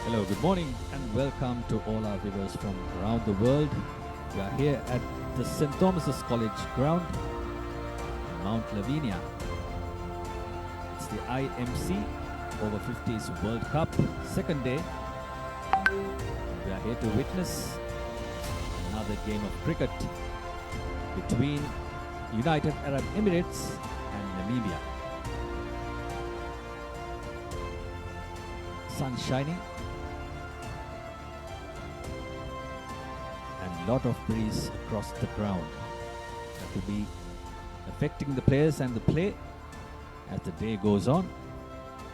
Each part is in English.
Hello, good morning, and welcome to all our viewers from around the world. We are here at the St. Thomas's College ground, Mount Lavinia. It's the IMC Over-50s World Cup, second day. We are here to witness another game of cricket between United Arab Emirates and Namibia. Sun shining and lot of breeze across the ground. That will be affecting the players and the play as the day goes on.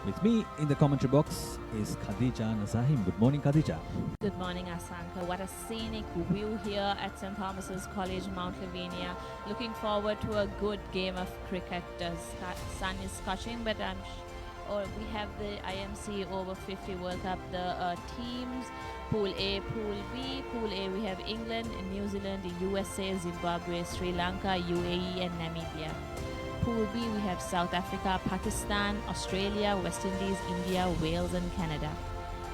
With me in the commentary box is Khadija Nazahim. Good morning, Khadija. Good morning, Asanka. What a scenic view here at St. Thomas's College, Mount Lavinia. Looking forward to a good game of cricket. The sun is scorching, but we have the IMC Over-50 World Cup. The teams, Pool A, Pool B. Pool A, we have England, New Zealand, USA, Zimbabwe, Sri Lanka, UAE, and Namibia. Pool B, we have South Africa, Pakistan, Australia, West Indies, India, Wales, and Canada.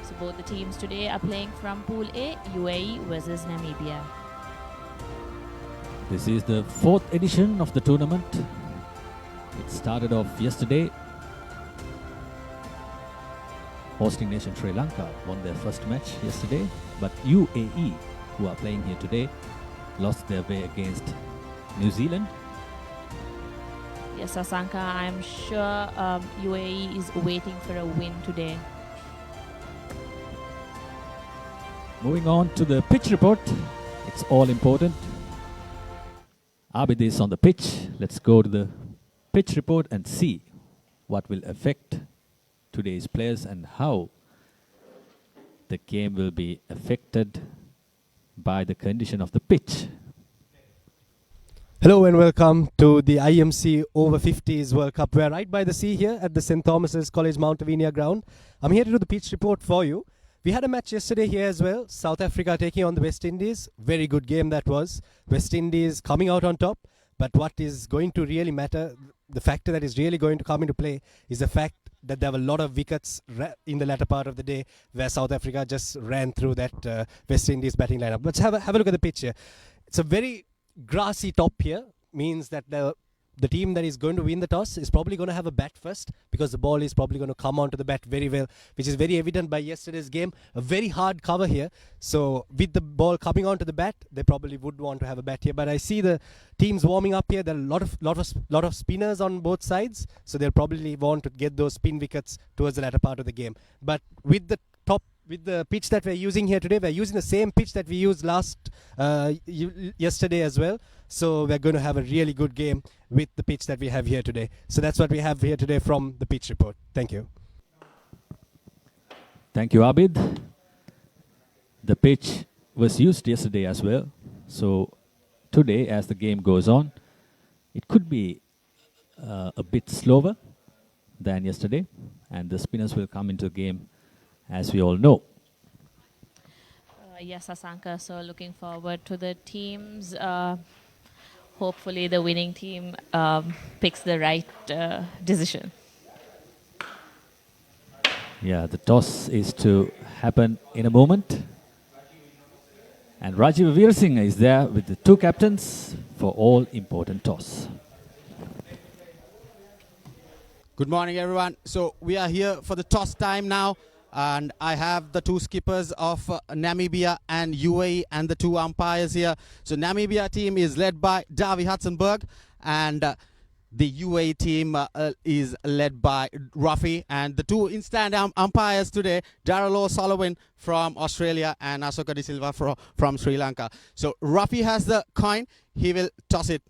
So both the teams today are playing from Pool A, UAE versus Namibia. This is the fourth edition of the tournament. It started off yesterday. Hosting nation Sri Lanka won their first match yesterday, but UAE, who are playing here today, lost their way against New Zealand. Yes, Asanka, I'm sure UAE is waiting for a win today. Moving on to the pitch report. It's all important. Abid is on the pitch. Let's go to the pitch report and see what will affect today's players and how the game will be affected by the condition of the pitch. Hello and welcome to the IMC Over-50s World Cup. We're right by the sea here at the St. Thomas's College Mount Lavinia ground. I'm here to do the pitch report for you. We had a match yesterday here as well. South Africa taking on the West Indies. Very good game that was. West Indies coming out on top. But what is going to really matter, the factor that is really going to come into play, is the fact that there were a lot of wickets in the latter part of the day where South Africa just ran through that West Indies batting lineup. Let's have a look at the pitch here. It's a very grassy top here, means that the team that is going to win the toss is probably going to have a bat first, because the ball is probably going to come onto the bat very well, which is very evident by yesterday's game. A very hard cover here, so with the ball coming onto the bat, they probably would want to have a bat here. But I see the teams warming up here. There are a lot of spinners on both sides, so they'll probably want to get those spin wickets towards the latter part of the game. But with the pitch that we're using here today, we're using the same pitch that we used yesterday as well. So we're going to have a really good game with the pitch that we have here today. So that's what we have here today from the pitch report. Thank you. Thank you, Abid. The pitch was used yesterday as well. So today, as the game goes on, it could be a bit slower than yesterday, and the spinners will come into the game, as we all know. Yes, Asanka, so looking forward to the teams. Hopefully the winning team picks the right decision. Yeah, the toss is to happen in a moment. And Rajiv Veersingh is there with the two captains for all important toss. Good morning, everyone. So we are here for the toss time now. And I have the two skippers of Namibia and UAE and the two umpires here. So Namibia team is led by Davy Hudson-Berg, and the UAE team is led by Rafi. And the two in-stand umpires today, Darrell O'Sullivan from Australia and Asoka De Silva from Sri Lanka. So Rafi has the coin. He will toss it.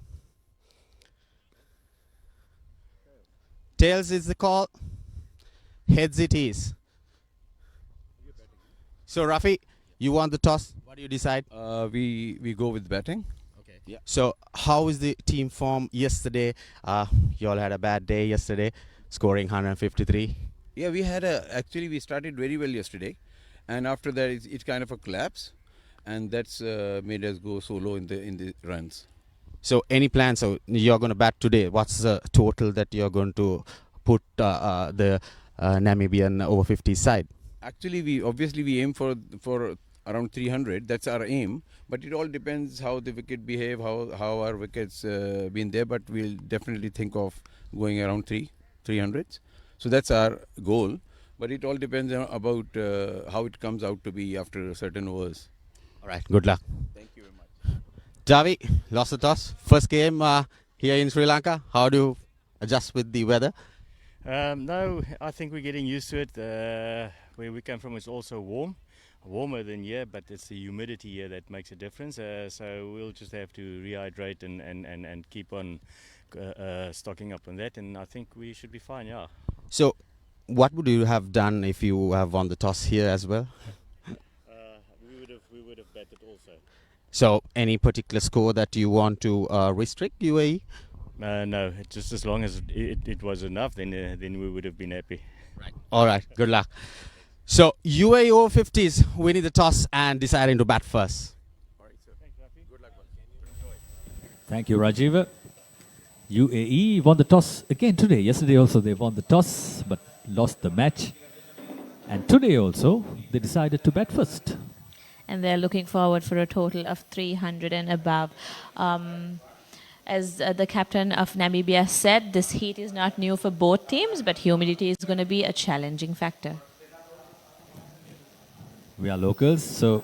Tails is the call. Heads it is. So Rafi, you want the toss. What do you decide? We go with batting. Okay. Yeah. So how is the team form yesterday? You all had a bad day yesterday, scoring 153. Yeah, actually we started very well yesterday, and after that it's kind of a collapse, and that's made us go so low in the runs. So any plans? So you're going to bat today. What's the total that you're going to put the Namibian over 50 side? Actually, we aim for around 300. That's our aim. But it all depends how the wicket behave, how our wickets been there. But we'll definitely think of going around 300s. So that's our goal. But it all depends about how it comes out to be after certain overs. All right, good luck. Thank you very much. Javi, lost the toss. First game here in Sri Lanka. How do you adjust with the weather? No, I think we're getting used to it. Where we come from is also warmer than here, but it's the humidity here that makes a difference. So we'll just have to rehydrate and keep on stocking up on that, and I think we should be fine, yeah. So, what would you have done if you have won the toss here as well? We would have batted also. So, any particular score that you want to restrict UAE? No, just as long as it was enough, then we would have been happy. Right. All right. Good luck. So UAE Over-50s winning the toss and deciding to bat first. All right, sir. Thanks, Rafi. Good luck. Thank you, Rajiv. UAE won the toss again today. Yesterday also they won the toss but lost the match. And today also they decided to bat first. And they're looking forward for a total of 300 and above. As the captain of Namibia said, this heat is not new for both teams, but humidity is going to be a challenging factor. We are locals, so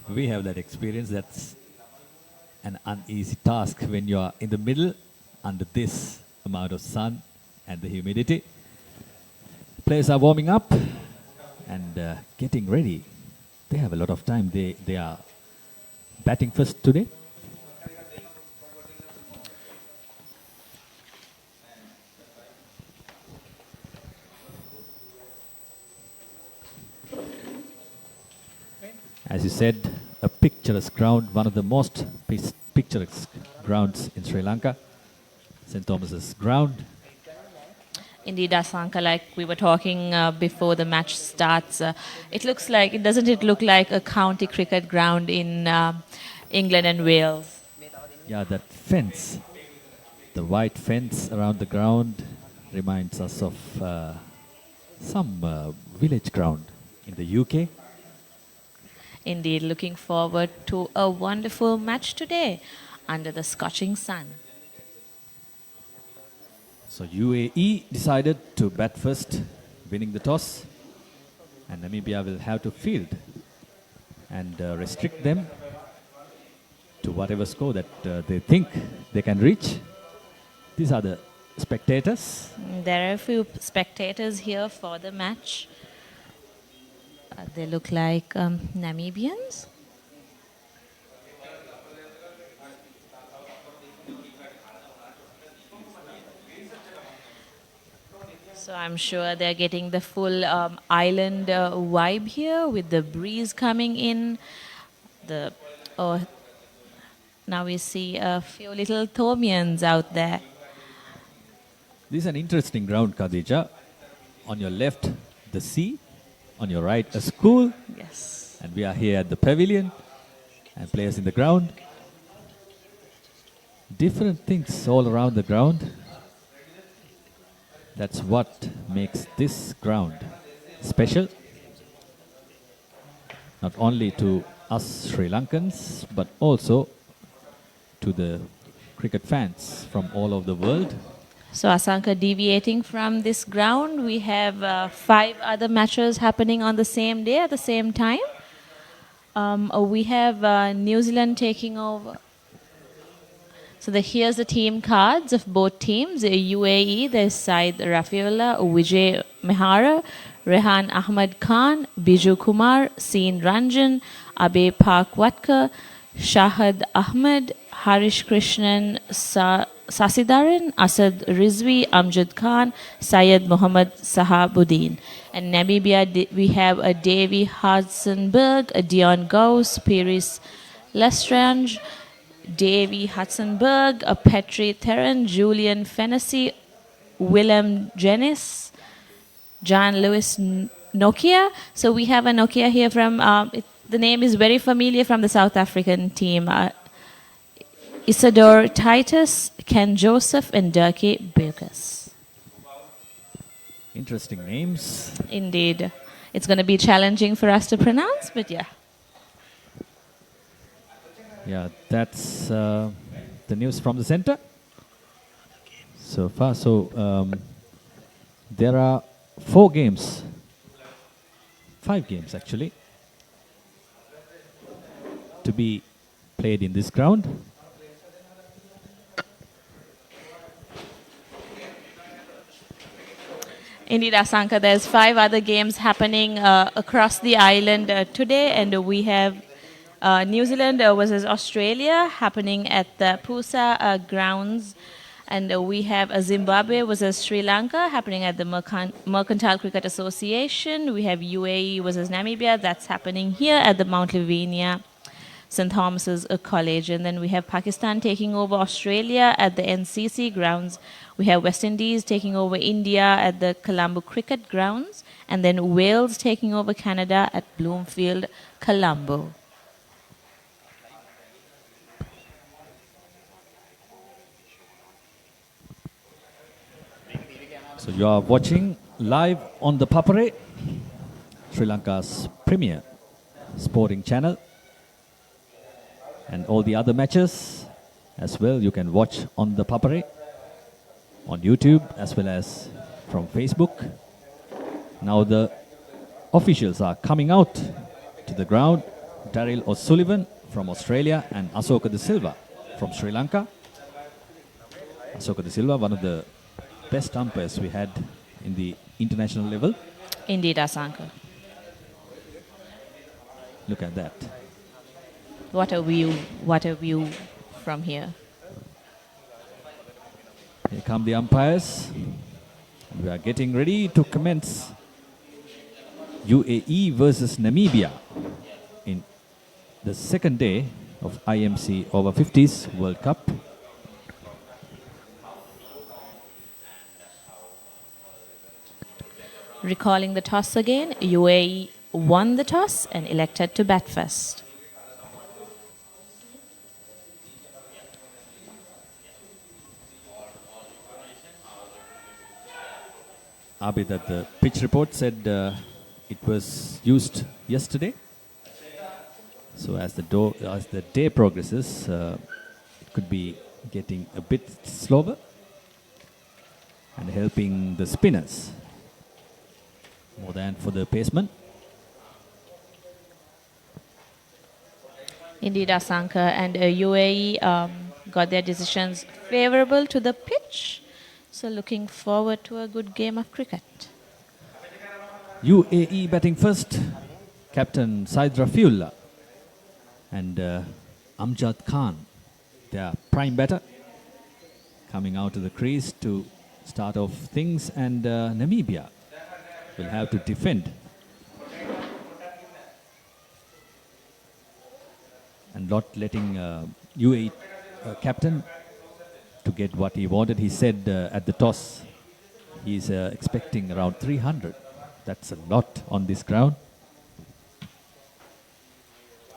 we have that experience. That's an uneasy task when you are in the middle under this amount of sun and the humidity. Players are warming up and getting ready. They have a lot of time. They are batting first today. As you said, a picturesque ground, one of the most picturesque grounds in Sri Lanka, St. Thomas's ground. Indeed, Asanka, like we were talking before the match starts, doesn't it look like a county cricket ground in England and Wales? Yeah, that fence, the white fence around the ground reminds us of some village ground in the UK. Indeed, looking forward to a wonderful match today under the scorching sun. So UAE decided to bat first, winning the toss, and Namibia will have to field and restrict them to whatever score that they think they can reach. These are the spectators. There are a few spectators here for the match. They look like Namibians. So I'm sure they're getting the full island vibe here with the breeze coming in. Now we see a few little Thomians out there. This is an interesting ground, Khadija. On your left, the sea. On your right, a school. Yes. And we are here at the pavilion and players in the ground. Different things all around the ground. That's what makes this ground special. Not only to us Sri Lankans, but also to the cricket fans from all over the world. So Asanka, deviating from this ground, we have 5 other matches happening on the same day at the same time. We have New Zealand taking over. So here's the team cards of both teams. UAE, there's Said Rafiullah, Vijay Mehara, Rehan Ahmad Khan, Biju Kumar, Seen Ranjan, Abe Park Watkar, Shahid Ahmed, Harish Krishnan, Sasidaran, Asad Rizvi, Amjad Khan, Syed Muhammad Sahabuddin. And Namibia, we have a Davy Hudson-Berg, a Dion Gauss, Piris Lestrange, Davy Hudson-Berg, a Petri Theron, Julian Fennessy, Willem Jennis, John Lewis Nokia. So we have a Nokia here from, the name is very familiar from the South African team. Isidore Titus, Ken Joseph, and Dirkie Burgess. Interesting names. Indeed. It's going to be challenging for us to pronounce, but yeah. Yeah, that's the news from the center. So far, there are 5 games actually, to be played in this ground. Indeed, Asanka, there's 5 other games happening across the island today, and we have New Zealand versus Australia happening at the Pusa grounds, and we have Zimbabwe versus Sri Lanka happening at the Mercantile Cricket Association. We have UAE versus Namibia, that's happening here at the Mount Lavinia St. Thomas's College. And then we have Pakistan taking over Australia at the NCC grounds. We have West Indies taking over India at the Colombo Cricket grounds. And then Wales taking over Canada at Bloomfield, Colombo. So you are watching live on the Papare, Sri Lanka's premier sporting channel. And all the other matches as well you can watch on the Papare, on YouTube as well as from Facebook. Now the officials are coming out to the ground. Daryl O'Sullivan from Australia and Asoka De Silva from Sri Lanka. Asoka De Silva, one of the best umpires we had in the international level. Indeed, Asanka. Look at that. What a view from here. Here come the umpires. We are getting ready to commence UAE versus Namibia in the second day of IMC Over-50s World Cup. Recalling the toss again, UAE won the toss and elected to bat first. Abid, that the pitch report said it was used yesterday. So as the day progresses, it could be getting a bit slower and helping the spinners more than for the pacemen. Indeed, Asanka, and UAE got their decisions favorable to the pitch. So looking forward to a good game of cricket. UAE batting first, Captain Said Rafiullah and Amjad Khan, their prime batter, coming out of the crease to start off things, and Namibia will have to defend. And not letting UAE captain to get what he wanted. He said at the toss, he's expecting around 300. That's a lot on this ground.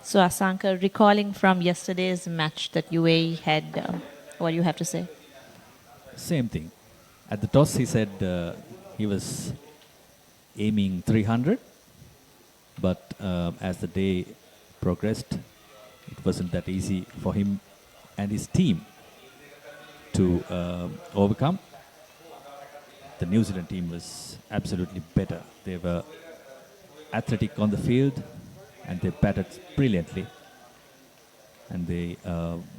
So Asanka, recalling from yesterday's match that UAE had, what do you have to say? Same thing. At the toss, he said he was aiming 300, but as the day progressed, it wasn't that easy for him and his team to overcome. The New Zealand team was absolutely better. They were athletic on the field and they batted brilliantly. And they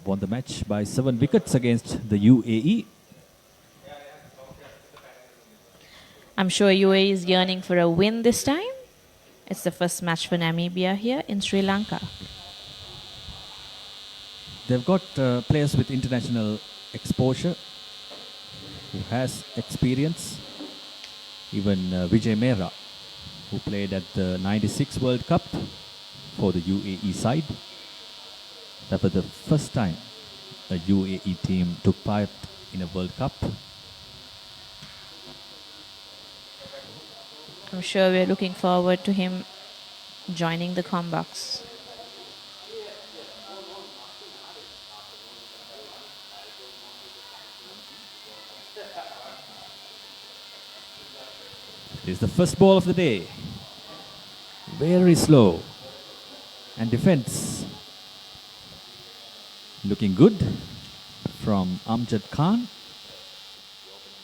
won the match by 7 wickets against the UAE. I'm sure UAE is yearning for a win this time. It's the first match for Namibia here in Sri Lanka. They've got players with international exposure who has experience. Even Vijay Mehra, who played at the '96 World Cup for the UAE side. That was the first time a UAE team took part in a World Cup. I'm sure we're looking forward to him joining the Combox. It is the first ball of the day. Very slow. And defense looking good from Amjad Khan.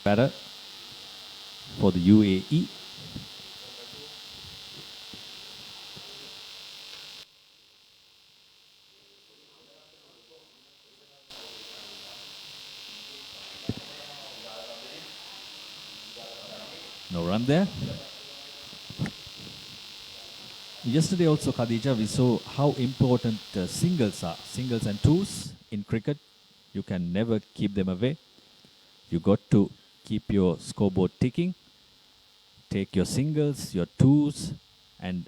Batter for the UAE. No run there. Yesterday also, Khadija, we saw how important singles are. Singles and twos in cricket. You can never keep them away. You got to keep your scoreboard ticking. Take your singles, your twos, and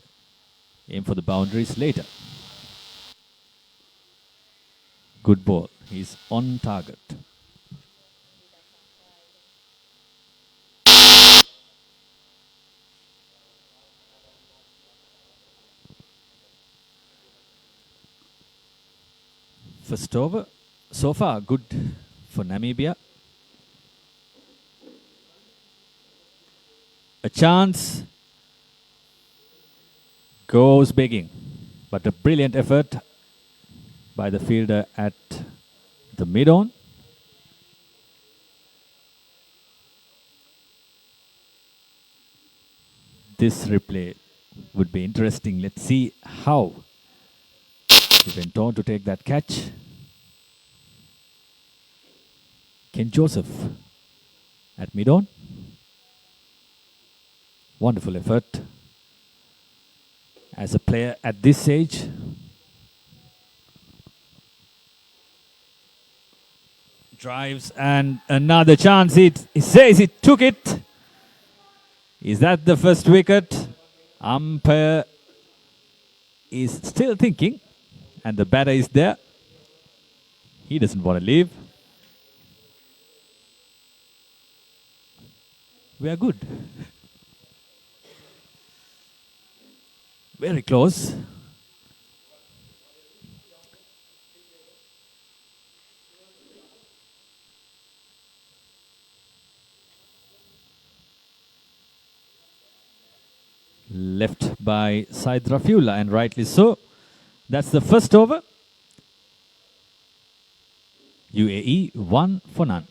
aim for the boundaries later. Good ball. He's on target. First over. So far, good for Namibia. A chance. Goes begging. But a brilliant effort by the fielder at the mid-on. This replay would be interesting. Let's see how he went on to take that catch. Ken Joseph at mid-on. Wonderful effort as a player at this age. Drives and another chance. He says he took it. Is that the first wicket? Umpire is still thinking, and the batter is there. He doesn't want to leave. We are good. Very close. Left by Said Rafiullah, and rightly so. That's the first over. UAE 1 for none.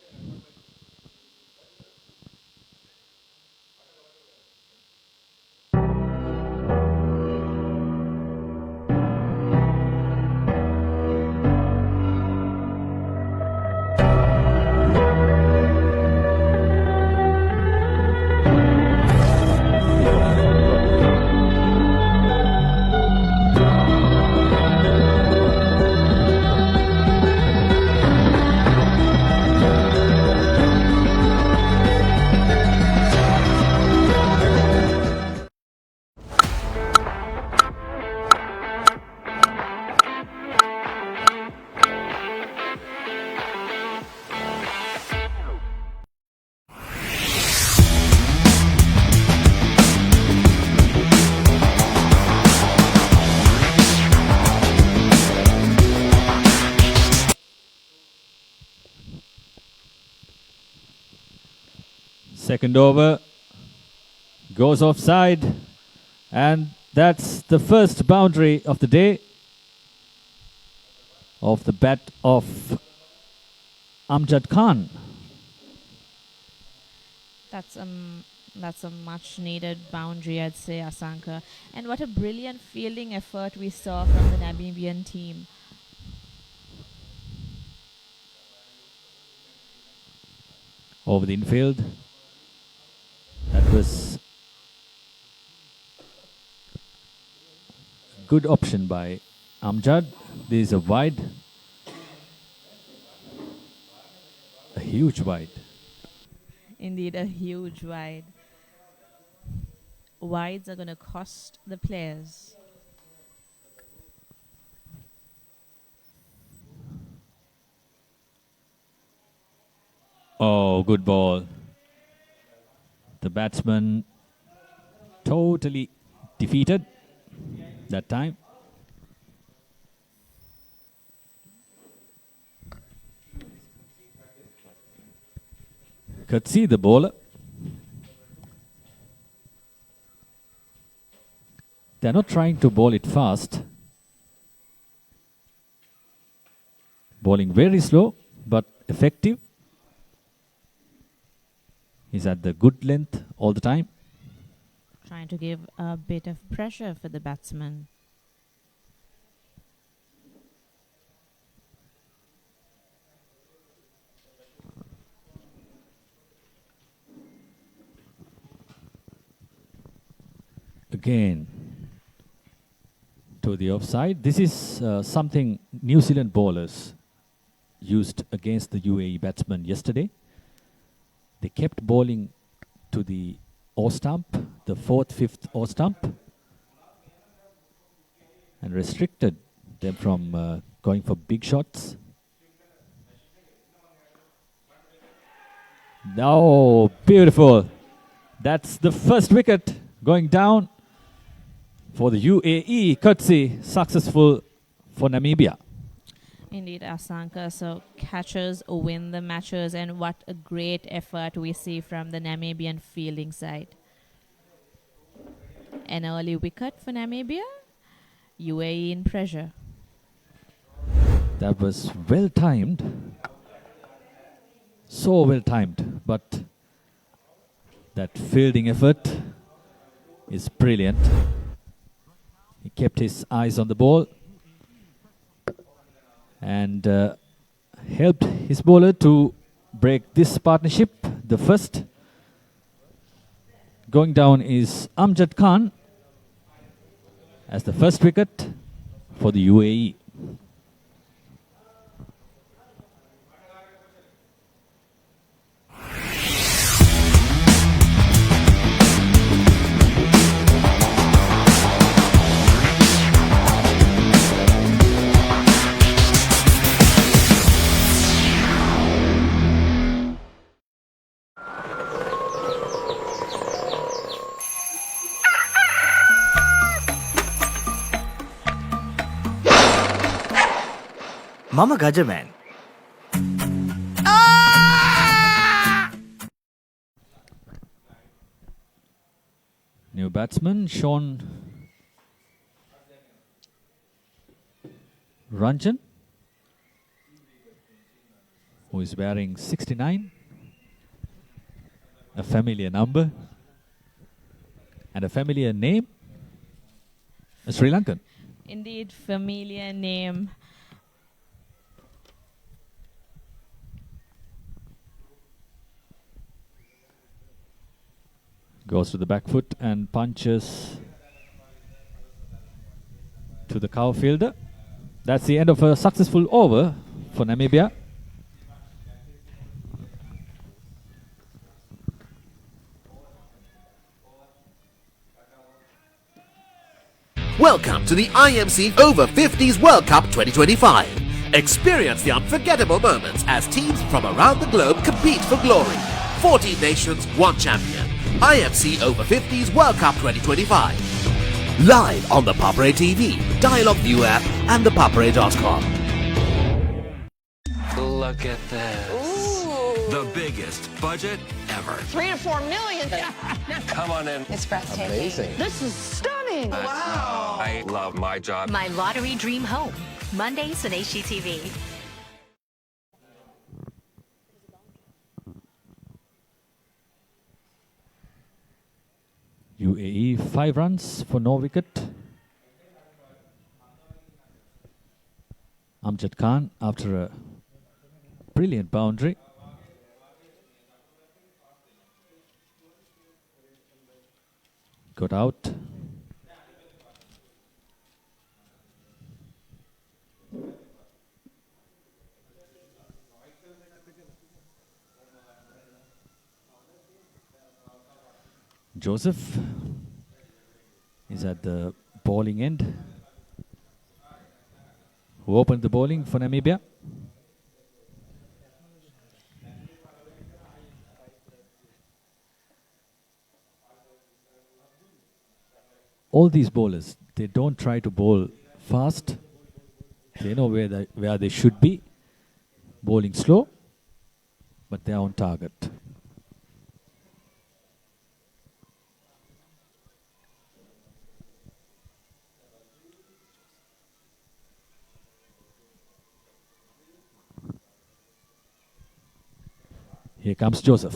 Second over goes offside, and that's the first boundary of the day of the bat of Amjad Khan. That's a much needed boundary, I'd say, Asanka. And what a brilliant fielding effort we saw from the Namibian team. Over the infield. That was a good option by Amjad. This is a wide. A huge wide. Indeed, a huge wide. Wides are going to cost the players. Oh, good ball. The batsman totally defeated that time. Could see the bowler. They're not trying to bowl it fast. Bowling very slow, but effective. He's at the good length all the time. Trying to give a bit of pressure for the batsman. Again to the offside. This is something New Zealand bowlers used against the UAE batsmen yesterday. They kept bowling to the off stump, the 4th, 5th off stump, and restricted them from going for big shots. Oh, beautiful. That's the first wicket going down for the UAE, courtesy successful for Namibia. Indeed, Asanka. So catchers win the matches, and what a great effort we see from the Namibian fielding side. An early wicket for Namibia. UAE in pressure. That was well timed. So well timed, but that fielding effort is brilliant. He kept his eyes on the ball and helped his bowler to break this partnership. The first going down is Amjad Khan as the first wicket for the UAE. Mama Gajaman. New batsman Sean Ranjan, who is wearing 69, a familiar number and a familiar name, a Sri Lankan. Indeed, familiar name. Goes to the back foot and punches to the cover fielder. That's the end of a successful over for Namibia. Welcome to the IMC Over-50s World Cup 2025. Experience the unforgettable moments as teams from around the globe compete for glory. 14 nations, 1 champion. IMC Over-50s World Cup 2025. Live on the Papare TV, Dialog View app and the papare.com. Look at this. Ooh. The biggest budget ever. 3 to 4 million. Come on in. It's breathtaking. Amazing. This is stunning. Wow. I love my job. My Lottery Dream Home. Mondays on HGTV. UAE 5 runs for no wicket. Amjad Khan after a brilliant boundary. Got out. Joseph is at the bowling end. Who opened the bowling for Namibia? All these bowlers, they don't try to bowl fast. They know where they should be. Bowling slow, but they are on target. Here comes Joseph.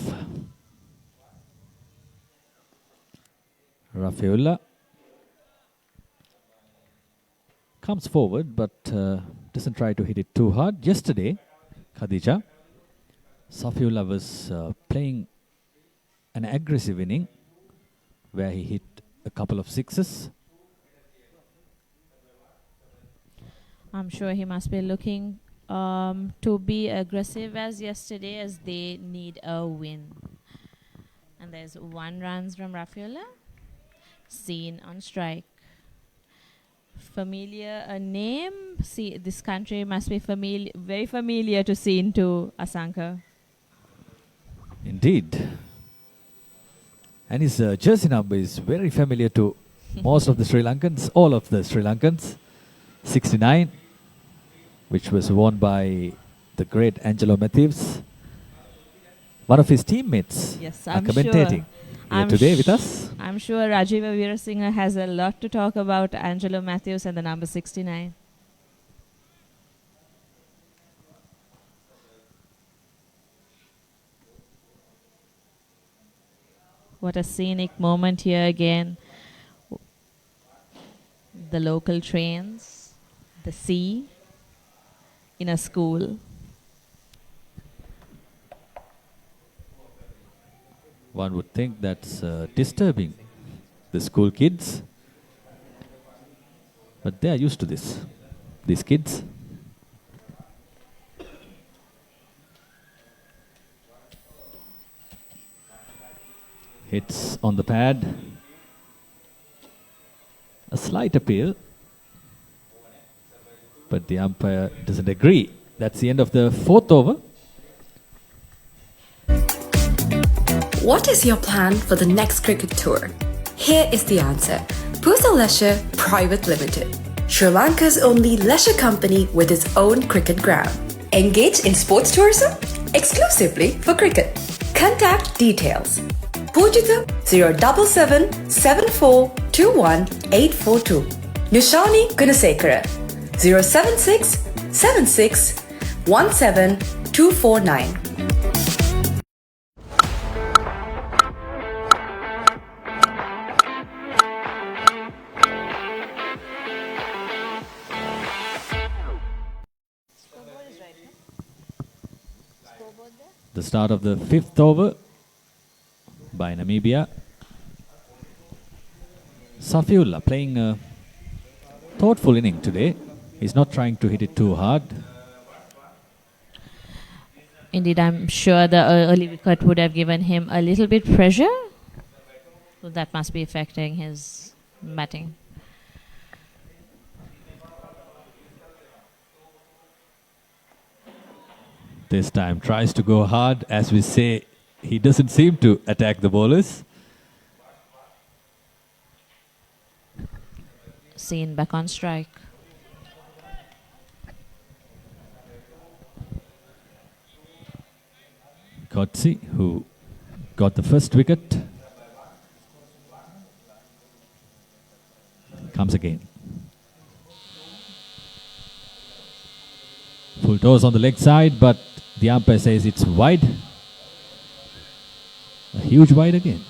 Rafaela comes forward but doesn't try to hit it too hard. Yesterday, Khadija, Safiullah was playing an aggressive inning where he hit a couple of sixes. I'm sure he must be looking to be aggressive as yesterday, as they need a win. And there's 1 run from Rafaela. Seen on strike. Familiar a name. See, this country must be very familiar to Seen to Asanka. Indeed. And his jersey number is very familiar to most of the Sri Lankans, all of the Sri Lankans. 69, which was worn by the great Angelo Matthews. One of his teammates Yes, are I'm commentating here today with us. I'm sure Rajiva Veerasinghe has a lot to talk about Angelo Matthews and the number 69. What a scenic moment here again. The local trains, the sea, in a school. One would think that's disturbing the school kids, but they are used to this, these kids. Hits on the pad. A slight appeal, but the umpire doesn't agree. That's the end of the 4th over. What is your plan for the next cricket tour? Here is the answer. Pusa Leisure Private Limited, Sri Lanka's only leisure company with its own cricket ground. Engage in sports tourism exclusively for cricket. Contact details. Pujita 077 7421 842. Nushani Gunasekara 076 76 17 249. The start of the 5th over by Namibia. Safiullah playing a thoughtful inning today. He's not trying to hit it too hard. Indeed, I'm sure the early wicket would have given him a little bit pressure. So that must be affecting his batting. This time tries to go hard. As we say, he doesn't seem to attack the bowlers. Seen back on strike. Kotsi, who got the first wicket, comes again. Full toss on the leg side, but the umpire says it's wide. A huge wide again.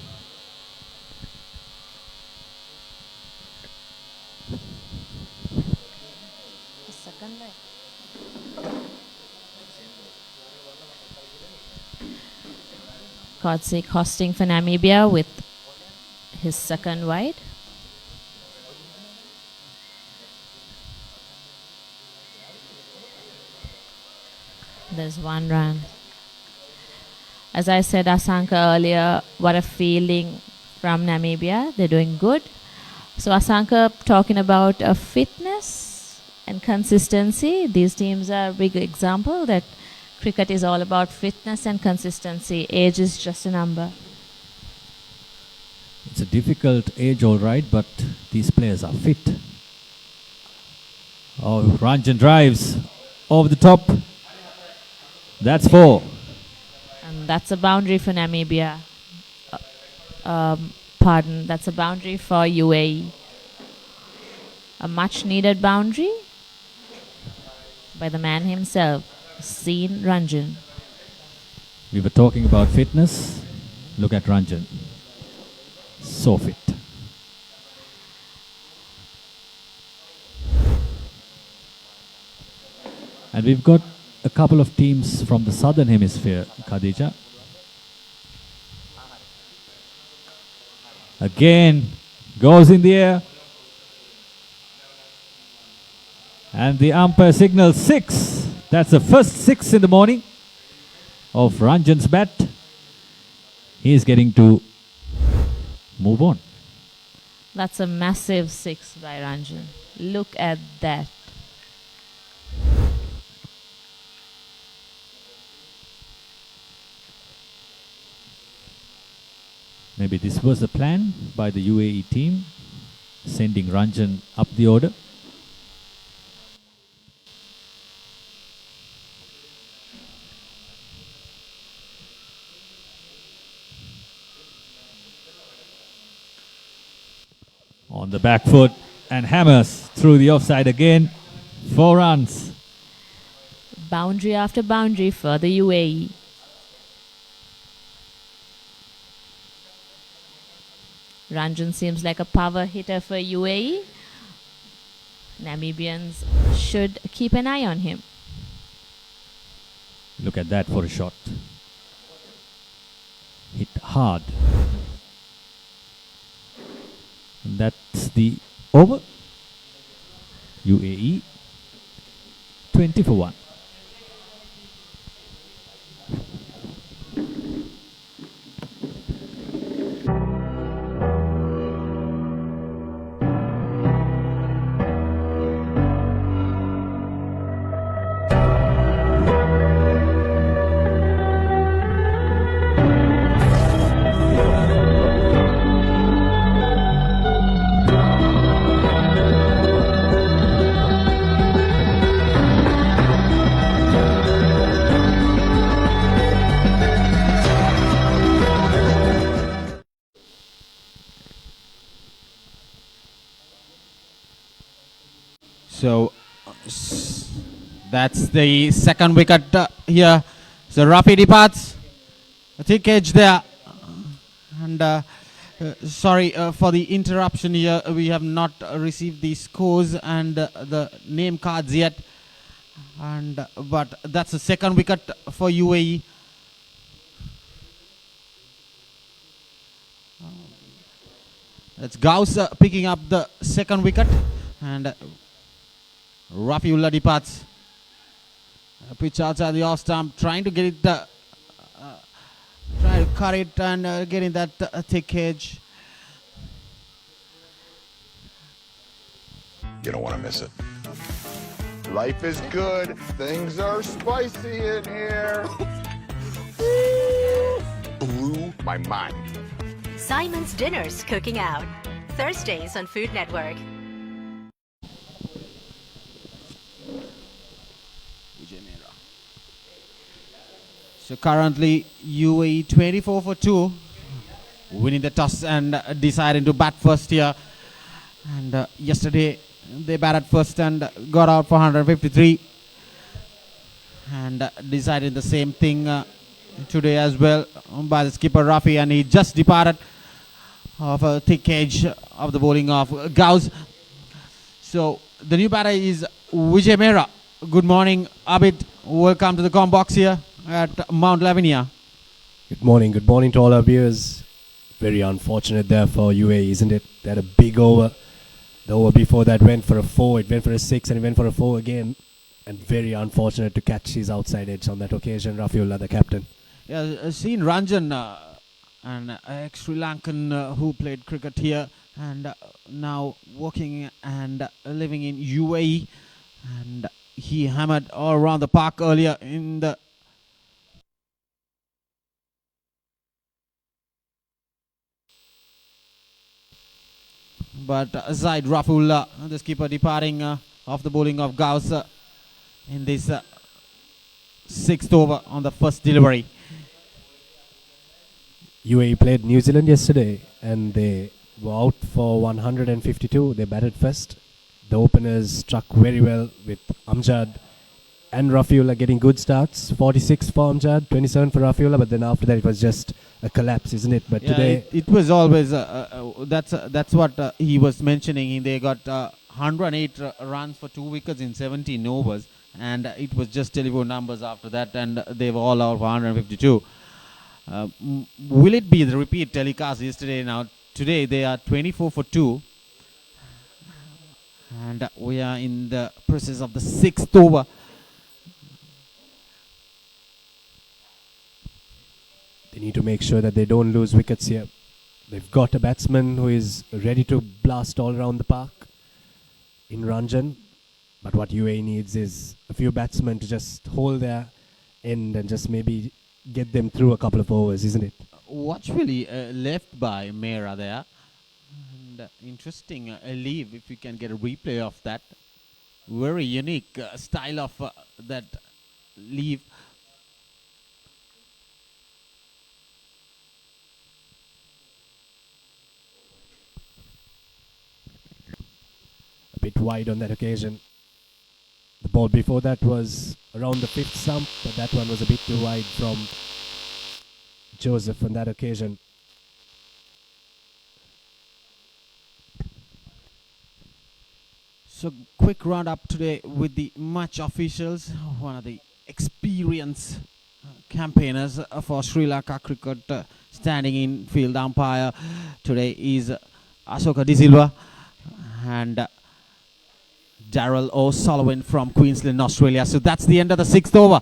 Kotsi costing for Namibia with his second wide. There's 1 run. As I said, Asanka earlier, what a feeling from Namibia. They're doing good. So Asanka talking about a fitness and consistency. These teams are a big example that cricket is all about fitness and consistency. Age is just a number. It's a difficult age, all right, but these players are fit. Oh, Ranjan drives over the top. That's 4. And that's a boundary for Namibia. Pardon, that's a boundary for UAE. A much needed boundary by the man himself, Seen Ranjan. We were talking about fitness. Look at Ranjan. So fit. And we've got a couple of teams from the southern hemisphere, Khadija. Again, goes in the air. And the umpire signals 6. That's the first 6 in the morning of Ranjan's bat. He is getting to move on. That's a massive 6 by Ranjan. Look at that. Maybe this was the plan by the UAE team, sending Ranjan up the order. On the back foot and hammers through the offside again. 4 runs. Boundary after boundary for the UAE. Ranjan seems like a power hitter for UAE. Namibians should keep an eye on him. Look at that for a shot. Hit hard. And that's the over. UAE 20 for 1. So that's the second wicket here. So Rafi departs. A thick edge there. And sorry for the interruption here. We have not received the scores and the name cards yet. And but that's the second wicket for UAE. That's Gauss picking up the second wicket. And Rafiullah departs. Pitch outside the off stump, trying to get it, try to cut it and get in that thick edge. You don't want to miss it. Life is good. Things are spicy in here. Blew my mind. Simon's Dinner's cooking out. Thursdays on Food Network. So currently UAE 24 for 2, winning the toss and deciding to bat first here. And yesterday they batted first and got out for 153. And decided the same thing today as well by the skipper Rafi, and he just departed of a thick edge of the bowling of Gauss. So the new batter is Vijay Mehra. Good morning, Abid. Welcome to the com box here at Mount Lavinia. Good morning to all our viewers. Very unfortunate there for UAE, isn't it? They had a big over. The over before that went for a 4, it went for a 6 and it went for a 4 again. And very unfortunate to catch his outside edge on that occasion. Rafiullah, the captain. Yeah, I've seen Ranjan, an ex-Sri Lankan who played cricket here and now working and living in UAE. And he hammered all around the park earlier in the but aside Rafiullah, the skipper departing off the bowling of Gauss in this 6th over on the first delivery. UAE played New Zealand yesterday and they were out for 152. They batted first. The openers struck very well with Amjad and Rafaela getting good starts. 46 for Amjad, 27 for Rafaela, but then after that it was just a collapse, isn't it? But Yeah, today it was always that's what he was mentioning. They got 108 runs for 2 wickets in 17 overs, and it was just telephone numbers after that, and they were all out for 152. Will it be the repeat telecast yesterday? Now today they are 24 for 2, and we are in the process of the 6th over. they need to make sure that they don't lose wickets here. They've got a batsman who is ready to blast all around the park in Ranjan. But what UAE needs is a few batsmen to just hold their end and just maybe get them through a couple of overs, isn't it? Watchfully left by Mera there. And interesting leave, if we can get a replay of that. Very unique style of that leave. A bit wide on that occasion. The ball before that was around the 5th stump, but that one was a bit too wide from Joseph on that occasion. So quick roundup today with the match officials. One of the experienced campaigners for Sri Lanka cricket, standing in field umpire today is Asoka De Silva and Darrell O'Sullivan from Queensland, Australia. So that's the end of the 6th over.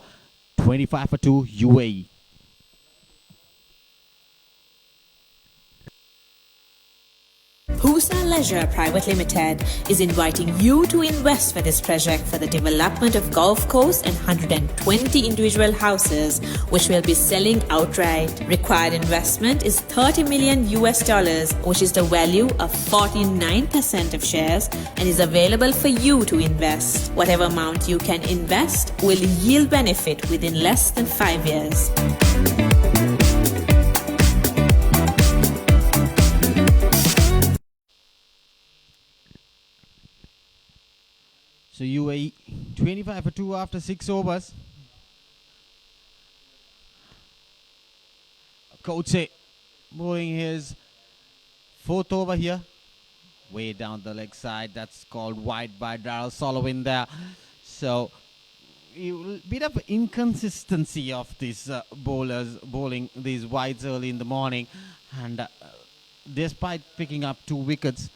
25 for 2 UAE. Pusa Leisure Private Limited is inviting you to invest for this project for the development of Gulf Coast and 120 individual houses, which will be selling outright. Required investment is $30 million, which is the value of 49% of shares, and is available for you to invest. Whatever amount you can invest will yield benefit within less than 5 years. So UAE 25 for 2 after 6 overs. Coache bowling his 4th over here. Way down the leg side. That's called wide by Darrell Sullivan there. So a bit of inconsistency of these bowlers bowling these wides early in the morning. And despite picking up 2 wickets,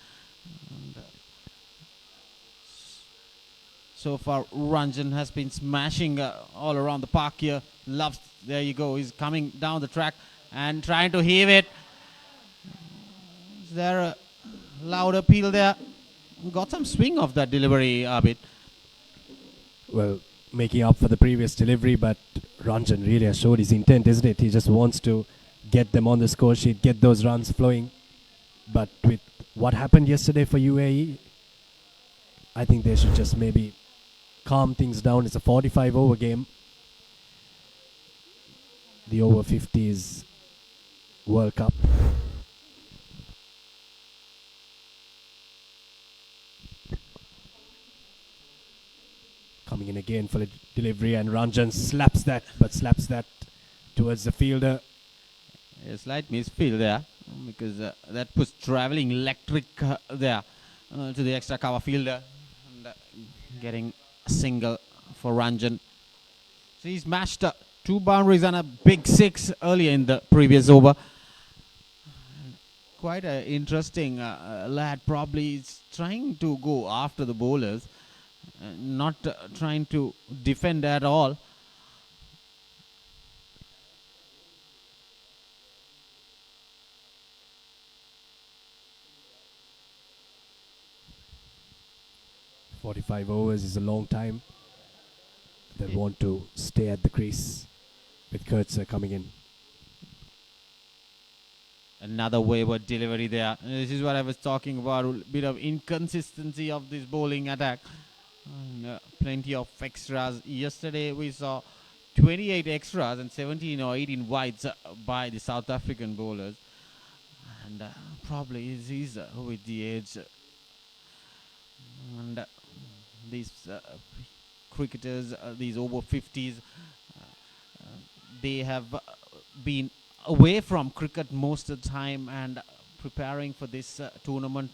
so far, Ranjan has been smashing all around the park here. Loves, there you go. He's coming down the track and trying to heave it. Is there a loud appeal there? Got some swing of that delivery, Abid. Well, making up for the previous delivery, but Ranjan really has showed his intent, isn't it? He just wants to get them on the score sheet, get those runs flowing. But with what happened yesterday for UAE, I think they should just maybe calm things down. It's a 45 over game. The Over-50s World Cup. Coming in again for the delivery, and Ranjan slaps that towards the fielder. A slight misfield there, because that puts travelling electric there to the extra cover fielder, and getting a single for Ranjan. So he's mashed 2 boundaries and a big 6 earlier in the previous over. Quite an interesting lad. Probably is trying to go after the bowlers, not trying to defend at all. "45 overs is a long time. They want to stay at the crease with Kurtzer coming in. Another wayward delivery there. This is what I was talking about. A bit of inconsistency of this bowling attack. And, plenty of extras. Yesterday we saw 28 extras and 17 or 18 wides by the South African bowlers. And probably he's with the edge. And these cricketers, these over 50s, they have been away from cricket most of the time, and preparing for this tournament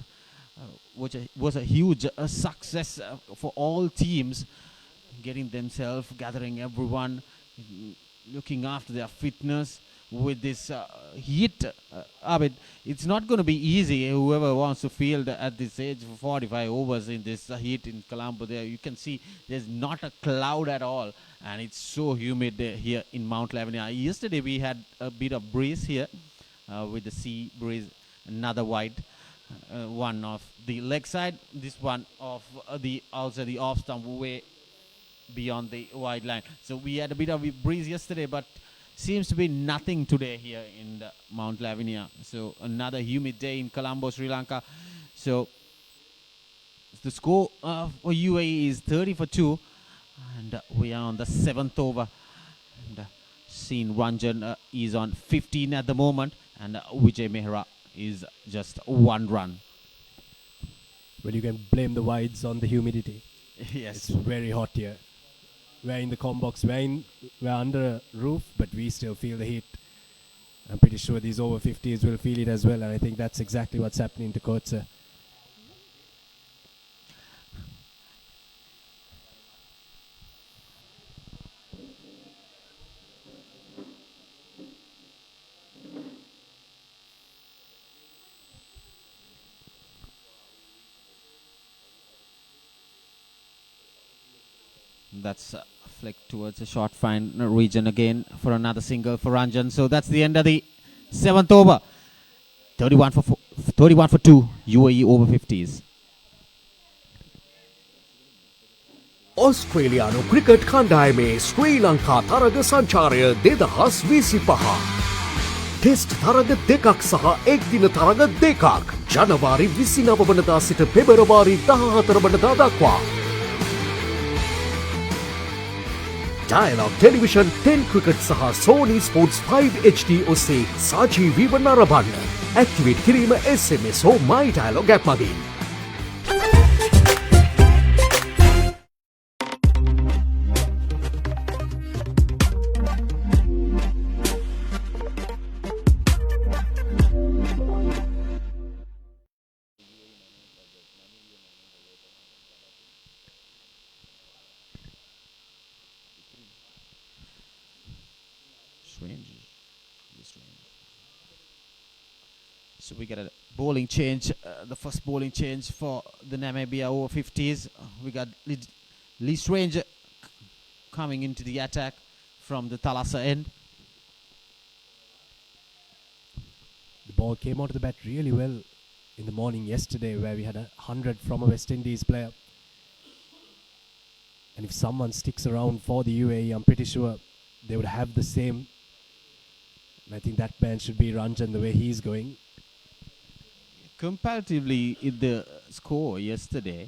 was a huge success for all teams, getting themselves, gathering everyone, looking after their fitness with this heat. It's not going to be easy. Whoever wants to field at this age for 45 overs in this heat in Colombo, there you can see there's not a cloud at all, and it's so humid here in Mount Lavinia. Yesterday we had a bit of breeze here with the sea breeze, another wide one of the leg side, this one of the outside the off stump way beyond the wide line. So we had a bit of a breeze yesterday, but seems to be nothing today here in Mount Lavinia. So another humid day in Colombo, Sri Lanka. So the score for UAE is 30 for 2, and we are on the 7th over. And Seen Ranjan is on 15 at the moment, and Vijay Mehra is just 1 run. Well, you can blame the wides on the humidity. Yes. It's very hot here. We're in the combox, we're under a roof, but we still feel the heat. I'm pretty sure these over 50s will feel it as well, and I think that's exactly what's happening to Kotze. That's flicked towards the short fine region again for another single for Ranjan. So that's the end of the 7th over. 31 for 2, UAE Over-50s. ඔස්ට්‍රේලියානු cricket කණ්ඩායමේ ශ්‍රී ලංකා තරග සංචාරය 2025. Test තරග 2ක් සහ එක්දින තරග 2ක් ජනවාරි 29 වනදා සිට පෙබරවාරි 14 වනදා දක්වා. Dialogue Television 10 Cricket සහ Sony Sports 5 HD ඔස්සේ සජීවීව නරඹන්න. ඇක්ටිවේට් කිරීම SMS හෝ My Dialogue app මගින්. So we get a bowling change, the first bowling change for the Namibia Over-50s. We got Lee Strange coming into the attack from the Thalassa end. The ball came out of the bat really well in the morning yesterday, where we had 100 from a West Indies player. And if someone sticks around for the UAE, I'm pretty sure they would have the same. And I think that man should be Ranjan the way he's going. Comparatively, in the score yesterday,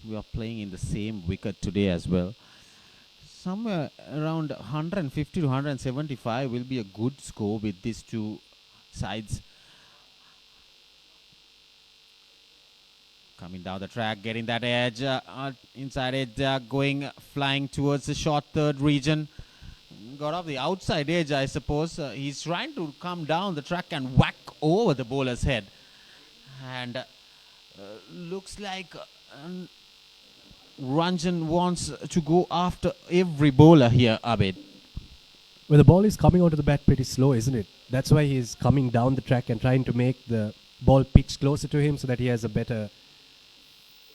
we are playing in the same wicket today as well. Somewhere around 150 to 175 will be a good score with these two sides. Coming down the track, getting that edge, inside edge, flying towards the short third region. Got off the outside edge, I suppose. He's trying to come down the track and whack over the bowler's head. And looks like Ranjan wants to go after every bowler here, Abid. Well, the ball is coming onto the bat pretty slow, isn't it? That's why he's coming down the track and trying to make the ball pitch closer to him so that he has a better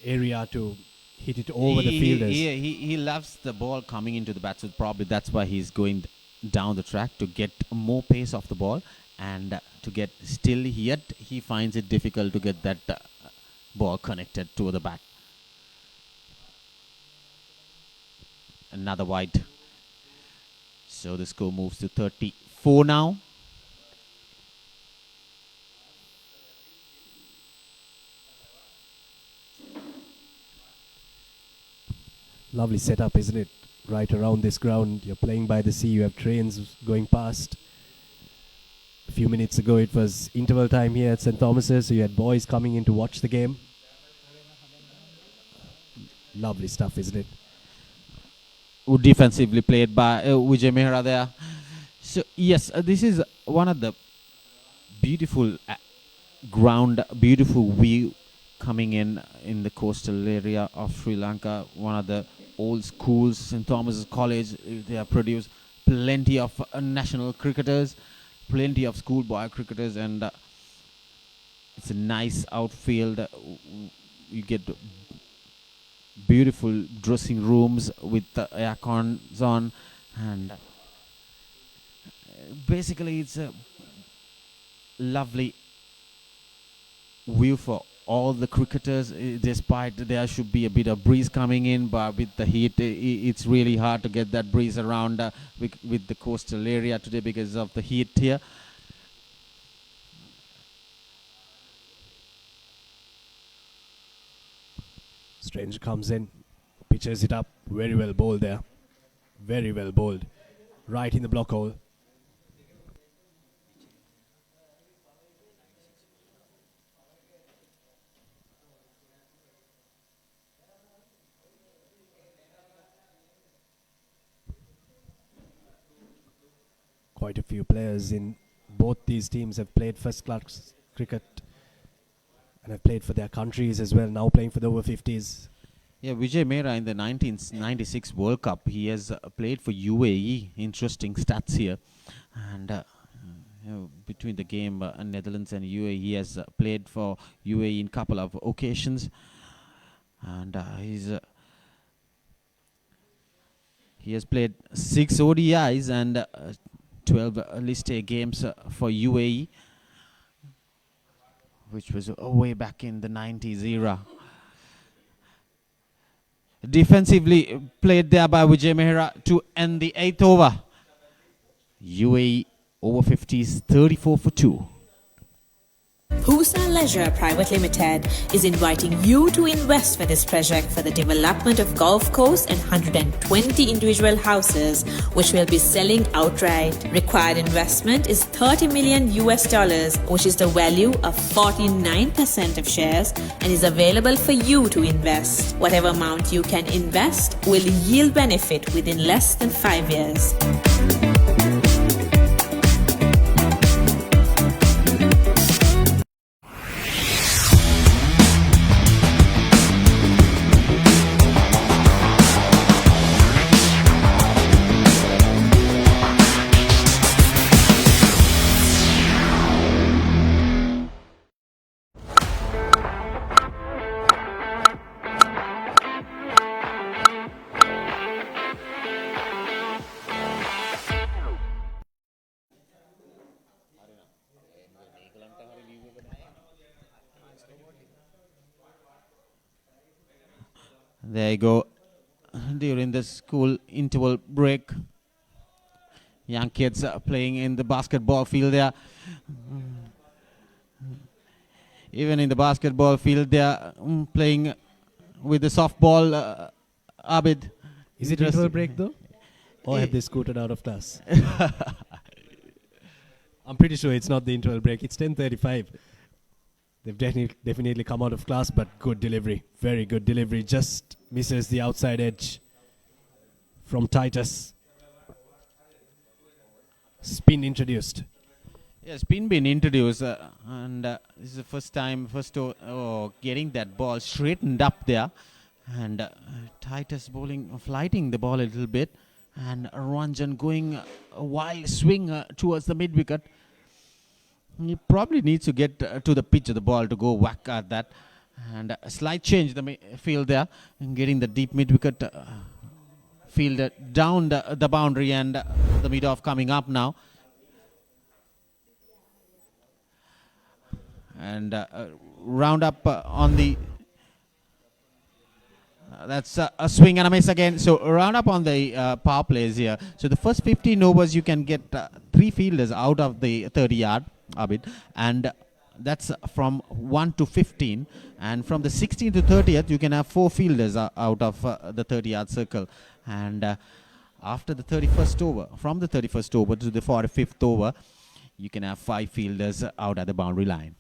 area to hit it over the fielders. He loves the ball coming into the bat, so probably that's why he's going down the track to get more pace off the ball and to get still, yet he finds it difficult to get that ball connected to the bat. Another wide. So the score moves to 34 now. Lovely setup, isn't it? Right around this ground. You're playing by the sea. You have trains going past. A few minutes ago, it was interval time here at St. Thomas's, so you had boys coming in to watch the game. Lovely stuff, isn't it? defensively played by Vijay Mehra there. So yes, this is one of the beautiful ground, beautiful view coming in the coastal area of Sri Lanka. One of the old schools, St. Thomas's College. They have produced plenty of national cricketers, plenty of schoolboy cricketers, and it's a nice outfield. You get beautiful dressing rooms with air cons on, and basically it's a lovely view for all the cricketers. Despite there should be a bit of breeze coming in, but with the heat it's really hard to get that breeze around with the coastal area today because of the heat here. Strange comes in, pitches it up, very well bowled there. Very well bowled. Right in the block hole. Quite a few players in both these teams have played first class cricket and have played for their countries as well, now playing for the over-50s. Yeah, Vijay Mehra in the 1996 World Cup, he has played for UAE. Interesting stats here. And you know, between the game Netherlands and UAE, he has played for UAE in a couple of occasions. And he has played 6 ODIs and 12 list A games for UAE, which was way back in the 90s era. Defensively played there by Vijay Mehra to end the 8th over. UAE Over-50s 34 for 2. Pusa Leisure Private Limited is inviting you to invest for this project for the development of Gulf Coast and 120 individual houses, which will be selling outright. Required investment is $30 million US, which is the value of 49% of shares, and is available for you to invest. Whatever amount you can invest will yield benefit within less than 5 years. There you go. During the school interval break, young kids are playing in the basketball field there. Even in the basketball field, they are playing with the softball. Abid, is it interval break though, or have they scooted out of class? I'm pretty sure it's not the interval break. It's 10:35. They've definitely come out of class, but good delivery. Very good delivery. Just misses the outside edge from Titus. Spin introduced. Yeah, spin been introduced, and this is the first time, getting that ball straightened up there. And Titus flighting the ball a little bit. And Ranjan going a wild swing towards the mid-wicket. He probably needs to get to the pitch of the ball to go whack at that. And a slight change the field there. And getting the deep mid-wicket field down the boundary, and the mid-off coming up now. And round up on the... that's a swing and a miss again. So round up on the power plays here. So the first 15 overs you can get 3 fielders out of the 30-yard, Abid, and that's from 1 to 15. And from the 16th to 30th, you can have 4 fielders out of the 30-yard circle. And after the 31st over, from the 31st over to the 45th over, you can have 5 fielders out at the boundary line.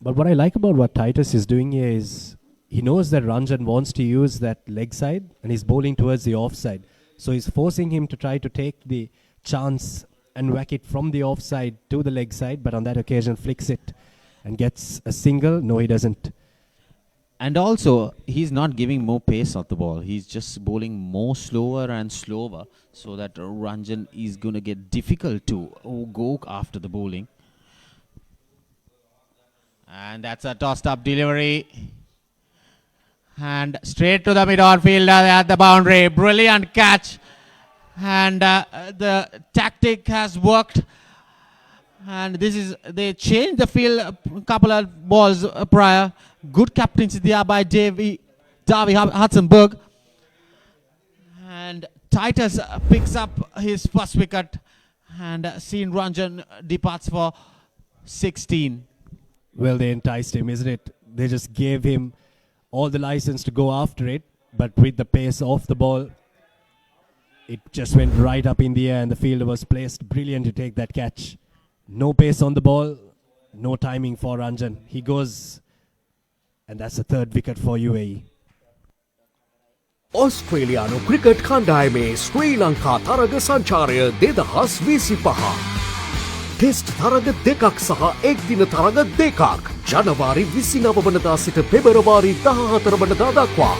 But what I like about what Titus is doing here is he knows that Ranjan wants to use that leg side and he's bowling towards the offside. So he's forcing him to try to take the chance and whack it from the offside to the leg side, but on that occasion flicks it and gets a single. No, he doesn't. And also, he's not giving more pace of the ball. He's just bowling more slower and slower so that Ranjan is going to get difficult to go after the bowling. And that's a tossed up delivery. And straight to the mid-on fielder at the boundary. Brilliant catch. And the tactic has worked. And this is, they changed the field a couple of balls prior. Good captaincy there by Davy Hudson-Berg. And Titus picks up his first wicket. And Seen Ranjan departs for 16. Well, they enticed him, isn't it? They just gave him all the license to go after it. But with the pace of the ball, it just went right up in the air and the fielder was placed brilliant to take that catch. No pace on the ball, no timing for Ranjan. He goes, and that's the third wicket for UAE. Australiano cricket කණ්ඩායමේ ශ්‍රී ලංකා තරග සංචාරය 2025. Test තරග දෙකක් සහ එක්දින තරග දෙකක් ජනවාරි 29 වනදා සිට පෙබරවාරි 14 වනදා දක්වා.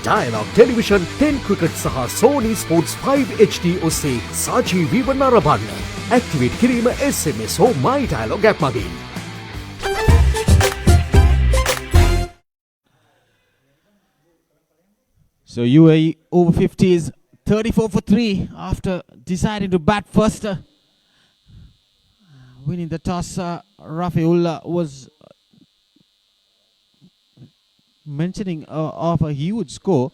Dialog Television 10 Cricket සහ Sony Sports 5 HD ඔස්සේ සජීවීව නරඹන්න. ඇක්ටිවේට් කිරීම SMS හෝ My Dialog app මගින්. So UAE Over-50s 34 for 3 after deciding to bat first. Winning the toss, Rafiullah was mentioning of a huge score.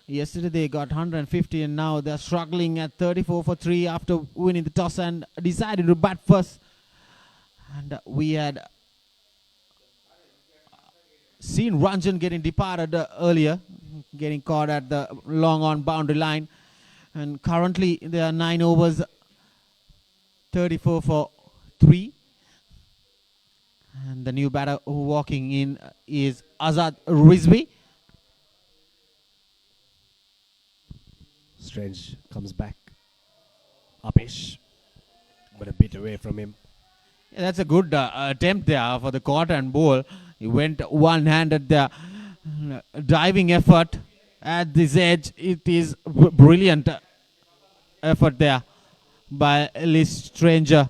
Yesterday they got 150 and now they're struggling at 34 for 3 after winning the toss and decided to bat first. And we had seen Ranjan getting departed earlier, getting caught at the long on boundary line. And currently there are 9 overs, 34 for 3. And the new batter walking in is Azad Rizvi. Strange comes back. Upish, but a bit away from him. Yeah, that's a good attempt there for the caught and bowl. He went one-handed there. Diving effort at this edge. It is brilliant effort there by Liz Stranger.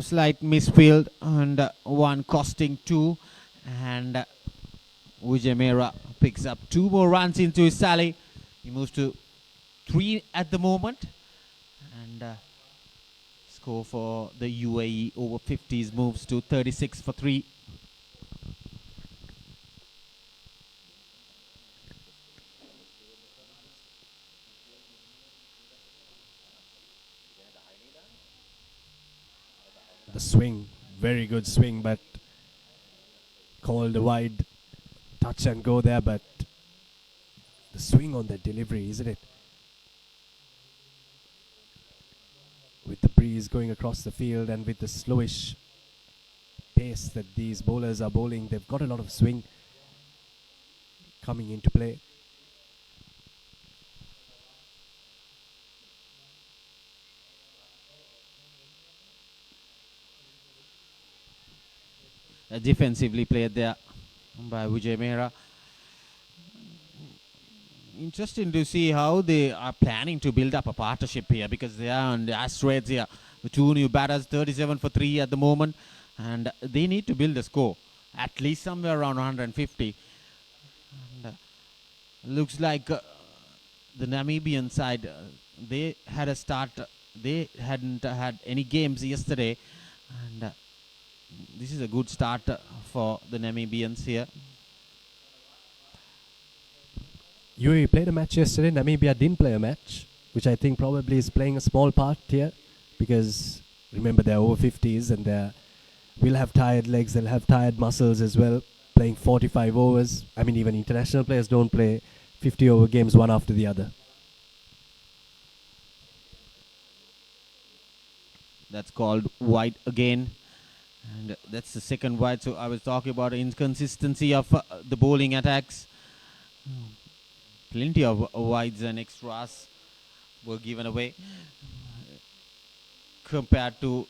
Slight misfield and one costing 2, and Vijay Mehra picks up 2 more runs into his tally. He moves to 3 at the moment, and score for the UAE Over-50s moves to 36 for 3. The swing, very good swing, but called a wide touch and go there, but the swing on that delivery, isn't it? With the breeze going across the field and with the slowish pace that these bowlers are bowling, they've got a lot of swing coming into play. Defensively played there by Vijay Mehra. Interesting to see how they are planning to build up a partnership here, because they are on the asteroids here. The 2 new batters, 37 for 3 at the moment, and they need to build a score at least somewhere around 150. And, looks like the Namibian side, they had a start. They hadn't had any games yesterday, and this is a good start for the Namibians here. UAE played a match yesterday. Namibia didn't play a match, which I think probably is playing a small part here, because Remember, they're over 50s and will have tired legs, they'll have tired muscles as well, playing 45 overs. I mean, even international players don't play 50 over games one after the other. That's called wide again. And that's the second wide. So I was talking about inconsistency of the bowling attacks. Plenty of wides and extras were given away compared to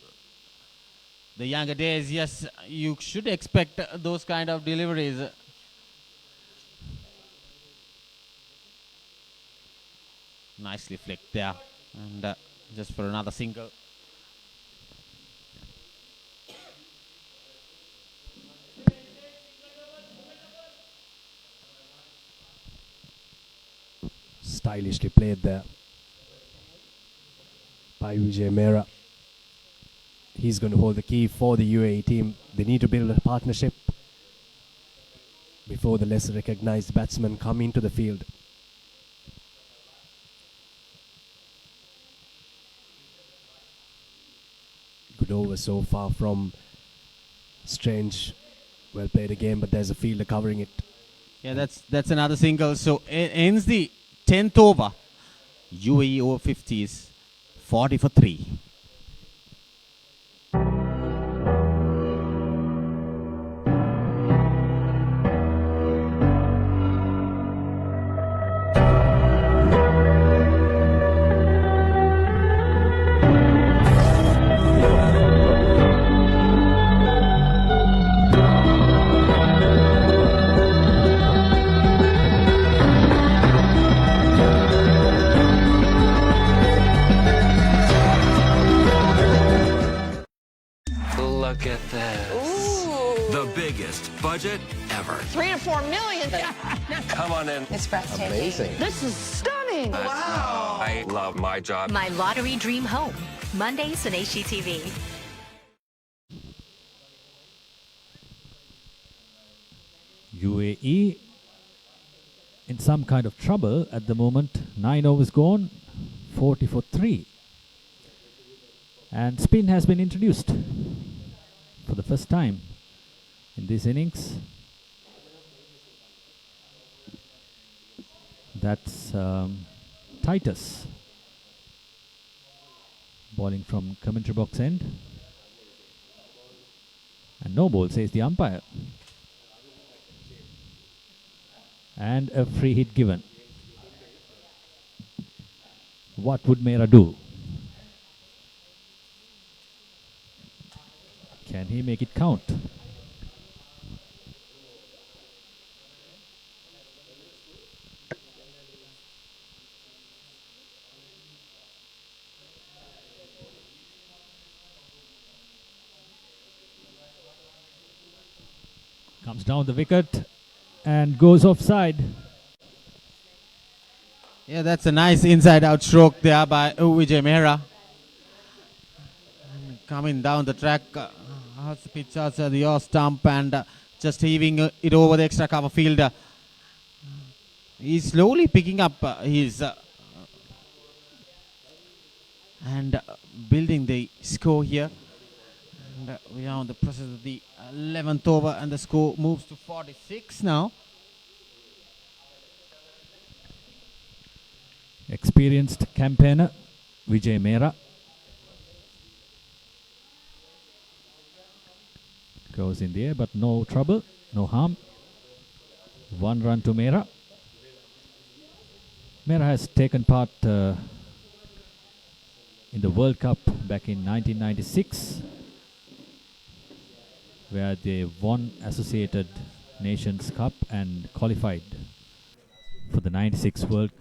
the younger days. Yes, you should expect those kind of deliveries. Nicely flicked there, and just for another single. Stylishly played there by Vijay Mehra. He's going to hold the key for the UAE team. They need to build a partnership before the less recognized batsmen come into the field. Good over so far from Strange. Well played again, but there's a fielder covering it. Yeah, that's another single. So ends the 10th over. UAE Over-50s, 40 for 3. Look at this. Ooh. The biggest budget ever. 3 to 4 million. Come on in. It's breathtaking. Amazing. This is stunning. Wow. I love my job. My lottery dream home. Mondays on HGTV. UAE in some kind of trouble at the moment. 9 overs gone, 40 for 3. And spin has been introduced for the first time in this innings. That's Titus bowling from commentary box end. And no ball, says the umpire. And a free hit given. What would Mehra do? Can he make it count? Comes down the wicket and goes offside. Yeah, that's a nice inside-out stroke there by Vijay Mehra. Coming down the track, how's the pitch outside the off stump and just heaving it over the extra cover fielder. He's slowly picking up his and building the score here. And we are on the process of the 11th over, and the score moves to 46 now. Experienced campaigner Vijay Mehra goes in the air, but no trouble, no harm. 1 run to Mehra. Mehra has taken part in the World Cup back in 1996, where they won Associated Nations Cup and qualified for the 96 World Cup.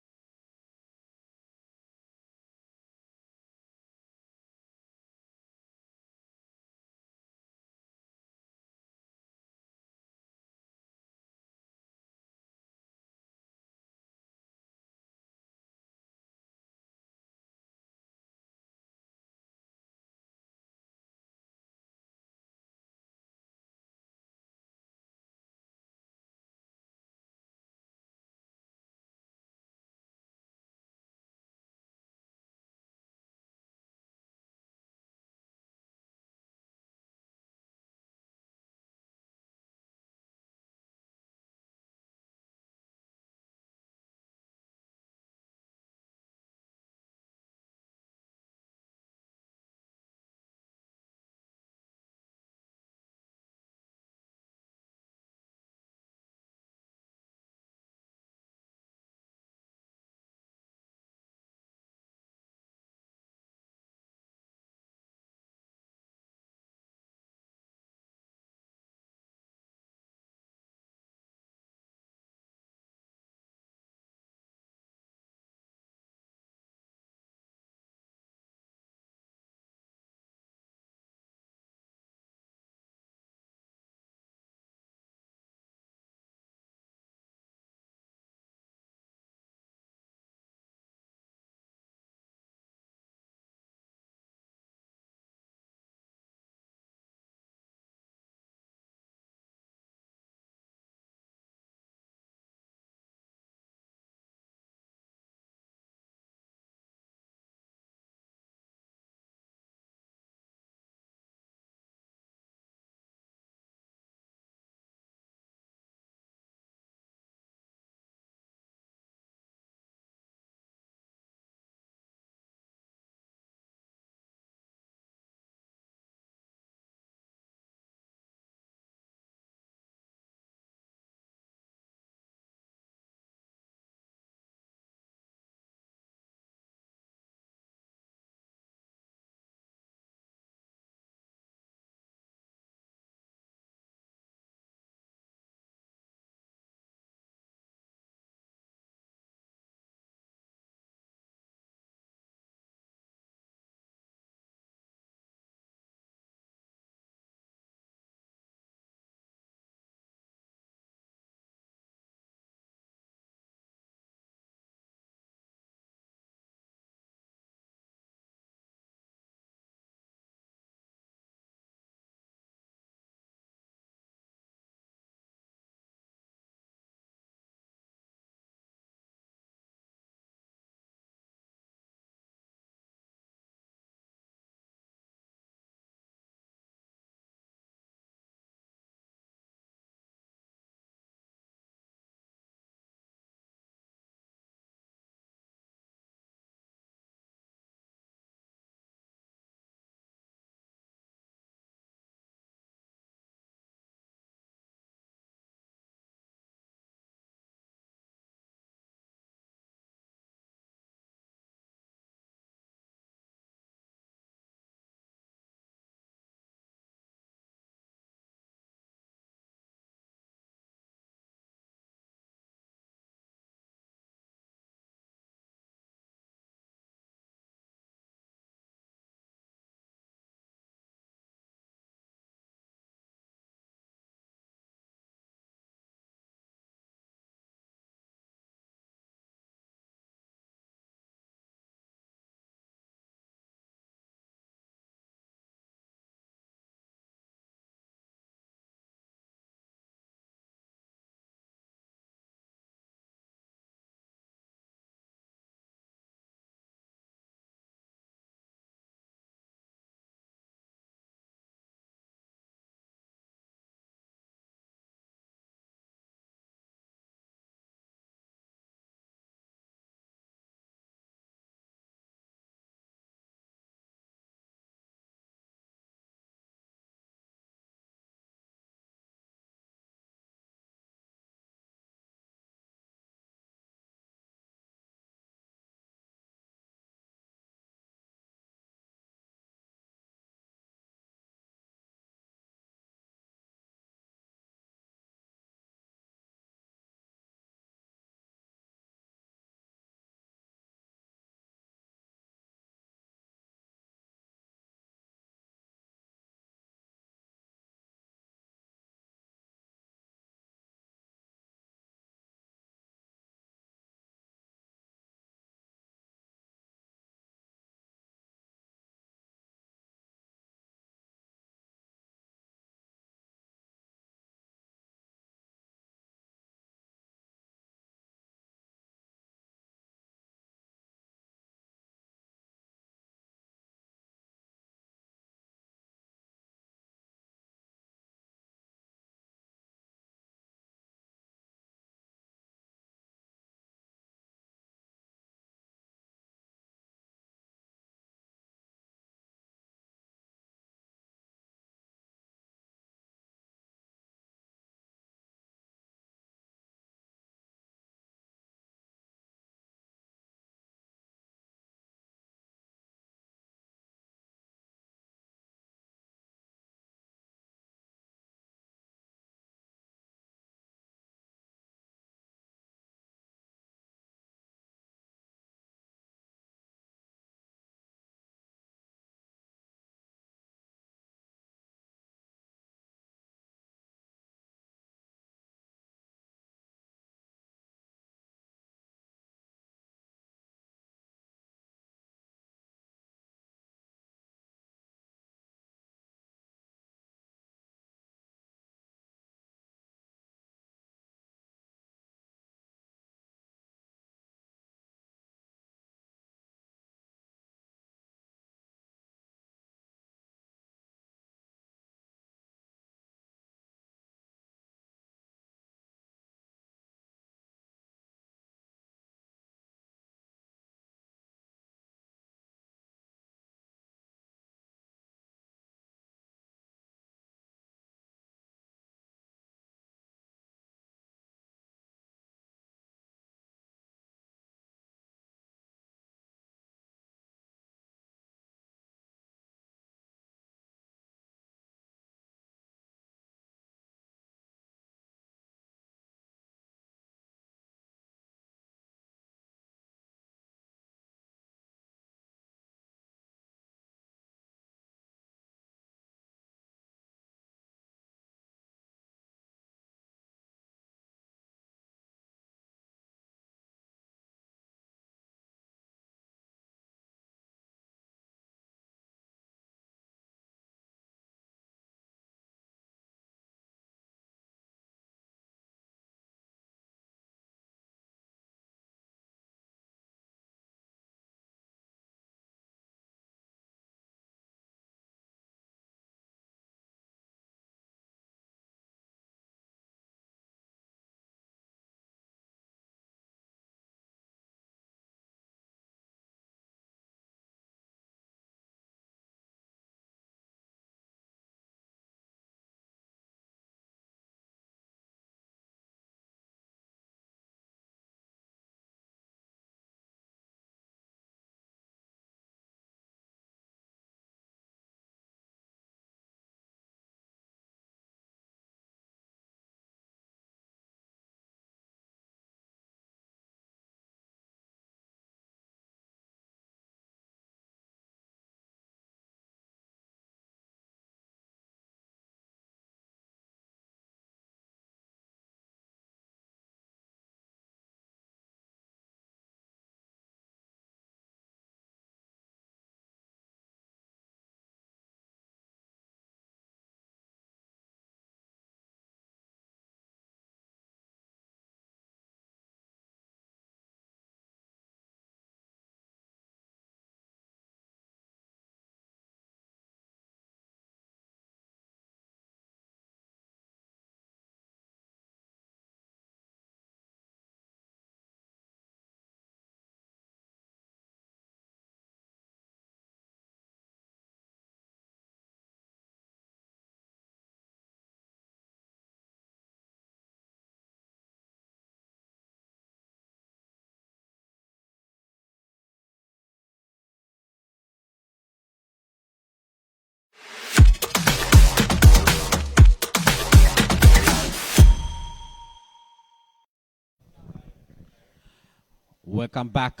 Welcome back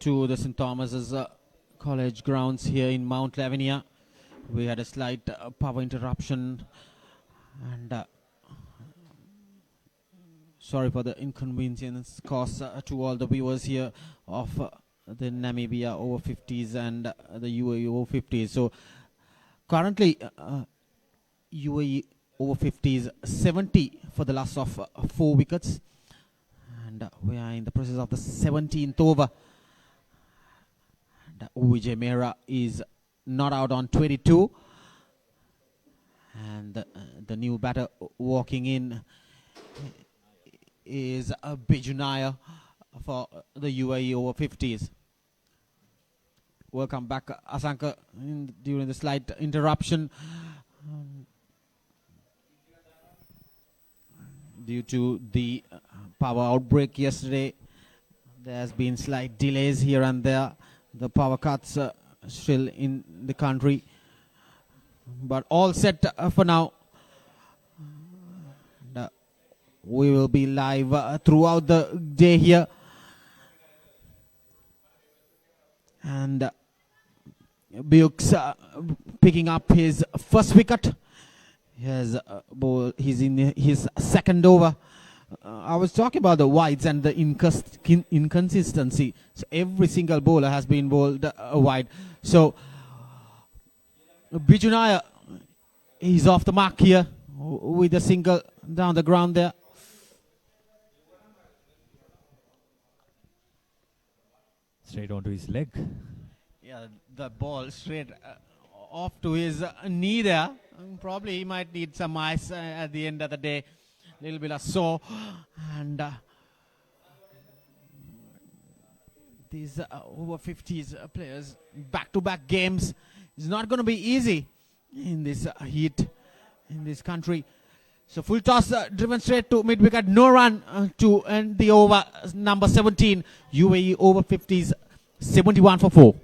to the St. Thomas's College grounds here in Mount Lavinia. We had a slight power interruption, and sorry for the inconvenience caused to all the viewers here of the Namibia Over-50s and the UAE Over-50s. So currently UAE Over-50s 70 for the loss of 4 wickets. And we are in the process of the 17th over. And Vijay Mehra is not out on 22. And the new batter walking in is Biju Nair for the UAE Over-50s. Welcome back, Asanka, during the slight interruption. Due to the power outbreak yesterday, there has been slight delays here and there. The power cuts still in the country, but all set for now. And, we will be live throughout the day here. And Bukes picking up his first wicket. He's in his second over. I was talking about the wides and the inconsistency. So every single bowler has been bowled wide. So Biju Nair is off the mark here with a single down the ground there. Straight onto his leg. Yeah, the ball straight off to his knee there. Probably he might need some ice at the end of the day. A little bit of sore. And these over-50s players, back-to-back games, is not going to be easy in this heat in this country. So full toss driven straight to mid-wicket. No run to end the over. Number 17, UAE Over-50s, 71 for 4.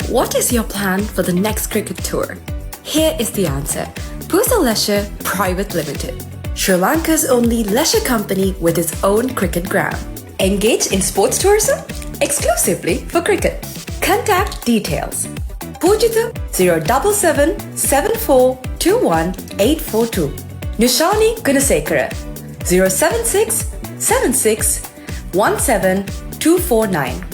What is your plan for the next cricket tour? Here is the answer. Pusa Leisure Private Limited, Sri Lanka's only leisure company with its own cricket ground. Engage in sports tourism exclusively for cricket. Contact details. Pujitha 077 7421 842. Nishani Gunasekara 076 76 17 249.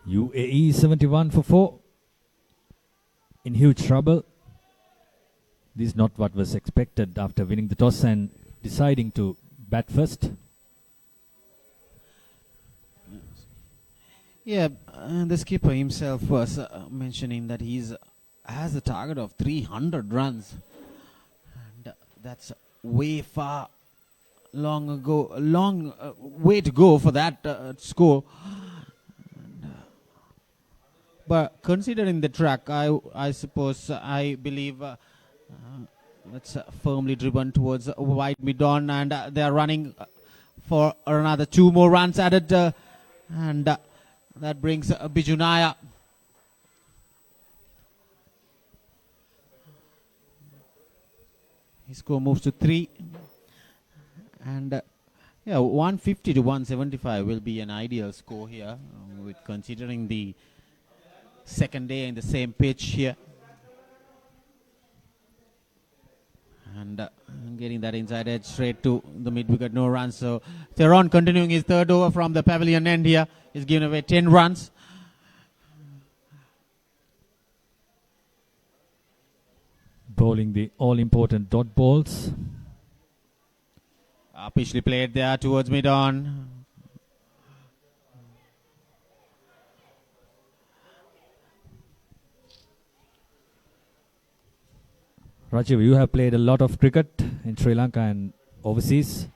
UAE 71 for 4. In huge trouble. This is not what was expected after winning the toss and deciding to bat first. Yeah, the skipper himself was mentioning that he's has a target of 300 runs. And that's way long way to go for that score. But considering the track, I suppose, I believe it's firmly driven towards wide mid-on, and they're running for another 2 more runs added, and that brings Biju Nair. His score moves to 3, and yeah, 150 to 175 will be an ideal score here, with considering the second day in the same pitch here. And getting that inside edge straight to the mid-wicket, no runs. So Theron continuing his third over from the pavilion end here. He's given away 10 runs. Bowling the all-important dot balls. Upishly played there towards mid-on. Rajiv, you have played a lot of cricket in Sri Lanka and overseas.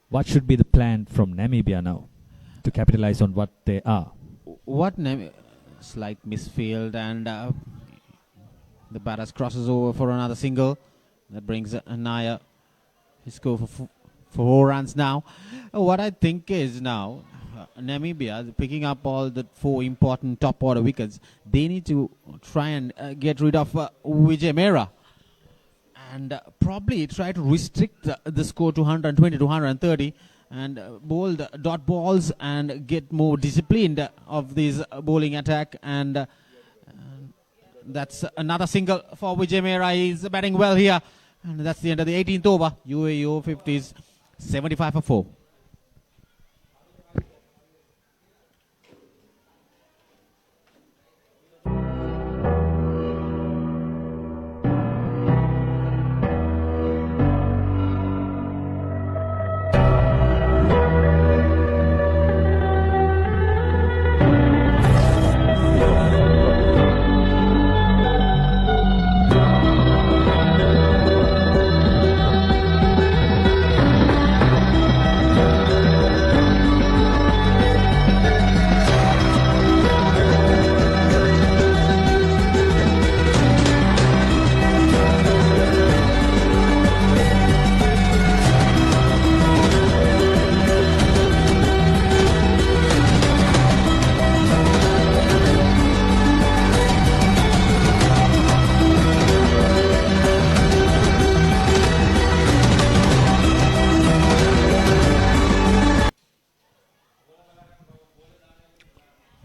What should be the plan from Namibia now to capitalize on what they are? Slight misfield, and the batter crosses over for another single. That brings Nair He scored for 4 runs now. What I think is now, Namibia picking up all the 4 important top order wickets. They need to try and get rid of Vijay Mera and probably try to restrict the score to 120 to 130 and bowl the dot balls and get more disciplined of this bowling attack. And that's another single for Vijay Mera. He's batting well here. And that's the end of the 18th over. UAE Over-50s 75 for 4.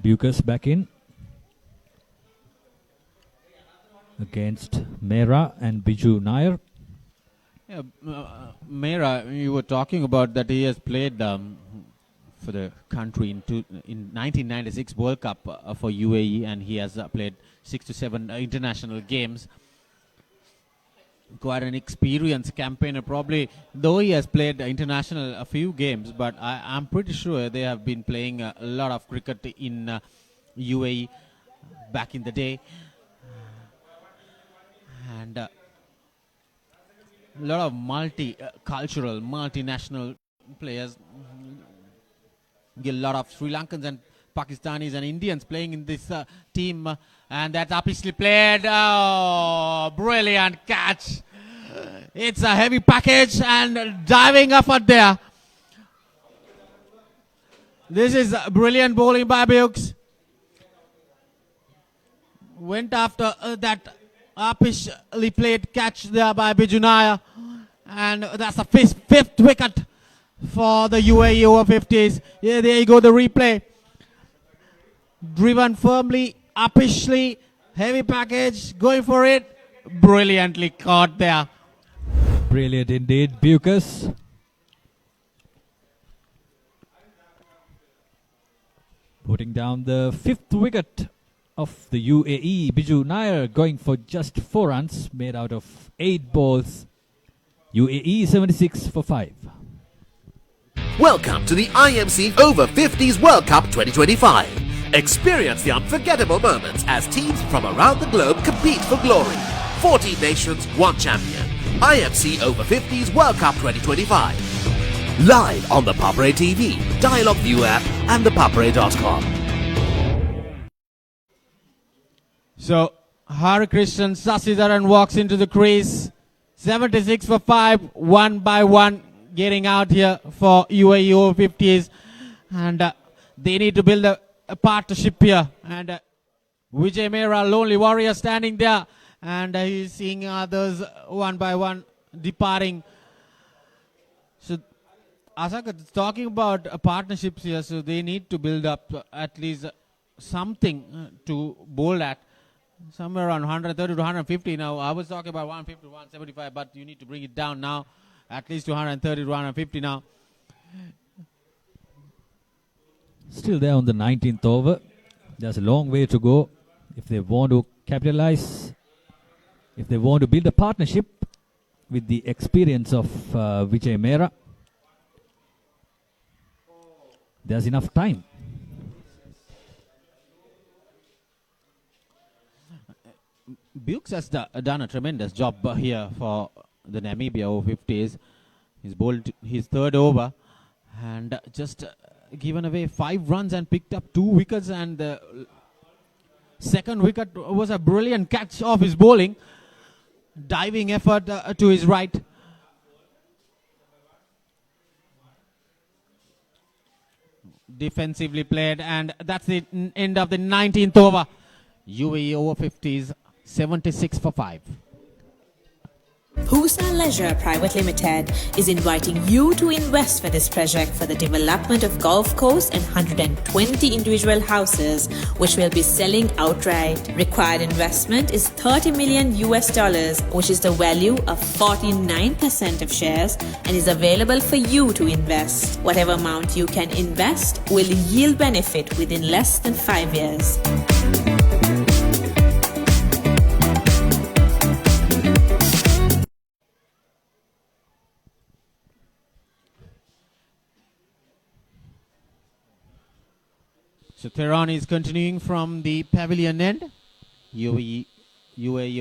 Bucas back in against Mera and Biju Nair. Yeah, Mera, you were talking about that he has played for the country in 1996 World Cup for UAE, and he has played 6 to 7 international games. Quite an experienced campaigner, probably, though he has played international a few games, but I'm pretty sure they have been playing a lot of cricket in UAE back in the day. And a lot of multicultural, multinational players. Get a lot of Sri Lankans and Pakistanis and Indians playing in this team, and that's obviously played. Oh, brilliant catch! It's a heavy package and diving effort there. This is brilliant bowling by Bukes. Went after that upishly played catch there by Biju Nair, and that's the fifth wicket for the UAE Over-50s. Yeah, there you go, the replay. Driven firmly, upishly, heavy package, going for it. Brilliantly caught there. Brilliant indeed, Bucas. Putting down the 5th wicket of the UAE. Biju Nair going for just 4 runs, made out of 8 balls. UAE 76 for 5. Welcome to the IMC Over-50s World Cup 2025. Experience the unforgettable moments as teams from around the globe compete for glory. 14 nations, 1 champion. IMC Over-50s World Cup 2025. Live on the Papre TV, Dialog View app and thepapre.com. So, Hari Krishnan Sasidaran walks into the crease. 76 for 5, 1 by 1. Getting out here for UAE Over-50s, and they need to build a partnership here. And Vijay Mera, lonely warrior, standing there, and he's seeing others one by one departing. So Asaka is talking about partnerships here, so they need to build up at least something to bowl at. Somewhere around 130 to 150 now. I was talking about 150 to 175, but you need to bring it down now. At least 130 to 150 now. Still there on the 19th over. There's a long way to go if they want to capitalize, if they want to build a partnership with the experience of Vijay Mera. There's enough time. Bukes has done a tremendous job here for the Namibia Over-50s. He's bowled his 3rd over and just given away 5 runs and picked up 2 wickets, and the 2nd wicket was a brilliant catch off his bowling. Diving effort to his right. defensively played, and that's the end of the 19th over. UAE Over-50s 76 for 5. Pusa Leisure Private Limited is inviting you to invest for this project for the development of Gulf Coast and 120 individual houses, which will be selling outright. Required investment is $30 million, which is the value of 49% of shares, and is available for you to invest. Whatever amount you can invest will yield benefit within less than 5 years. So Tehran is continuing from the pavilion end. UAE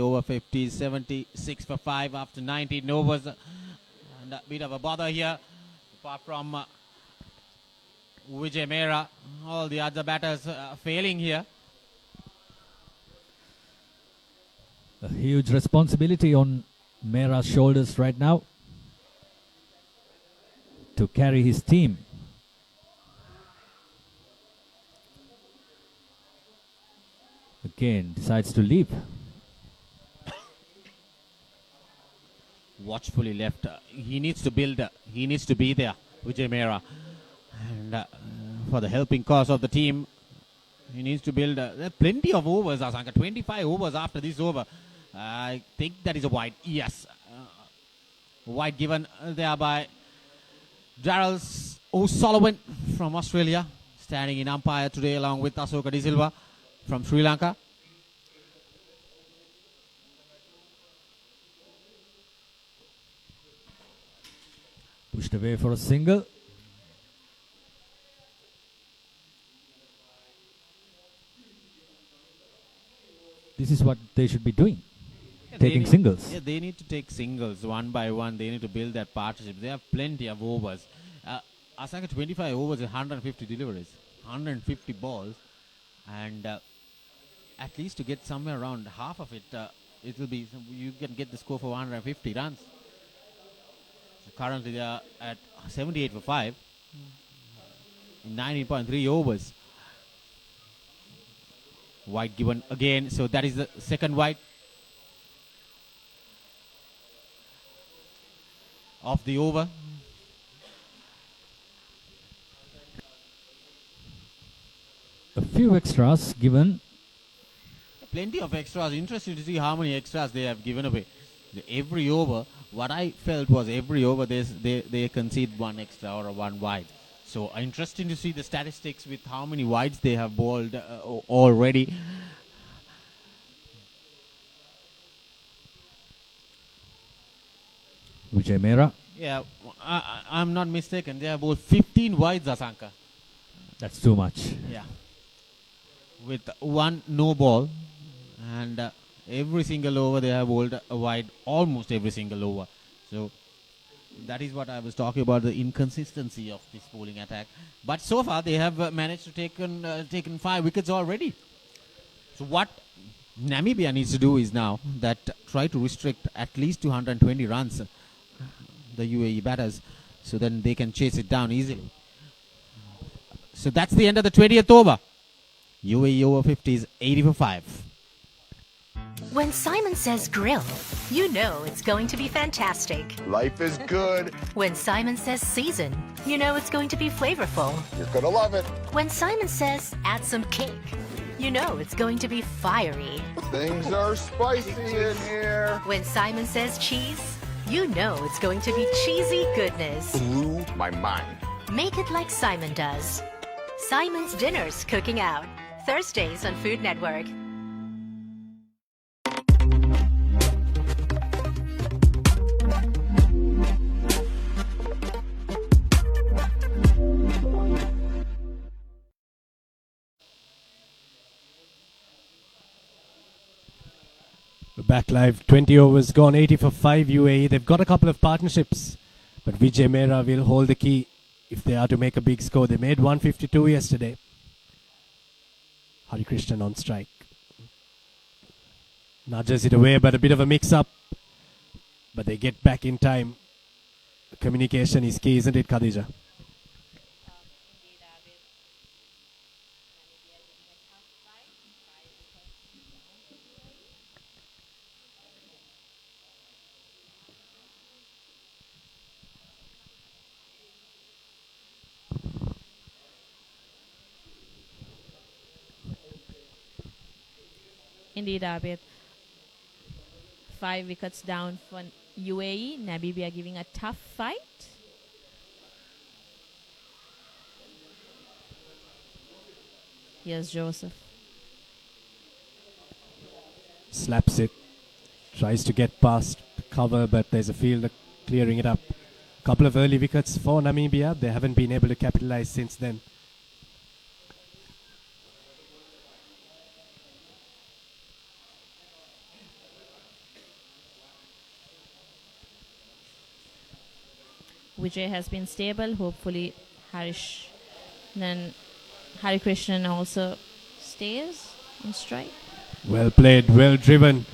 Over-50s 76 for 5 after 19 overs. And a bit of a bother here. Apart from Vijay Mehra, all the other batters failing here. A huge responsibility on Mehra's shoulders right now to carry his team. Again, decides to leave. Watchfully left. He needs to build. He needs to be there, Vijay Mehra. And for the helping cause of the team, he needs to build. There are plenty of overs, Asanka. 25 overs after this over. I think that is a wide. Yes. Wide given there by Darrell O'Sullivan from Australia, standing in umpire today along with Asoka De Silva from Sri Lanka. Pushed away for a single. This is what they should be doing. Taking singles. Yeah, they need to take singles one by one. They need to build that partnership. They have plenty of overs. Asanka 25 overs and 150 deliveries, 150 balls, and at least to get somewhere around half of it, it will be, you can get the score for 150 runs. So currently they are at 78 for 5 in 19.3 overs. Wide given again, so that is the second wide of the over. A few extras given. Plenty of extras. Interesting to see how many extras they have given away. Every over, what I felt was every over they concede one extra or one wide. So interesting to see the statistics with how many wides they have bowled already. Vijay Mehra. Yeah, I'm not mistaken. They have bowled 15 wides, Asanka. That's too much. Yeah. With one no ball, and every single over they have bowled a wide, almost every single over. So that is what I was talking about, the inconsistency of this bowling attack. But so far they have managed to taken 5 wickets already. So what Namibia needs to do is now that try to restrict at least 220 runs, the UAE batters, so then they can chase it down easily. So that's the end of the 20th over. UAE Over-50s 80 for 5. When Simon says grill, you know it's going to be fantastic. Life is good. When Simon says season, you know it's going to be flavorful. You're gonna love it. When Simon says add some kick, you know it's going to be fiery. Things are spicy in here. When Simon says cheese, you know it's going to be cheesy goodness. Blew my mind. Make it like Simon does. Simon's Dinner's Cooking Out. Thursdays on Food Network. We're back live. 20 overs gone, 80 for 5 UAE. They've got a couple of partnerships, but Vijay Mehra will hold the key if they are to make a big score. They made 152 yesterday. Hari Krishnan on strike. Nudges it away, but a bit of a mix-up. But they get back in time. Communication is key, isn't it, Khadija? Indeed, Abid. 5 wickets down for UAE. Namibia giving a tough fight. Here's Joseph. Slaps it. Tries to get past cover, but there's a fielder clearing it up. Couple of early wickets for Namibia. They haven't been able to capitalize since then. Vijay has been stable. Hopefully, Hari Krishnan also stays on strike. Well played, well driven.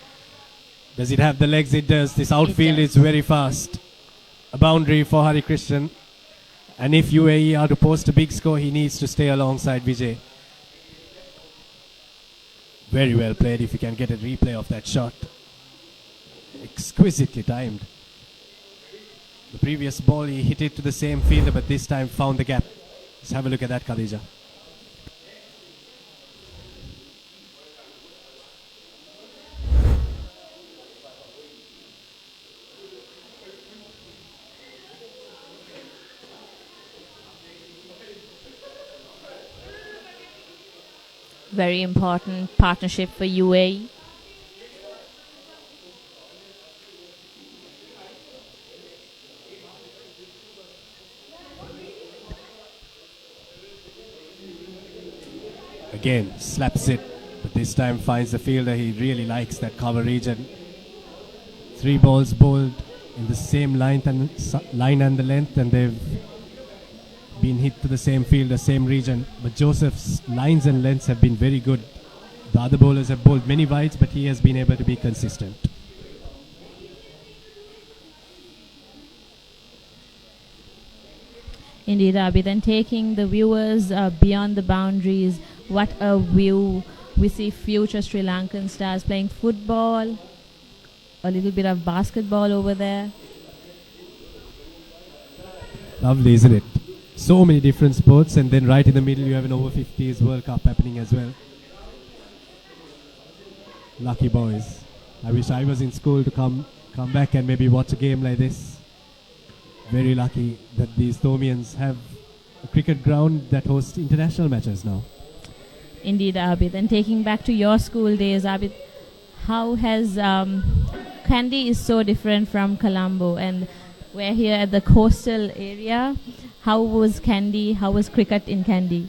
Does it have the legs? It does. This outfield is very fast. A boundary for Hari Krishnan. And if UAE are to post a big score, he needs to stay alongside Vijay. Very well played. If you can get a replay of that shot. Exquisitely timed. The previous ball he hit it to the same fielder, but this time found the gap. Let's have a look at that, Khadija. Very important partnership for UAE. Again, slaps it, but this time finds the fielder. He really likes that cover region. 3 balls bowled in the same line and the length, and they've been hit to the same fielder, same region. But Joseph's lines and lengths have been very good. The other bowlers have bowled many wides, but he has been able to be consistent. Indeed, Abhi. Then taking the viewers beyond the boundaries. What a view. We see future Sri Lankan stars playing football. A little bit of basketball over there. Lovely, isn't it? So many different sports, and then right in the middle you have an Over-50s World Cup happening as well. Lucky boys. I wish I was in school to come back and maybe watch a game like this. Very lucky that these Thomians have a cricket ground that hosts international matches now. Indeed, Abid. Then taking back to your school days, Abid, how has Kandy is so different from Colombo, and we're here at the coastal area. How was Kandy? How was cricket in Kandy?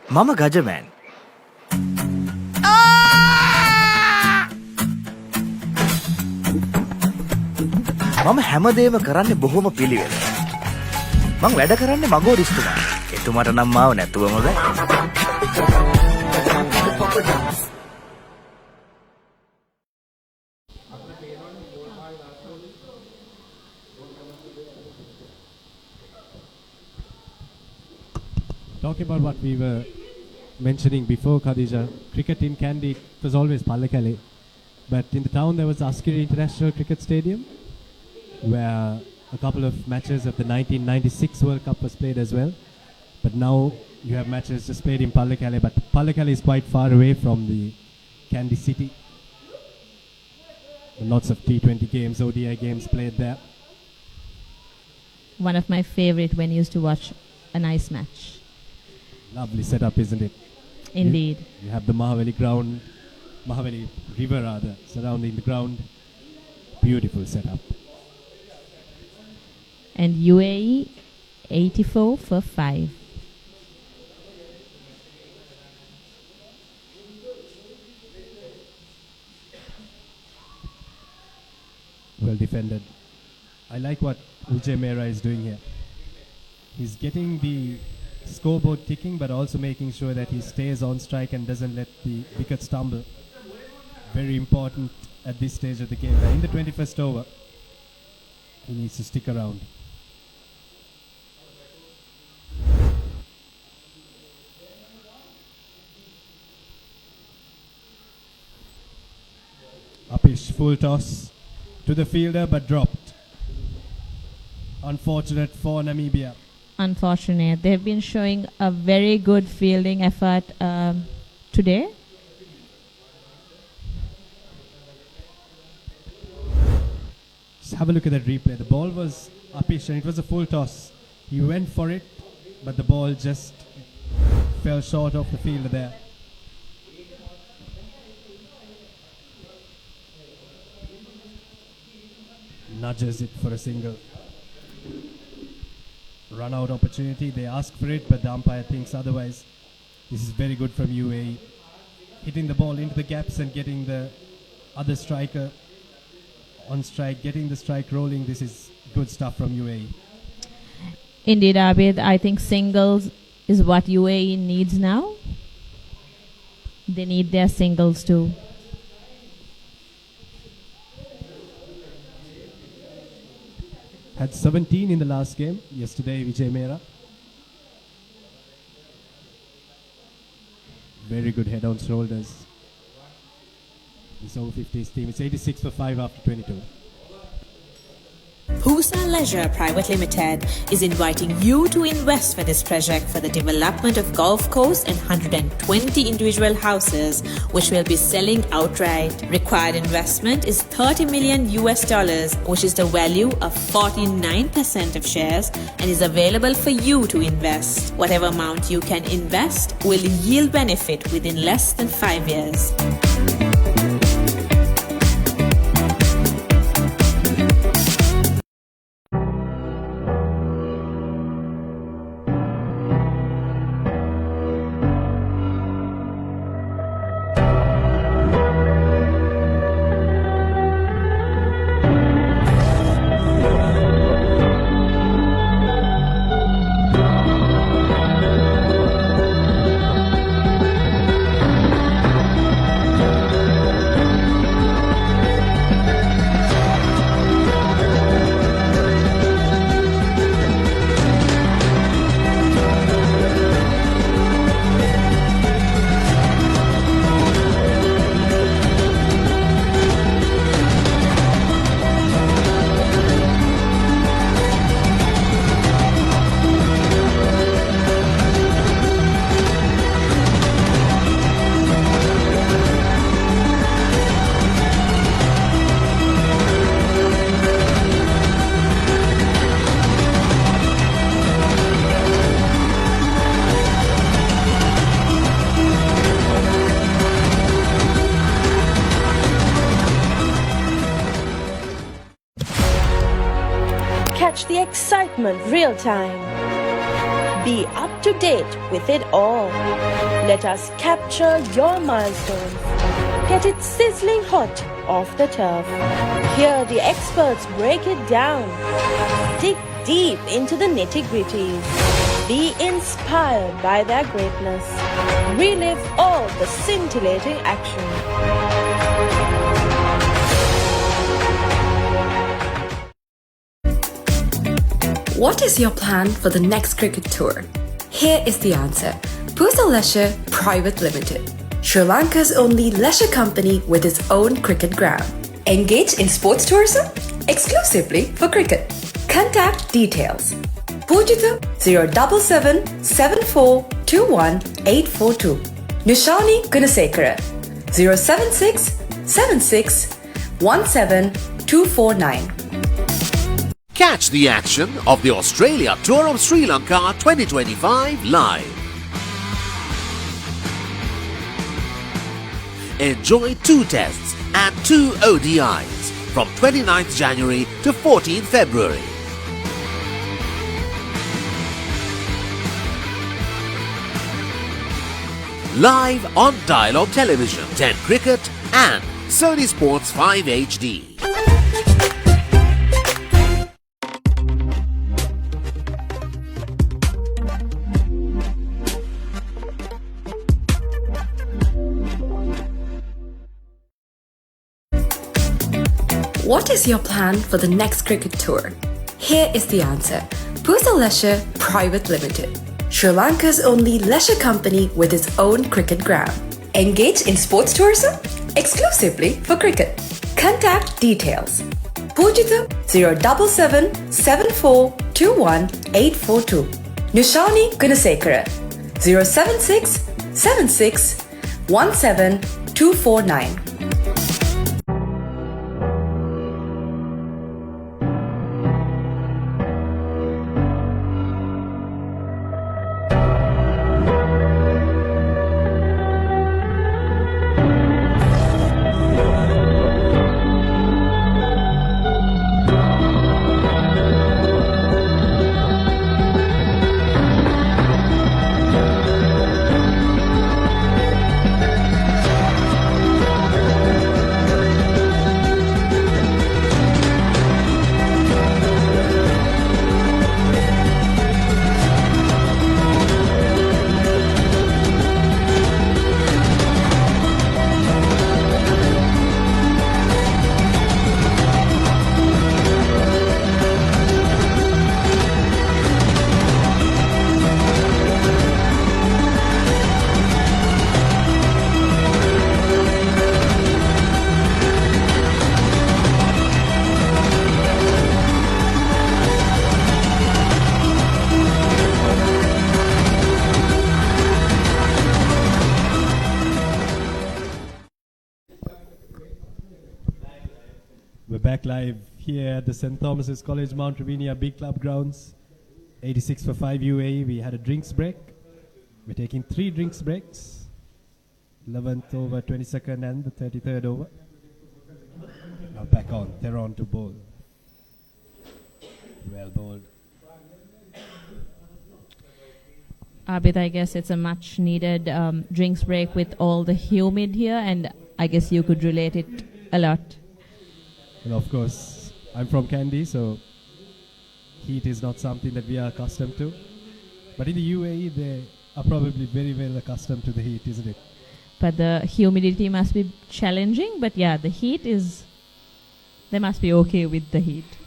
Mama Gajaman. මම හැමදේම කරන්නේ බොහොම පිළිවෙල. මං වැඩ කරන්නේ මගෝරිස්තුමා. එතුමාට නම් මාව නැතුවම බෑ. Talking about what we were mentioning before, Khadija, cricket in Kandy was always Pallekele. But in the town there was Askiri International Cricket Stadium, where a couple of matches of the 1996 World Cup was played as well. But now you have matches just played in Pallekele, but Pallekele is quite far away from the Kandy city. Lots of T20 games, ODI games played there. One of my favorite venues to watch a nice match. Lovely setup, isn't it? Indeed. You have the Mahaveli ground, Mahaveli river rather, surrounding the ground. Beautiful setup. And UAE 84 for 5. Well defended. I like what Vijay Mehra is doing here. He's getting the scoreboard ticking, but also making sure that he stays on strike and doesn't let the wicket stumble. Very important at this stage of the game. In the 21st over, he needs to stick around. Upish, full toss. to the fielder but dropped. Unfortunate for Namibia. Unfortunate. They've been showing a very good fielding effort today. Just have a look at that replay. The ball was uppish and it was a full toss. He went for it, but the ball just fell short of the fielder there. Nudges it for a single. Run out opportunity. They ask for it, but the umpire thinks otherwise. This is very good from UAE. Hitting the ball into the gaps and getting the other striker on strike, getting the strike rolling. This is good stuff from UAE. Indeed, Abid. I think singles is what UAE needs now. They need their singles too. Had 17 in the last game yesterday, Vijay Mehra. Very good head on shoulders. This Over-50s team. It's 86 for 5 after 22. Pusa Leisure Private Limited is inviting you to invest for this project for the development of Gulf Coast and 120 individual houses, which will be selling outright. Required investment is $30 million, which is the value of 49% of shares and is available for you to invest. Whatever amount you can invest will yield benefit within less than 5 years. Catch the excitement real time. Be up to date with it all. Let us capture your milestones. Get it sizzling hot off the turf. Hear the experts break it down. Dig deep into the nitty-gritties. Be inspired by their greatness. Relive all the scintillating action. What is your plan for the next cricket tour? Here is the answer. Pusa Leisure Private Limited, Sri Lanka's only leisure company with its own cricket ground. Engage in sports tourism exclusively for cricket. Contact details. Pujitha 077 7421 842. Nishani Gunasekara 076 76 17 249. Catch the action of the Australia Tour of Sri Lanka 2025 live. Enjoy 2 tests and 2 ODIs from 29th January to 14th February. Live on Dialogue Television, 10 Cricket and Sony Sports 5 HD. What is your plan for the next cricket tour? Here is the answer. Pusa Leisure Private Limited, Sri Lanka's only leisure company with its own cricket ground. Engage in sports tourism exclusively for cricket. Contact details. Pujita 077 7421 842. Nishani Gunasekara 076 76 17 249. We're back live here at the St. Thomas's College Mount Lavinia Big Club grounds. 86 for 5 UAE. We had a drinks break. We're taking 3 drinks breaks. 11th over, 22nd and the 33rd over. Now back on. They're on to bowl. Well bowled. Abid, I guess it's a much needed drinks break with all the humid here, and I guess you could relate it a lot. Well, of course, I'm from Kandy, so heat is not something that we are accustomed to. But in the UAE, they are probably very well accustomed to the heat, isn't it? But the humidity must be challenging. But yeah, the heat is, they must be okay with the heat.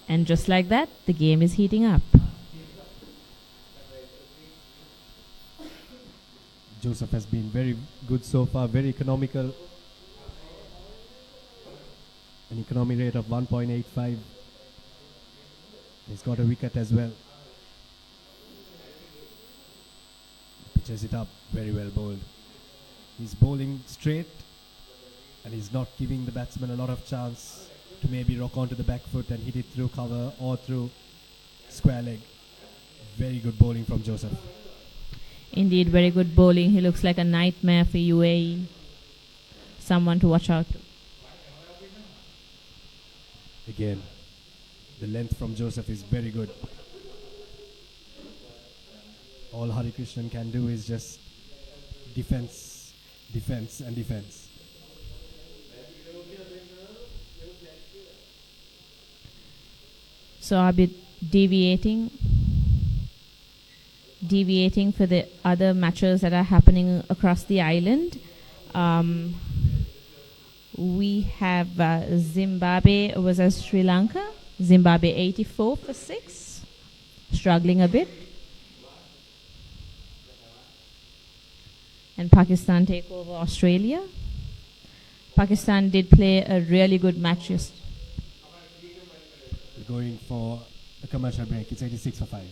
And just like that, the game is heating up. Joseph has been very good so far, very economical. An economy rate of 1.85. He's got a wicket as well. Pitches it up, very well bowled. He's bowling straight and he's not giving the batsman a lot of chance to maybe rock onto the back foot and hit it through cover or through square leg. Very good bowling from Joseph. Indeed, very good bowling. He looks like a nightmare for UAE. Someone to watch out. Again, the length from Joseph is very good. All Hari Krishnan can do is just defense, defense and defense. So I'll be deviating for the other matches that are happening across the island. We have Zimbabwe versus Sri Lanka. Zimbabwe 84 for 6. Struggling a bit. And Pakistan take over Australia. Pakistan did play a really good match yesterday. We're going for a commercial break. It's 86 for 5.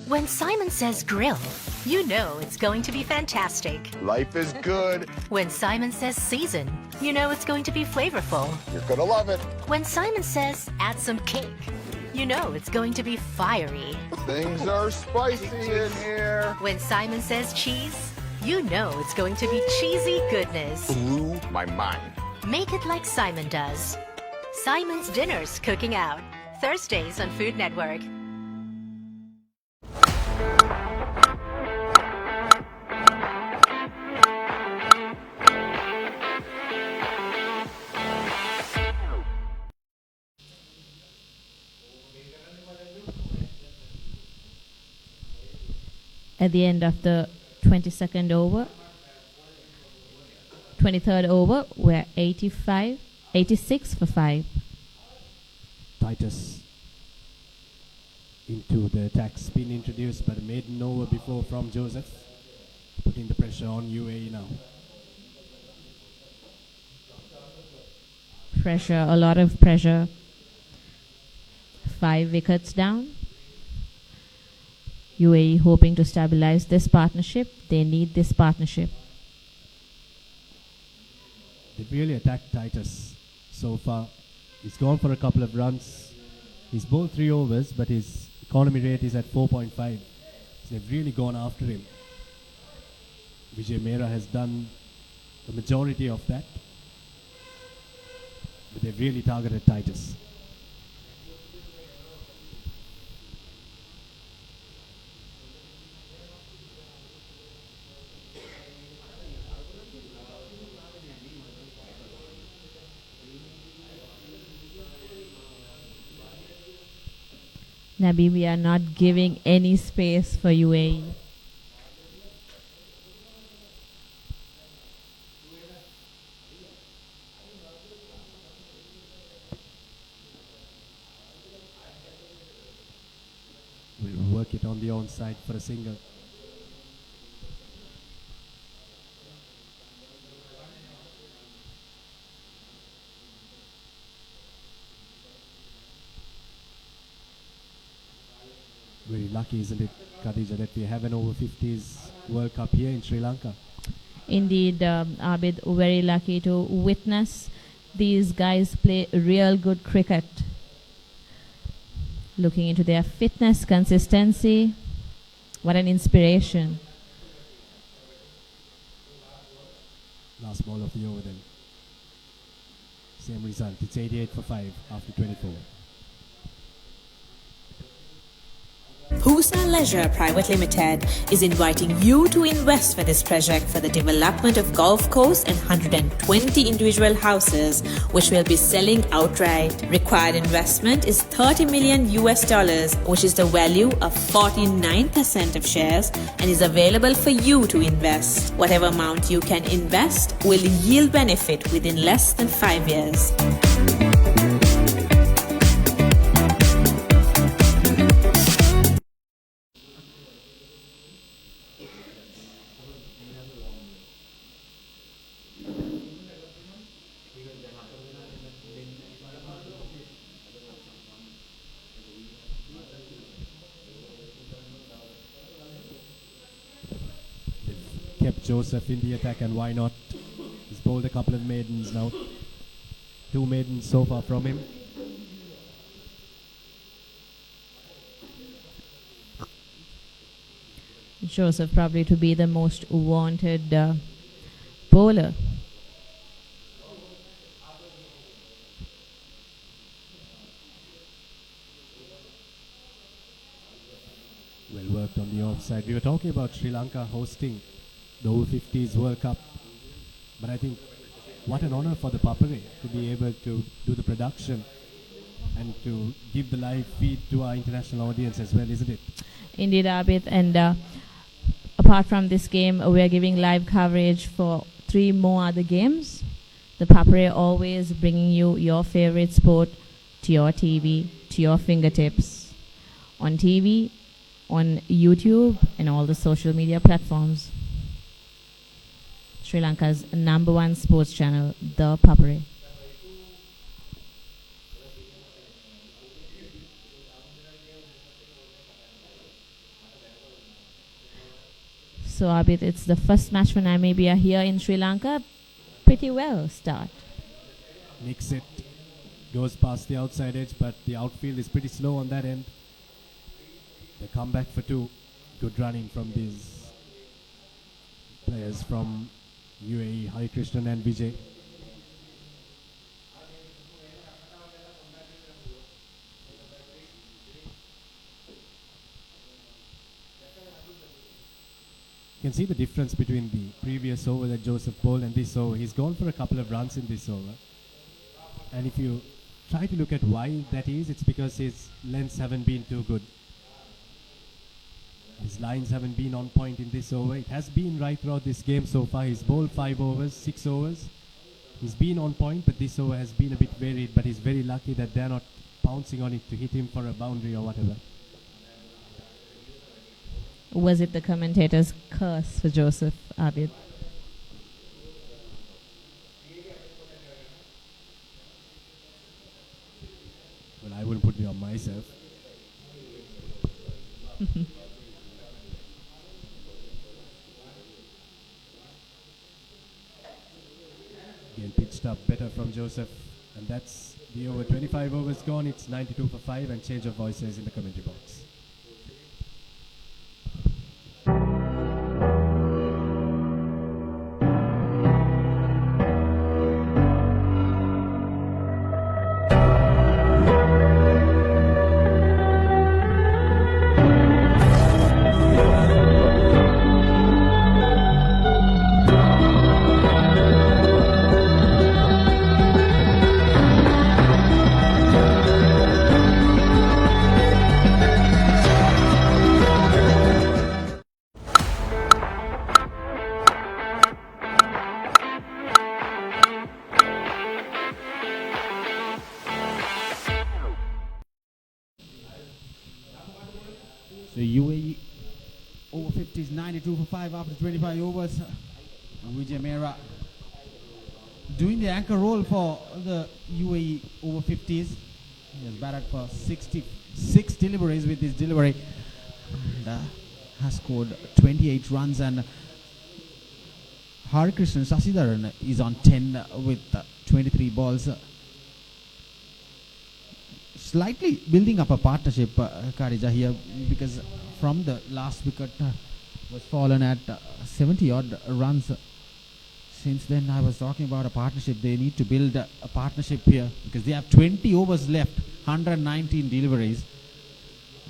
When Simon says grill, you know it's going to be fantastic. Life is good. When Simon says season, you know it's going to be flavorful. You're gonna love it. When Simon says add some kick, you know it's going to be fiery. Things are spicy in here. When Simon says cheese, you know it's going to be cheesy goodness. Blew my mind. Make it like Simon does. Simon's Dinners Cooking Out. Thursdays on Food Network. At the end of the 22nd over, 23rd over, we're 86 for 5. Titus into the attack, spin introduced, but a maiden over before from Joseph, putting the pressure on UAE now. Pressure, a lot of pressure. 5 wickets down. UAE hoping to stabilize this partnership. They need this partnership. They've really attacked Titus so far. He's gone for a couple of runs. He's bowled 3 overs, but his economy rate is at 4.5. So they've really gone after him. Vijay Mehra has done the majority of that. But they've really targeted Titus. Namibia not giving any space for UAE. We'll work it on the onside for a single. Very lucky, isn't it, Khadija, that we have an over-50s World Cup here in Sri Lanka. Indeed, Abid, very lucky to witness these guys play real good cricket. Looking into their fitness, consistency, what an inspiration. Last ball of the over then. Same result, it's 88 for 5 after 24. Pusa Leisure Private Limited is inviting you to invest for this project for the development of golf course and 120 individual houses, which will be selling outright. Required investment is $30 million, which is the value of 49% of shares, and is available for you to invest. Whatever amount you can invest will yield benefit within less than 5 years. Kept Joseph in the attack, and why not? He's bowled a couple of maidens now. 2 maidens so far from him. Joseph probably to be the most wanted bowler. Well worked on the offside. We were talking about Sri Lanka hosting the Over-50s World Cup, but I think what an honor for the Papare to be able to do the production and to give the live feed to our international audience as well, isn't it? Indeed, Abid, and apart from this game, we are giving live coverage for 3 more other games. The Papare always bringing you your favorite sport to your TV, to your fingertips, on TV, on YouTube, and all the social media platforms. Sri Lanka's #1 sports channel, the Papare. So Abid, it's the first match for Namibia here in Sri Lanka. Pretty well start. Nicks it, goes past the outside edge, but the outfield is pretty slow on that end. They come back for 2. Good running from these players from UAE, Hari Krishnan and Vijay. You can see the difference between the previous over that Joseph bowled and this over. He's gone for a couple of runs in this over. And if you try to look at why that is, it's because his lengths haven't been too good. His lines haven't been on point in this over. It has been right throughout this game so far. He's bowled 5 overs, 6 overs. He's been on point, but this over has been a bit varied. But he's very lucky that they're not pouncing on it to hit him for a boundary or whatever. Was it the commentator's curse for Joseph, Abid? Well, I wouldn't put it on myself. Again, pitched up better from Joseph, and that's the over 25 overs gone. It's 92 for 5 and change of voices in the commentary box. So UAE Over-50s 92 for 5 after 25 overs. Vijay Mehra doing the anchor role for the UAE Over-50s. He has batted for 66 deliveries with his delivery and has scored 28 runs, and Harikrishnan Sasidharan is on 10 with 23 balls. Slightly building up a partnership, Karija, here, because from the last wicket was fallen at 70 odd runs. Since then I was talking about a partnership. They need to build a partnership here because they have 20 overs left, 119 deliveries,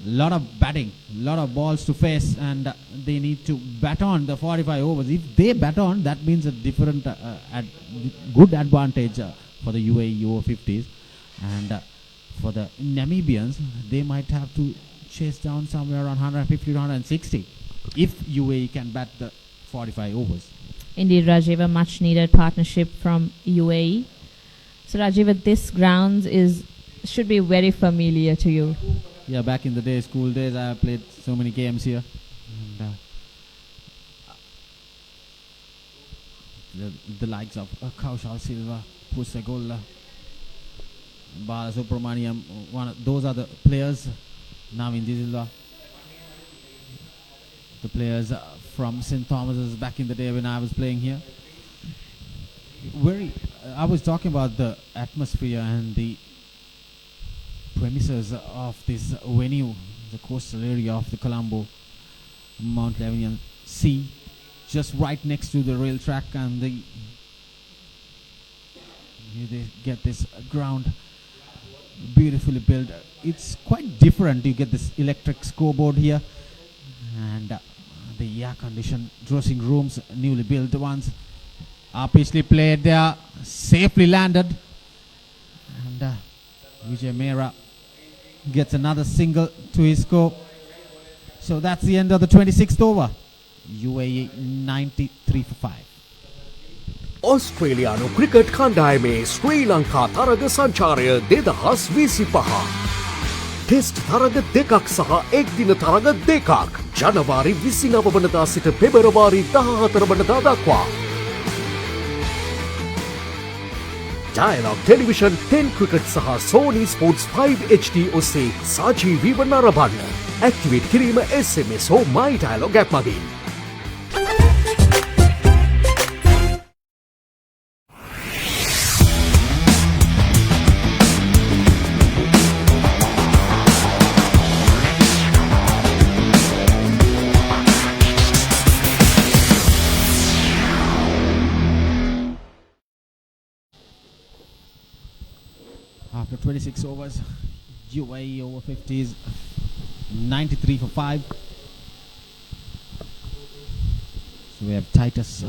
lot of batting, lot of balls to face, and they need to bat on the 45 overs. If they bat on, that means a different good advantage for the UAE Over-50s, and for the Namibians, they might have to chase down somewhere around 150 to 160 if UAE can bat the 45 overs. Indeed, Rajiv, a much needed partnership from UAE. So Rajiv, this grounds should be very familiar to you. Yeah, back in the day, school days, I played so many games here. And the likes of Kaushal Silva, Pusagolla, Bala Subramaniam, those are the players. Navin Dizilva, the players from St. Thomas's back in the day when I was playing here. I was talking about the atmosphere and the premises of this venue, the coastal area of the Colombo, Mount Lavinia Sea, just right next to the rail track, and they get this ground beautifully built. It's quite different. You get this electric scoreboard here, and the air-conditioned dressing rooms, newly built ones, are peacefully played there, safely landed, and Vijay Mehra gets another single to his score. So that's the end of the 26th over. UAE 93 for 5. ඔස්ට්‍රේලියානු cricket කණ්ඩායමේ ශ්‍රී ලංකා තරග සංචාරය 2025. Test තරග දෙකක් සහ එක්දින තරග දෙකක් ජනවාරි 29 වනදා සිට පෙබරවාරි 14 වනදා දක්වා. Dialog Television 10 ක්‍රිකට් සහ Sony Sports 5 HD ඔස්සේ සජීවීව නරඹන්න. ඇක්ටිවේට් කිරීම SMS හෝ My Dialog app මගින්. After 26 overs, UAE Over-50s 93 for 5. So we have Titus.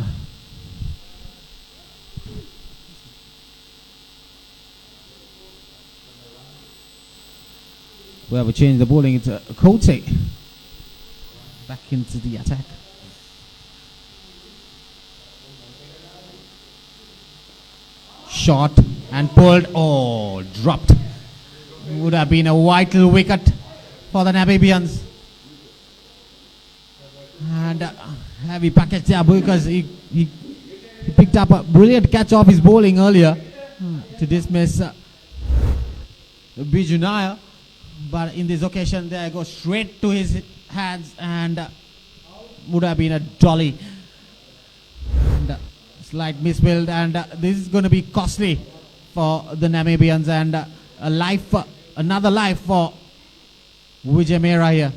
We have a change the bowling. It's Kote back into the attack. Shot and pulled. Oh, dropped. Would have been a vital wicket for the Namibians. And heavy package there because he picked up a brilliant catch off his bowling earlier to dismiss Bijunaya, but in this occasion there goes straight to his hands and would have been a dolly. And slight misbuild, and this is going to be costly for the Namibians, and a life, another life for Vijay Mera here.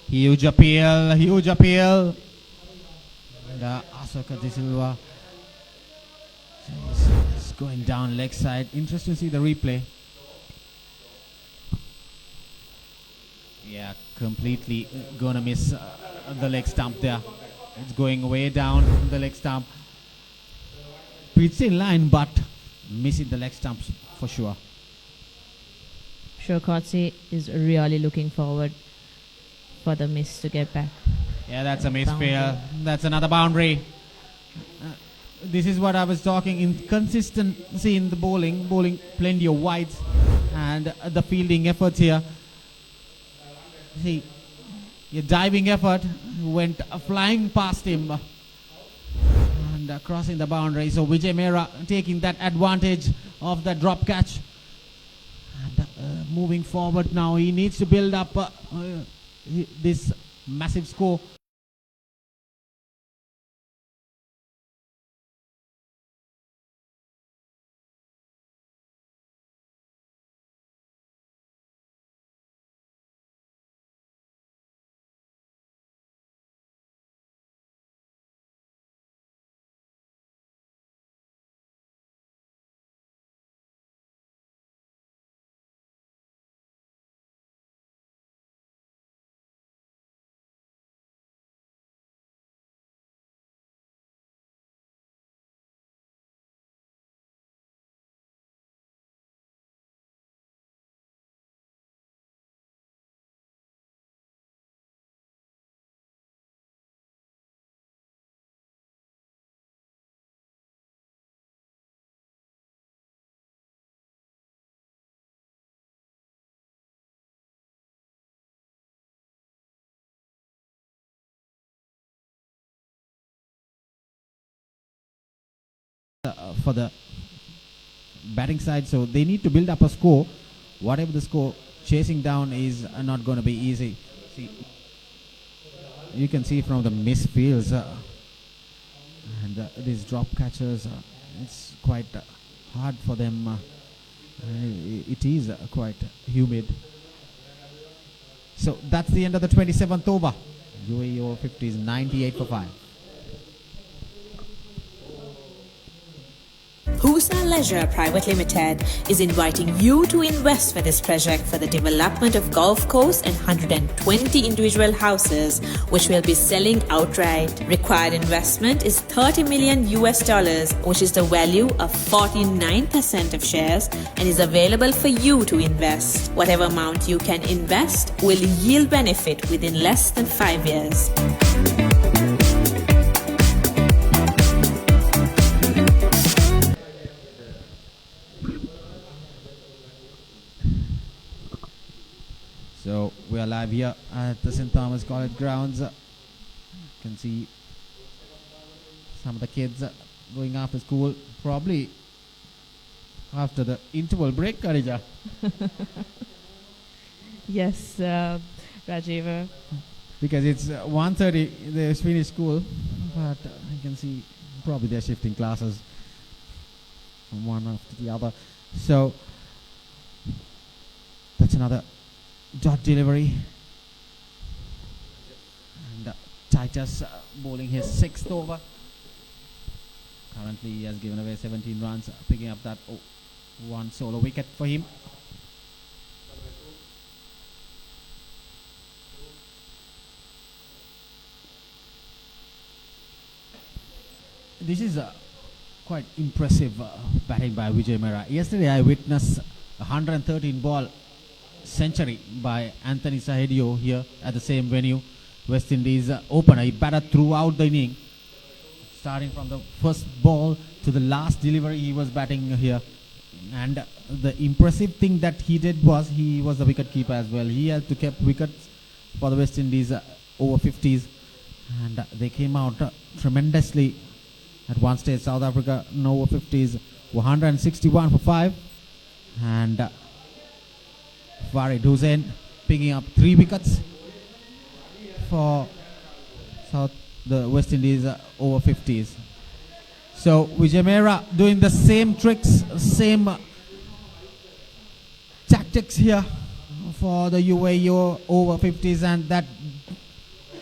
Huge appeal, huge appeal. And Asoka De Silva is going down leg side. Interesting to see the replay. Yeah, completely gonna miss the leg stump there. It's going way down the leg stump. It's in line, but missing the leg stumps for sure. Sure, Kotze is really looking forward for the miss to get back. Yeah, that's a misfire. That's another boundary. This is what I was talking, inconsistency in the bowling plenty of wides, and the fielding efforts here. See, your diving effort went flying past him and crossing the boundary. So Vijay Mera taking that advantage of the drop catch and moving forward now. He needs to build up this massive score. For the batting side, so they need to build up a score. Whatever the score, chasing down is not going to be easy. See, you can see from the misfields and these drop catchers, it's quite hard for them. It is quite humid. So that's the end of the 27th over. UAE Over-50s 98 for 5. Husa Leisure Private Limited is inviting you to invest for this project for the development of Gulf Coast and 120 individual houses, which will be selling outright. Required investment is $30 million, which is the value of 49% of shares, and is available for you to invest. Whatever amount you can invest will yield benefit within less than 5 years. So we are live here at the St. Thomas College grounds. You can see some of the kids going after school, probably after the interval break, Karija. Yes, Rajiv. Because it's 1:30, they finished school, but you can see probably they're shifting classes from one after the other. So that's another dot delivery, and Titus bowling his 6th over. Currently he has given away 17 runs, picking up that one solo wicket for him. This is quite impressive batting by Vijay Mera. Yesterday I witnessed a 113 ball century by Anthony Sahedio here at the same venue, West Indies opener. He batted throughout the inning, starting from the first ball to the last delivery. He was batting here, and the impressive thing that he did was he was the wicket keeper as well. He had to keep wickets for the West Indies over 50s, and they came out tremendously At one stage, South Africa Over-50s 161 for 5. And Farid Hussein picking up 3 wickets for the West Indies Over-50s. So Vijay Mehra doing the same tricks, same tactics here for the UAE Over-50s, and that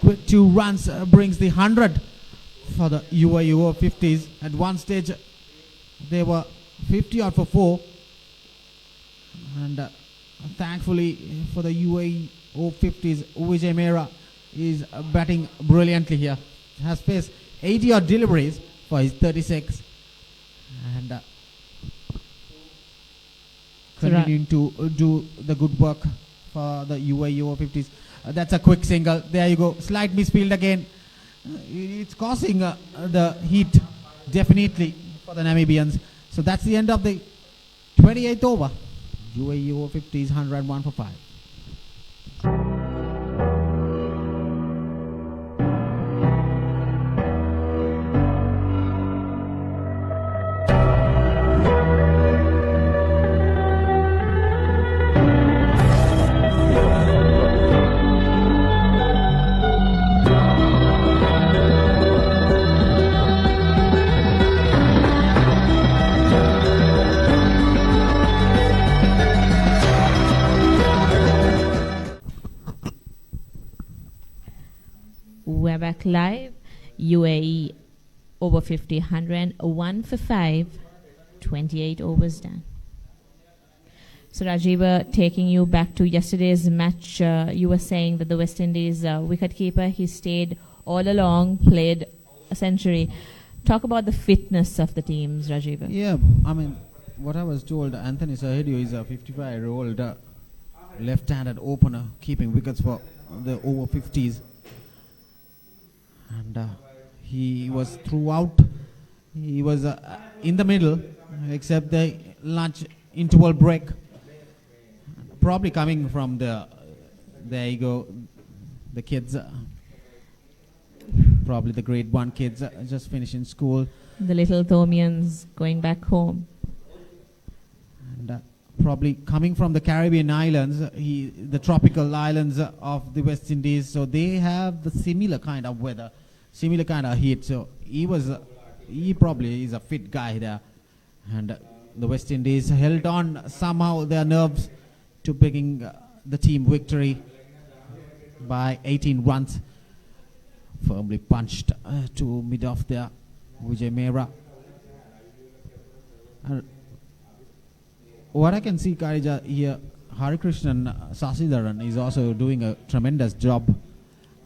quick 2 runs brings the 100 for the UAE Over-50s. At one stage they were 50 out for 4, and thankfully for the UAE Over-50s, Vijay Mehra is batting brilliantly here. Has faced 80 odd deliveries for his 36, and continuing to do the good work for the UAE Over-50s. That's a quick single. There you go. Slight misfield again. It's causing the heat definitely for the Namibians. So that's the end of the 28th over. UAE Over-50s 101 for 5. We're back live. UAE Over-50 101 for 5, 28 overs done. So Rajiva, taking you back to yesterday's match, you were saying that the West Indies wicketkeeper, he stayed all along, played a century. Talk about the fitness of the teams, Rajiva. Yeah, I mean, what I was told, Anthony Sahedio is a 55-year-old left-handed opener keeping wickets for the Over-50s. And he was throughout, he was in the middle, except the lunch interval break. Probably coming from there you go, the kids, probably the grade 1 kids just finishing school. The little Thomians going back home. And probably coming from the Caribbean islands, the tropical islands of the West Indies, so they have the similar kind of weather, similar kind of heat. So he probably is a fit guy there. And the West Indies held on somehow their nerves to picking the team victory by 18 runs. Firmly punched to mid-off there, Vijay Mehra. What I can see, Karija, here, Harikrishnan Sasidaran is also doing a tremendous job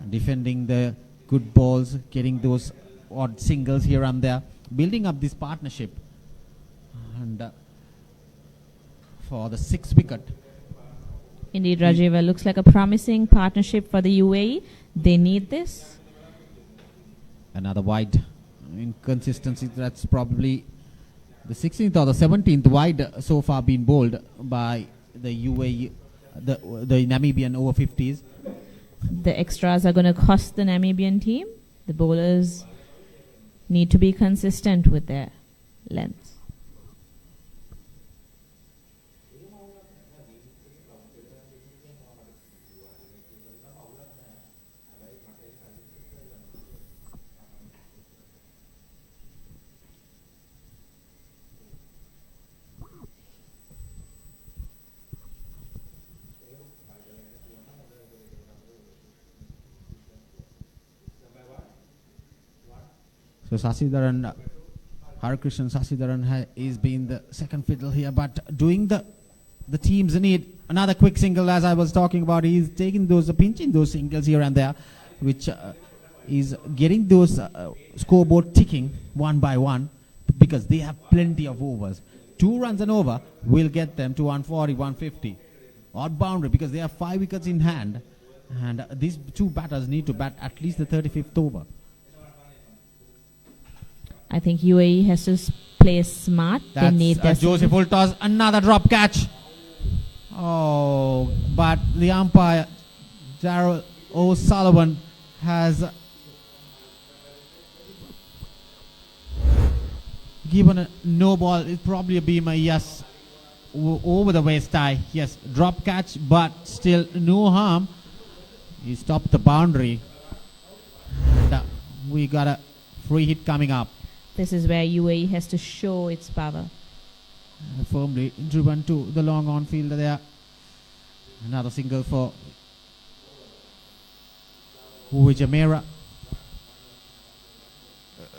defending the good balls, getting those odd singles here and there, building up this partnership. And for the 6th wicket. Indeed, Rajiva, looks like a promising partnership for the UAE. They need this. Another wide inconsistency. That's probably the 16th or the 17th wide so far been bowled by the UAE, the Namibian Over-50s. The extras are going to cost the Namibian team. The bowlers need to be consistent with their length. So Sasidaran, Harikrishnan Sasidaran is being the second fiddle here, but doing the team's need. Another quick single, as I was talking about. He's taking those, pinching those singles here and there, which is getting those scoreboard ticking one by one, because they have plenty of overs. 2 runs and over will get them to 140, 150. Odd boundary, because they have 5 wickets in hand, and these 2 batters need to bat at least the 35th over. I think UAE has to play smart. That's they need their Joseph Ultos, another drop catch. Oh, but the umpire, Darrell O'Sullivan, has given a no ball. It probably be my yes over the waist tie. Yes, drop catch, but still no harm. He stopped the boundary. And, we got a free hit coming up. This is where UAE has to show its power. Firmly driven to the long on field there. Another single for Wijamera.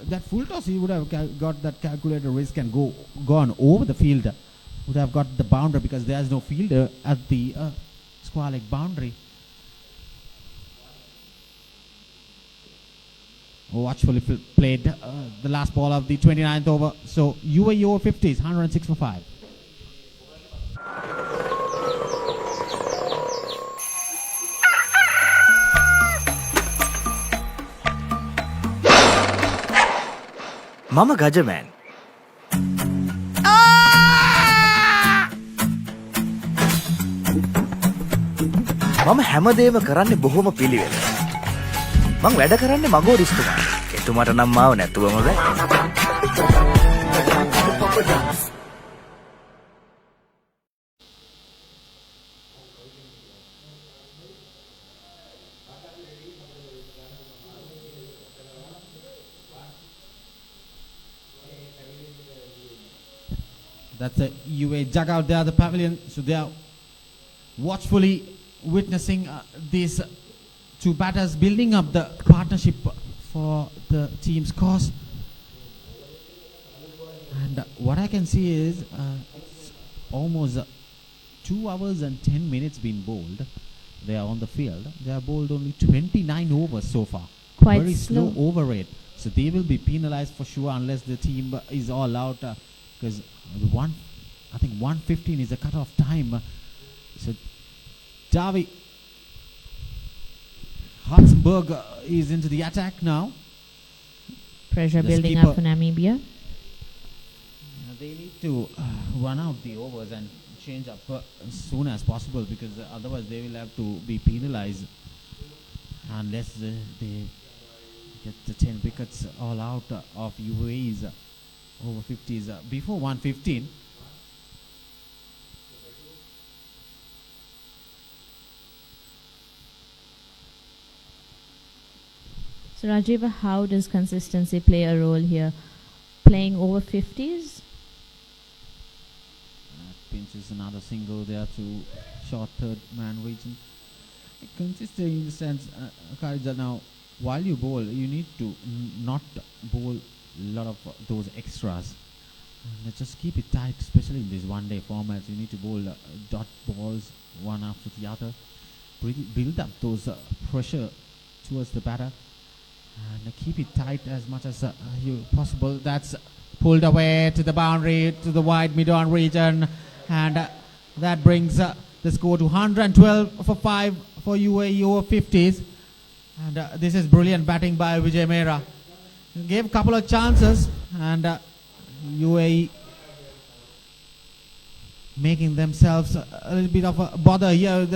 That full toss, he would have got that calculated risk and gone over the field. Would have got the boundary because there's no fielder at the square leg boundary. Watchfully played the last ball of the 29th over. So UAE Over-50s, 106 for 5. මම ගජමෑන්. මම හැමදේම කරන්නේ බොහොම පිළිවෙල. මං වැඩ කරන්නේ මගෝරිස්තුමා. එතුමාට නම් මාව නැතුවම බෑ. That's a UA dugout there, the pavilion. So they are watchfully witnessing these two batters building up the partnership for the team's cause. And what I can see is it's almost 2 hours and 10 minutes been bowled. They are on the field. They have bowled only 29 overs so far. Quite very slow slow over rate. So they will be penalized for sure unless the team is all out. Because I think 1:15 is the cut-off time. So Davi Hartzenberg is into the attack now. Pressure The building skipper. up for Namibia. They need to run out the overs and change up as soon as possible because otherwise they will have to be penalized unless they get the 10 wickets all out of UAE's Over-50s before 1:15. So Rajiv, how does consistency play a role here? Playing over-50s? Pinches another single there to short third man region. Consistent in the sense, Kharija, now while you bowl, you need to not bowl a lot of those extras. And just keep it tight, especially in these one-day formats. You need to bowl dot balls one after the other. Build up those pressure towards the batter and keep it tight as much as possible. That's pulled away to the boundary, to the wide mid-on region, and that brings the score to 112 for 5 for UAE Over-50s. And this is brilliant batting by Vijay Mehra. Gave a couple of chances, and UAE making themselves a little bit of a bother here.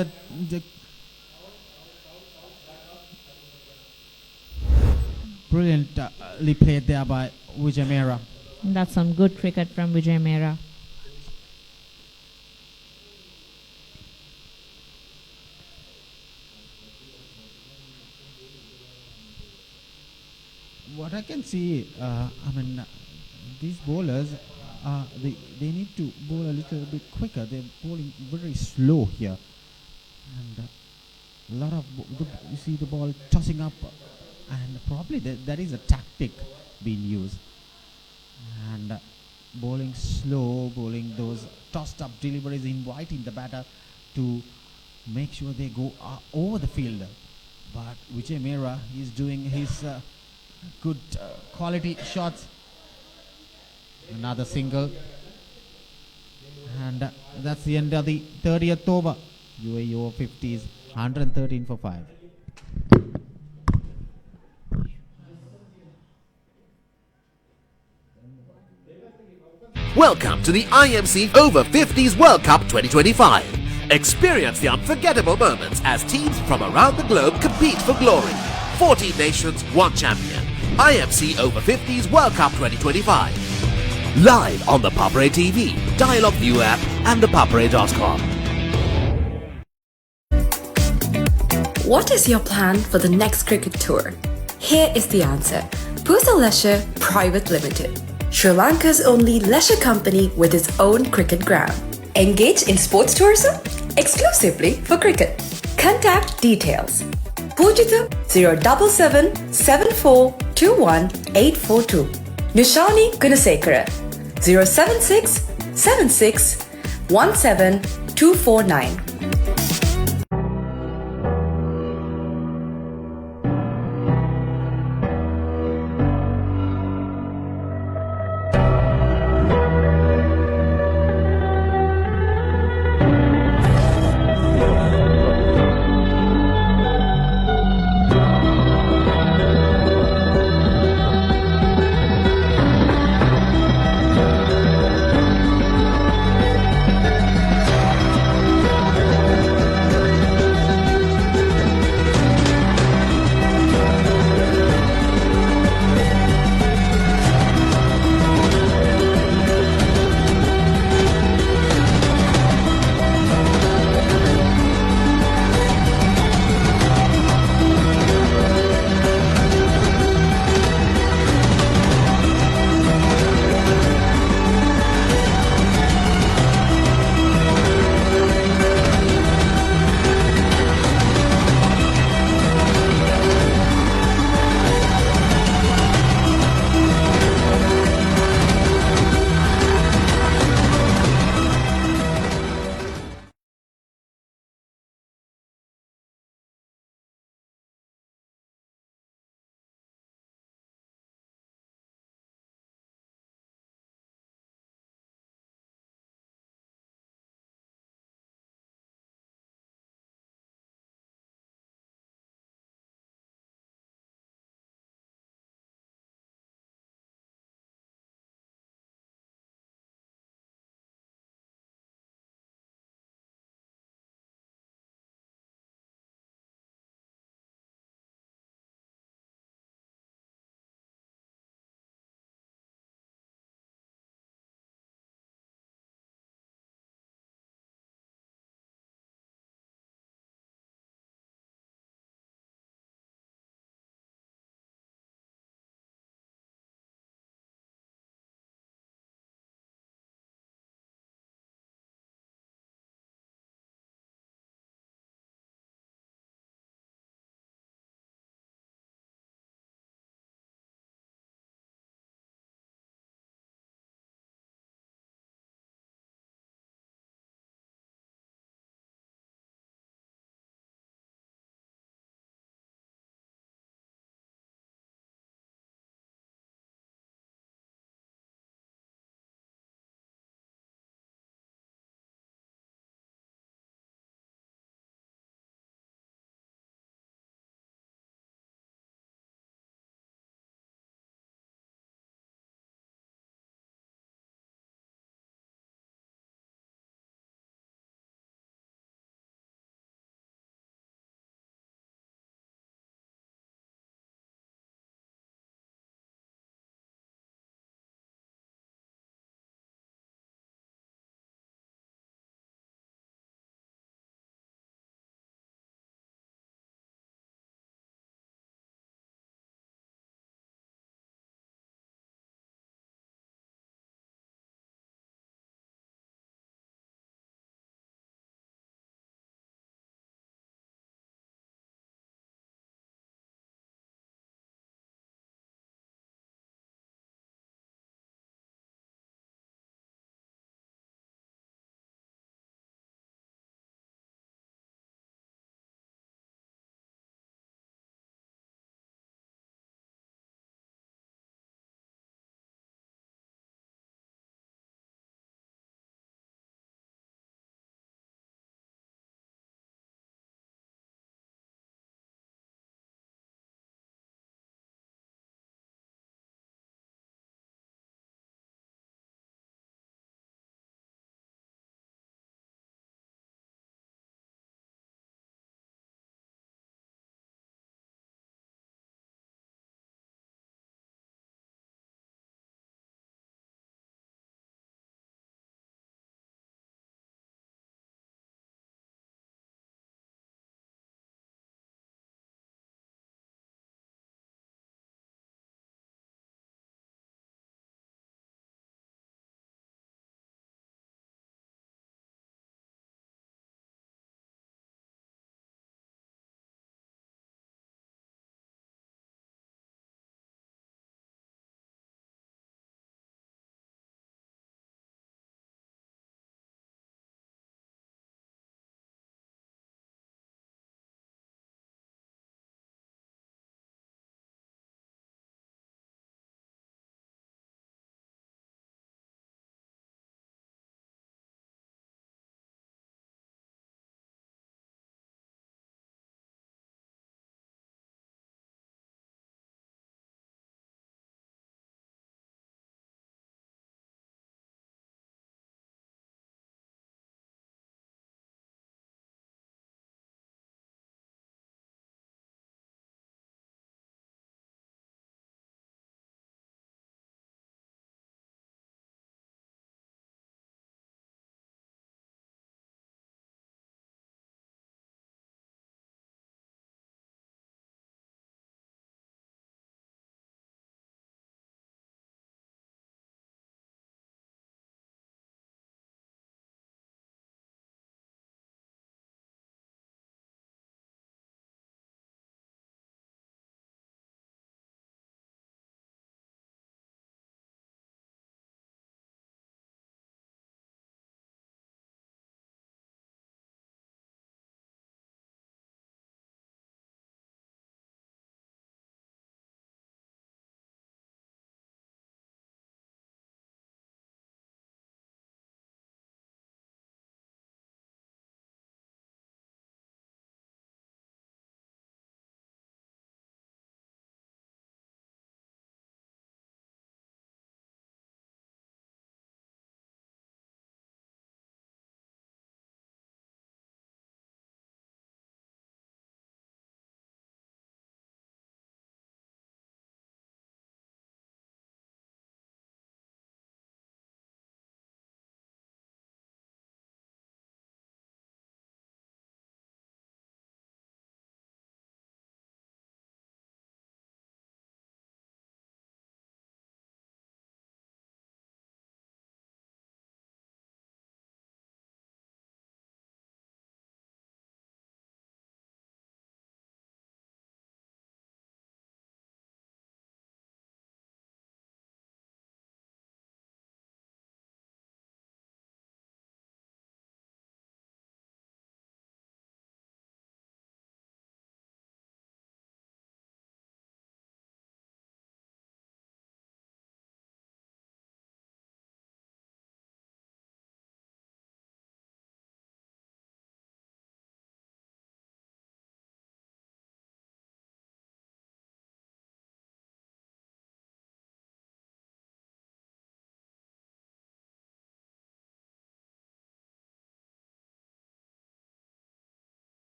Brilliantly played there by Vijay Mehra. That's some good cricket from Vijay Mehra. What I can see, these bowlers, they need to bowl a little bit quicker. They're bowling very slow here, and a lot of you see the ball tossing up, and probably that is a tactic being used. And bowling slow, bowling those tossed up deliveries, inviting the batter to make sure they go over the field. But Vijay Mehra is doing his good quality shots. Another single, and that's the end of the 30th over. UAE Over-50s, 113 for 5. Welcome to the IMC Over-50s World Cup 2025. Experience the unforgettable moments as teams from around the globe compete for glory. 14 nations, 1 champion. IMC Over-50s World Cup 2025. Live on the Papare TV, Dialog View app and the papare.com. What is your plan for the next cricket tour? Here is the answer. Pusa Leisure Private Limited, Sri Lanka's only leisure company with its own cricket ground. Engage in sports tourism exclusively for cricket. Contact details. Pujitha 077 7421 842. Nishani Gunasekara 076 76 17 249.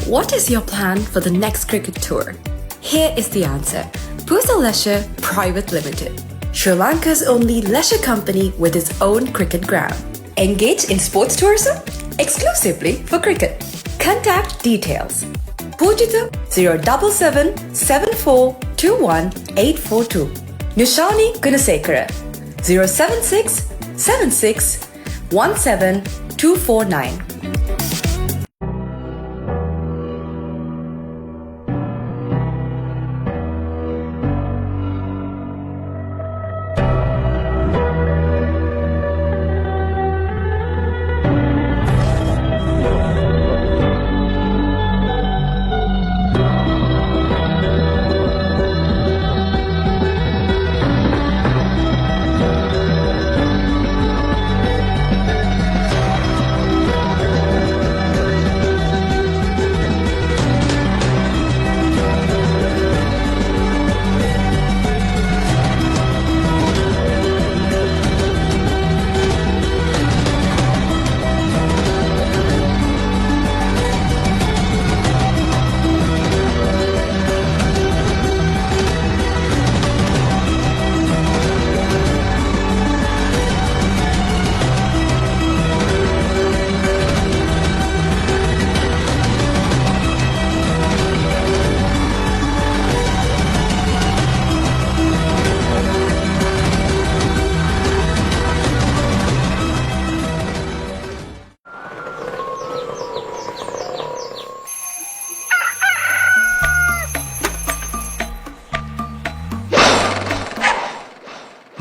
What is your plan for the next cricket tour? Here is the answer. Pusa Leisure Private Limited, Sri Lanka's only leisure company with its own cricket ground. Engage in sports tourism exclusively for cricket. Contact details. Pujita 077 7421 842. Nushani Gunasekara 076 76 17 249.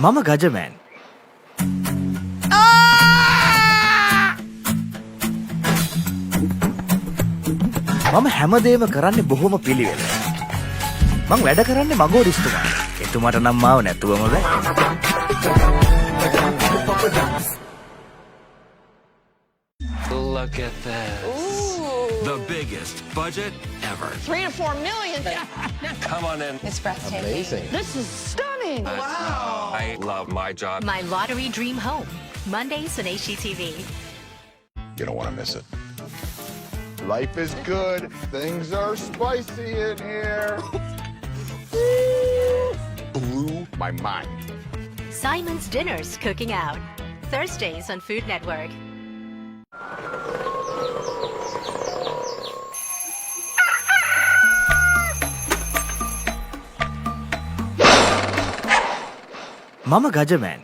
මම ගජමෑන්. මම හැමදේම කරන්නේ බොහොම පිළිවෙල. මං වැඩ කරන්නේ මගෝඩිස්තුමා. එතුමාට නම් මාව නැතුවම බෑ. Look at this. The biggest budget ever. 3 to 4 million. Come on in. It's breathtaking. Amazing. This is stunning. Wow. I love my job. My lottery dream home. Mondays on HGTV. You don't want to miss it. Life is good. Things are spicy in here. Blew my mind. Simon's Dinners Cooking Out. Thursdays on Food Network. මම ගජමෑන්.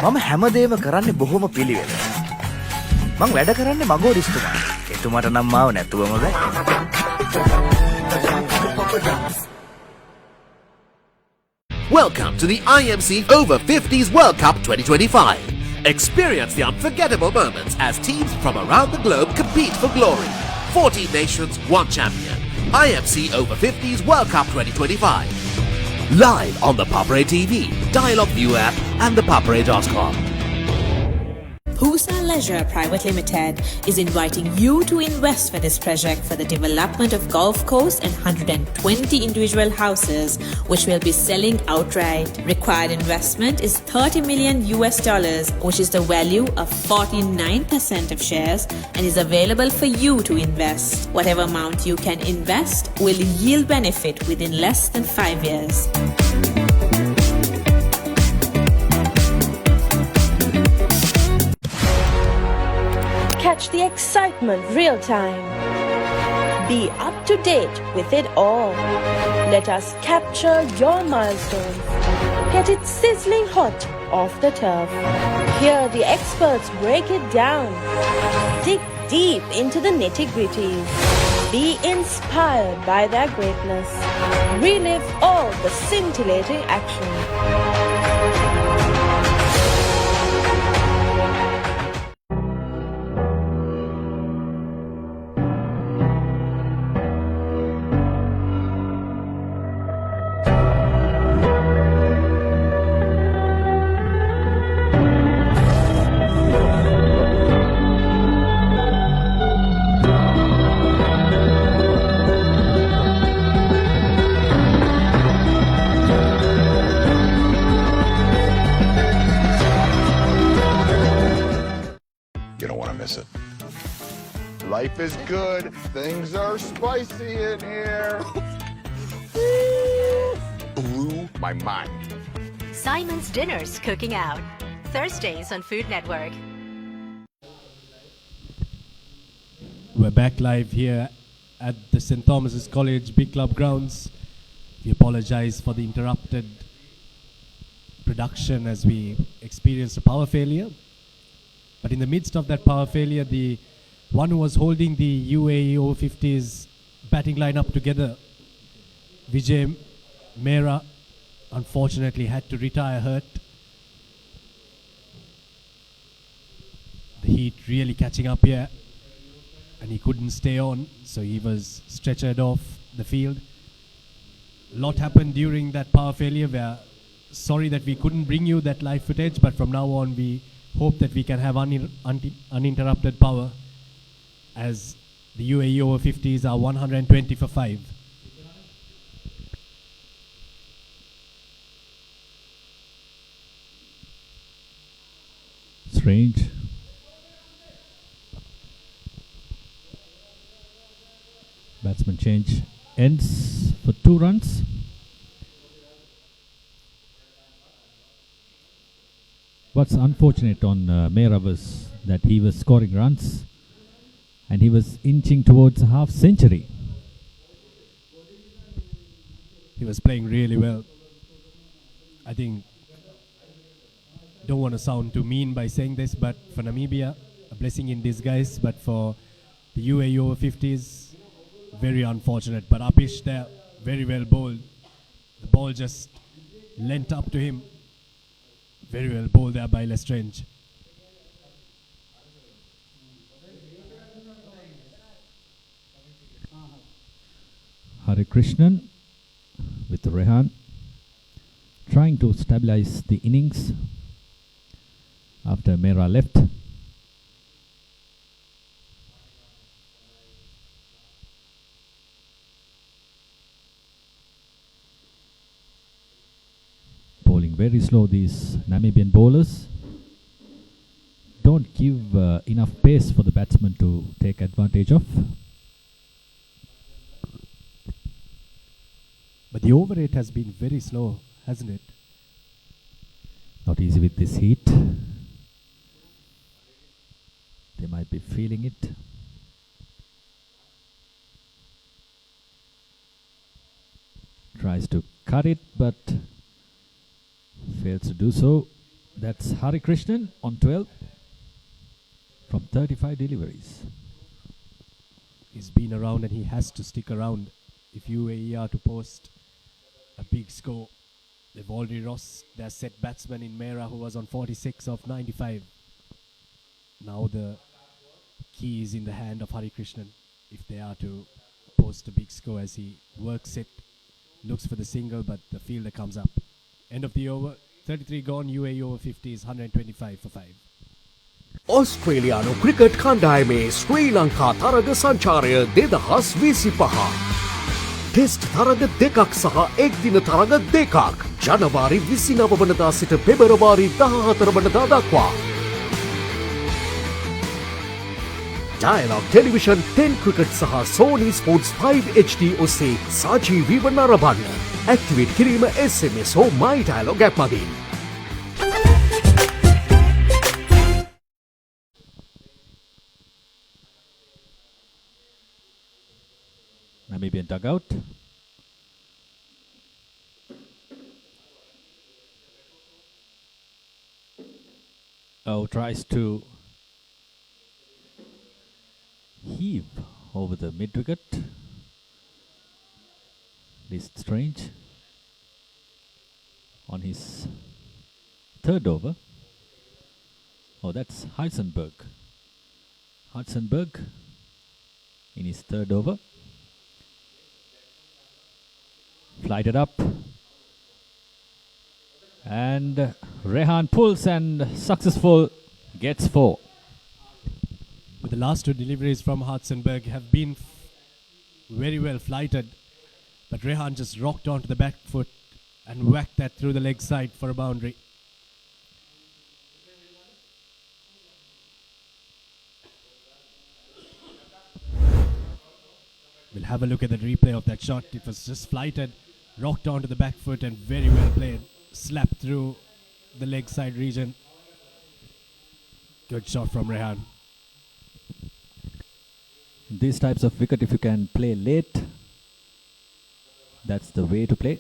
මම හැමදේම කරන්නේ බොහොම පිළිවෙල. මං වැඩ කරන්නේ මගෝඩිස්තුමා. එතුමාට නම් මාව නැතුවම බෑ. Welcome to the IMC Over-50s World Cup 2025. Experience the unforgettable moments as teams from around the globe compete for glory. 14 nations, 1 champion. IMC Over-50s World Cup 2025. Live on the Papre TV, Dialogue View app and the papre.com. Pusa Leisure Private Limited is inviting you to invest for this project for the development of Gulf Coast and 120 individual houses, which will be selling outright. Required investment is $30 million, which is the value of 49% of shares, and is available for you to invest. Whatever amount you can invest will yield benefit within less than 5 years. Catch the excitement real time. Be up to date with it all. Let us capture your milestones. Get it sizzling hot off the turf. Hear the experts break it down. Dig deep into the nitty-gritties. Be inspired by their greatness. Relive all the scintillating action. Life is good. Things are spicy in here. Blew my mind. Simon's Dinners Cooking Out. Thursdays on Food Network. We're back live here at the St. Thomas's College Big Club grounds. We apologize for the interrupted production as we experienced a power failure. But in the midst of that power failure, the one who was holding the UAE Over-50s batting lineup together, Vijay Mehra, unfortunately had to retire hurt. The heat really catching up here, and he couldn't stay on, so he was stretchered off the field. A lot happened during that power failure. We're sorry that we couldn't bring you that live footage, but from now on we hope that we can have uninterrupted power as the UAE Over-50s are 120 for 5. Strange. Batsman change ends for 2 runs. What's unfortunate on Mehra was that he was scoring runs and he was inching towards a half century. He was playing really well. I think, don't want to sound too mean by saying this, but for Namibia, a blessing in disguise, but for the UAE Over-50s, very unfortunate. But Apish there, very well bowled. The ball just lent up to him. Very well bowled there by Lestrange. Hari Krishnan with Rehan trying to stabilize the innings after Mehra left. Bowling very slow, these Namibian bowlers. Don't give enough pace for the batsman to take advantage of. But the over rate has been very slow, hasn't it? Not easy with this heat. They might be feeling it. Tries to cut it, but fails to do so. That's Hari Krishnan on 12 from 35 deliveries. He's been around and he has to stick around if UAE are to post a big score. They've already lost their set batsman in Mehra, who was on 46 of 95. Now the key is in the hand of Hari Krishnan if they are to post a big score as he works it, looks for the single, but the fielder comes up. End of the over, 33 gone, UAE Over-50s 125 for 5. ඔස්ට්‍රේලියානු cricket කණ්ඩායමේ ශ්‍රී ලංකා තරග සංචාරය 2025. Test තරග දෙකක් සහ එක්දින තරග දෙකක් ජනවාරි 29 වනදා සිට පෙබරවාරි 14 වනදා දක්වා. Dialog Television 10 Cricket සහ Sony Sports 5 HD ඔස්සේ සජීවීව නරඹන්න. ඇක්ටිවේට් කිරීම SMS හෝ My Dialog app මගින්. Namibian dugout. Oh, tries to heave over the mid wicket. Least Strange on his 3rd over. Oh, that's Heisenberg. Heisenberg in his 3rd over. Flighted up. And Rehan pulls and successful, gets 4. But the last 2 deliveries from Hartzenberg have been very well flighted. But Rehan just rocked onto the back foot and whacked that through the leg side for a boundary. have a look at the replay of that shot. It was just flighted, rocked onto the back foot and very well played. Slapped through the leg side region. Good shot from Rehan. These types of wicket, if you can play late, that's the way to play.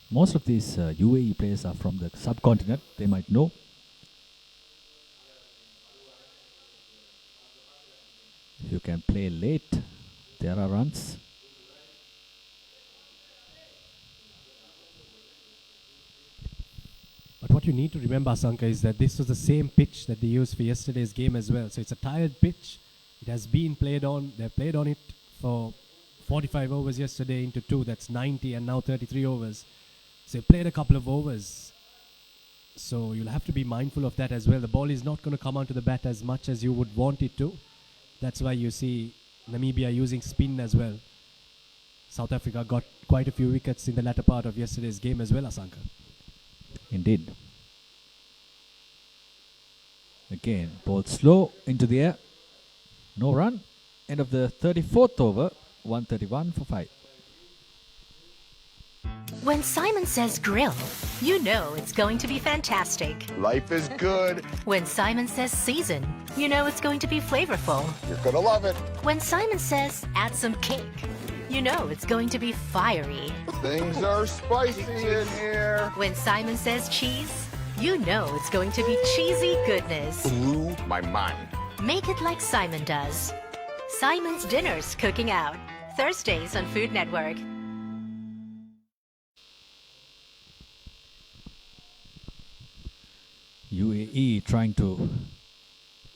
Most of these UAE players are from the subcontinent, they might know. If you can play late, there are runs. But what you need to remember, Asanka, is that this was the same pitch that they used for yesterday's game as well. So it's a tired pitch. It has been played on. They played on it for 45 overs yesterday into 2. That's 90 and now 33 overs. So they played a couple of overs. So you'll have to be mindful of that as well. The ball is not going to come onto the bat as much as you would want it to. That's why you see Namibia using spin as well. South Africa got quite a few wickets in the latter part of yesterday's game as well, Asanka. Indeed. Again, ball slow into the air. No run. End of the 34th over. 131 for 5. When Simon says grill, you know it's going to be fantastic. Life is good. When Simon says season, you know it's going to be flavorful. You're gonna love it. When Simon says add some cake, you know it's going to be fiery. Things are spicy in here. When Simon says cheese, you know it's going to be cheesy goodness. Blew my mind. Make it like Simon does. Simon's Dinners Cooking Out. Thursdays on Food Network. UAE trying to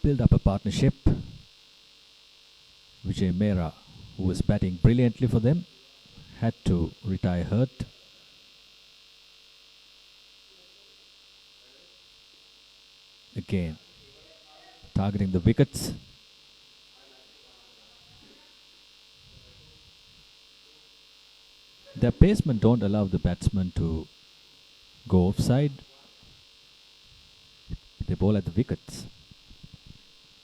build up a partnership. Vijay Mehra, who was batting brilliantly for them, had to retire hurt. Again, targeting the wickets. Their pacemen don't allow the batsman to go offside. They bowl at the wickets.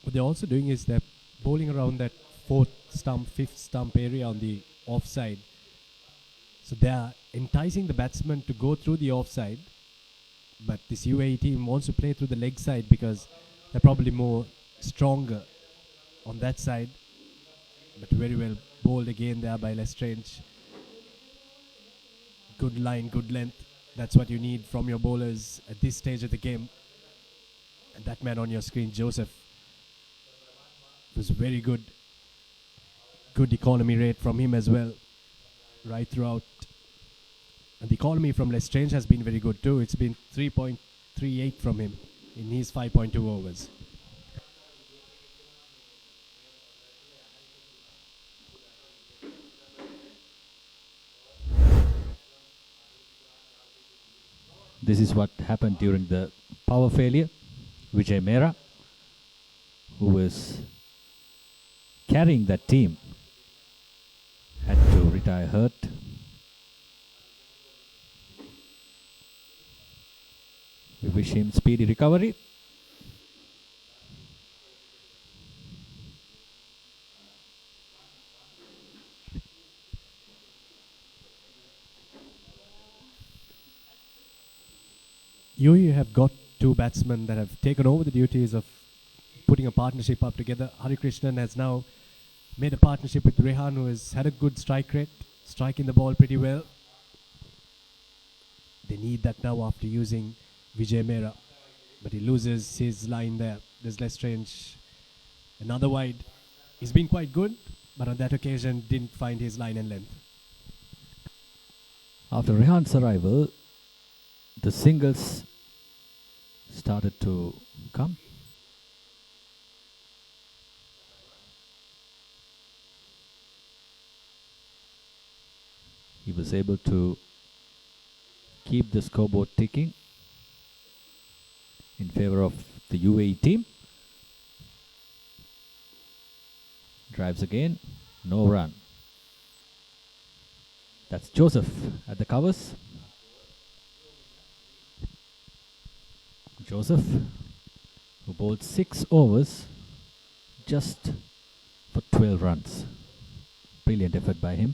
What they're also doing is they're bowling around that 4th stump, 5th stump area on the offside. So they're enticing the batsman to go through the offside. But this UAE team wants to play through the leg side because they're probably more stronger on that side. But very well bowled again there by Lestrange. Good line, good length. That's what you need from your bowlers at this stage of the game. And that man on your screen, Joseph, was very good. Good economy rate from him as well, right throughout. And the economy from Lestrange has been very good too. It's been 3.38 from him in his 5.2 overs. This is what happened during the power failure. Vijay Mehra, who was carrying that team, had to retire hurt. We wish him speedy recovery. UAE have got 2 batsmen that have taken over the duties of putting a partnership up together. Hari Krishnan has now made a partnership with Rehan, who has had a good strike rate, striking the ball pretty well. They need that now after using Vijay Mehra. But he loses his line there. There's Lestrange. Another wide. He's been quite good, but on that occasion didn't find his line and length. After Rehan's arrival, the singles started to come. He was able to keep the scoreboard ticking in favor of the UAE team. Drives again, no run. That's Joseph at the covers. Joseph, who bowled 6 overs just for 12 runs. Brilliant effort by him.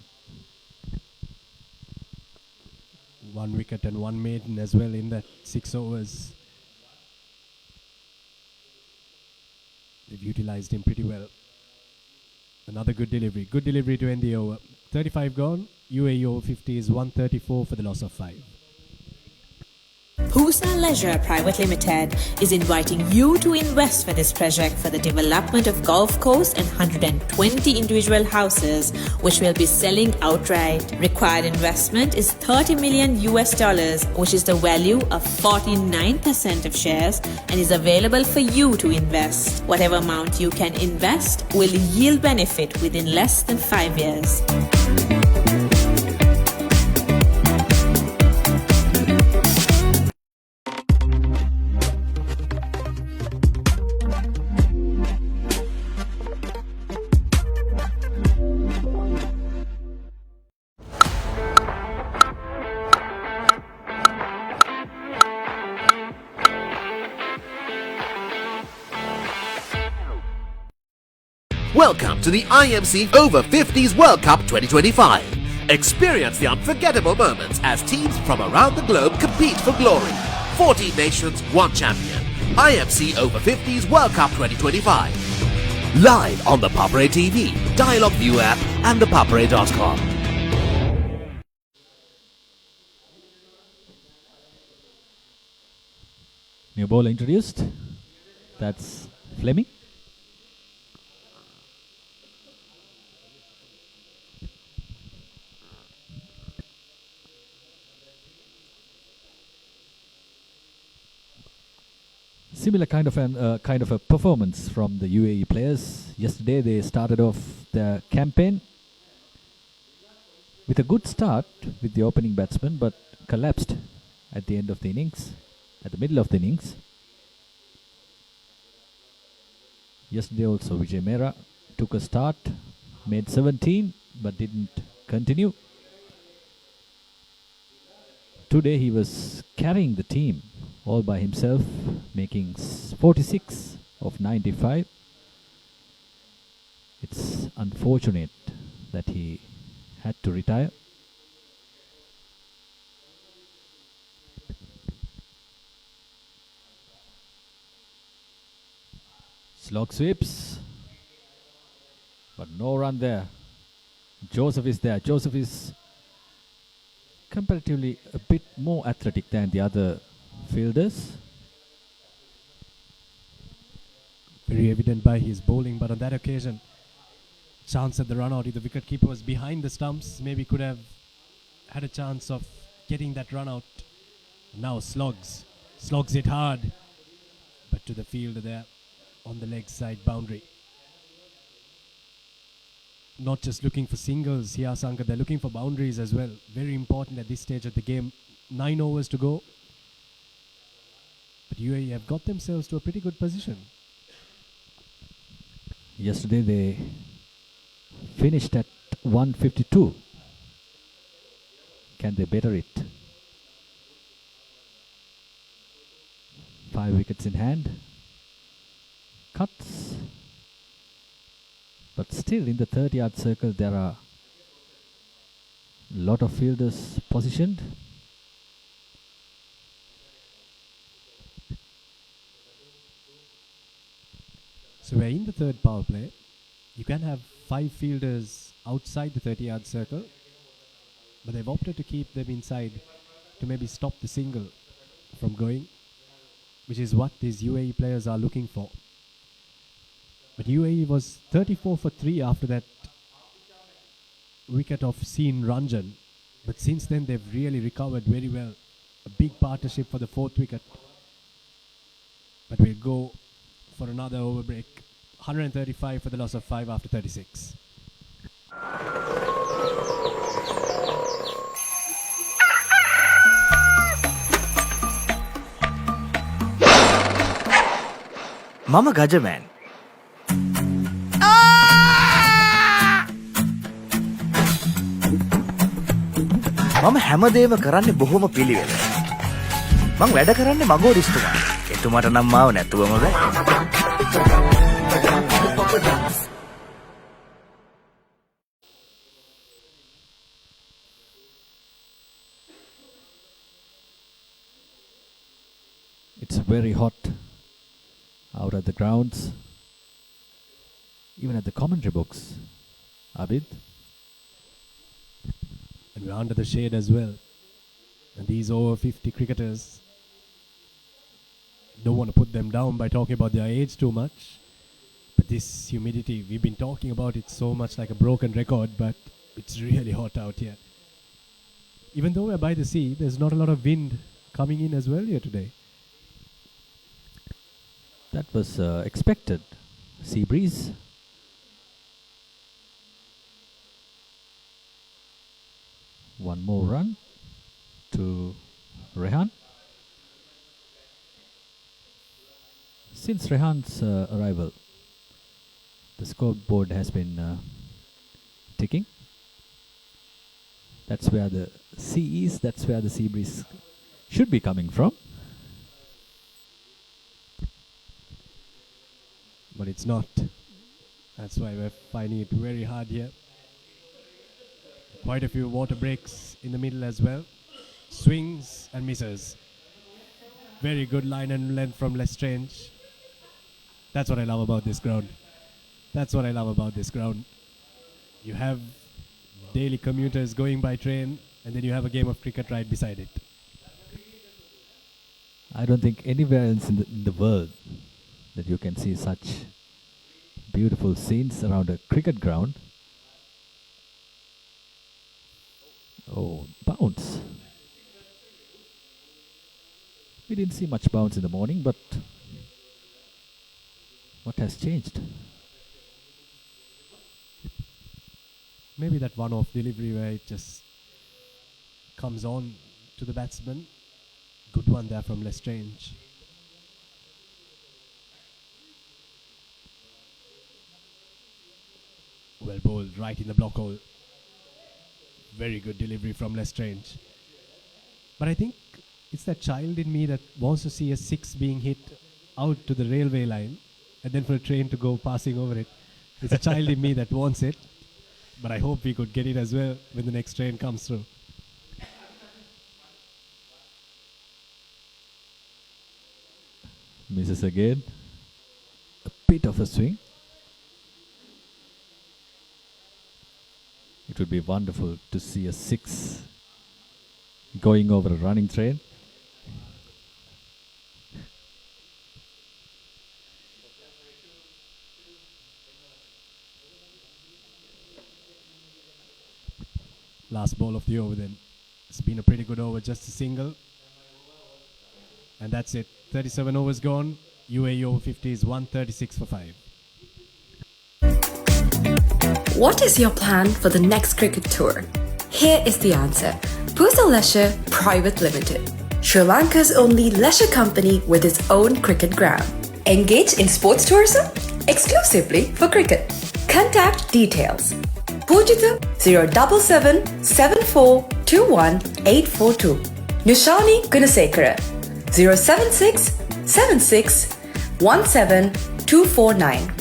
1 wicket and 1 maiden as well in that 6 overs. They've utilized him pretty well. Another good delivery to end the over. 35 gone. UAE Over-50s 134 for the loss of 5. Pusa Leisure Private Limited is inviting you to invest for this project for the development of Gulf Coast and 120 individual houses, which will be selling outright. Required investment is $30 million, which is the value of 49% of shares and is available for you to invest. Whatever amount you can invest will yield benefit within less than 5 years. Welcome to the IMC Over-50s World Cup 2025. Experience the unforgettable moments as teams from around the globe compete for glory. 14 nations, 1 champion. IMC Over-50s World Cup 2025. Live on the Papare TV, Dialog View app and thepapare.com. New bowler introduced. That's Fleming. Similar kind of a performance from the UAE players. Yesterday they started off their campaign with a good start with the opening batsman, but collapsed at the end of the innings, at the middle of the innings. Yesterday also Vijay Mehra took a start, made 17 but didn't continue. Today he was carrying the team all by himself, making 46 of 95. It's unfortunate that he had to retire. Slog sweeps, but no run there. Joseph is there. Joseph is comparatively a bit more athletic than the other fielders. Very evident by his bowling, but on that occasion, chance at the run out. If the wicketkeeper was behind the stumps, maybe could have had a chance of getting that run out. Now slogs it hard, but to the fielder there on the leg side boundary. Not just looking for singles here, Sanka, they're looking for boundaries as well. Very important at this stage of the game. 9 overs to go. But UAE have got themselves to a pretty good position. Yesterday they finished at 152. Can they better it? 5 wickets in hand. Cuts. But still in the 30-yard circle there are a lot of fielders positioned. So we're in the third power play. You can have 5 fielders outside the 30-yard circle, but they've opted to keep them inside to maybe stop the single from going, which is what these UAE players are looking for. But UAE was 34 for 3 after that wicket of Seen Ranjan. But since then they've really recovered very well. A big partnership for the 4th wicket. But we'll go for another over break. 135 for the loss of 5 after 36. Mama Gajaman. මම හැමදේම කරන්නේ බොහොම පිළිවෙල. මං වැඩ කරන්නේ මගෝරිස්තුමා. එතුමාට නම් මාව නැතුවම බෑ. very hot out at the grounds, even at the commentary books. Abid? And we're under the shade as well. And these over 50 cricketers, don't want to put them down by talking about their age too much. But this humidity, we've been talking about it so much like a broken record, but it's really hot out here. Even though we're by the sea, there's not a lot of wind coming in as well here today. That was expected. Sea breeze. One more run to Rehan. Since Rehan's arrival, the scoreboard has been ticking. That's where the sea is, that's where the sea breeze should be coming from. But it's not. That's why we're finding it very hard here. Quite a few water breaks in the middle as well. Swings and misses. Very good line and length from Lestrange. That's what I love about this ground. That's what I love about this ground. You have daily commuters going by train, and then you have a game of cricket right beside it. I don't think anywhere else in the world that you can see such beautiful scenes around a cricket ground. Oh, bounce. We didn't see much bounce in the morning, but what has changed? Maybe that one-off delivery where it just comes on to the batsman. Good one there from Lestrange. Well bowled right in the block hole. Very good delivery from Lestrange. But I think it's that child in me that wants to see a six being hit out to the railway line and then for a train to go passing over it. It's a child in me that wants it. But I hope we could get it as well when the next train comes through. Misses again. A bit of a swing. It would be wonderful to see a six going over a running train. Last ball of the over then. It's been a pretty good over, just a single. And that's it. 37 overs gone. UAE Over-50s 136 for 5. What is your plan for the next cricket tour? Here is the answer. Pusa Leisure Private Limited, Sri Lanka's only leisure company with its own cricket ground. Engage in sports tourism exclusively for cricket. Contact details. Pujita 077 7421 842. Nushani Gunasekara 076 76 17 249.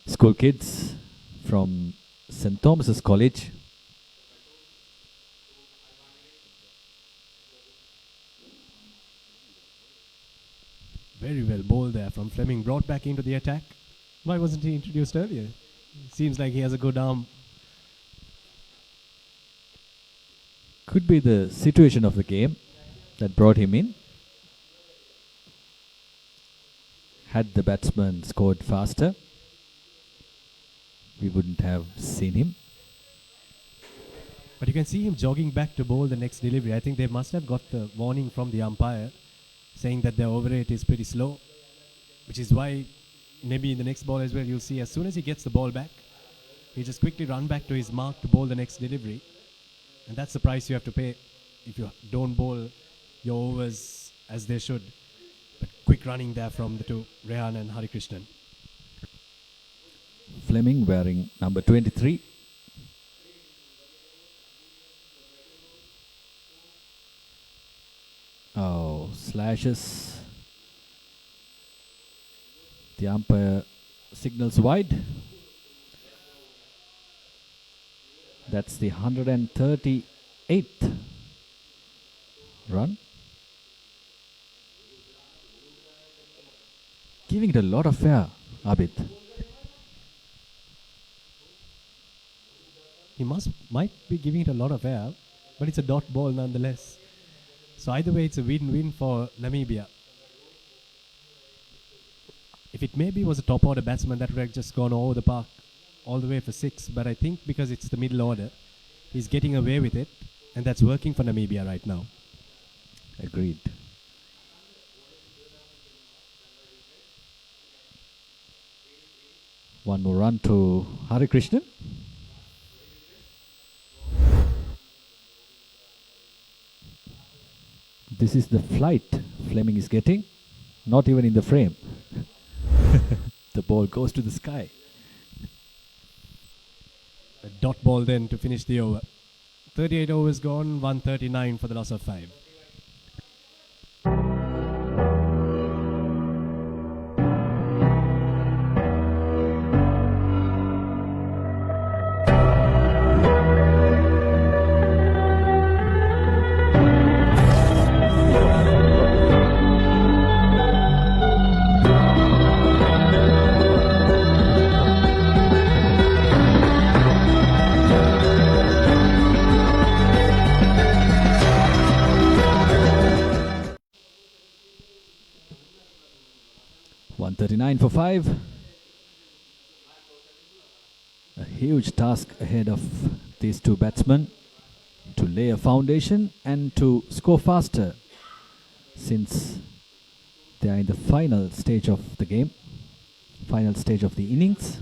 School kids from St. Thomas's College. Very well bowled there from Fleming, brought back into the attack. Why wasn't he introduced earlier? Seems like he has a good arm. Could be the situation of the game that brought him in. Had the batsman scored faster, we wouldn't have seen him. But you can see him jogging back to bowl the next delivery. I think they must have got the warning from the umpire saying that their over rate is pretty slow, which is why maybe in the next ball as well you'll see as soon as he gets the ball back, he just quickly run back to his mark to bowl the next delivery. And that's the price you have to pay if you don't bowl your overs as they should. But quick running there from the two, Rehan and Harikrishnan. Fleming wearing number 23 slashes. The umpire signals wide. That's the 138th run. Giving it a lot of air, Abid. He might be giving it a lot of air, but it's a dot ball nonetheless. So either way, it's a win-win for Namibia. If it maybe was a top order batsman, that would have just gone over the park all the way for 6. But I think because it's the middle order, he's getting away with it, and that's working for Namibia right now. Agreed. One more run to Hari Krishnan. This is the flight Fleming is getting, not even in the frame. The ball goes to the sky. A dot ball then to finish the over. 38 overs gone, 139 for the loss of 5. For 5. A huge task ahead of these two batsmen to lay a foundation and to score faster, since they are in the final stage of the game, final stage of the innings.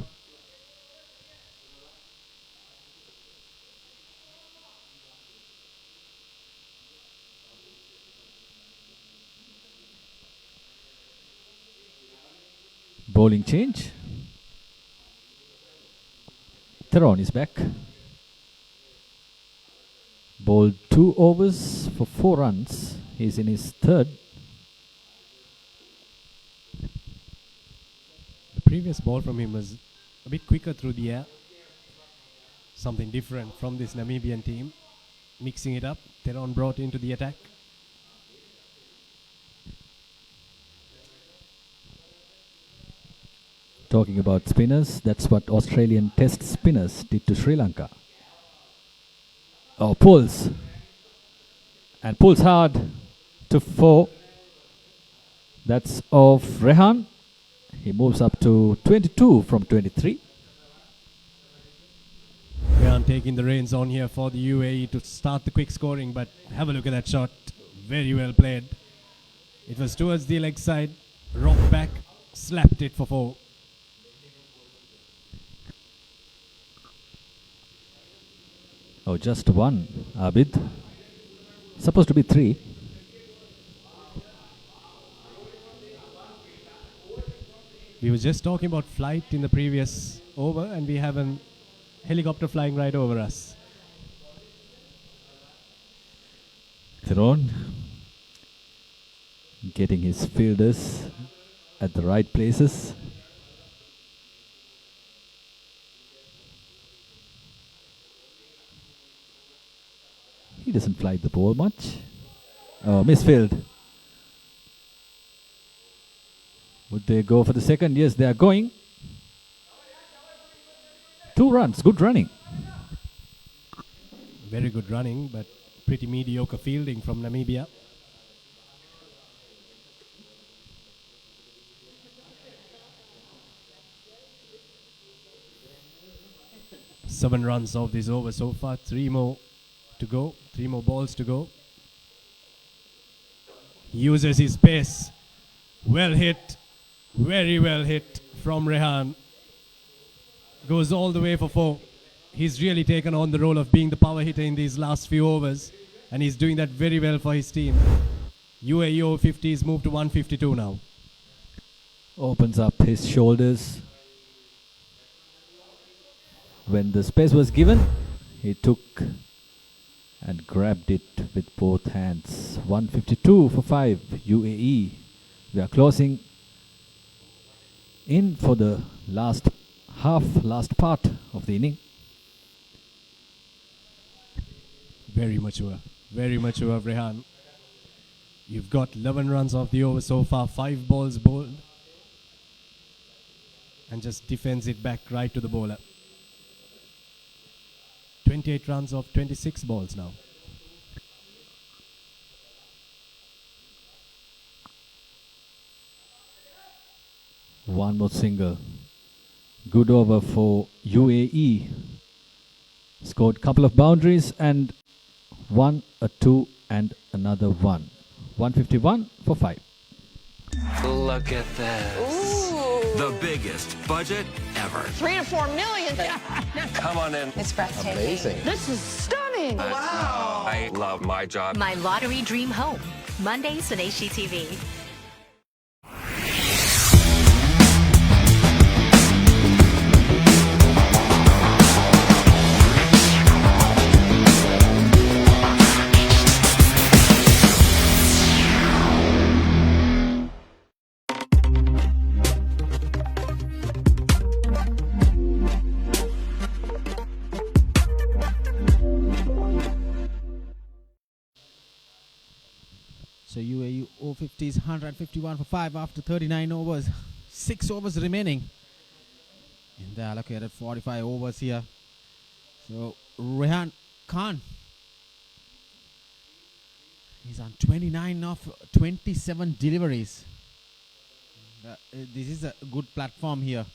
Bowling change. Theron is back. Bowled 2 overs for 4 runs. He's in his 3rd. The previous ball from him was a bit quicker through the air. Something different from this Namibian team. Mixing it up. Theron brought into the attack. Talking about spinners, that's what Australian Test spinners did to Sri Lanka. Oh, pulls. And pulls hard to 4. That's of Rehan. He moves up to 22 from 23. Rehan taking the reins on here for the UAE to start the quick scoring, but have a look at that shot. Very well played. It was towards the leg side, rocked back, slapped it for 4. Oh, just 1, Abid. Supposed to be 3. We were just talking about flight in the previous over, and we have a helicopter flying right over us. Theron getting his fielders at the right places. He doesn't fly the ball much. Oh, misfield. Would they go for the second? Yes, they are going. 2 runs, good running. Very good running, but pretty mediocre fielding from Namibia. Seven runs off this over so far. 3 more to go. 3 more balls to go. He uses his pace. Well hit. Very well hit from Rehan. Goes all the way for 4. He's really taken on the role of being the power hitter in these last few overs, and he's doing that very well for his team. UAE Over-50s move to 152 now. Opens up his shoulders. When the space was given, he took and grabbed it with both hands. 152 for 5, UAE. We are closing in for the last part of the inning. Very mature, Rehan. You've got 11 runs off the over so far, 5 balls bowled, and just defends it back right to the bowler. 28 runs off 26 balls now. One more single. Good over for UAE. Scored a couple of boundaries and 1, a 2 and another 1. 151 for 5. Look at this. Ooh. The biggest budget ever. 3 to 4 million. Come on in. It's breathtaking. Amazing. This is stunning. Wow. I love my job. My Lottery Dream Home. Mondays on HGTV. So UAE Over-50s 151 for 5 after 39 overs. 6 overs remaining in the allocated 45 overs here. So Rehan Khan is on 29 of 27 deliveries. This is a good platform here.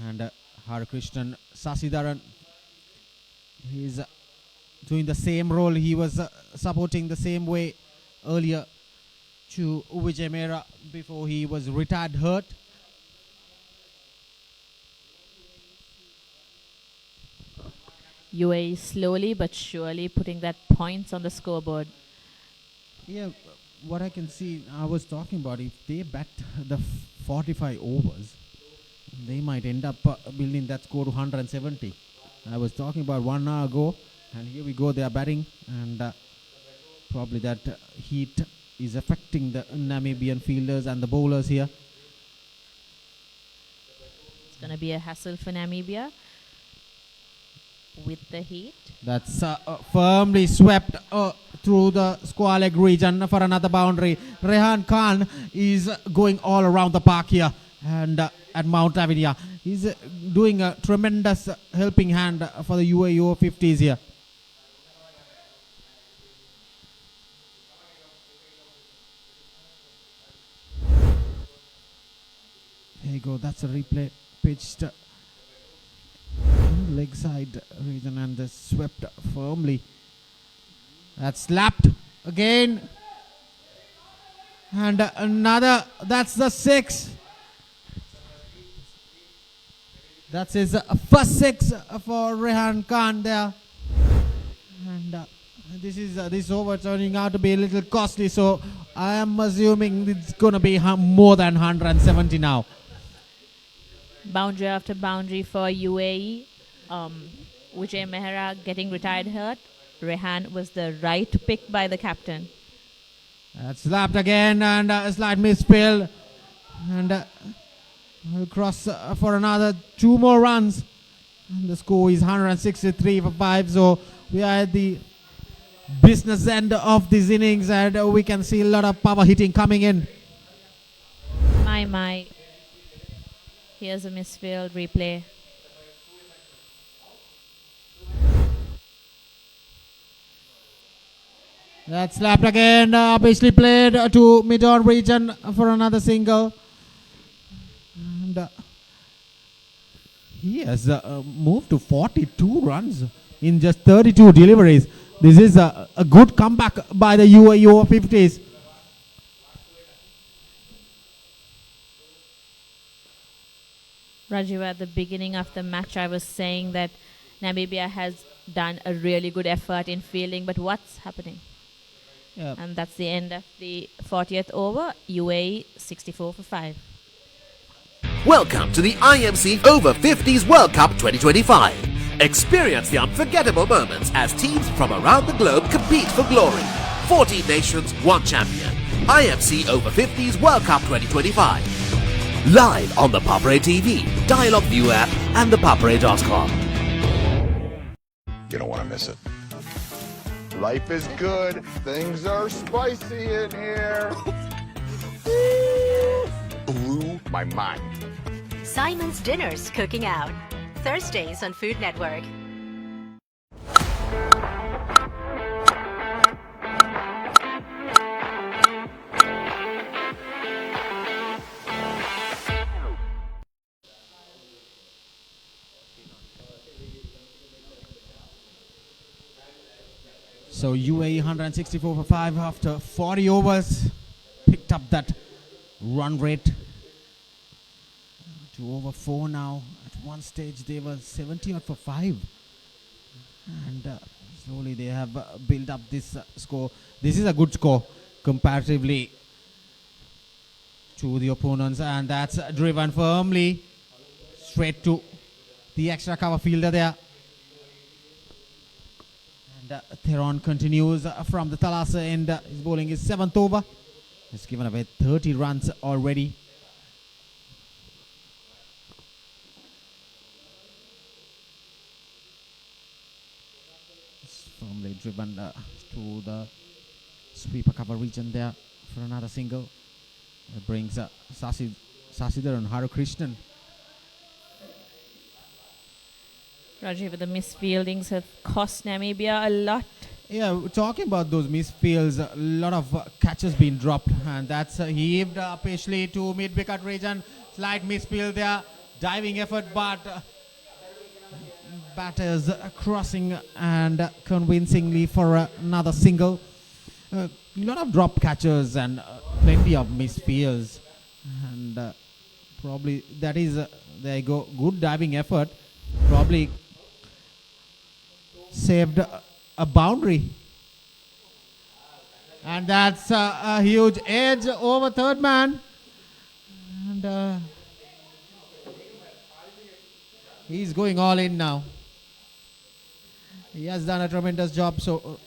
And Harikrishnan Sasidaran, he's doing the same role. He was supporting the same way earlier to Vijay Mehra before he was retired hurt. UAE slowly but surely putting that points on the scoreboard. Yeah, what I can see, I was talking about, if they bat the 45 overs, they might end up building that score to 170. I was talking about 1 hour ago, and here we go, they are batting, and probably that heat is affecting the Namibian fielders and the bowlers here. It's going to be a hassle for Namibia with the heat. That's firmly swept through the square leg region for another boundary. Rehan Khan is going all around the park here and at Mount Lavinia. He's doing a tremendous helping hand for the UAE Over-50s here. There you go, that's a replay pitched in the leg side region and swept firmly. That's slapped again. And another, that's the 6. That's his first 6 for Rehan Khan there. And this over turning out to be a little costly, so I am assuming it's going to be more than 170 now. Boundary after boundary for UAE. Vijay Mehra getting retired hurt. Rehan was the right pick by the captain. That's slapped again and a slight misspill. And we'll cross for another 2 more runs. And the score is 163 for 5. So we are at the business end of this innings and we can see a lot of power hitting coming in. My. Here's a misfield replay. That's slapped again. Obviously played to mid-on region for another single. And he has moved to 42 runs in just 32 deliveries. This is a good comeback by the UAE Over-50s. Rajiv, at the beginning of the match, I was saying that Namibia has done a really good effort in fielding, but what's happening? Yep. And that's the end of the 40th over. UAE 64 for 5. Welcome to the IMC Over-50s World Cup 2025. Experience the unforgettable moments as teams from around the globe compete for glory. 14 nations, 1 champion. IMC Over-50s World Cup 2025. Live on the Papre TV, Dialogue View app and thepapre.com. You don't want to miss it. Life is good. Things are spicy in here. Blew my mind. Simon's Dinner's Cooking Out. Thursdays on Food Network. So UAE 164 for 5 after 40 overs. Picked up that run rate to over 4 now. At one stage they were 70 odd for 5. And slowly they have built up this score. This is a good score comparatively to the opponents. And that's driven firmly straight to the extra cover fielder there. Theron continues from the Thalassa end. His bowling is 7th over. He's given away 30 runs already. It's firmly driven to the sweeper cover region there for another single. That brings Sasidhar and Haru Krishnan. Rajiv, the misfieldings have cost Namibia a lot. Yeah, talking about those misfields, a lot of catches been dropped, and that's heaved patiently to mid-wicket region. Slight misfield there, diving effort, but batters crossing and convincingly for another single. A lot of drop catches and plenty of misfields, and probably that is there you go, good diving effort. Probably saved a boundary, and that's a huge edge over third man, and he's going all in now. He has done a tremendous job, so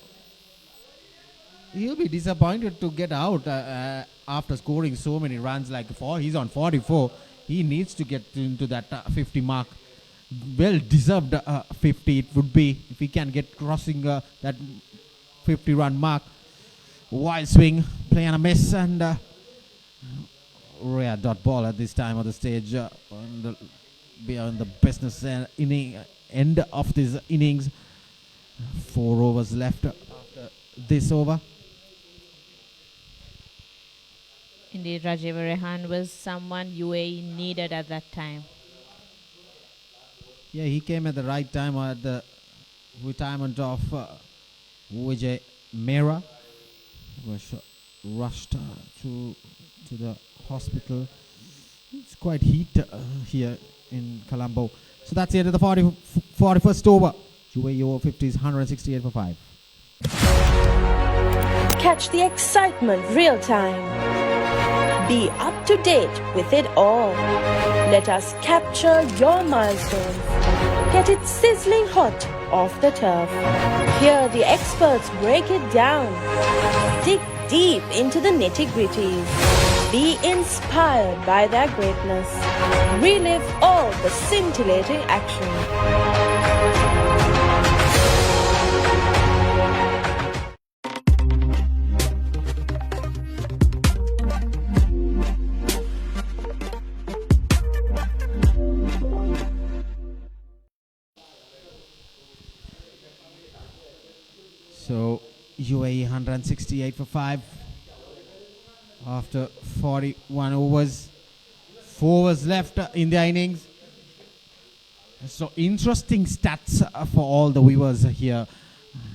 he'll be disappointed to get out after scoring so many runs. Like he's on 44. He needs to get into that 50 mark. Well deserved 50 it would be if he can get crossing that 50 run mark. Wild swing, playing a miss, and rare dot ball at this time of the stage beyond the business end of this innings. 4 overs left after this over. Indeed, Rajiv Rehan was someone UAE needed at that time. Yeah, he came at the right time at the retirement of Vijay Mehra. Was rushed to the hospital. It's quite heat here in Colombo. So that's the end of the 41st over. UAE Over-50s 168 for 5. Catch the excitement real time. Be up to date with it all. Let us capture your milestones. Get it sizzling hot off the turf. Hear the experts break it down. Dig deep into the nitty-gritties. Be inspired by their greatness. Relive all the scintillating action. So UAE 168 for 5 after 41 overs. 4 overs left in their innings. So interesting stats for all the viewers here.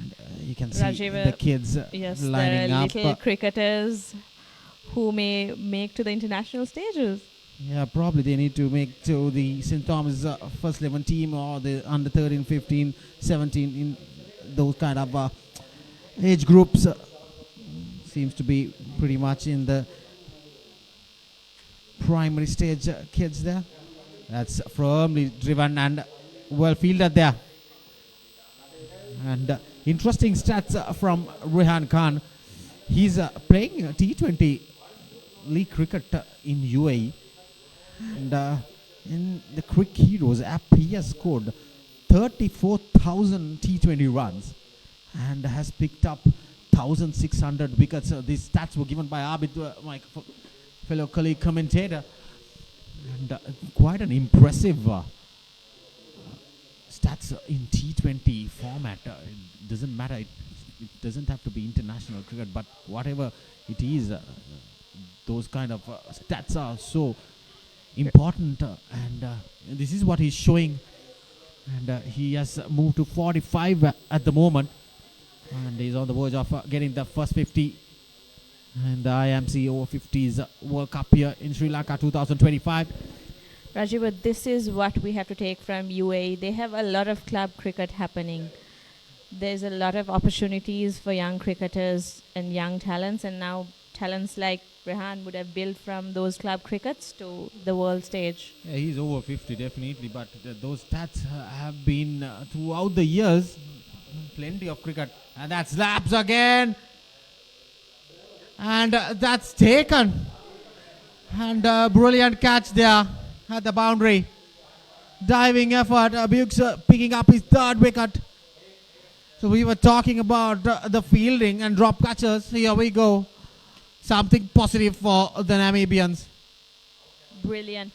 And, you can see Rajiv, the kids yes, lining the up. little cricketers who may make to the international stages. Yeah, probably they need to make to the St. Thomas first 11 team or the under 13, 15, 17 in those kind of age groups. Seems to be pretty much in the primary stage kids there. That's firmly driven and well fielded there. And interesting stats from Rehan Khan. He's playing T20 league cricket in UAE. And in the Cricket Heroes app, he has scored 34,000 T20 runs and has picked up 1,600 wickets. These stats were given by Abid, my fellow colleague commentator. And quite an impressive stats in T20 format. It doesn't matter. It doesn't have to be international cricket, but whatever it is, those kind of stats are so important. And this is what he's showing. And he has moved to 45 at the moment. And he's on the verge of getting the first 50 in the IMC Over-50s World Cup here in Sri Lanka 2025. Rajiv, but this is what we have to take from UAE. They have a lot of club cricket happening. There's a lot of opportunities for young cricketers and young talents, and now talents like Rehan would have built from those club crickets to the world stage. Yeah, he's over 50 definitely, but those stats have been throughout the years. Plenty of cricket. And that slaps again. And that's taken. And brilliant catch there at the boundary. Diving effort. Bukes picking up his third wicket. So we were talking about the fielding and drop catches. Here we go. Something positive for the Namibians. Brilliant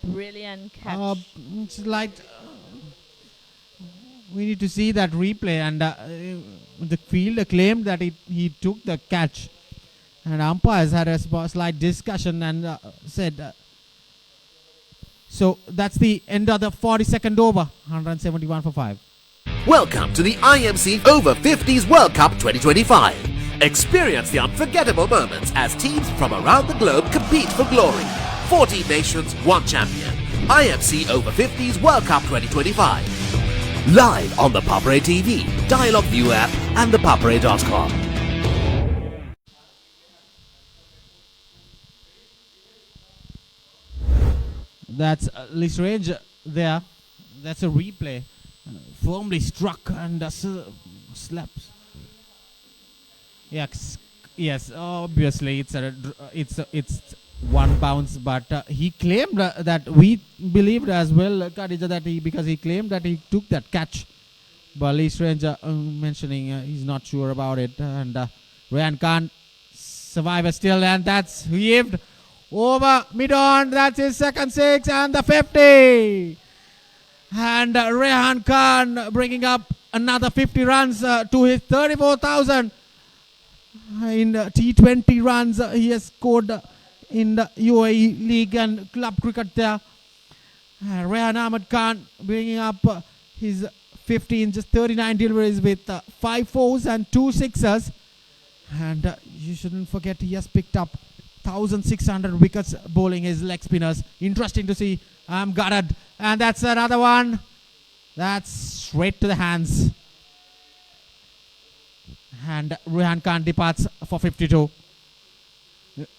catch. It's like we need to see that replay. And the fielder claimed that he took the catch. And umpires had a slight discussion and said, so that's the end of the 42nd over, 171 for 5. Welcome to the IMC Over-50s World Cup 2025. Experience the unforgettable moments as teams from around the globe compete for glory. 14 nations, 1 champion. IMC Over-50s World Cup 2025. Live on the Papare TV, Dialog View app and thepapare.com. That's Listrange there. That's a replay. Firmly struck and slaps. Yes. Obviously, it's one bounce, but he claimed that we believed as well, Khadija, that because he claimed that he took that catch. But Listrange mentioning he's not sure about it, and Rehan Khan survivor still, and that's heaved over mid-on. That's his second 6 and the 50. And Rehan Khan bringing up another 50 runs to his 34,000. In T20 runs he has scored in the UAE League and club cricket there. Rehan Ahmed Khan bringing up his 50 in just 39 deliveries with 5 fours and 2 6s. And you shouldn't forget he has picked up 1,600 wickets bowling his leg spinners. Interesting to see. I'm gutted. And that's another one. That's straight to the hands. And Rehan Khan departs for 52.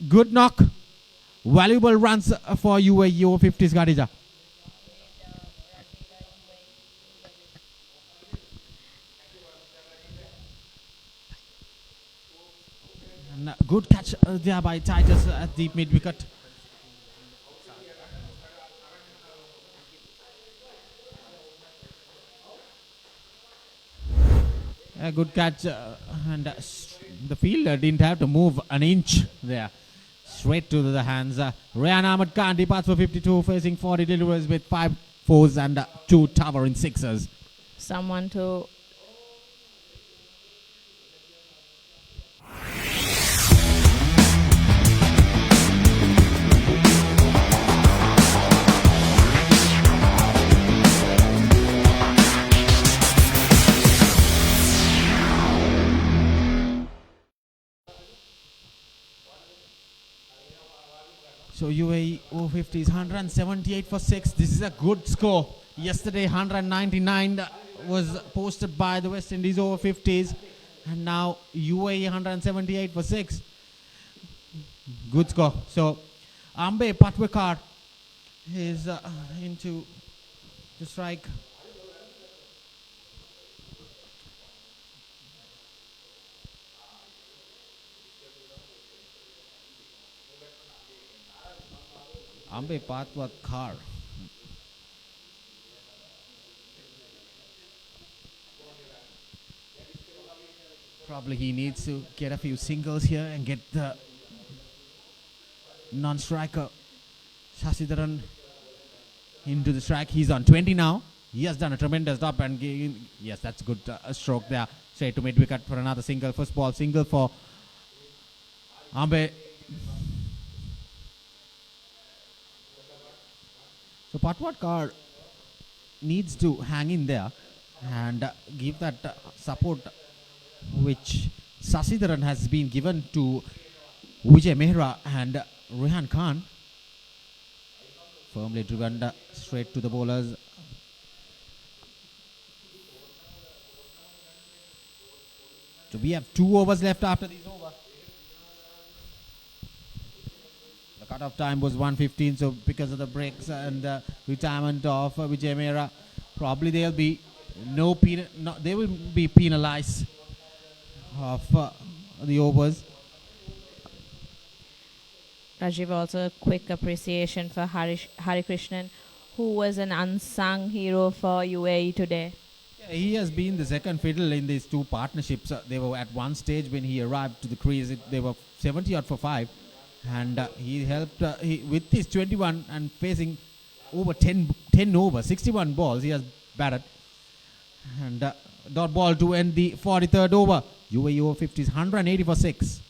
Good knock. Valuable runs for UAE Over-50s, Khadija. And good catch there by Titus at the mid wicket. A good catch, and the fielder didn't have to move an inch there. Straight to the hands. Rehan Ahmed Khan departs for 52, facing 40 deliveries with 5 fours and 2 towering 6s. Someone to So UAE Over-50s 178 for 6. This is a good score. Yesterday 199 was posted by the West Indies Over-50s, and now UAE 178 for 6. Good score. So Ambe Patwekar is into the strike. Ambe Patwat Kar. Probably he needs to get a few singles here and get the non-striker Shashidharan into the strike. He's on 20 now. He has done a tremendous job and yes, that's a good stroke there. Straight to mid-wicket for another single. First ball single for Ambe. So Patwadkar needs to hang in there and give that support which Shashidharan has been given to Vijay Mehra and Rehan Khan. Firmly driven straight to the bowlers. So we have 2 overs left after this over. The cut-off time was 1:15, so because of the breaks and the retirement of Vijay Mehra, probably they will be penalized of the overs. Rajiv, also a quick appreciation for Hari Krishnan, who was an unsung hero for UAE today. Yeah, he has been the second fiddle in these 2 partnerships. They were at one stage when he arrived to the crease, they were 70 odd for 5, and he helped with his 21 and facing over 10 overs, 61 balls he has batted, and dot ball to end the 43rd over. UAE Over-50s 180 for 6.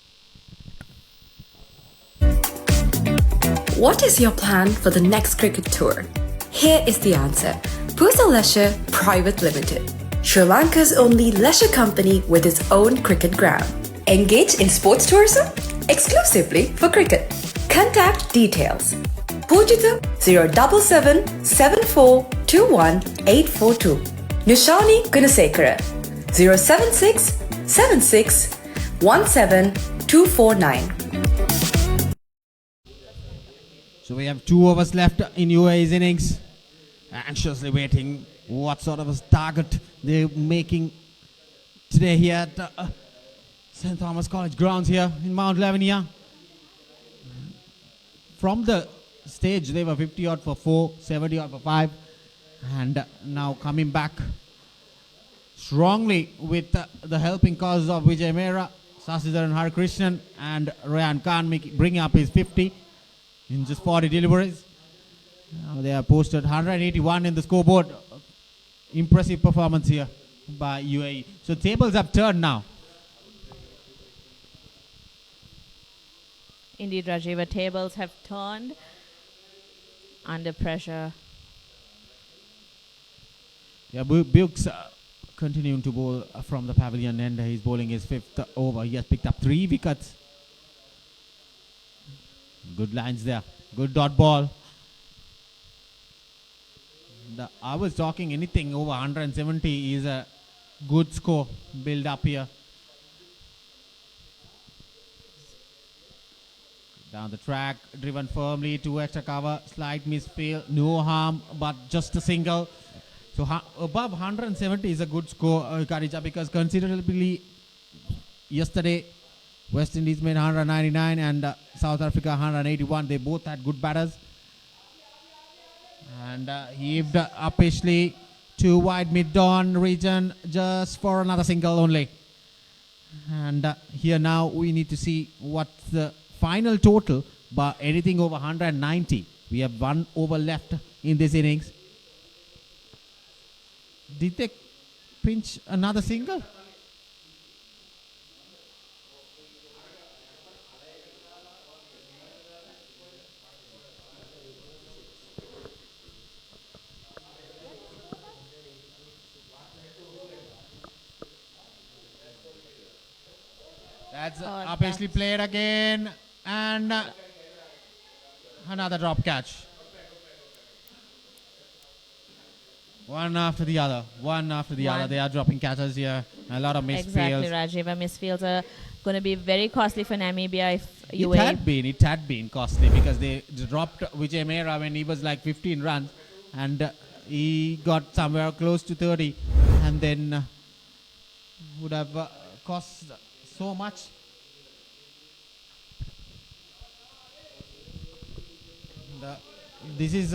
What is your plan for the next cricket tour? Here is the answer. Pusa Leisure Private Limited, Sri Lanka's only leisure company with its own cricket ground. Engage in sports tourism exclusively for cricket. Contact details. Pujita 077 7421 842. Nishani Gunasekara 076 76 17 249. So we have 2 overs left in UAE's innings. Anxiously waiting what sort of a target they're making today here at St. Thomas College grounds here in Mount Lavinia. From the stage they were 50 odd for 4, 70 odd for 5, and now coming back strongly with the helping cause of Vijay Mehra, Shashidharan Harikrishnan and Rehan Khan bringing up his 50 in just 40 deliveries. Now they have posted 181 in the scoreboard. Impressive performance here by UAE. So tables have turned now. Indeed, Rajiva, tables have turned under pressure. Yeah, Bukes continuing to bowl from the pavilion and he's bowling his 5th over. He has picked up 3 wickets. Good lines there. Good dot ball. I was talking anything over 170 is a good score build up here. Down the track, driven firmly to extra cover, slight misfield, no harm, but just a single. So above 170 is a good score, Karija, because considerably yesterday West Indies made 199 and South Africa 181. They both had good batters. And heaved uppishly to wide mid-dawn region just for another single only. And here now we need to see what's the final total, but anything over 190. We have 1 over left in this innings. Did they pinch another single? That's obviously played again, and another drop catch. One after the other. They are dropping catches here. A lot of misfields. Exactly, Rajiva. Misfields are going to be very costly for Namibia if UAE... It had been costly because they dropped Vijay Mehra when he was like 15 runs and he got somewhere close to 30 and then would have cost so much. this is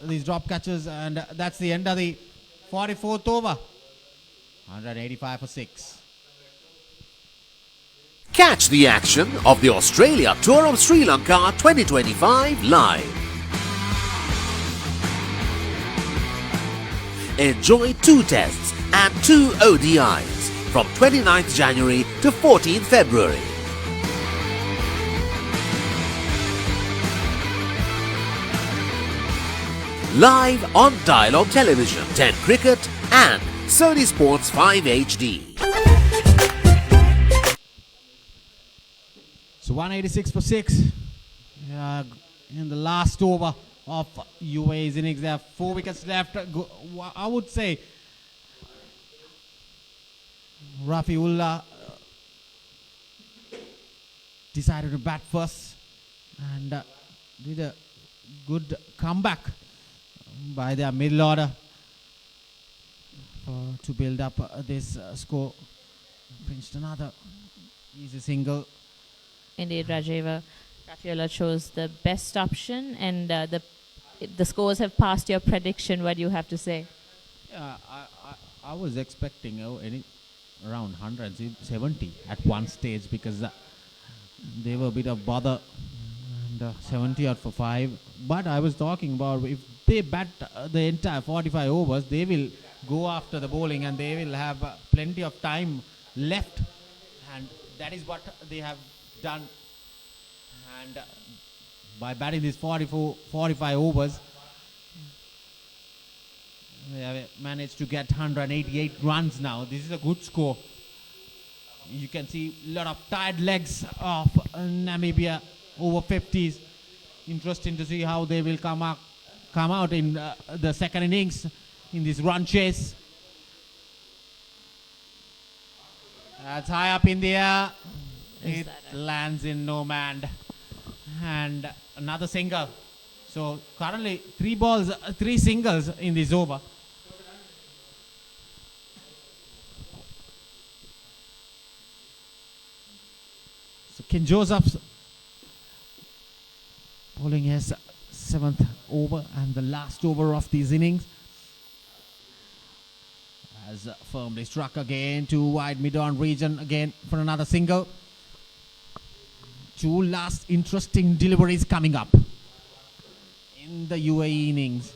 these drop catches, and that's the end of the 44th over. 185 for 6. Catch the action of the Australia Tour of Sri Lanka 2025 live. Enjoy 2 tests and 2 ODIs from 29th January to 14th February. Live on Dialogue Television, 10 Cricket and Sony Sports 5 HD. So 186 for 6 in the last over of UAE's innings. There are 4 wickets left. I would say Rafiullah decided to bat first and did a good comeback by their middle order to build up this score. Pinched another easy single. Indeed, Rajiva. Rafiullah chose the best option, and the scores have passed your prediction. What do you have to say? Yeah, I was expecting around 170 at one stage, because they were a bit of bother, and 70 out for 5. But I was talking about, if they bat the entire 45 overs, they will go after the bowling and they will have plenty of time left, and that is what they have done. And by batting these 45 overs, they have managed to get 188 runs now. This is a good score. You can see a lot of tired legs of Namibia Over-50s. Interesting to see how they will come out in the second innings in this run chase. That's high up in the air. It lands in no man. And another single. So currently 3 singles in this over. So Ken Joseph's bowling his 7th over and the last over of these innings. Has firmly struck again to wide mid-on region again for another single. 2 last interesting deliveries coming up in the UAE innings.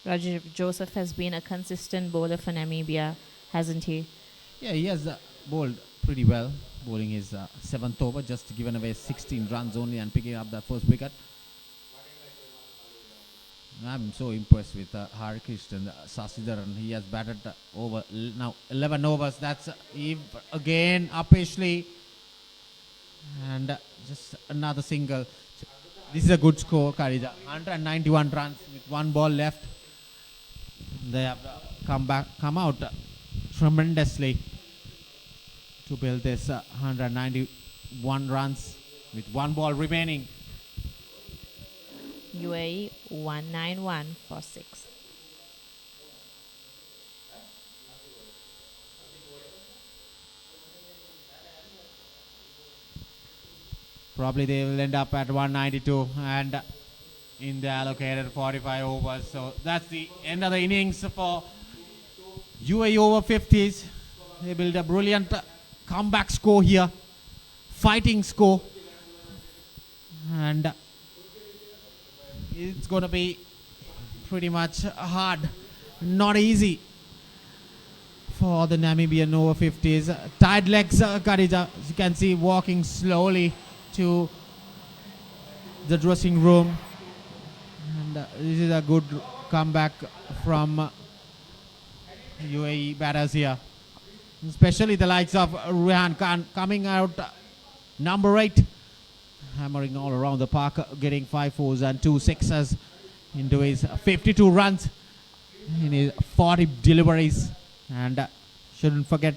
Rajiv Joseph has been a consistent bowler for Namibia, hasn't he? Yeah, he has bowled pretty well, bowling his 7th over, just given away 16 runs only and picking up that first wicket. I'm so impressed with Hari Krishnan Sasidaran. He has batted over now 11 overs. That's again uppishly. And just another single. This is a good score, Karija. 191 runs with 1 ball left. They have come out tremendously to build this 191 runs with 1 ball remaining. UAE 191 for 6. Probably they will end up at 192 and in the allocated 45 overs. So that's the end of the innings for UAE Over-50s. They build a brilliant comeback score here. Fighting score. And it's going to be pretty much hard. Not easy for the Namibian Over-50s. Tied legs, Khadija, as you can see, walking slowly to the dressing room. And this is a good comeback from UAE batters here. Especially the likes of Rehan Khan coming out number 8. Hammering all around the park, getting 5 4s and 2 6s into his 52 runs in his 40 deliveries. And shouldn't forget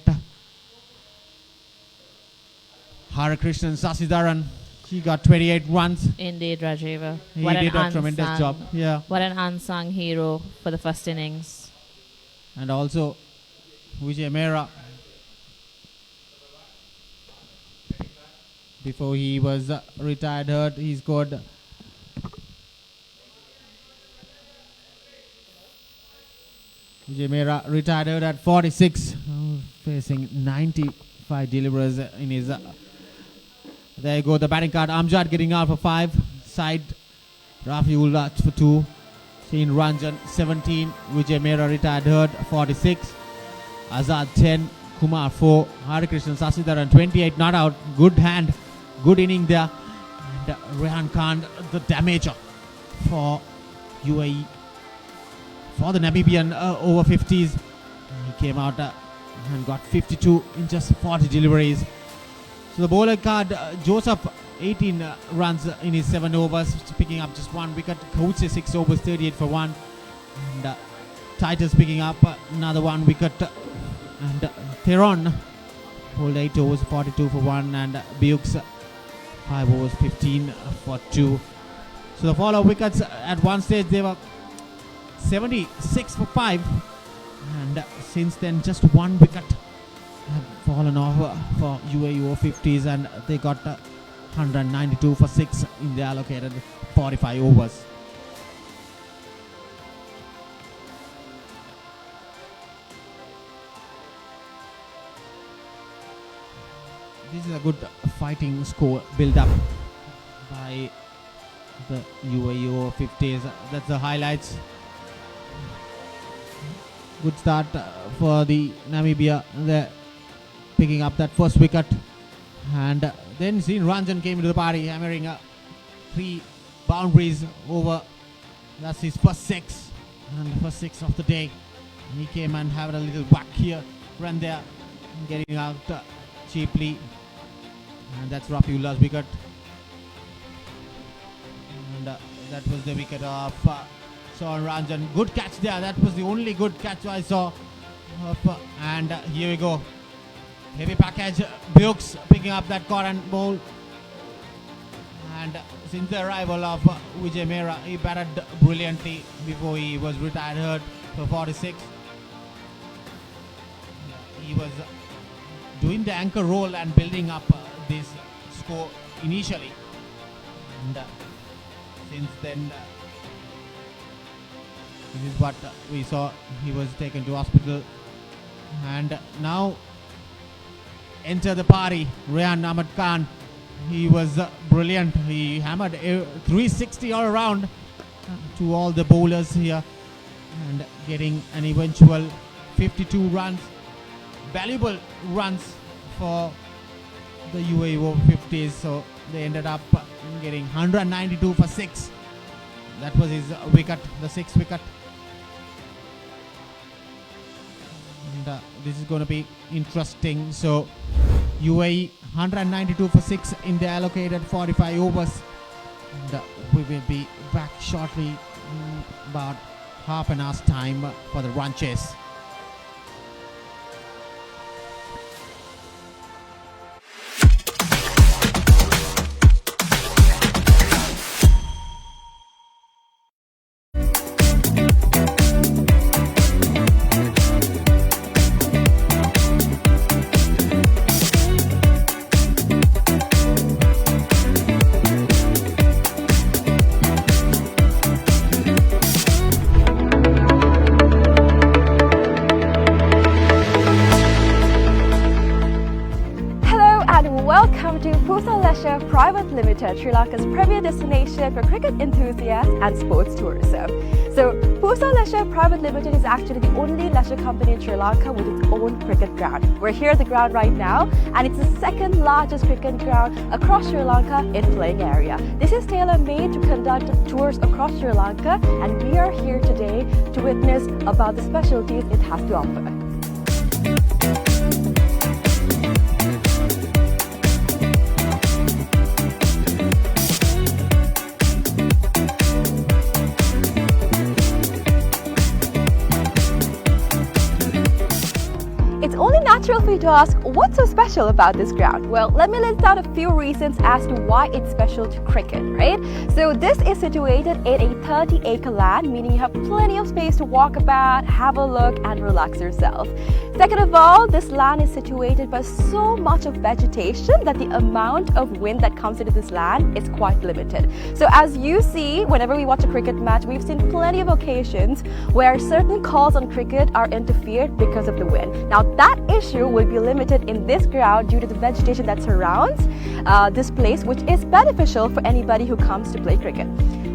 Hari Krishnan Sasidaran. He got 28 runs. Indeed, Rajiva. He did a tremendous job. Yeah. What an unsung hero for the first innings. And also Vijay Mehra. Before he was retired hurt, he scored Vijay Mehra retired at 46, facing 95 deliverers in his. There you go, the batting card. Amjad getting out for 5. Side Rafiullah for 2. Sheen Ranjan 17. Vijay Mehra retired third, 46. Azad 10. Kumar 4. Harikrishnan Sasidharan 28, not out. Good hand, good inning there. And Rehan Khan, the damager for UAE. For the Namibian over-50s. He came out and got 52 in just 40 deliveries. So the bowler card, Joseph 18 runs in his 7 overs, picking up just 1 wicket. Coaches 6 overs, 38 for 1. And Titus picking up another 1 wicket. And Theron pulled 8 overs, 42 for 1. And Bukes 5 overs, 15 for 2. So the follow wickets at one stage they were 76 for 5. And since then just 1 wicket have fallen off for UAE Over-50s, and they got 192 for 6 in the allocated 45 overs. This is a good fighting score built up by the UAE Over-50s. That's the highlights. Good start for the Namibia. They're picking up that first wicket. And then Sheen Ranjan came into the party, hammering 3 boundaries over. That's his first 6. And the first 6 of the day. He came and had a little whack here. Ran there, getting out cheaply. And that's Rafiullah's wicket. And that was the wicket of Sheen Ranjan. Good catch there. That was the only good catch I saw. And here we go. Heavy package. Bukes picking up that current ball. And since the arrival of Vijay Mehra, he batted brilliantly before he was retired for 46. He was doing the anchor role and building up this score initially. And since then, this is what we saw. He was taken to hospital. And now enter the party, Rehan Ahmed Khan. He was brilliant. He hammered 360 all around to all the bowlers here and getting an eventual 52 runs. Valuable runs for the UAE Over-50s. So they ended up getting 192 for 6. That was his wicket, the 6th wicket. And this is going to be interesting. So UAE 192 for 6 in the allocated 45 overs. And we will be back shortly in about half an hour's time for the run chase. Private Limited, Sri Lanka's premier destination for cricket enthusiasts and sports tourism. So, Pusa Leisure Private Limited is actually the only leisure company in Sri Lanka with its own cricket ground. We're here at the ground right now, and it's the 2nd largest cricket ground across Sri Lanka in playing area. This is tailor-made to conduct tours across Sri Lanka, and we are here today to witness about the specialties it has to offer. of you to ask, what's so special about this ground? Well, let me list out a few reasons as to why it's special to cricket, right? So this is situated in a 30-acre land, meaning you have plenty of space to walk about, have a look and relax yourself. Second of all, this land is situated by so much of vegetation that the amount of wind that comes into this land is quite limited. So as you see, whenever we watch a cricket match, we've seen plenty of occasions where certain calls on cricket are interfered because of the wind. Now that issue will be limited in this ground due to the vegetation that surrounds this place, which is beneficial for anybody who comes to play cricket.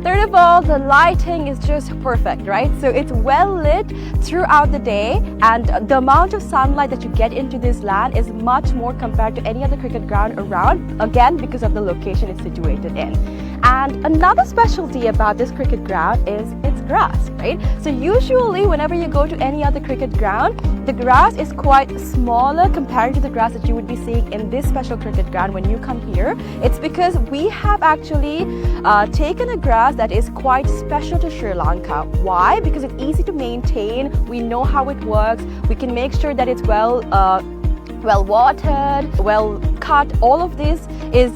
Third of all, the lighting is just perfect, right? So it's well lit throughout the day, and the amount of sunlight that you get into this land is much more compared to any other cricket ground around, again because of the location it's situated in. And another specialty about this cricket ground is its grass, right? So usually whenever you go to any other cricket ground, the grass is quite smaller compared to the grass that you would be seeing in this special cricket ground when you come here. It's because we have actually taken a grass that is quite special to Sri Lanka. Why? Because it's easy to maintain, we know how it works, we can make sure that it's well watered, well cut. All of this is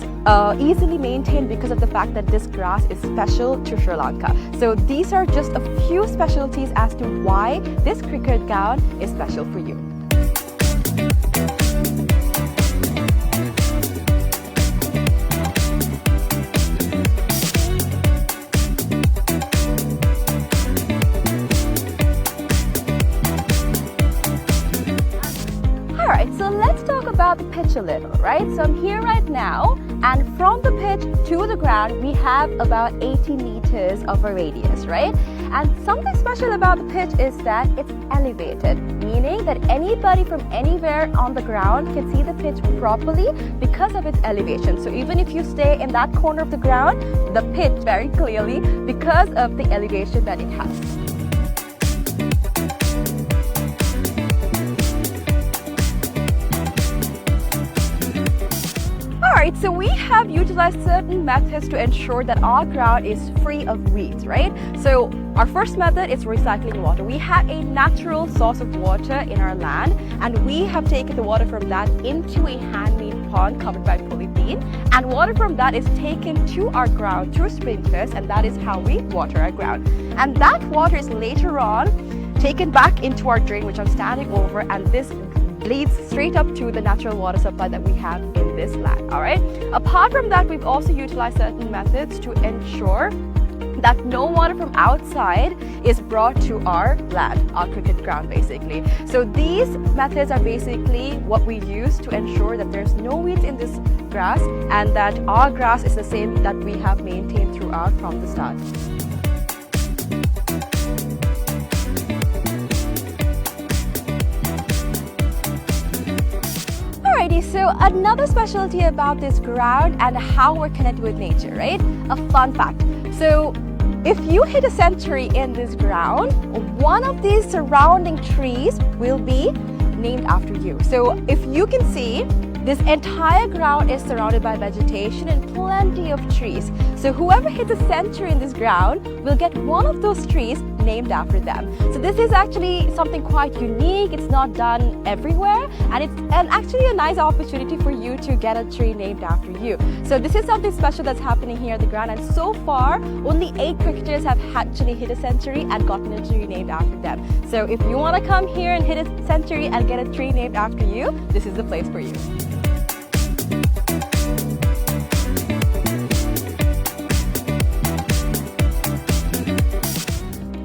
easily maintained because of the fact that this grass is special to Sri Lanka. So these are just a few specialties as to why this cricket ground is special for you. Alright, so let's talk about the pitch a little, right? So I'm here right now, and from the pitch to the ground, we have about 80 meters of a radius, right? And something special about the pitch is that it's elevated, meaning that anybody from anywhere on the ground can see the pitch properly because of its elevation. So even if you stay in that corner of the ground, the pitch very clearly because of the elevation that it has. Alright, so we have utilized certain methods to ensure that our ground is free of weeds, right? So our first method is recycling water. We have a natural source of water in our land, and we have taken the water from that into a handmade pond covered by polythene, and water from that is taken to our ground through sprinklers, and that is how we water our ground. And that water is later on taken back into our drain, which I'm standing over, and this leads straight up to the natural water supply that we have in this land. All right. Apart from that, we've also utilized certain methods to ensure that no water from outside is brought to our land, our cricket ground basically. So these methods are basically what we use to ensure that there's no weeds in this grass and that our grass is the same that we have maintained throughout from the start. Alrighty, so another specialty about this ground and how we're connected with nature, right? A fun fact. So if you hit a century in this ground, one of these surrounding trees will be named after you. So if you can see, this entire ground is surrounded by vegetation and plenty of trees. So whoever hits a century in this ground will get one of those trees named after them. So this is actually something quite unique. It's not done everywhere, and it's actually a nice opportunity for you to get a tree named after you. So this is something special that's happening here at the ground, and so far only 8 cricketers have actually hit a century and gotten a tree named after them. So if you want to come here and hit a century and get a tree named after you, this is the place for you.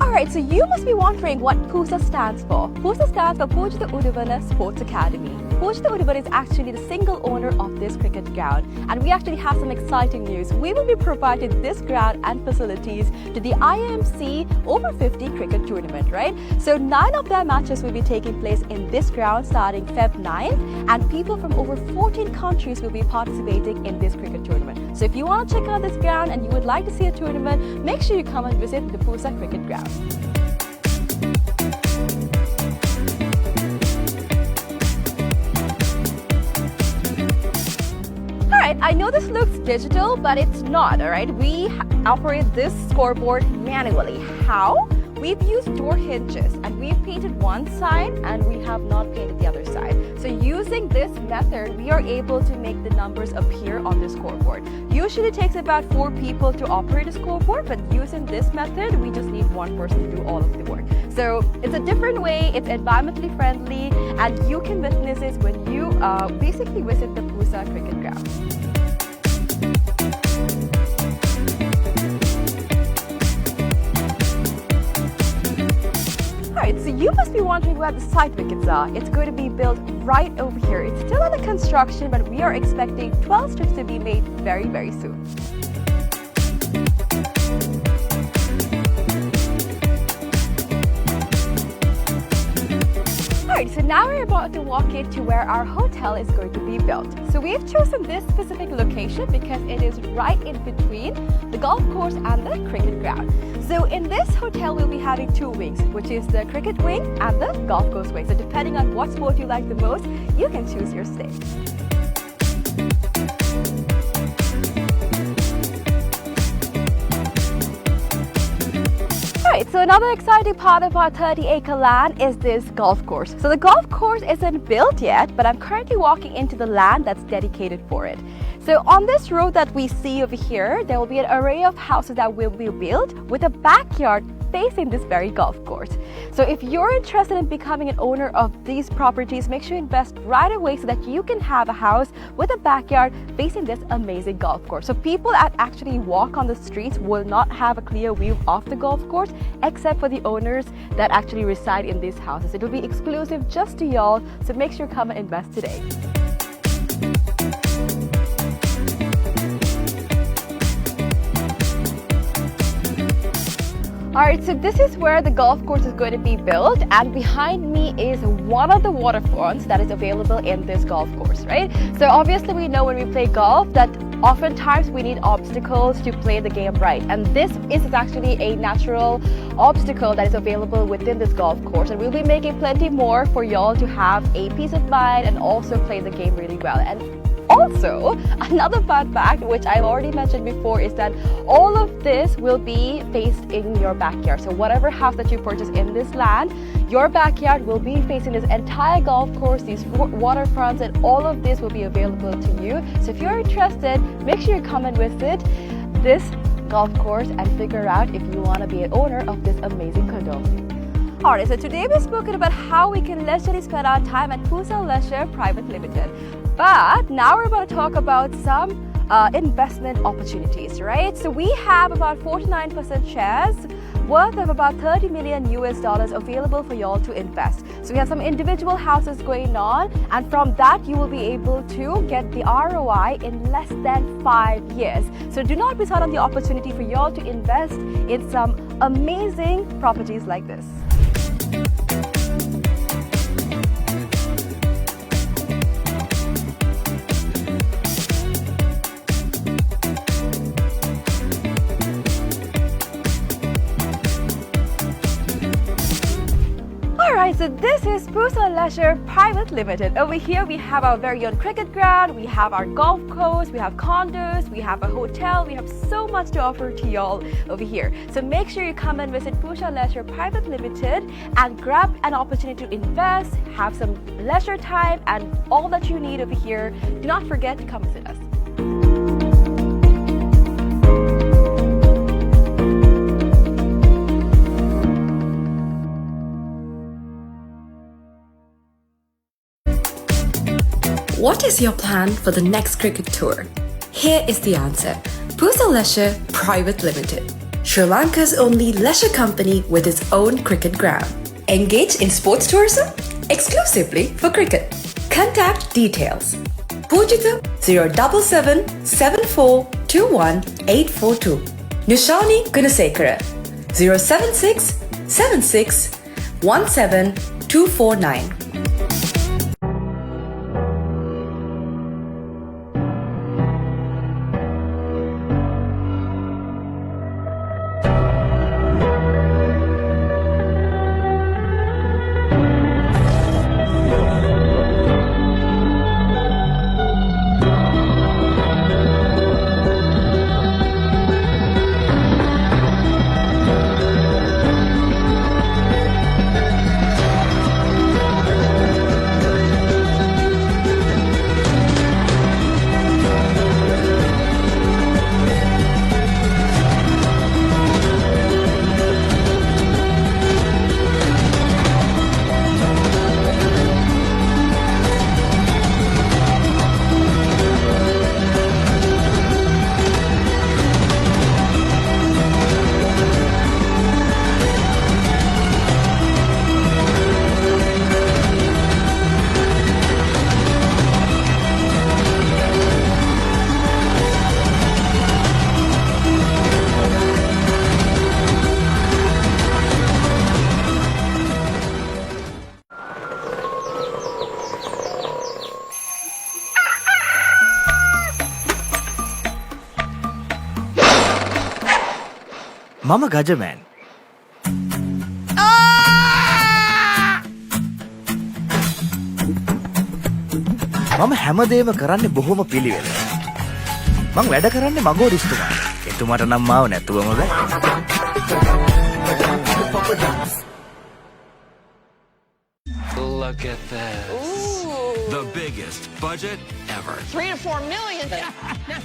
Alright, so you must be wondering what PUSA stands for. PUSA stands for Pujitha Udavana Sports Academy. Pujitha Udavana is actually the single owner of this cricket ground, and we actually have some exciting news. We will be providing this ground and facilities to the IMC Over-50 cricket tournament, right? So 9 of their matches will be taking place in this ground starting Feb 9th, and people from over 14 countries will be participating in this cricket tournament. So if you want to check out this ground and you would like to see a tournament, make sure you come and visit the PUSA cricket ground. Alright, I know this looks digital, but it's not, alright? We operate this scoreboard manually. How? we've used door hinges and we've painted one side and we have not painted the other side. So using this method, we are able to make the numbers appear on the scoreboard. Usually it takes about 4 people to operate a scoreboard, but using this method, we just need one person to do all of the work. So it's a different way, it's environmentally friendly, and you can witness this when you basically visit the Pusa cricket ground. Alright, so you must be wondering where the side wickets are. It's going to be built right over here. It's still under construction, but we are expecting 12 strips to be made very, very soon. Alright, so now we're about to walk into where our hotel is going to be built. So we've chosen this specific location because it is right in between the golf course and the cricket ground. So in this hotel, we'll be having 2 wings, which is the cricket wing and the golf course wing. So depending on what sport you like the most, you can choose your stay. Alright, so another exciting part of our 30-acre land is this golf course. So the golf course isn't built yet, but I'm currently walking into the land that's dedicated for it. So on this road that we see over here, there will be an array of houses that will be built with a backyard facing this very golf course. So if you're interested in becoming an owner of these properties, make sure you invest right away so that you can have a house with a backyard facing this amazing golf course. So people that actually walk on the streets will not have a clear view of the golf course except for the owners that actually reside in these houses. It will be exclusive just to y'all, so make sure you come and invest today. Alright, so this is where the golf course is going to be built, and behind me is one of the waterfronts that is available in this golf course, right? So obviously we know when we play golf that oftentimes we need obstacles to play the game right, and this is actually a natural obstacle that is available within this golf course, and we'll be making plenty more for y'all to have a peace of mind and also play the game really well. And also, another fun fact, which I've already mentioned before, is that all of this will be faced in your backyard. So whatever house that you purchase in this land, your backyard will be facing this entire golf course, these waterfronts, and all of this will be available to you. So if you're interested, make sure you come and visit this golf course and figure out if you want to be an owner of this amazing condo. Alright, so today we've spoken about how we can leisurely spend our time at Pusa Leisure Private Limited. But now we're about to talk about some investment opportunities, right? So we have about 49% shares worth of about $30 million available for y'all to invest. So we have some individual houses going on, and from that you will be able to get the ROI in less than 5 years. So do not miss out on the opportunity for y'all to invest in some amazing properties like this. Alright, so this is Pusa Leisure Private Limited. Over here we have our very own cricket ground, we have our golf course, we have condos, we have a hotel, we have so much to offer to y'all over here. So make sure you come and visit Pusa Leisure Private Limited and grab an opportunity to invest, have some leisure time, and all that you need over here. Do not forget to come visit us. What is your plan for the next cricket tour? Here is the answer. Pusa Leisure Private Limited, Sri Lanka's only leisure company with its own cricket ground. Engage in sports tourism exclusively for cricket. Contact details. Pujita 077 7421 842. Nishani Gunasekara 076 76 17 249. මම ගජමෑන්. මම හැමදේම කරන්නේ බොහොම පිළිවෙල. මං වැඩ කරන්නේ මගෝරිස්තුමා. එතුමාට නම් මාව නැතුවම බෑ. Look at this. The biggest budget ever. 3 to 4 million.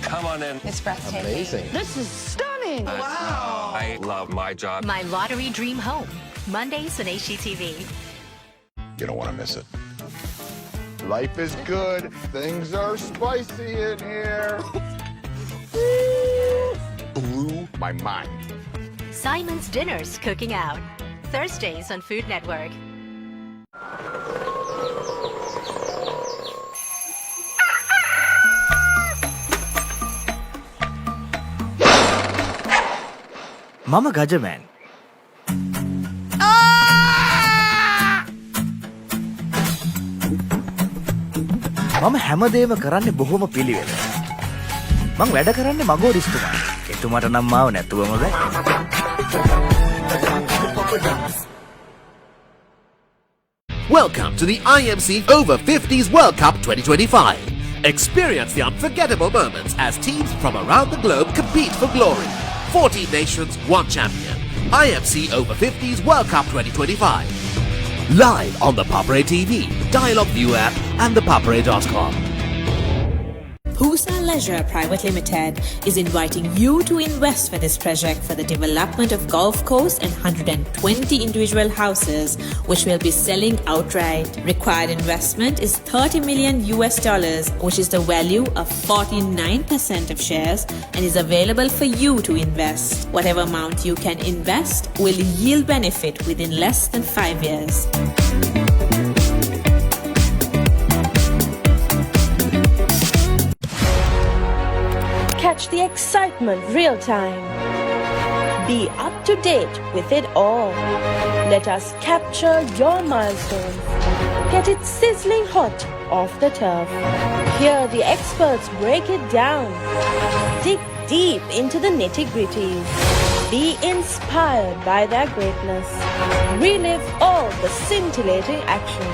Come on in. It's breathtaking. Amazing. This is stunning. Wow. I love my job. My lottery dream home. Mondays on HGTV. You don't want to miss it. Life is good. Things are spicy in here. Blew my mind. Simon's Dinners Cooking Out. Thursdays on Food Network. මම ගජමෑන්. මම හැමදේම කරන්නේ බොහොම පිළිවෙල. මං වැඩ කරන්නේ මගෝරිස්තුමා. එතුමාට නම් මාව නැතුවම බෑ. Welcome to the IMC Over-50s World Cup 2025. Experience the unforgettable moments as teams from around the globe compete for glory. 14 nations, 1 champion. IMC Over-50s World Cup 2025. Live on the Papare TV, Dialogue View app and thepapare.com. Pusa Leisure Private Limited is inviting you to invest for this project for the development of Gulf Coast and 120 individual houses, which will be selling outright. Required investment is $30 million, which is the value of 49% of shares and is available for you to invest. Whatever amount you can invest will yield benefit within less than 5 years. Catch the excitement real time. Be up to date with it all. Let us capture your milestones. Get it sizzling hot off the turf. Hear the experts break it down. Dig deep into the nitty-gritties. Be inspired by their greatness. Relive all the scintillating action.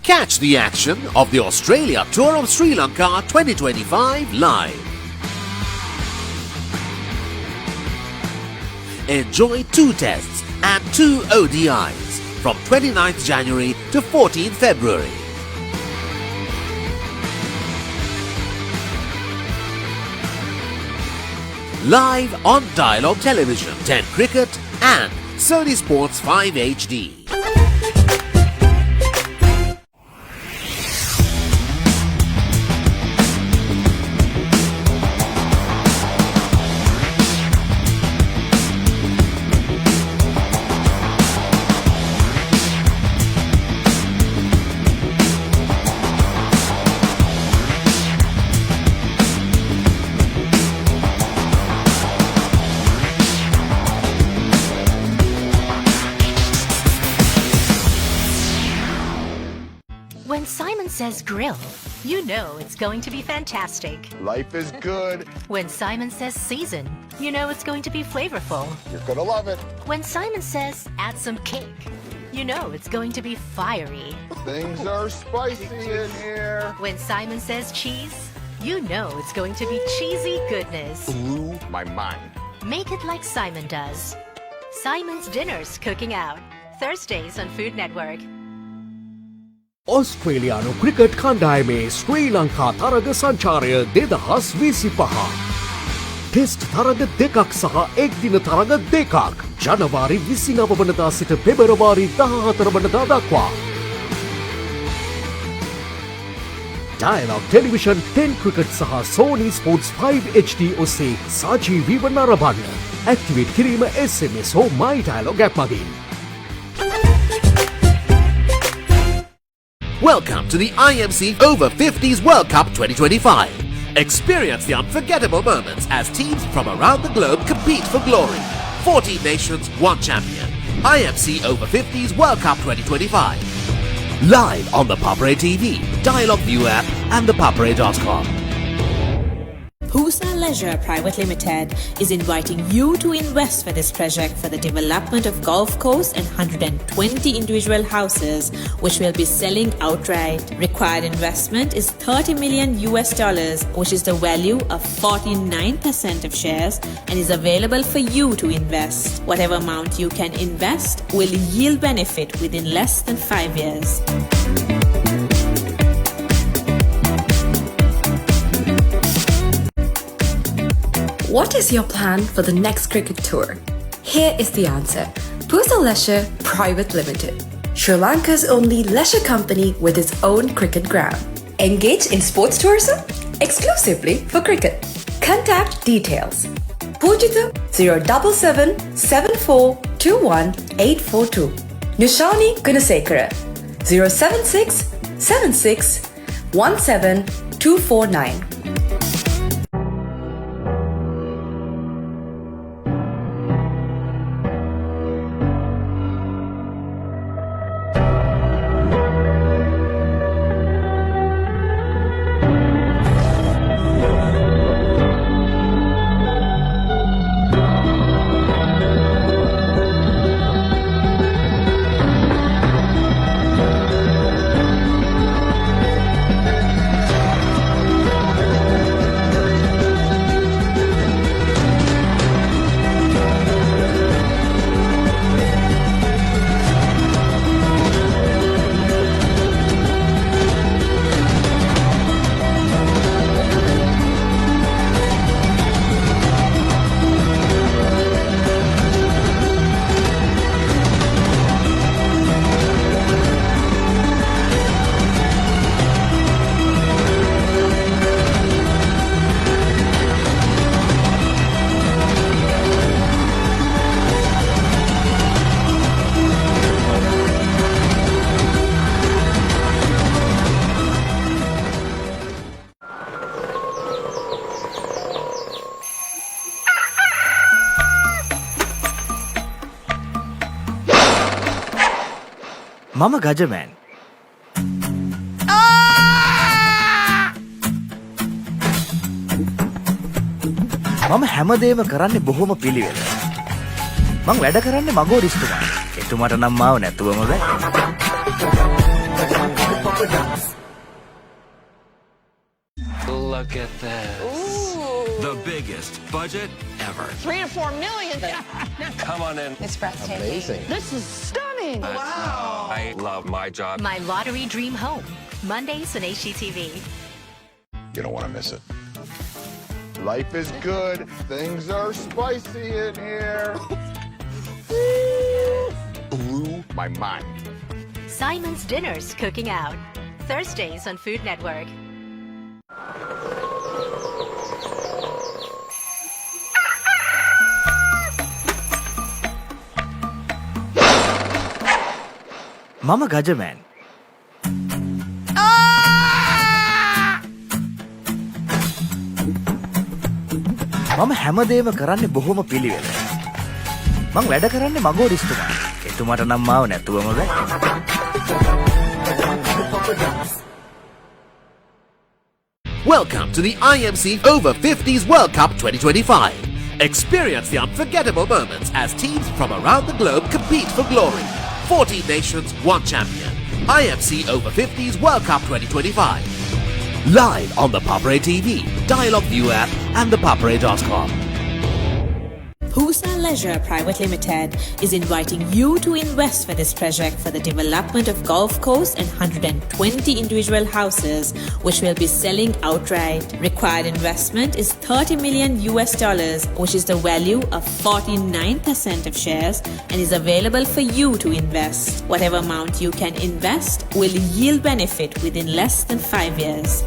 Catch the action of the Australia Tour of Sri Lanka 2025 live. Enjoy 2 tests and 2 ODIs from 29th January to 14th February. Live on Dialogue Television, 10 Cricket and Sony Sports 5 HD. When Simon says grill, you know it's going to be fantastic. Life is good. When Simon says season, you know it's going to be flavorful. You're gonna love it. When Simon says add some cake, you know it's going to be fiery. Things are spicy in here. When Simon says cheese, you know it's going to be cheesy goodness. Blew my mind. Make it like Simon does. Simon's Dinners Cooking Out. Thursdays on Food Network. ඔස්ට්‍රේලියානු cricket කණ්ඩායමේ ශ්‍රී ලංකා තරග සංචාරය 2025. Test තරග 2ක් සහ එක්දින තරග 2ක් ජනවාරි 29 වනදා සිට පෙබරවාරි 14 වනදා දක්වා. Dialogue Television 10 Cricket සහ Sony Sports 5 HD ඔස්සේ සජීවීව නරඹන්න. Activate කිරීම SMS හෝ My Dialogue app මගින්. Welcome to the IMC Over-50s World Cup 2025. Experience the unforgettable moments as teams from around the globe compete for glory. 14 nations, 1 champion. IMC Over-50s World Cup 2025. Live on the Papre TV, Dialogue View app and thepapre.com. Pusa Leisure Private Limited is inviting you to invest for this project for the development of Gulf Coast and 120 individual houses, which will be selling outright. Required investment is $30 million, which is the value of 49% of shares, and is available for you to invest. Whatever amount you can invest will yield benefit within less than 5 years. What is your plan for the next cricket tour? Here is the answer. Pusa Leisure Private Limited, Sri Lanka's only leisure company with its own cricket ground. Engage in sports tourism exclusively for cricket. Contact details. Pujita 077 7421 842. Nishani Gunasekara 076 76 17 249. මම ගජමෑන්. මම හැමදේම කරන්නේ බොහොම පිළිවෙල. මං වැඩ කරන්නේ මගෝරිස්තුමා. එතුමාට නම් මාව නැතුවම බෑ. Look at this. The biggest budget ever. 3 to 4 million. Come on in. It's breathtaking. Amazing. This is stunning. Wow. I love my job. My lottery dream home. Mondays on HGTV. You don't want to miss it. Life is good. Things are spicy in here. Blew my mind. Simon's Dinners Cooking Out. Thursdays on Food Network. මම ගජමෑන්. මම හැමදේම කරන්නේ බොහොම පිළිවෙල. මං වැඩ කරන්නේ මගෝරිස්තුමා. එතුමාට නම් මාව නැතුවම බෑ. Welcome to the IMC Over-50s World Cup 2025. Experience the unforgettable moments as teams from around the globe compete for glory. 14 nations, 1 champion. IMC Over-50s World Cup 2025. Live on the Papre TV, Dialogue View app and thepapre.com. Pusa Leisure Private Limited is inviting you to invest for this project for the development of golf course and 120 individual houses, which will be selling outright. Required investment is $30 million, which is the value of 49% of shares, and is available for you to invest. Whatever amount you can invest will yield benefit within less than 5 years.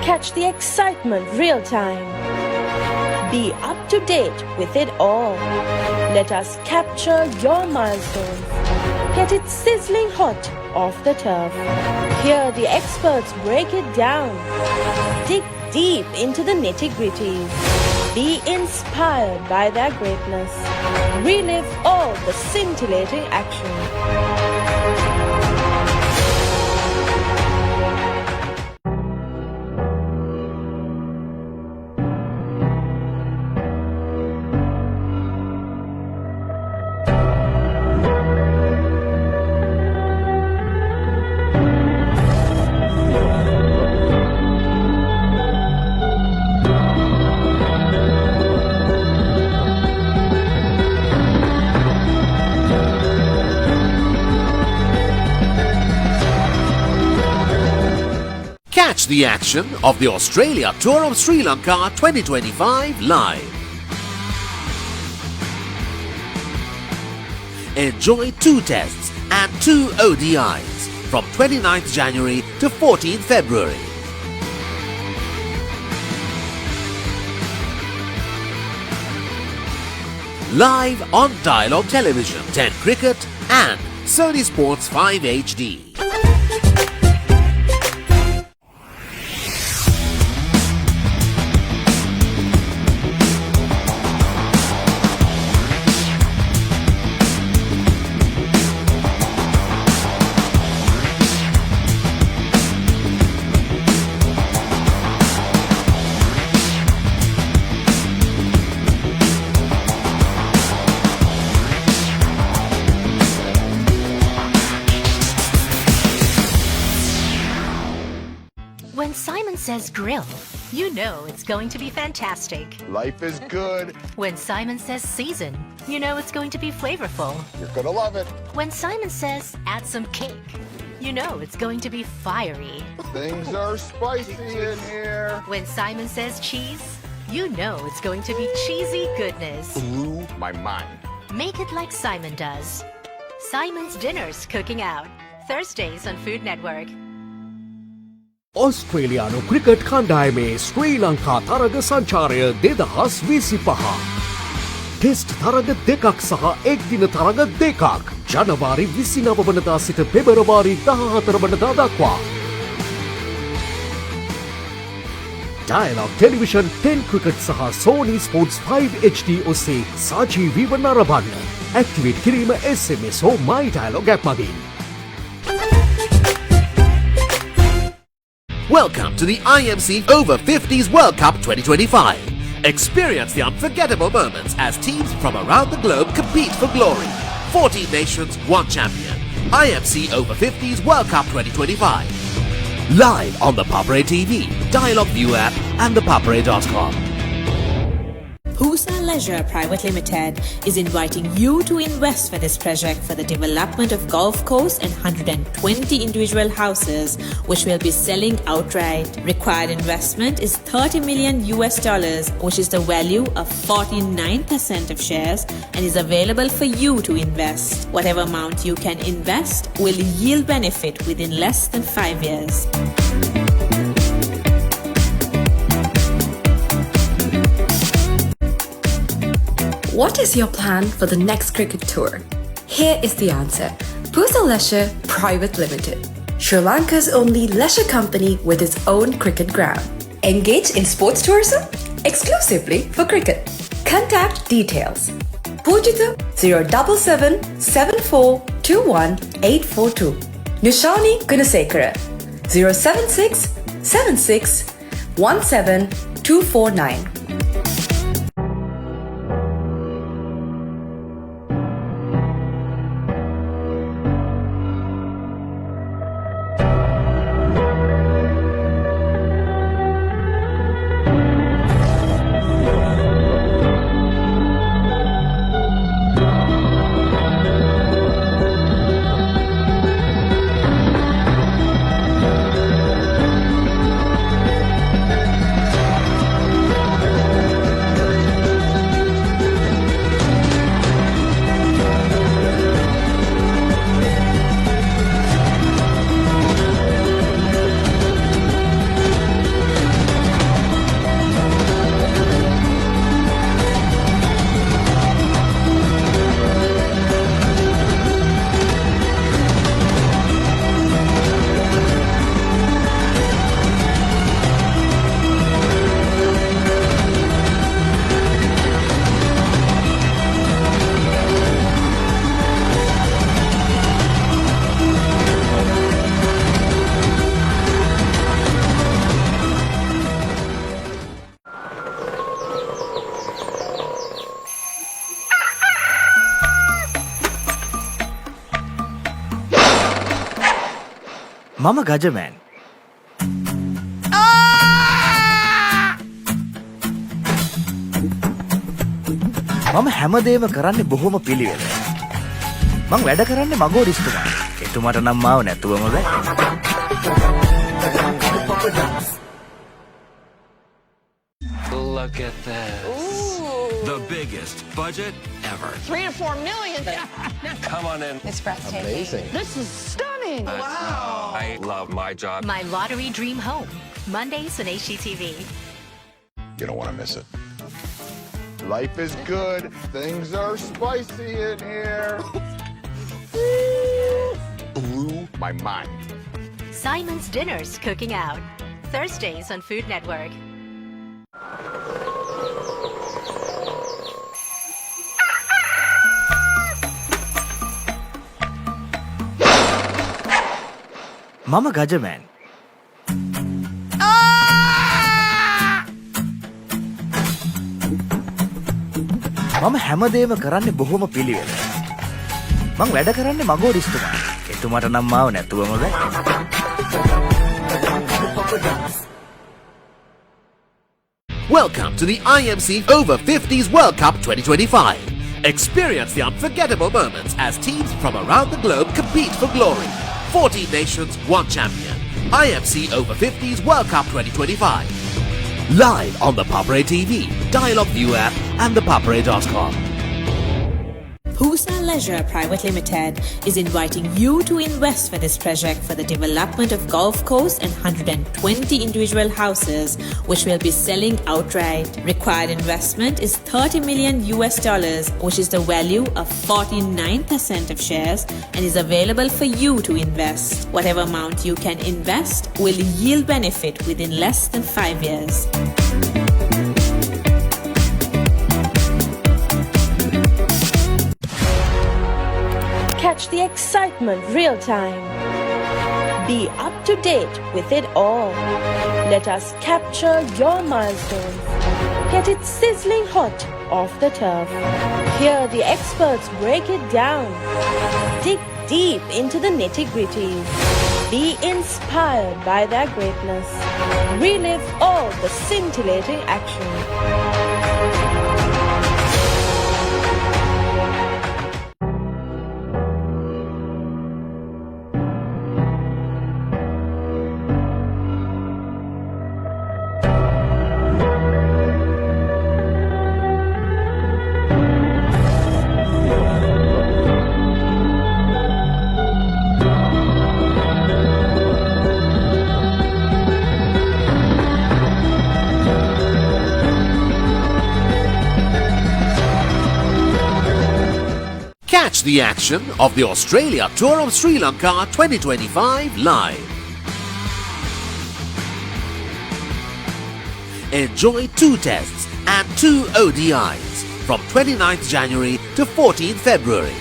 Catch the excitement real time. Be up to date with it all. Let us capture your milestones. Get it sizzling hot off the turf. Hear the experts break it down. Dig deep into the nitty-gritties. Be inspired by their greatness. Relive all the scintillating action. Catch the action of the Australia Tour of Sri Lanka 2025 live. Enjoy 2 tests and 2 ODIs from 29th January to 14th February. Live on Dialogue Television, 10 Cricket and Sony Sports 5 HD. When Simon says grill, you know it's going to be fantastic. Life is good. When Simon says season, you know it's going to be flavorful. You're gonna love it. When Simon says add some cake, you know it's going to be fiery. Things are spicy in here. When Simon says cheese, you know it's going to be cheesy goodness. Blew my mind. Make it like Simon does. Simon's Dinners Cooking Out. Thursdays on Food Network. ඔස්ට්‍රේලියානු cricket කණ්ඩායමේ ශ්‍රී ලංකා තරග සංචාරය 2025. Test තරග 2ක් සහ එක්දින තරග 2ක් ජනවාරි 29 වනදා සිට පෙබරවාරි 14 වනදා දක්වා. Dialogue Television 10 Cricket සහ Sony Sports 5 HD ඔස්සේ සජීවීව නරඹන්න. ඇක්ටිවේට් කිරීම SMS හෝ My Dialogue app මගින්. Welcome to the IMC Over-50s World Cup 2025. Experience the unforgettable moments as teams from around the globe compete for glory. 14 nations, 1 champion. IMC Over-50s World Cup 2025. Live on the Papare TV, Dialogue View app and thepapare.com. Pusa Leisure Private Limited is inviting you to invest for this project for the development of golf course and 120 individual houses, which will be selling outright. Required investment is $30 million, which is the value of 49% of shares, and is available for you to invest. Whatever amount you can invest will yield benefit within less than 5 years. What is your plan for the next cricket tour? Here is the answer. Pusa Leisure Private Limited, Sri Lanka's only leisure company with its own cricket ground. Engage in sports tourism exclusively for cricket. Contact details. Pujita 077 7421 842. Nishani Gunasekara 076 76 17 249. මම ගජමෑන්. මම හැමදේම කරන්නේ බොහොම පිළිවෙල. මං වැඩ කරන්නේ මගෝරිස්තුමා. එතුමාට නම් මාව නැතුවම බෑ. Look at this. The biggest budget ever. 3 to 4 million. Come on in. It's breathtaking. Amazing. This is stunning. Wow. I love my job. My lottery dream home. Mondays on HGTV. You don't want to miss it. Life is good. Things are spicy in here. Blew my mind. Simon's Dinners Cooking Out. Thursdays on Food Network. මම ගජමෑන්. මම හැමදේම කරන්නේ බොහොම පිළිවෙල. මං වැඩ කරන්නේ මගෝරිස්තුමා. එතුමාට නම් මාව නැතුවම බෑ. Welcome to the IMC Over-50s World Cup 2025. Experience the unforgettable moments as teams from around the globe compete for glory. 14 nations, 1 champion. IMC Over-50s World Cup 2025. Live on the Papre TV, Dialog View app and thepapre.com. Pusa Leisure Private Limited is inviting you to invest for this project for the development of Gulf Coast and 120 individual houses, which will be selling outright. Required investment is $30 million, which is the value of 49% of shares, and is available for you to invest. Whatever amount you can invest will yield benefit within less than 5 years. Catch the excitement real time. Be up to date with it all. Let us capture your milestones. Get it sizzling hot off the turf. Hear the experts break it down. Dig deep into the nitty-gritties. Be inspired by their greatness. Relive all the scintillating action. Catch the action of the Australia Tour of Sri Lanka 2025 live. Enjoy 2 tests and 2 ODIs from 29th January to 14th February.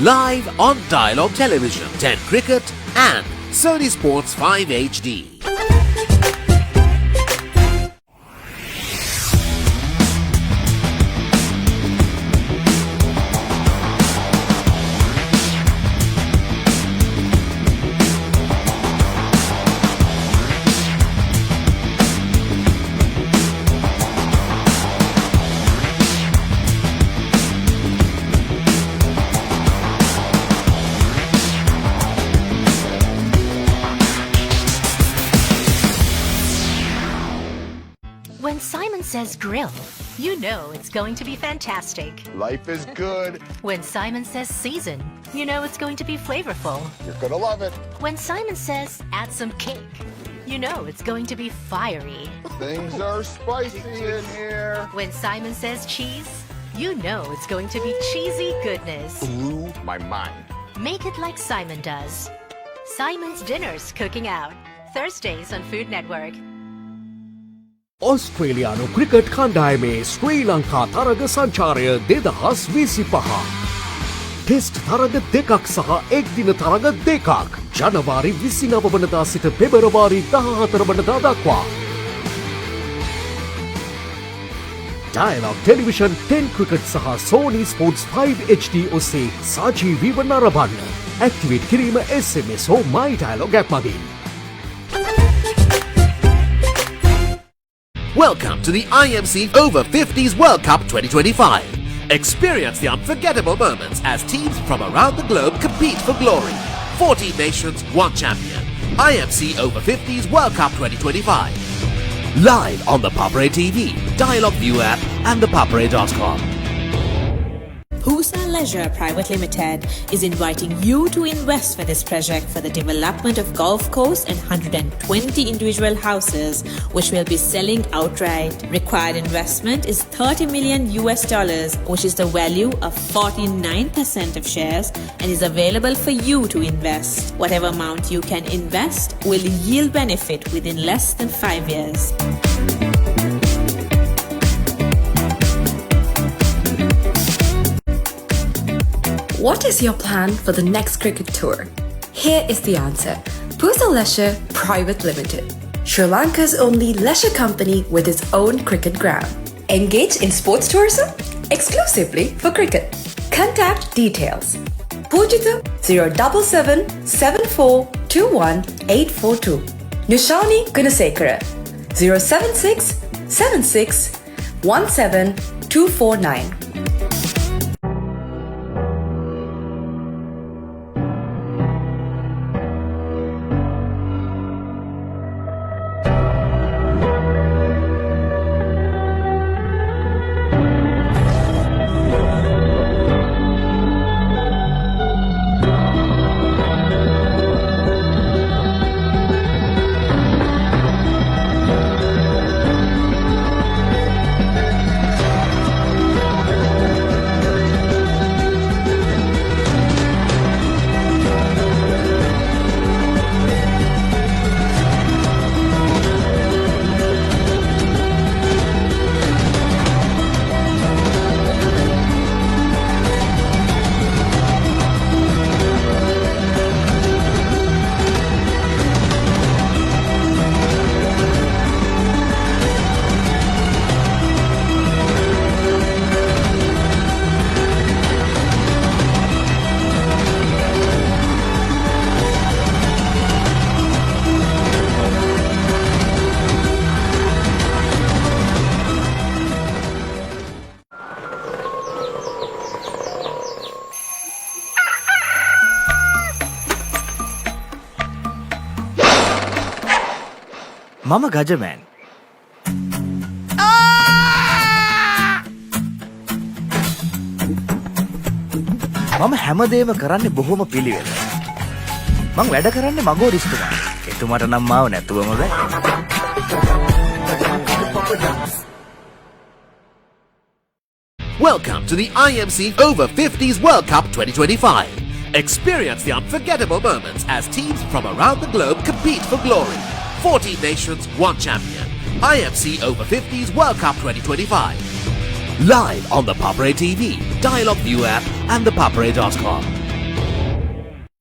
Live on Dialog Television, 10 Cricket and Sony Sports 5 HD. When Simon says grill, you know it's going to be fantastic. Life is good. When Simon says season, you know it's going to be flavorful. You're gonna love it. When Simon says add some cake, you know it's going to be fiery. Things are spicy in here. When Simon says cheese, you know it's going to be cheesy goodness. Blew my mind. Make it like Simon does. Simon's Dinners Cooking Out. Thursdays on Food Network. ඔස්ට්‍රේලියානු cricket කණ්ඩායමේ ශ්‍රී ලංකා තරග සංචාරය 2025. Test තරග 2ක් සහ එක්දින තරග 2ක් ජනවාරි 29 වනදා සිට පෙබරවාරි 14 වනදා දක්වා. Dialogue Television 10 Cricket සහ Sony Sports 5 HD ඔස්සේ සජීවීව නරඹන්න. Activate කිරීම SMS හෝ My Dialogue app මගින්. Welcome to the IMC Over-50s World Cup 2025. Experience the unforgettable moments as teams from around the globe compete for glory. 14 nations, one champion. IMC Over-50s World Cup 2025. Live on the Papre TV, Dialogue View app and thepapre.com. Pusa Leisure Private Limited is inviting you to invest for this project for the development of golf course and 120 individual houses, which will be selling outright. Required investment is $30 million, which is the value of 49% of shares and is available for you to invest. Whatever amount you can invest will yield benefit within less than 5 years. What is your plan for the next cricket tour? Here is the answer. Pusa Leisure Private Limited, Sri Lanka's only leisure company with its own cricket ground. Engage in sports tourism exclusively for cricket. Contact details. Pujita 077 7421 842. Nushani Gunasekara 076 76 17 249. මම ගජමෑන්. මම හැමදේම කරන්නේ බොහොම පිළිවෙල. මං වැඩ කරන්නේ මගෝරිස්තුමා. එතුමාට නම් මාව නැතුවම බෑ. Welcome to the IMC Over-50s World Cup 2025. Experience the unforgettable moments as teams from around the globe compete for glory. 14 nations, one champion. IMC Over-50s World Cup 2025. Live on the Papre TV, Dialogue View app and thepapre.com.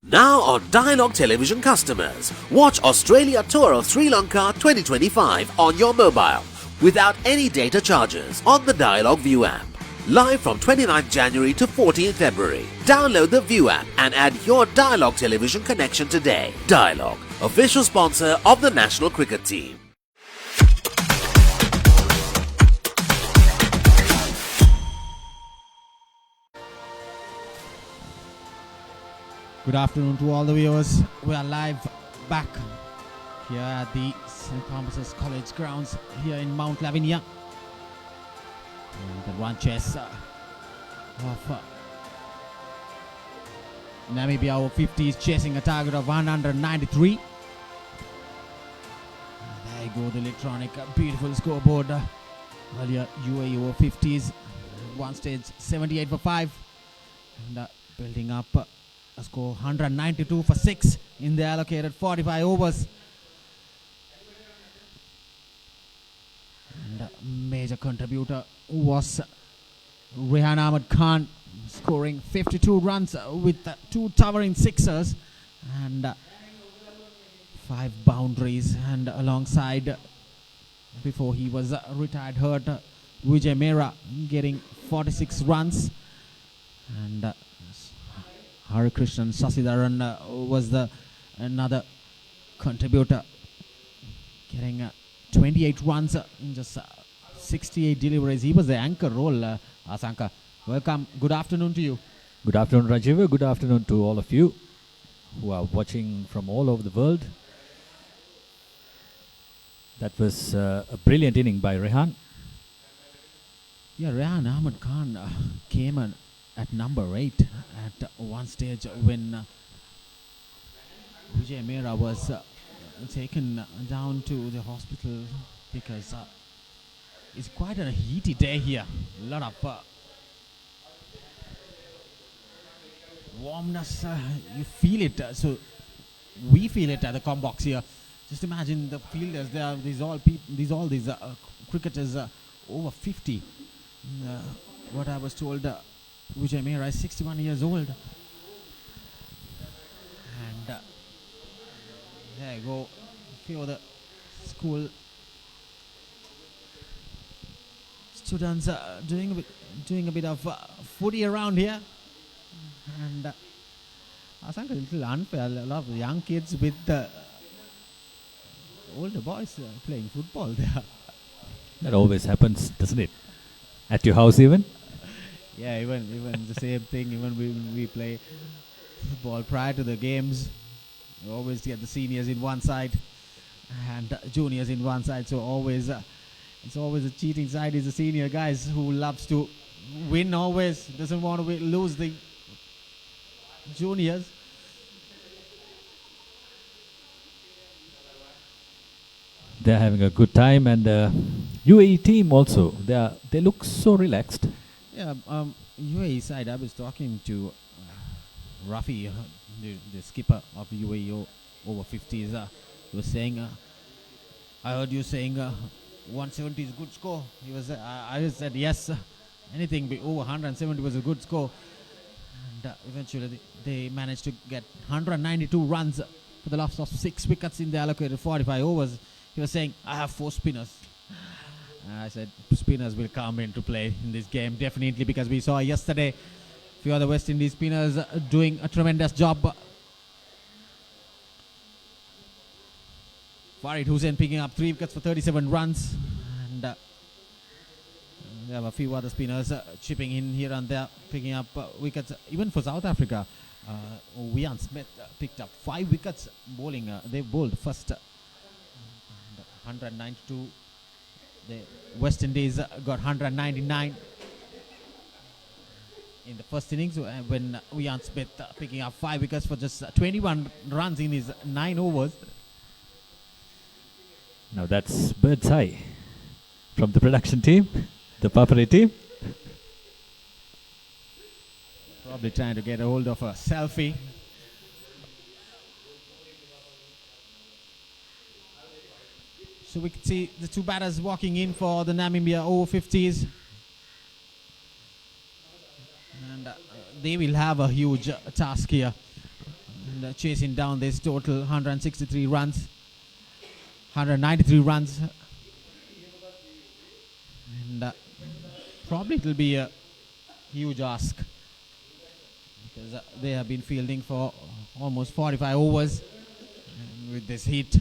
Now on Dialogue Television customers, watch Australia Tour of Sri Lanka 2025 on your mobile without any data charges on the Dialogue View app. Live from 29th January to 14th February. Download the View app and add your Dialogue Television connection today. Dialogue, official sponsor of the national cricket team. Good afternoon to all the viewers. We are live back here at the St. Thomas's College grounds here in Mount Lavinia. And the ranches of Namibia Over-50s chasing a target of 193. There you go, the electronic beautiful scoreboard. Earlier UAE Over-50s one stage 78 for 5 and building up a score 192 for 6 in the allocated 45 overs. And major contributor was Rehan Ahmed Khan, scoring 52 runs with 2 towering sixers and 5 boundaries, and alongside before he was retired hurt Vijay Mehra getting 46 runs. And Hari Krishnan Sasidaran was the another contributor, getting 28 runs in just 68 deliveries. He was the anchor role, Asanka. Welcome. Good afternoon to you. Good afternoon, Rajiv. Good afternoon to all of you who are watching from all over the world. That was a brilliant inning by Rehan. Yeah, Rehan Ahmed Khan came at number 8 at one stage when Vijay Mehra was taken down to the hospital because it's quite a heaty day here. A lot of warmness, you feel it. So we feel it at the Combox here. Just imagine the fielders. There are these cricketers over 50. What I was told, Vijay Mehra is 61 years old. And there you go. Few the school students doing a bit of footy around here. And I think a little unfair. A lot of young kids with the older boys playing football there. That always happens, doesn't it? At your house even? Yeah, even the same thing. Even when we play football prior to the games, we always get the seniors in one side and juniors in one side. So always, it's always a cheating side is the senior guys who loves to win always, doesn't want to lose the juniors. They're having a good time, and UAE team also. They look so relaxed. Yeah, UAE side. I was talking to Rafi, the skipper of UAE Over-50s. He was saying, I heard you saying 170 is a good score. He was. I said yes. Anything over 170 was a good score. And eventually they managed to get 192 runs for the loss of 6 wickets in the allocated 45 overs. He was saying, I have 4 spinners. I said, spinners will come into play in this game, definitely, because we saw yesterday a few other West Indies spinners doing a tremendous job. Farid Hussain picking up 3 wickets for 37 runs. And there have a few other spinners chipping in here and there, picking up wickets. Even for South Africa, Wian Smith picked up 5 wickets bowling. They bowled first 192. The West Indies got 199 in the first innings when Wian Smith picking up 5 wickets for just 21 runs in his 9 overs. Now that's bird's eye from the production team, the Papare team. Probably trying to get a hold of a selfie. So we can see the 2 batters walking in for the Namibia Over-50s. And they will have a huge task here. And, chasing down this total 163 runs. 193 runs. And probably it will be a huge ask. Because they have been fielding for almost 45 overs. And with this heat,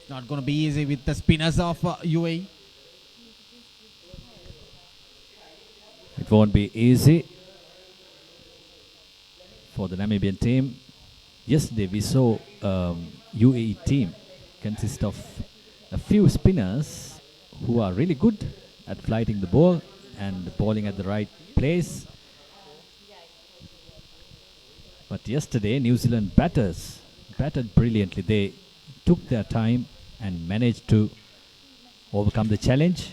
not going to be easy with the spinners of UAE. It won't be easy for the Namibian team. Yesterday we saw UAE team consist of a few spinners who are really good at flighting the ball and bowling at the right place. But yesterday New Zealand batters batted brilliantly. They took their time and managed to overcome the challenge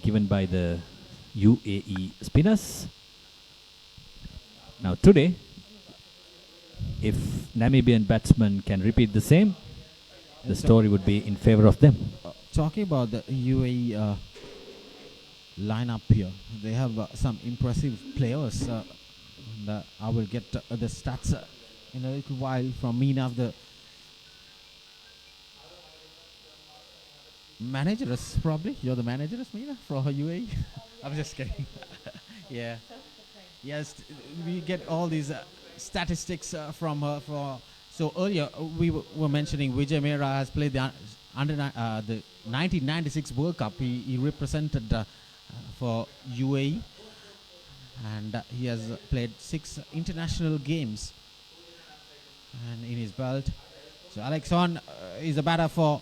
given by the UAE spinners. Now today, if Namibian batsmen can repeat the same, the story would be in favor of them. Talking about the UAE lineup here, they have some impressive players. And, I will get the stats in a little while from Meena. manageress, probably. You're the manageress, Meena, for UAE. I'm just kidding. Yeah. Yes, we get all these statistics from her. So earlier we were mentioning Vijay Mehra has played the 1996 World Cup. He represented for UAE, and he has played 6 international games and in his belt. So Alexon is a batter for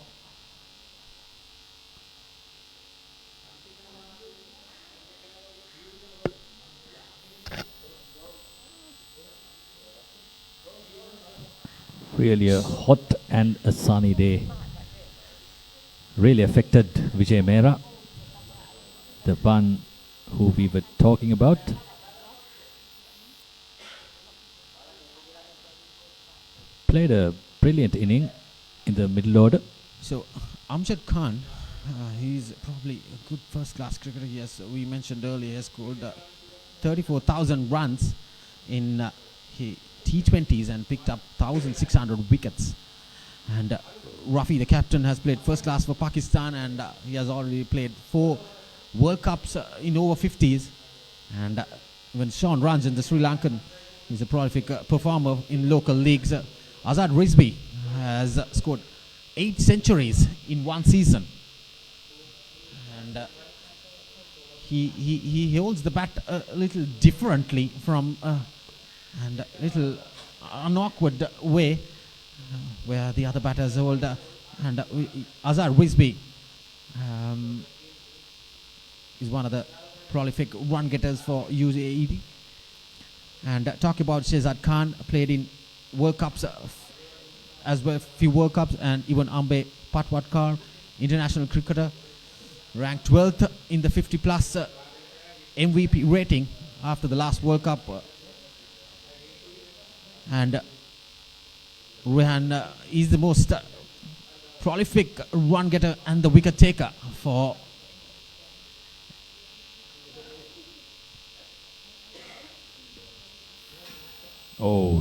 Really a hot and a sunny day. Really affected Vijay Mehra, the one who we were talking about. Played a brilliant inning in the middle order. So Amjad Khan, he's probably a good first-class cricketer. Yes, we mentioned earlier he has scored 34,000 runs in T20s and picked up 1,600 wickets. And Rafi, the captain, has played first class for Pakistan, and he has already played 4 World Cups in over 50s. And when Sean Ranjan, the Sri Lankan, is a prolific performer in local leagues. Azad Rizvi has scored 8 centuries in one season. And he holds the bat a little differently from and a little unawkward way where the other batters hold. And Azhar Rizvi is one of the prolific run getters for UAE. And talk about Shehzad Khan, played in World Cups as well, few World Cups, and even Ambe Patwatkar, international cricketer, ranked 12th in the 50 plus MVP rating after the last World Cup. And Rehan is the most prolific run getter and the wicket taker for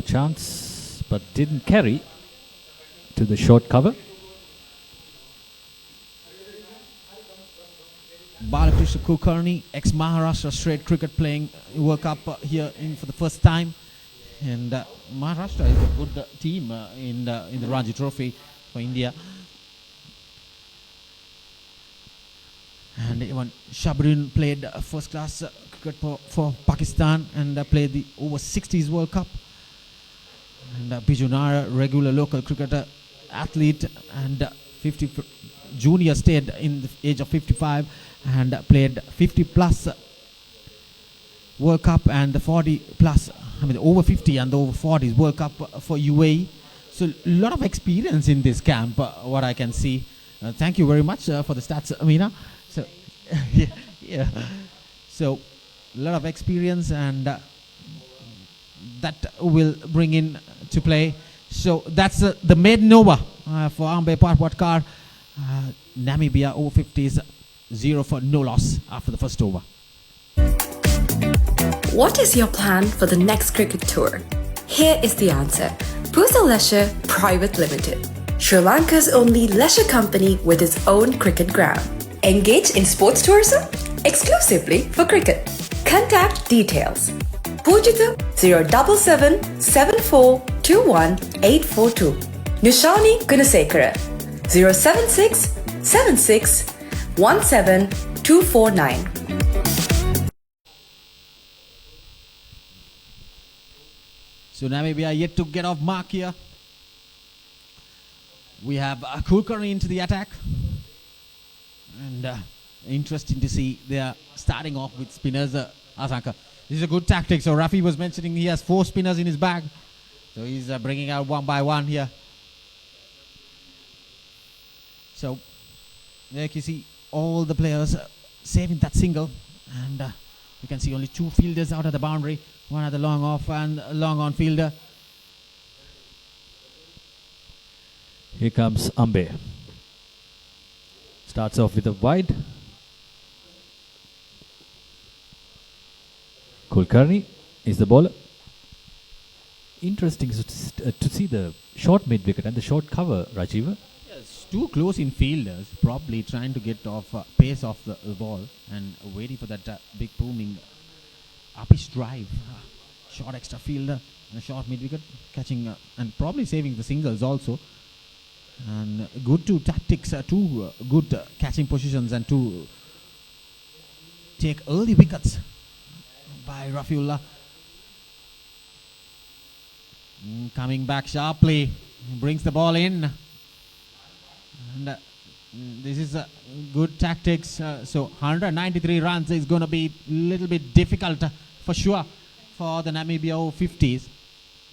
chance, but didn't carry to the short cover. Balakrishna Kulkarni, ex-Maharashtra straight cricket, playing World Cup here for the first time. And Maharashtra is a good team in the Ranji Trophy for India. And even Shabrin played first class cricket for Pakistan and played the Over-50s World Cup. And Biju Nara, regular local cricketer, athlete, and junior stayed in the age of 55 and played 50 plus World Cup and the 40 plus, the over 50 and the over 40s World Cup for UAE. So a lot of experience in this camp, what I can see. Thank you very much for the stats, Amina. So yeah. So a lot of experience, and that will bring in to play. So that's the maiden over for Ambe Patwatkar. Namibia Over-50s 0 for no loss after the first over. What is your plan for the next cricket tour? Here is the answer. Pusa Leisure Private Limited, Sri Lanka's only leisure company with its own cricket ground. Engage in sports tourism exclusively for cricket. Contact details. Pujithu 077 7421 842. Nushani Gunasekara 076 76 17 249. So Namibia yet to get off mark here. We have Kulkarni into the attack. And interesting to see they are starting off with spinners. Asanka. This is a good tactic. So Rafi was mentioning he has 4 spinners in his bag. So he's bringing out one by one here. So there you see all the players saving that single. And you can see only 2 fielders out of the boundary. One at the long off and long on fielder. Here comes Ambe. Starts off with a wide. Kulkarni is the bowler. Interesting to see the short mid wicket and the short cover, Rajiva. Yeah, Yes, two close infielders probably trying to get off pace off the ball and waiting for that big booming uppish drive. Short extra fielder and a short mid wicket catching and probably saving the singles also. And good two tactics, two good catching positions and two take early wickets by Rafiullah. Coming back sharply, brings the ball in. And this is good tactics. So 193 runs is going to be a little bit difficult for sure for the Namibia Over-50s.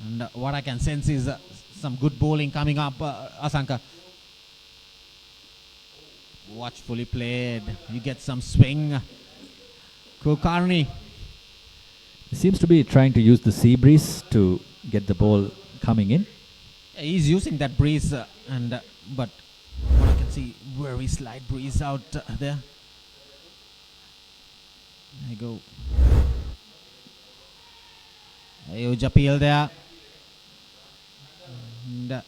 And what I can sense is some good bowling coming up, Asanka. Watchfully played. You get some swing. Kulkarni. He seems to be trying to use the sea breeze to get the ball coming in. Yeah, he's using that breeze, but what I can see, very slight breeze out there. There you go. Huge appeal there. And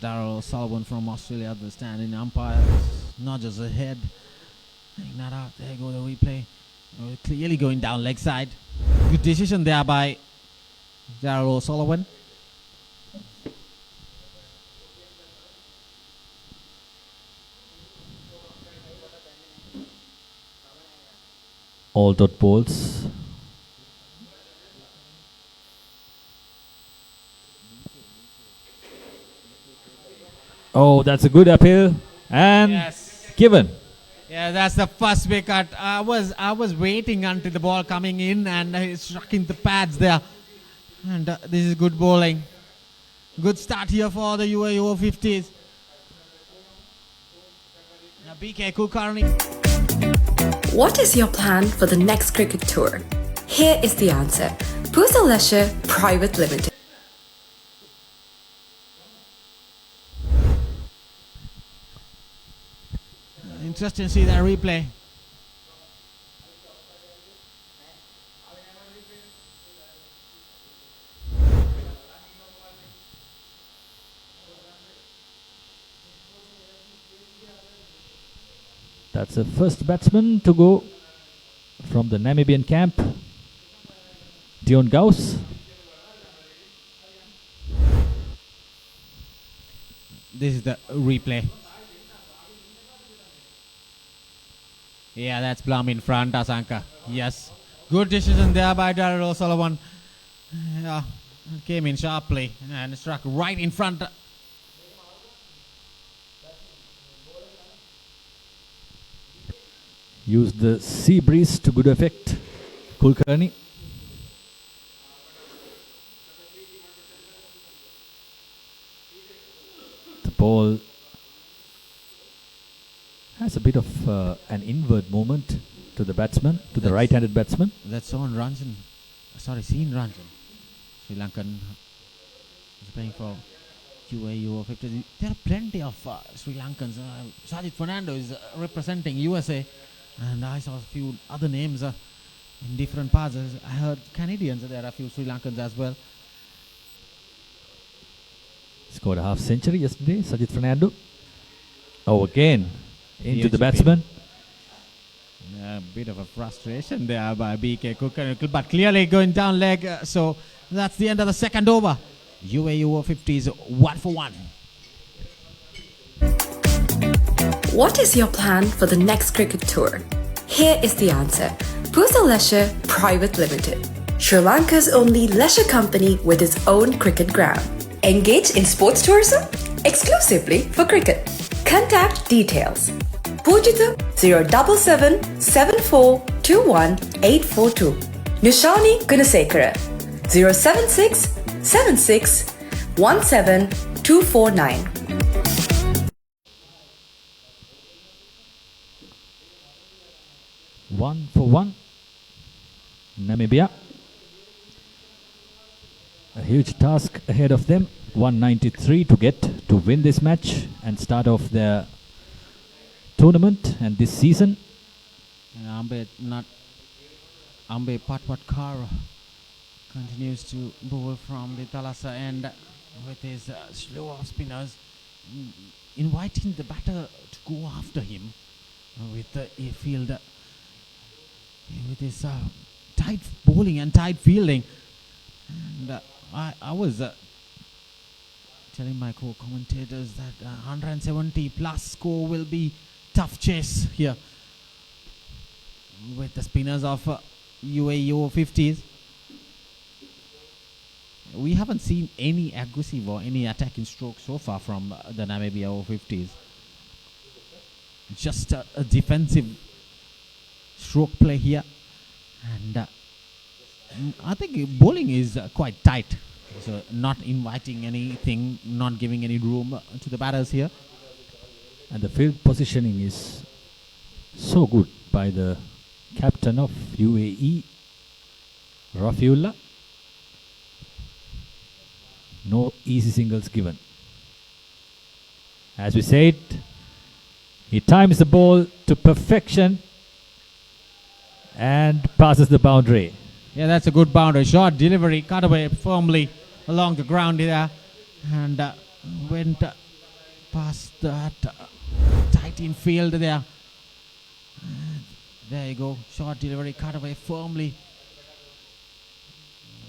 Darryl Sullivan from Australia, the standing umpire, not just ahead. Taking that out. There you go, the replay. Clearly going down leg side. Good decision there by Darryl Sullivan. All dot balls. Oh, that's a good appeal and yes. Given. Yeah, that's the first wicket. I was waiting until the ball coming in and he struck in the pads there. And this is good bowling. Good start here for the UAE Over-50s. BK Kulkarni. What is your plan for the next cricket tour? Here is the answer. Pusa Leisure Private Limited. Interesting to see that replay. That's the first batsman to go from the Namibian camp, Dion Gauss. This is the replay. Yeah, that's Plum in front, Asanka. Yes. Good decision there by Darryl O'Sullivan. Yeah, came in sharply and struck right in front. Used the sea breeze to good effect. Kulkarni. The ball has a bit of an inward movement to the batsman, to the right-handed batsman. That's on Ranjan. Sorry, Seen Ranjan. Sri Lankan is playing for UAE Over-50s. There are plenty of Sri Lankans. Sajid Fernando is representing USA. And I saw a few other names in different parts. I heard Canadians. There are a few Sri Lankans as well. Scored a half century yesterday, Sajid Fernando. Oh, again, into the batsman. A bit of a frustration there by BK Cook, but clearly going down leg. So that's the end of the second over. UAE Over-50s 1 for 1. What is your plan for the next cricket tour? Here is the answer. Pusa Leisure Private Limited, Sri Lanka's only leisure company with its own cricket ground. Engage in sports tourism exclusively for cricket. Contact details. Pujita 077 7421 842. Nishani Gunasekara 076 76 17 249. One for one. Namibia. A huge task ahead of them. 193 to get to win this match and start off their tournament and this season. Ambe Patwatkar continues to bowl from the Thalassa end. with his slow off spinners, inviting the batter to go after him with the field, with his tight bowling and tight fielding. And I was telling my co-commentators that 170 plus score will be tough chase here with the spinners of UAE Over-50s. We haven't seen any aggressive or any attacking stroke so far from the Namibia Over-50s. Just a defensive stroke play here, and I think bowling is quite tight, so not inviting anything, not giving any room to the batters here. And the field positioning is so good by the captain of UAE, Rafiullah. No easy singles given. As we said, he times the ball to perfection and passes the boundary. Yeah, that's a good boundary. Short delivery, cut away firmly along the ground here, and went past that tight infield there. There you go. Short delivery, cut away firmly.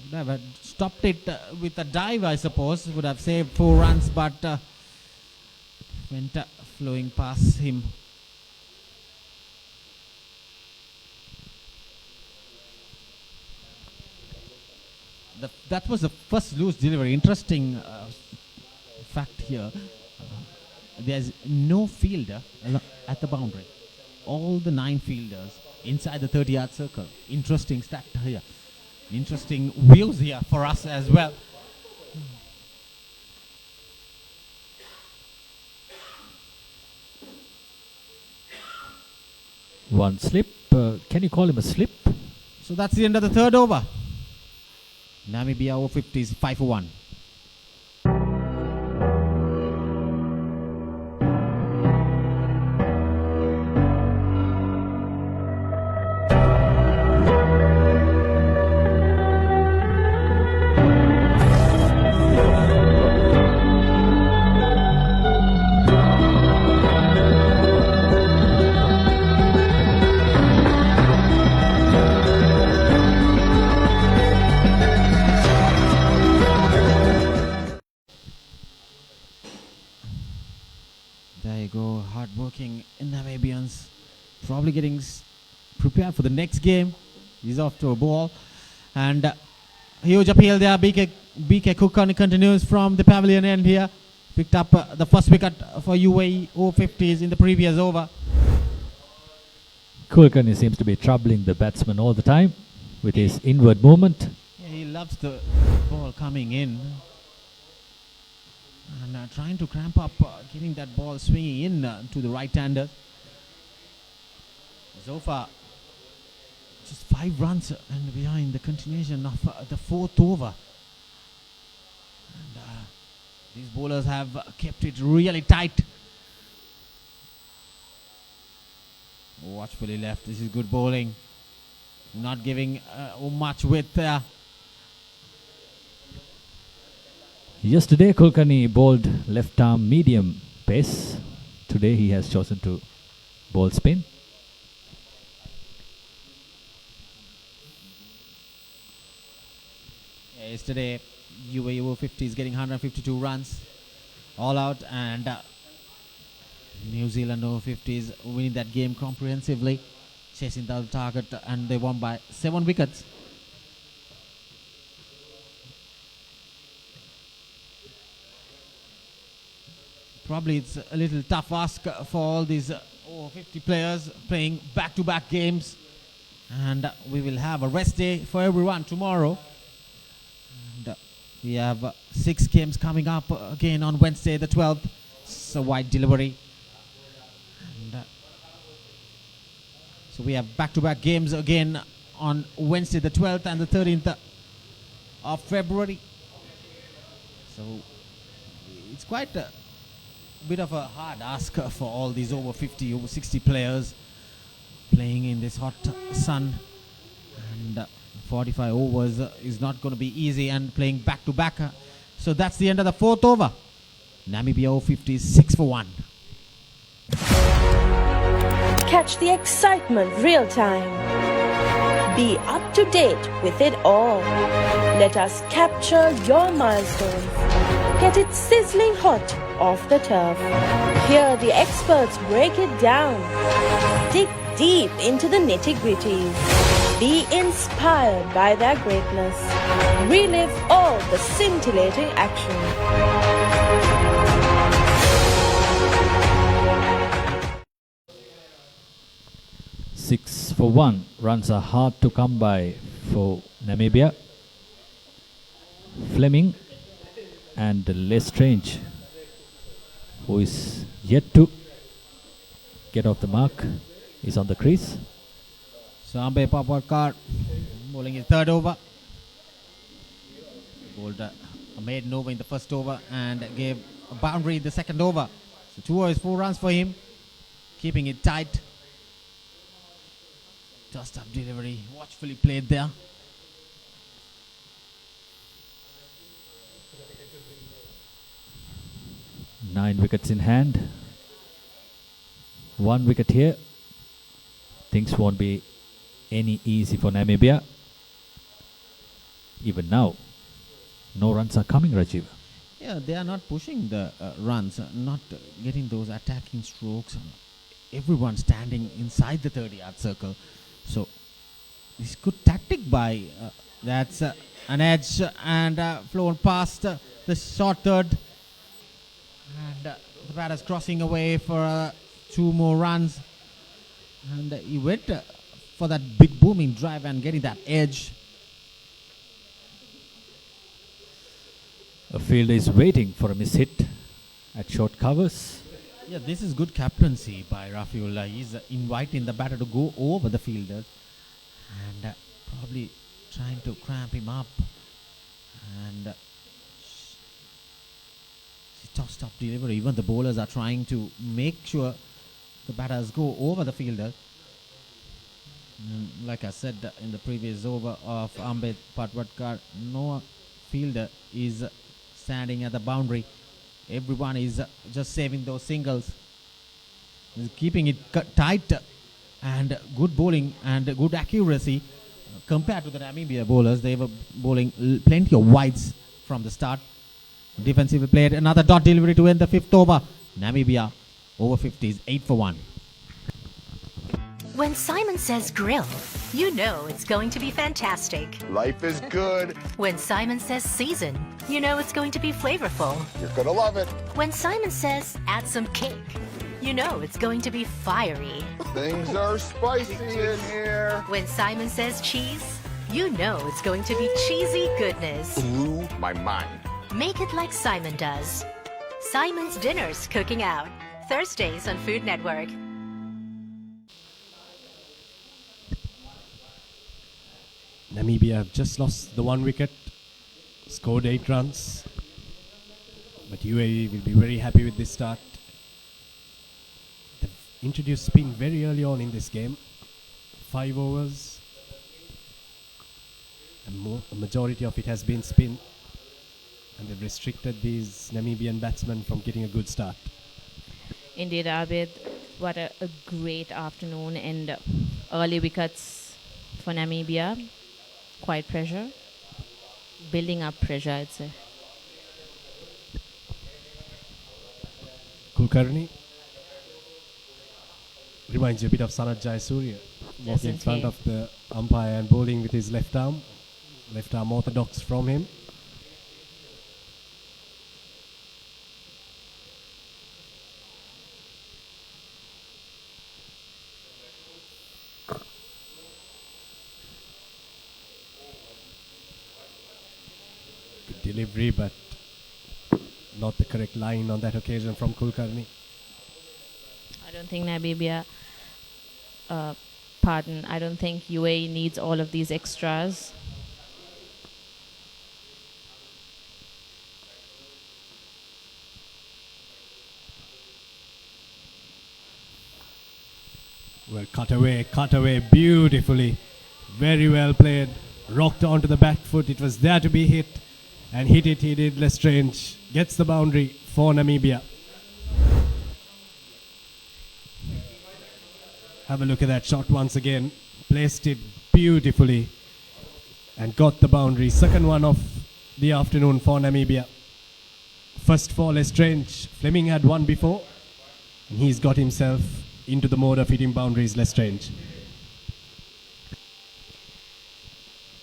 Never stopped it with a dive, I suppose. Would have saved 4 runs, but went flowing past him. That was the first loose delivery. Interesting fact here. There's no fielder at the boundary. All the 9 fielders inside the 30-yard circle. Interesting stat here. Interesting views here for us as well. One slip. Can you call him a slip? So that's the end of the 3rd over. Namibia Over-50s 5 for 1. Hard-working Namibians, probably getting prepared for the next game. He's off to a ball, and huge appeal there. BK Kukani continues from the pavilion end here. Picked up the first wicket for UAE Over-50s in the previous over. Kulkarni seems to be troubling the batsman all the time with his inward movement. Yeah, he loves the ball coming in. And trying to cramp up, getting that ball swinging in to the right-hander. So far, just 5 runs and behind the continuation of the 4th over. And these bowlers have kept it really tight. Watchfully left. This is good bowling. Not giving much width there. Yesterday, Kulkarni bowled left arm medium pace. Today, he has chosen to bowl spin. Yeah, yesterday, UAE Over-50s getting 152 runs all out, and New Zealand Over-50s winning that game comprehensively, chasing the target, and they won by 7 wickets. Probably it's a little tough ask for all these over 50 players playing back-to-back games, and we will have a rest day for everyone tomorrow. And we have 6 games coming up again on Wednesday the 12th. It's a wide delivery. And so we have back-to-back games again on Wednesday the 12th and the 13th of February. So it's quite a bit of a hard ask for all these over 50, over 60 players playing in this hot sun, and 45 overs is not going to be easy, and playing back to back. So that's the end of the fourth over. Namibia Over-50s 6 for 1. Catch the excitement real time. Be up to date with it all. Let us capture your milestones. Get it sizzling hot off the turf. Hear the experts break it down. Dig deep into the nitty-gritties. Be inspired by their greatness. Relive all the scintillating action. 6 for 1. Runs are hard to come by for Namibia. Fleming and Lestrange, who is yet to get off the mark, is on the crease. So Ambe Papwarkar bowling his third over. Bowled a maiden over in the first over and gave a boundary in the second over. So 2 overs, 4 runs for him. Keeping it tight. Tossed up delivery, watchfully played there. Nine wickets in hand. 1 wicket here. Things won't be any easy for Namibia. Even now, no runs are coming, Rajiv. Yeah, they are not pushing the runs, not getting those attacking strokes. Everyone standing inside the 30-yard circle. So, this good tactic by, that's an edge and flown past the short third. And the batter's crossing away for 2 more runs. And he went for that big booming drive and getting that edge. A fielder is waiting for a miss hit at short covers. Yeah, this is good captaincy by Rafiullah. He's inviting the batter to go over the fielder and probably trying to cramp him up. And tossed up delivery. Even the bowlers are trying to make sure the batters go over the fielder. Like I said in the previous over of Ambe Patwadkar, no fielder is standing at the boundary. Everyone is just saving those singles. He's keeping it tight and good bowling and good accuracy compared to the Namibia bowlers. They were bowling plenty of wides from the start. Defensively played another dot delivery to end the 5th over. Namibia Over-50s 8 for 1. When Simon says grill, you know it's going to be fantastic. Life is good. When Simon says season, you know it's going to be flavorful. You're gonna love it. When Simon says add some cake, you know it's going to be fiery. Things are spicy in here. When Simon says cheese, you know it's going to be cheesy goodness. Blew my mind. Make it like Simon does. Simon's Dinners Cooking Out. Thursdays on Food Network. Namibia have just lost the 1 wicket, scored 8 runs. But UAE will be very happy with this start. They've introduced spin very early on in this game. 5 overs. And a majority of it has been spin. And they've restricted these Namibian batsmen from getting a good start. Indeed, Abid, what a great afternoon and early wickets for Namibia. Quite pressure. Building up pressure, I'd say. Kulkarni reminds you a bit of Sanat Jayasuriya, walking in front of the umpire and bowling with his left arm orthodox from him. Good delivery, but not the correct line on that occasion from Kulkarni. I don't think Namibia, I don't think UAE needs all of these extras. Well, cut away beautifully. Very well played. Rocked onto the back foot. It was there to be hit. and hit it. He did. Lestrange gets the boundary for Namibia. Have a look at that shot once again. Placed it beautifully and got the boundary. Second one of the afternoon for Namibia. First for Lestrange. Fleming had one before, and he's got himself into the mode of hitting boundaries. Lestrange.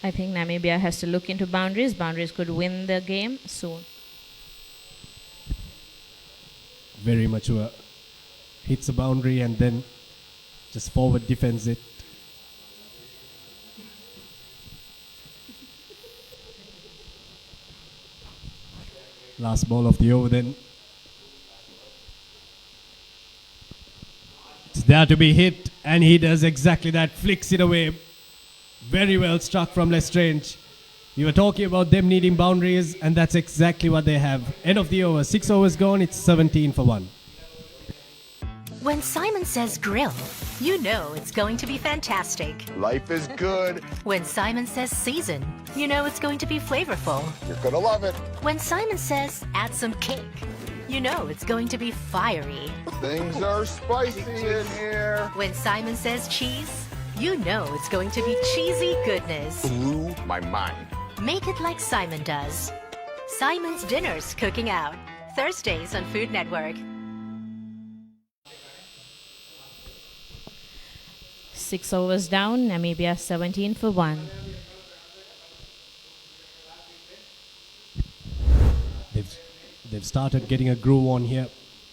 I think Namibia has to look into boundaries. Boundaries could win the game soon. Very mature. Hits a boundary and then just forward defends it. Last ball of the over then. It's there to be hit, and he does exactly that. Flicks it away. Very well struck from Lestrange. We were talking about them needing boundaries, and that's exactly what they have. End of the over. 6 overs gone. It's 17 for 1. When Simon says grill, you know it's going to be fantastic. Life is good. When Simon says season, you know it's going to be flavorful. You're gonna love it. When Simon says add some cake, you know it's going to be fiery. Things are spicy in here. When Simon says cheese, you know it's going to be cheesy goodness. Blew my mind. Make it like Simon does. Simon's Dinner's Cooking Out. Thursdays on Food Network. 6 overs down, Namibia 17 for 1. They've started getting a groove on here,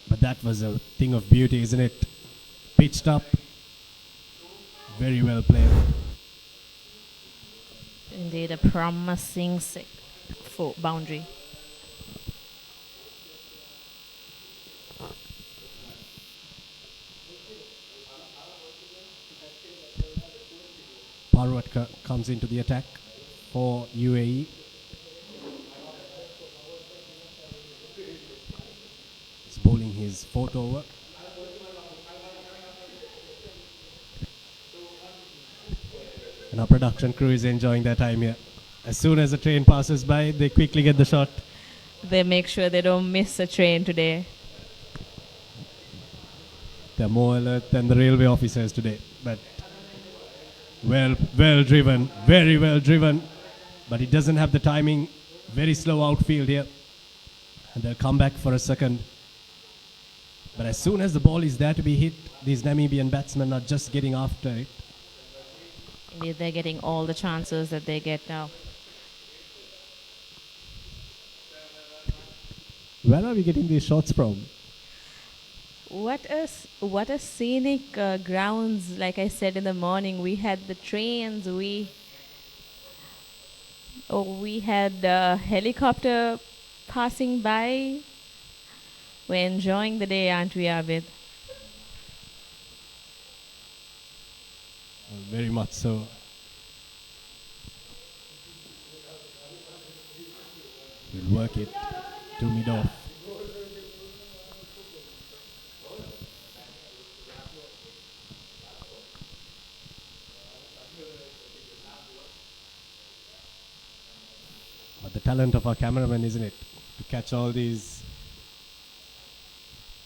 but that was a thing of beauty, isn't it? Pitched up. Very well played. Indeed, a promising boundary. Parwat comes into the attack for UAE. He's bowling his fourth over. And our production crew is enjoying their time here. As soon as the train passes by, they quickly get the shot. They make sure they don't miss a train today. They're more alert than the railway officers today. But well driven, very well driven. But it doesn't have the timing. Very slow outfield here. And they'll come back for a second. But as soon as the ball is there to be hit, these Namibian batsmen are just getting after it. Indeed, they're getting all the chances that they get now. Where are we getting these shots from? What a scenic grounds. Like I said in the morning, we had the trains, we had a helicopter passing by. We're enjoying the day, aren't we, Abid? Very much so. We'll work it to mid-off. But the talent of our cameraman, isn't it? To catch all these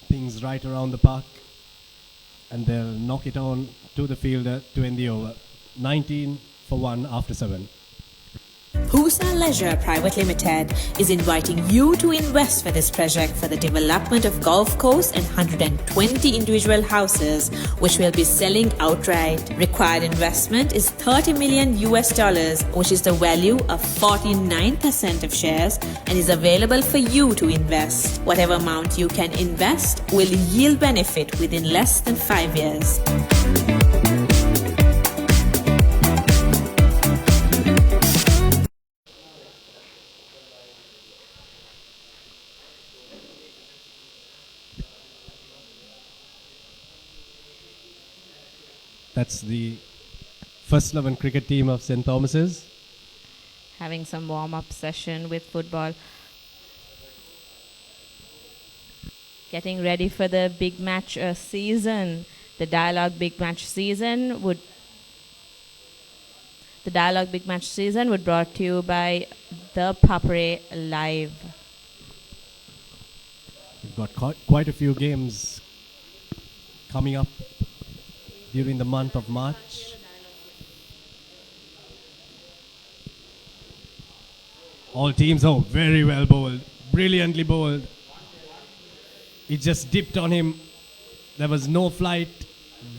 things right around the park. And they'll knock it on to the fielder to end the over. 19 for 1 after 7. Pusa Leisure Private Limited is inviting you to invest for this project for the development of Gulf Coast and 120 individual houses, which will be selling outright. Required investment is $30 million, which is the value of 49% of shares, and is available for you to invest. Whatever amount you can invest will yield benefit within less than 5 years. That's the first 11 cricket team of St. Thomas's. Having some warm-up session with football. Getting ready for the big match season. The Dialogue Big Match season would brought to you by the Papare live. We've got quite a few games coming up during the month of March. All teams, very well bowled, brilliantly bowled. It just dipped on him. There was no flight.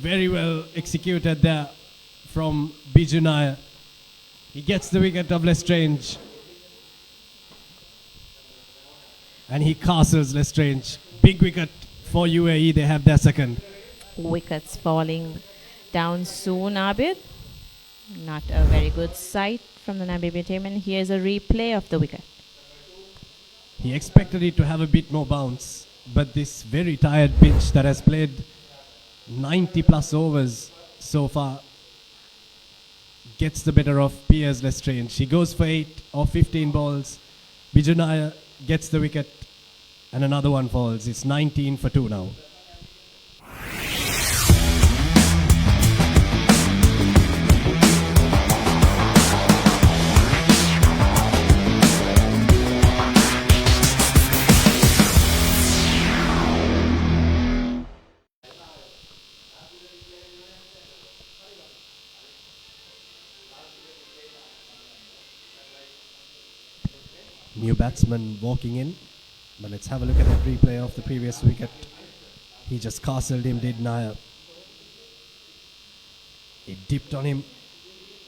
Very well executed there from Biju Nair. He gets the wicket of Lestrange. And he castles Lestrange. Big wicket for UAE. They have their second. Wickets falling down soon, Abid. Not a very good sight from the Namibia team. And here's a replay of the wicket. He expected it to have a bit more bounce. But this very tired pitch that has played 90 plus overs so far gets the better of Piers Lestrange. He goes for 8 or 15 balls. Biju Nair gets the wicket and another one falls. It's 19 for 2 now. New batsman walking in, but let's have a look at that replay of the previous wicket. He just castled him, did Nair. It dipped on him,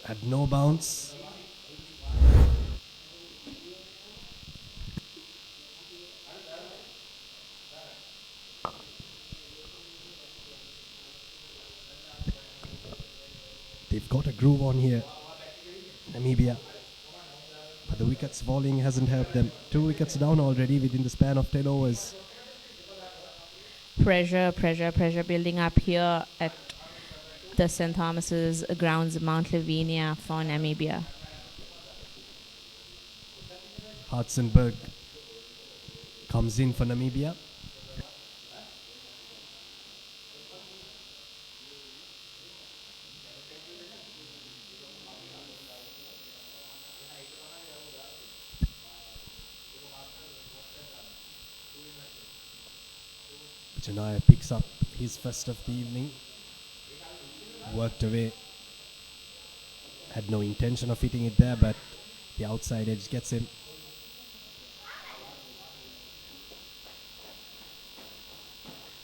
had no bounce. They've got a groove on here, Namibia. But the wickets falling hasn't helped them. 2 wickets down already within the span of 10 overs. Pressure building up here at the St. Thomas's grounds, Mount Lavinia for Namibia. Hartzenberg comes in for Namibia. Nair picks up his first of the evening. Worked away. Had no intention of hitting it there, but the outside edge gets him.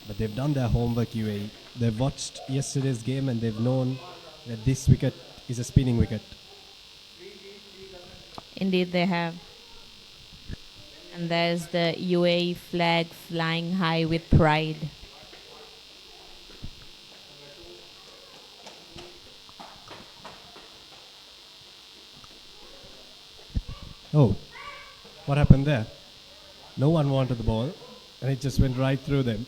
But they've done their homework, UAE. They've watched yesterday's game and they've known that this wicket is a spinning wicket. Indeed they have. And there's the UAE flag flying high with pride. Oh, what happened there? No one wanted the ball and it just went right through them.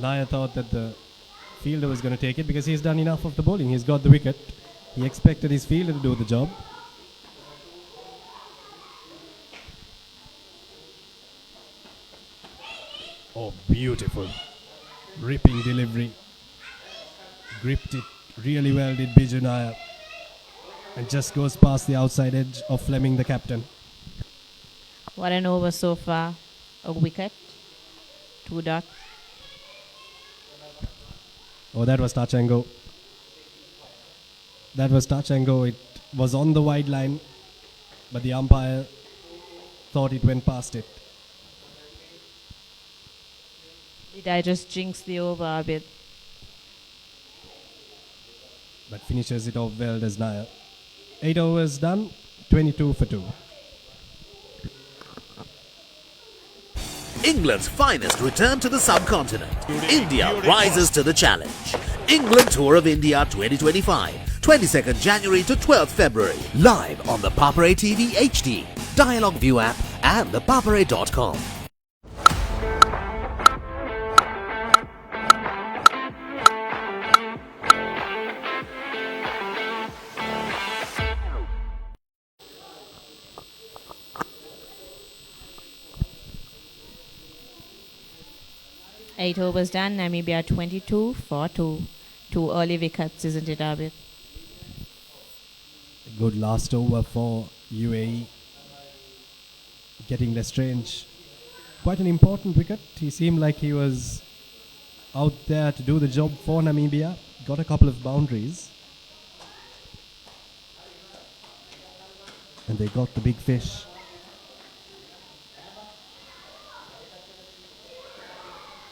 Nair thought that the fielder was going to take it because he's done enough of the bowling. He's got the wicket. He expected his fielder to do the job. Oh, beautiful. Ripping delivery. Gripped it really well, did Biju Nair. And just goes past the outside edge of Fleming, the captain. What an over so far. A wicket. 2 dots. Oh, that was touch and go. That was touch and go. It was on the wide line, but the umpire thought it went past it. Did I just jinx the over a bit? But finishes it off well, does Nair. 8 overs done, 22 for 2. England's finest return to the subcontinent. India rises to the challenge. England Tour of India 2025, 22nd January to 12th February. Live on the Papare TV HD, Dialogue View app and thepapare.com. Eight overs done. Namibia 22 for 2. 2 early wickets, isn't it, Abid? Good last over for UAE. Getting Lestrange. Quite an important wicket. He seemed like he was out there to do the job for Namibia. Got a couple of boundaries. And they got the big fish.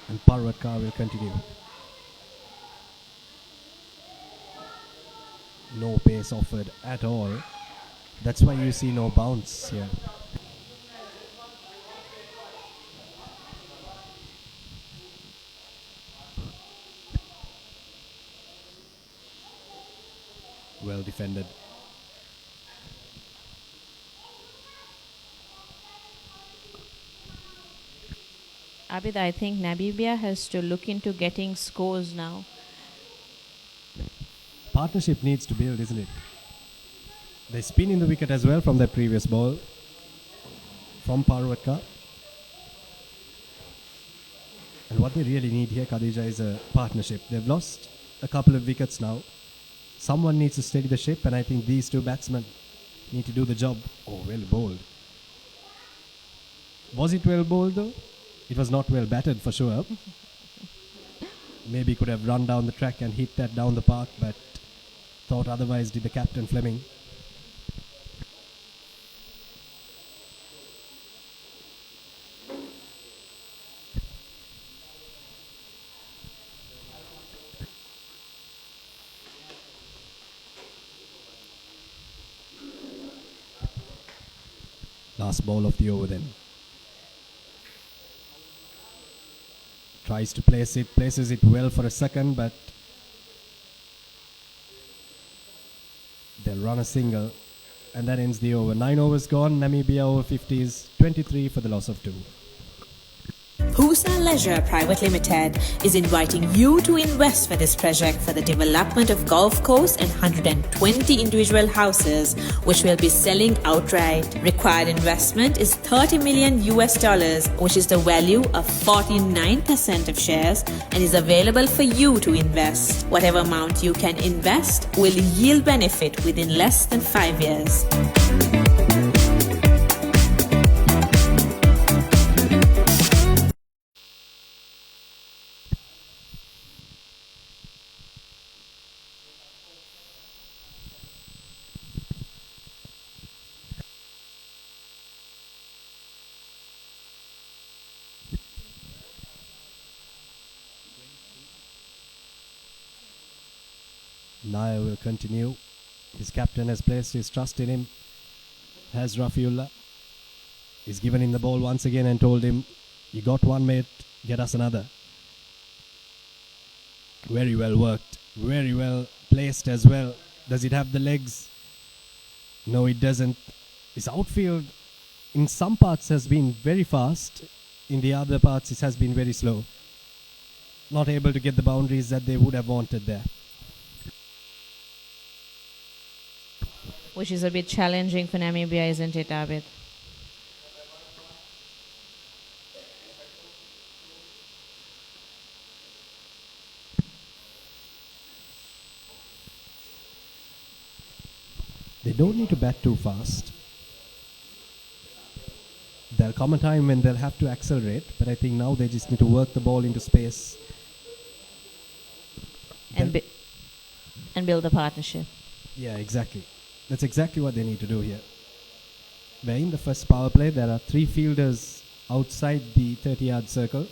And Parwatkar will continue. No pace offered at all. That's why you see no bounce here. Well defended. Abid, I think Namibia has to look into getting scores now. Partnership needs to build, isn't it? They spin in the wicket as well from their previous ball. From Parwatkar. And what they really need here, Khadija, is a partnership. They've lost a couple of wickets now. Someone needs to steady the ship, and I think these two batsmen need to do the job. Oh, well bowled. Was it well bowled though? It was not well batted for sure. Maybe could have run down the track and hit that down the park, but thought otherwise did the captain Fleming. Last ball of the over then. Tries to place it, places it well for a second, but they'll run a single and that ends the over. 9 overs gone, Namibia Over-50s, 23 for the loss of 2. Pusa Leisure Private Limited is inviting you to invest for this project for the development of golf course and 120 individual houses, which will be selling outright. Required investment is $30 million, which is the value of 49% of shares, and is available for you to invest. Whatever amount you can invest will yield benefit within less than 5 years. Naya will continue. His captain has placed his trust in him. Has Rafiullah. He's given him the ball once again and told him, you got one mate, get us another. Very well worked. Very well placed as well. Does it have the legs? No, it doesn't. His outfield in some parts has been very fast. In the other parts it has been very slow. Not able to get the boundaries that they would have wanted there. Which is a bit challenging for Namibia, isn't it, Abid? They don't need to bat too fast. There'll come a time when they'll have to accelerate, but I think now they just need to work the ball into space. And build a partnership. Yeah, exactly. That's exactly what they need to do here. Where in the first power play, there are 3 fielders outside the 30-yard circle.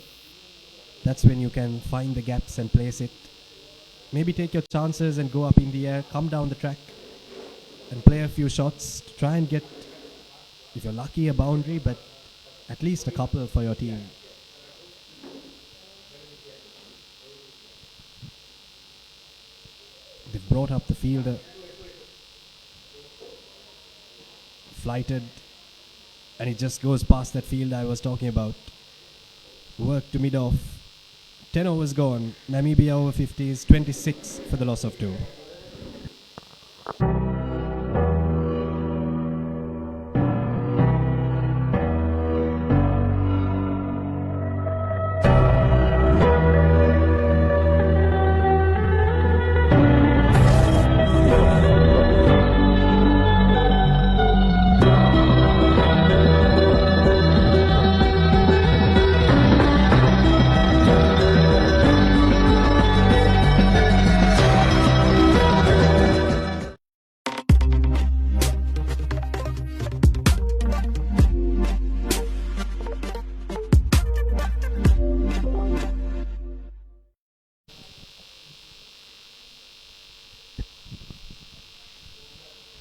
That's when you can find the gaps and place it. Maybe take your chances and go up in the air, come down the track and play a few shots to try and get, if you're lucky, a boundary, but at least a couple for your team. They've brought up the fielder. Flighted, and it just goes past that field I was talking about. Work to mid-off. 10 overs gone. Namibia Over-50s, 26 for the loss of 2.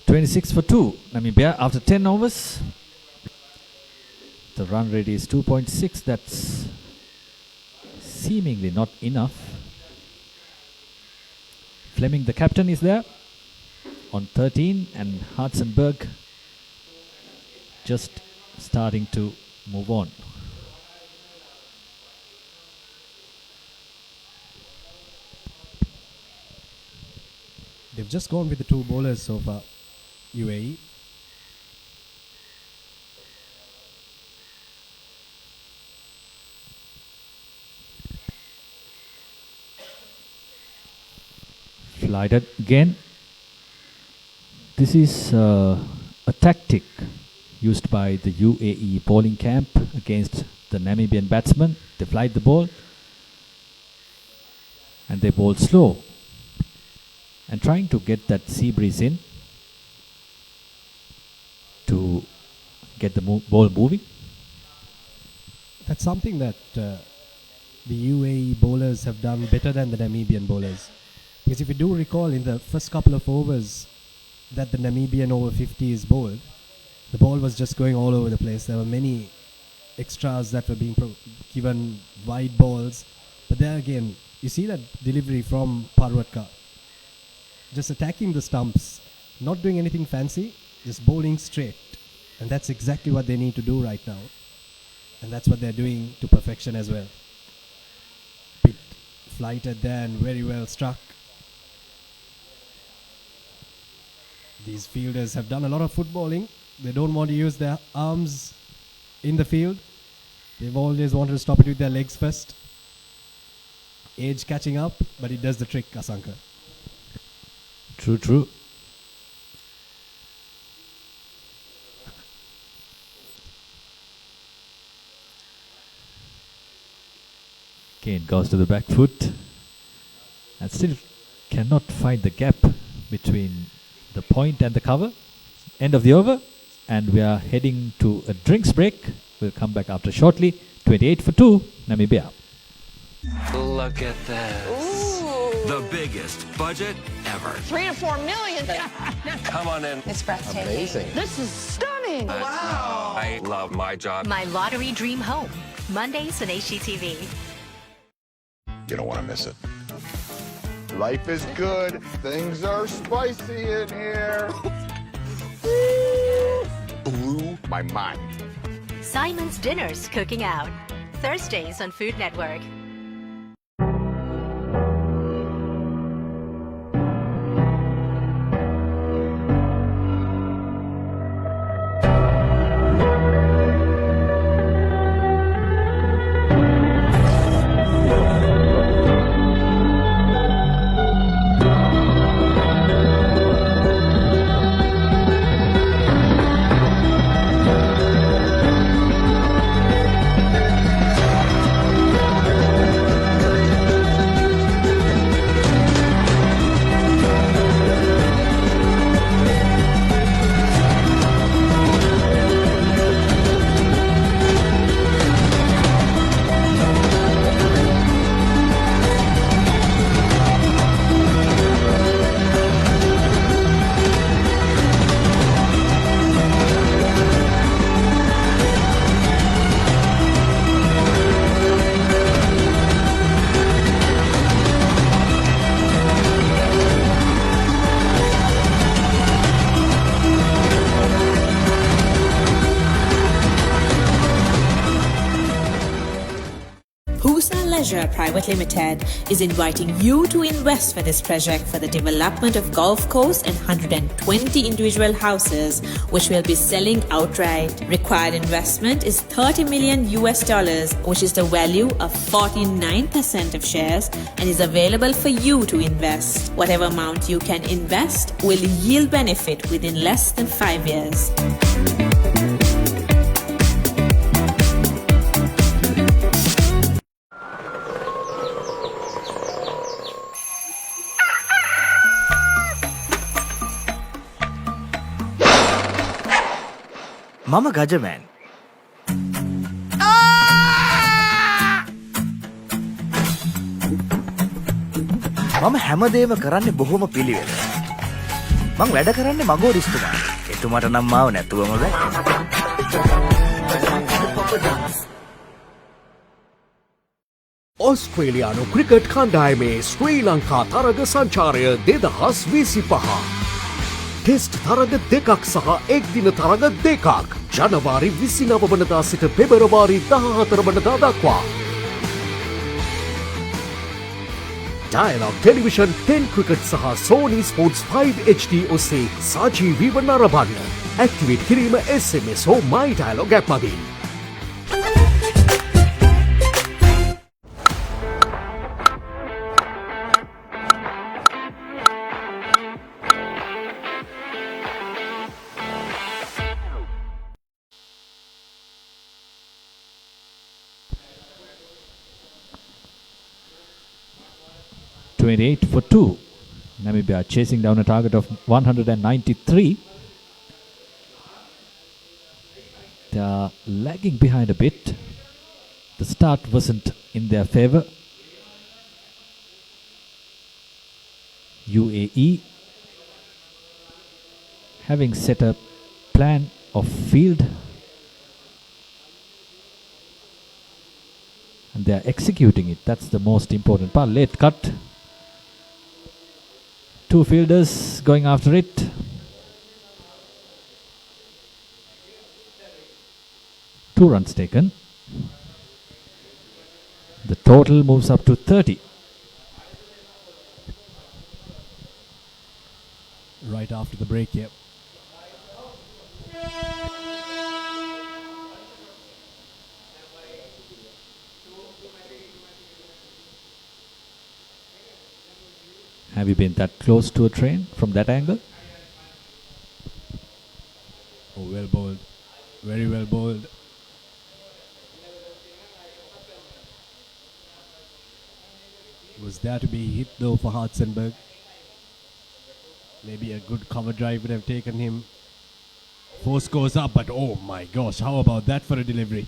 26 for 2. Namibia after 10 overs. The run rate is 2.6. That's seemingly not enough. Fleming, the captain, is there on 13, and Hartzenberg just starting to move on. They've just gone with the two bowlers so far, UAE. Flighted again. This is a tactic used by the UAE bowling camp against the Namibian batsmen. They flight the ball and they bowl slow and trying to get that sea breeze in to get the ball moving. That's something that the UAE bowlers have done better than the Namibian bowlers. Because if you do recall, in the first couple of overs that the Namibian Over-50s bowled, the ball was just going all over the place. There were many extras that were being given wide balls. But there again, you see that delivery from Parwatka. Just attacking the stumps, not doing anything fancy, just bowling straight. And that's exactly what they need to do right now. And that's what they're doing to perfection as well. Bit flighted there and very well struck. These fielders have done a lot of footballing. They don't want to use their arms in the field. They've always wanted to stop it with their legs first. Age catching up, but it does the trick, Asanka. True, true. Again, goes to the back foot and still cannot find the gap between the point and the cover. End of the over, and we are heading to a drinks break. We'll come back after shortly. 28 for 2, Namibia. Look at this. Ooh. The biggest budget ever. 3 to 4 million. Come on in. It's breathtaking. Amazing. This is stunning. Wow. I love my job. My lottery dream home. Mondays on HGTV. You don't want to miss it. Life is good. Things are spicy in here. Blew my mind. Simon's Dinner's Cooking Out. Thursdays on Food Network. Private Limited is inviting you to invest for this project for the development of golf course and 120 individual houses, which will be selling outright. Required investment is $30 million, which is the value of 49% of shares, and is available for you to invest. Whatever amount you can invest will yield benefit within less than 5 years. මම ගජමෑන්. මම හැමදේම කරන්නේ බොහොම පිළිවෙල. මං වැඩ කරන්නේ මගෝරිස්තුමා. එතුමාට නම් මාව නැතුවම බෑ. ඔස්ට්‍රේලියානු ක්‍රිකට් කණ්ඩායමේ ශ්‍රී ලංකා තරග සංචාරය 2025. ටෙස්ට් තරග දෙකක් සහ එක්දින තරග දෙකක් ජනවාරි 29 වනදා සිට පෙබරවාරි 14 වනදා දක්වා. Dialog Television 10 Cricket සහ Sony Sports 5 HD ඔස්සේ සජීවීව නරඹන්න. ඇක්ටිවේට් කිරීම SMS හෝ My Dialog app මගින්. For 2. Namibia chasing down a target of 193. They are lagging behind a bit. The start wasn't in their favor. UAE having set a plan of field and they are executing it. That's the most important part. Late cut. Two fielders going after it. Two runs taken. The total moves up to 30. Right after the break here. Have you been that close to a train from that angle? Oh, well bowled. Very well bowled. Was there to be hit though for Hartzenberg. Maybe a good cover drive would have taken him. 4 scores up, but oh my gosh, how about that for a delivery?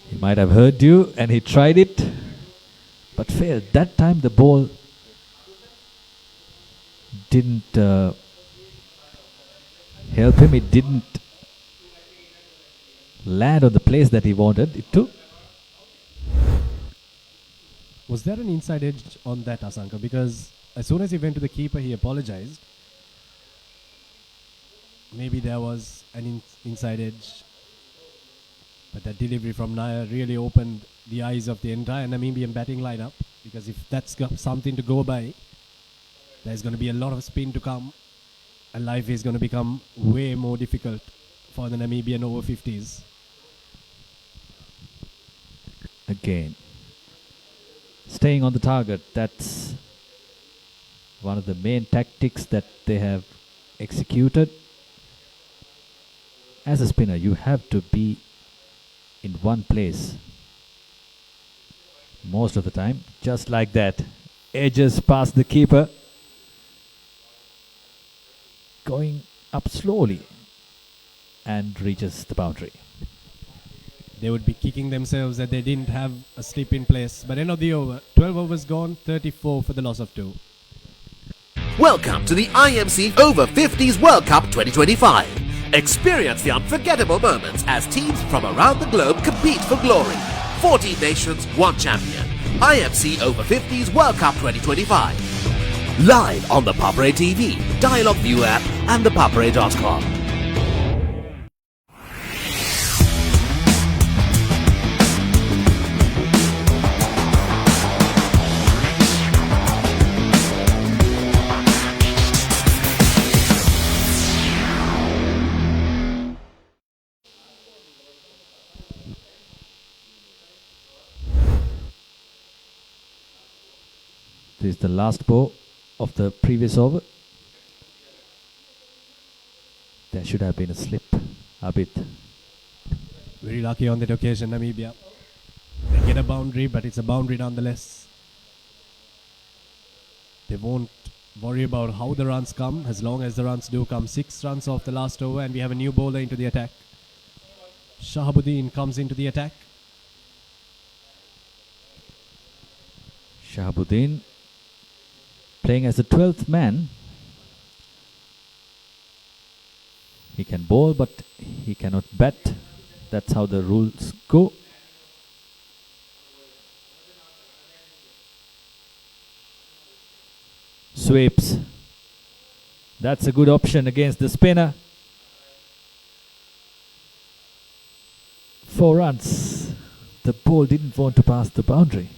He might have heard you and he tried it, but failed. That time the ball didn't help him. It didn't land on the place that he wanted it to. Was there an inside edge on that, Asanka? Because as soon as he went to the keeper, he apologized. Maybe there was an inside edge. But that delivery from Nair really opened the eyes of the entire Namibian batting lineup. Because if that's got something to go by, there's going to be a lot of spin to come. And life is going to become way more difficult for the Namibian over-50s. Again, staying on the target. That's one of the main tactics that they have executed. As a spinner, you have to be in one place most of the time. Just like that. Edges past the keeper. Going up slowly and reaches the boundary. They would be kicking themselves that they didn't have a slip in place. But end of the over. 12 overs gone, 34 for the loss of 2. Welcome to the IMC Over-50s World Cup 2025. Experience the unforgettable moments as teams from around the globe compete for glory. 14 nations, 1 champion. IMC Over-50s World Cup 2025. Live on the Papre TV, Dialog View app and the papre.com. This is the last ball of the previous over. There should have been a slip a bit. Very lucky on that occasion, Namibia. They get a boundary, but it's a boundary nonetheless. They won't worry about how the runs come, as long as the runs do come. 6 runs off the last over, and we have a new bowler into the attack. Shahabuddin comes into the attack. Shahabuddin playing as the 12th man. He can bowl, but he cannot bat. That's how the rules go. Sweeps. That's a good option against the spinner. 4 runs. The ball didn't want to pass the boundary.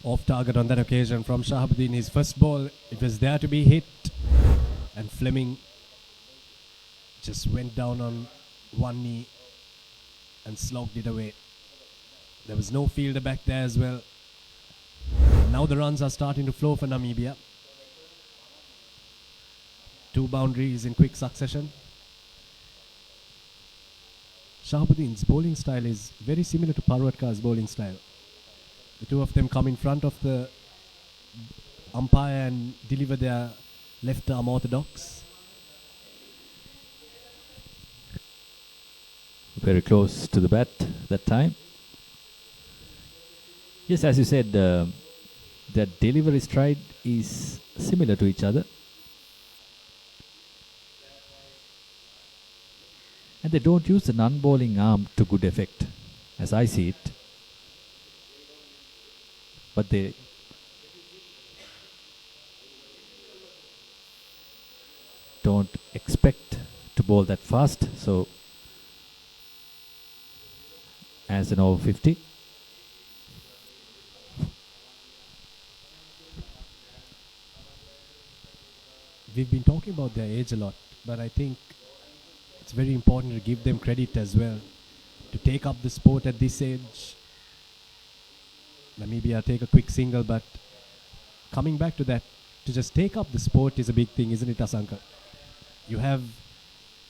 Off target on that occasion from Shahabuddin. His first ball, it was there to be hit. And Fleming just went down on one knee and slogged it away. There was no fielder back there as well. Now the runs are starting to flow for Namibia. 2 boundaries in quick succession. Shahabuddin's bowling style is very similar to Parwatkar's bowling style. The two of them come in front of the umpire and deliver their left arm orthodox. Very close to the bat that time. Yes, as you said, their delivery stride is similar to each other. And they don't use the non-bowling arm to good effect, as I see it. But they don't expect to bowl that fast, so as an over 50. We've been talking about their age a lot, but I think it's very important to give them credit as well. To take up the sport at this age. Namibia take a quick single, but coming back to that, to just take up the sport is a big thing, isn't it, Asanka? You have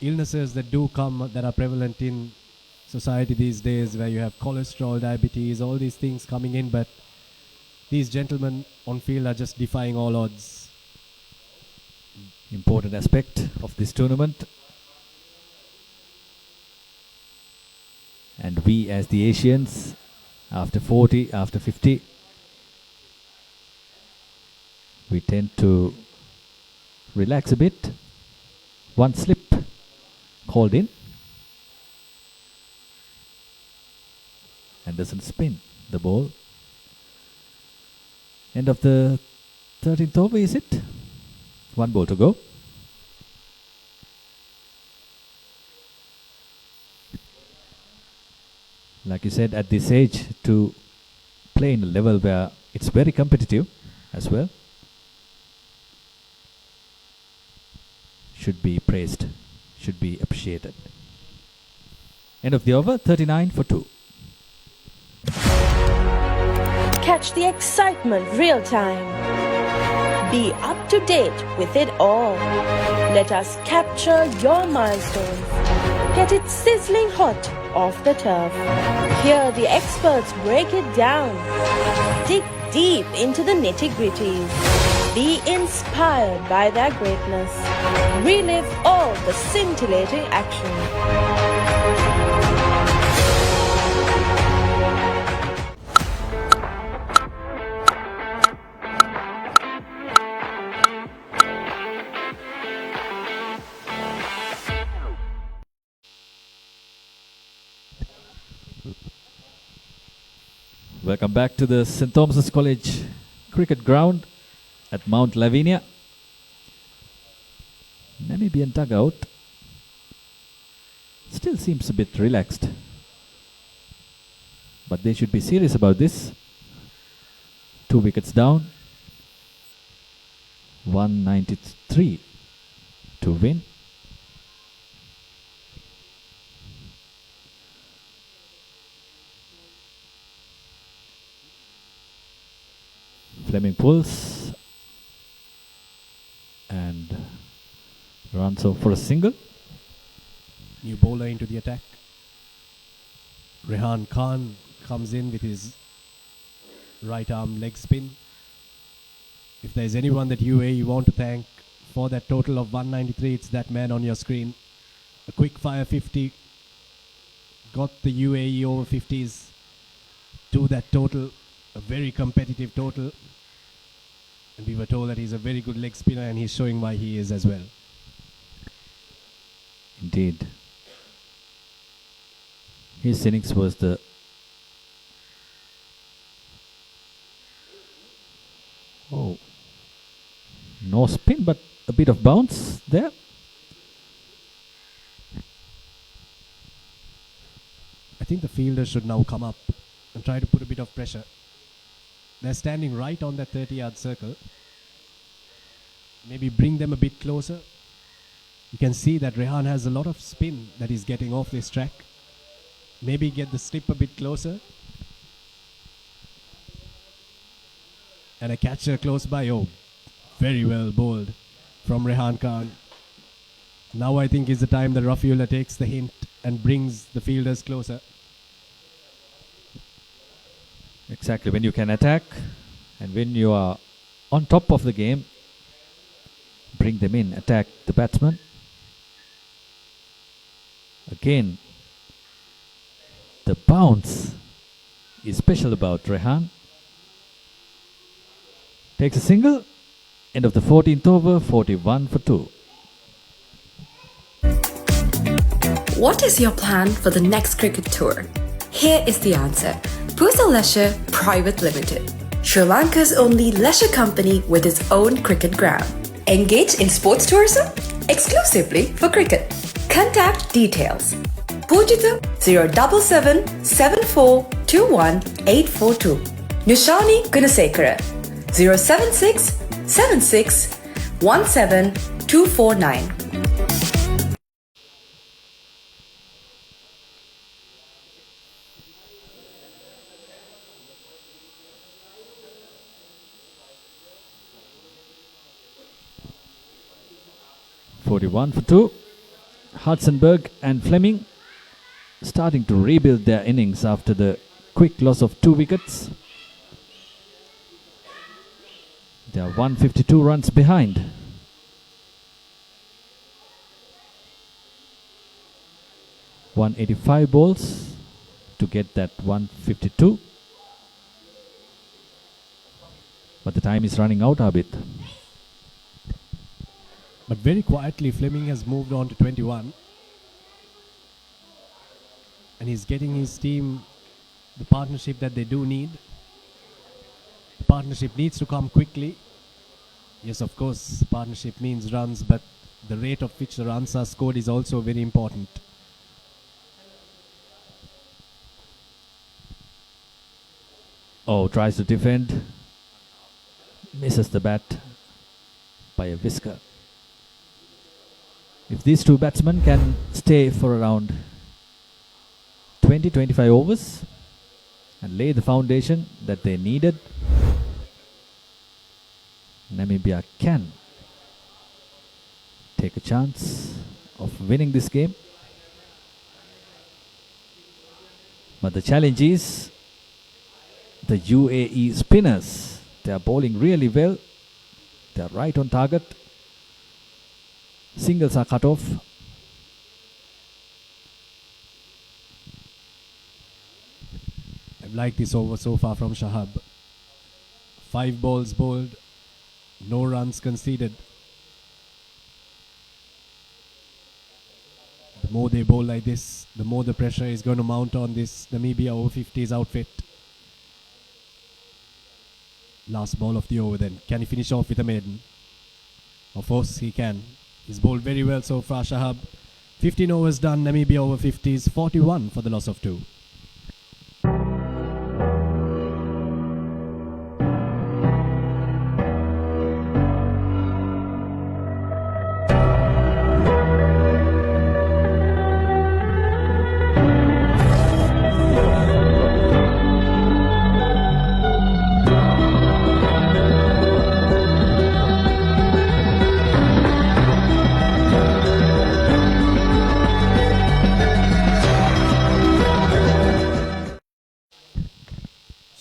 illnesses that do come, that are prevalent in society these days, where you have cholesterol, diabetes, all these things coming in, but these gentlemen on field are just defying all odds. Important aspect of this tournament. And we as the Asians, after 40, after 50, we tend to relax a bit. One slip called in. And doesn't spin the ball. End of the 13th over, is it? 1 ball to go. Like you said, at this age, to play in a level where it's very competitive as well, should be praised, should be appreciated. End of the over, 39 for 2. Catch the excitement real time. Be up to date with it all. Let us capture your milestones. Get it sizzling hot off the turf. Hear the experts break it down. Dig deep into the nitty-gritties. Be inspired by their greatness. Relive all the scintillating action. Welcome back to the St. Thomas's College cricket ground at Mount Lavinia. Namibian dugout still seems a bit relaxed, but they should be serious about this. 2 wickets down, 193 to win. Fleming pulls and runs off for a single. New bowler into the attack. Rehan Khan comes in with his right arm leg spin. If there's anyone that UAE want to thank for that total of 193, it's that man on your screen. A quick fire 50 got the UAE Over-50s to that total, a very competitive total. And we were told that he's a very good leg spinner, and he's showing why he is as well. Indeed. His innings was the no spin, but a bit of bounce there. I think the fielders should now come up and try to put a bit of pressure. They're standing right on that 30-yard circle. Maybe bring them a bit closer. You can see that Rehan has a lot of spin that he's getting off this track. Maybe get the slip a bit closer. And a catcher close by. Oh, very well bowled from Rehan Khan. Now I think is the time that Rafiullah takes the hint and brings the fielders closer. Exactly, when you can attack and when you are on top of the game, bring them in, attack the batsman. Again, the bounce is special about Rehan. Takes a single, end of the 14th over, 41 for 2. What is your plan for the next cricket tour? Here is the answer. Pusa Leisure Private Limited, Sri Lanka's only leisure company with its own cricket ground. Engage in sports tourism exclusively for cricket. Contact details. Pujithu 077 7421 842. Nushani Gunasekara 076 76 17 249. For 2. Hudson-Berg and Fleming starting to rebuild their innings after the quick loss of 2 wickets. They are 152 runs behind. $185 balls to get that 152. But the time is running out a bit. But very quietly, Fleming has moved on to 21. And he's getting his team the partnership that they do need. The partnership needs to come quickly. Yes, of course, partnership means runs, but the rate of which the runs are scored is also very important. Oh, tries to defend. Misses the bat by a whisker. If these two batsmen can stay for around 20-25 overs and lay the foundation that they needed, Namibia can take a chance of winning this game. But the challenge is the UAE spinners. They are bowling really well. They are right on target. Singles are cut off. I've liked this over so far from Shahab. 5 balls bowled, no runs conceded. The more they bowl like this, the more the pressure is going to mount on this Namibia Over-50s outfit. Last ball of the over then. Can he finish off with a maiden? Of course he can. He's bowled very well so far, Shahab. 15 overs done, Namibia Over-50s, 41 for the loss of 2.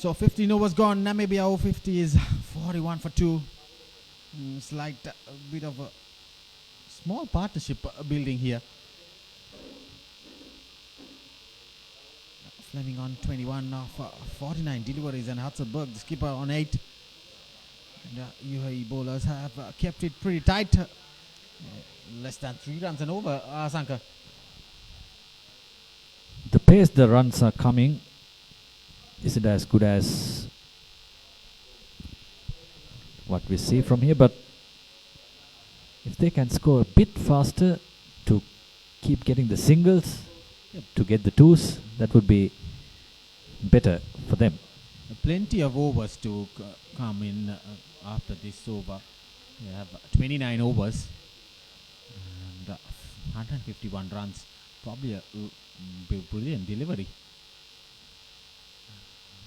So 15 overs gone. Namibia Over-50 is 41 for 2. It's like a bit of a small partnership building here. Fleming on 21 of 49 deliveries and Hudson-Berg, the skipper, on 8. And UAE bowlers have kept it pretty tight. Less than 3 runs and over, Sanka. The pace the runs are coming isn't as good as what we see from here, but if they can score a bit faster to keep getting the singles, to get the twos, that would be better for them. Plenty of overs to come in after this over. They have 29 overs and 151 runs. Probably a brilliant delivery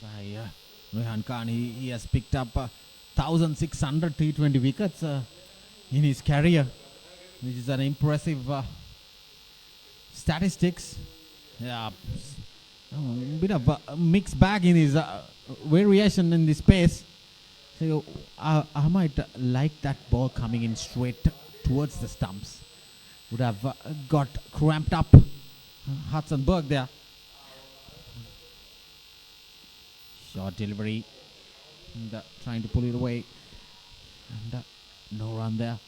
by Rehan Khan. He has picked up 1,600 T20 wickets in his career, which is an impressive statistics. Yeah, a bit of a mixed bag in his variation in this pace. So I might like that ball coming in straight towards the stumps. Would have got cramped up Hudson Berg there. Short delivery and trying to pull it away, and no run there.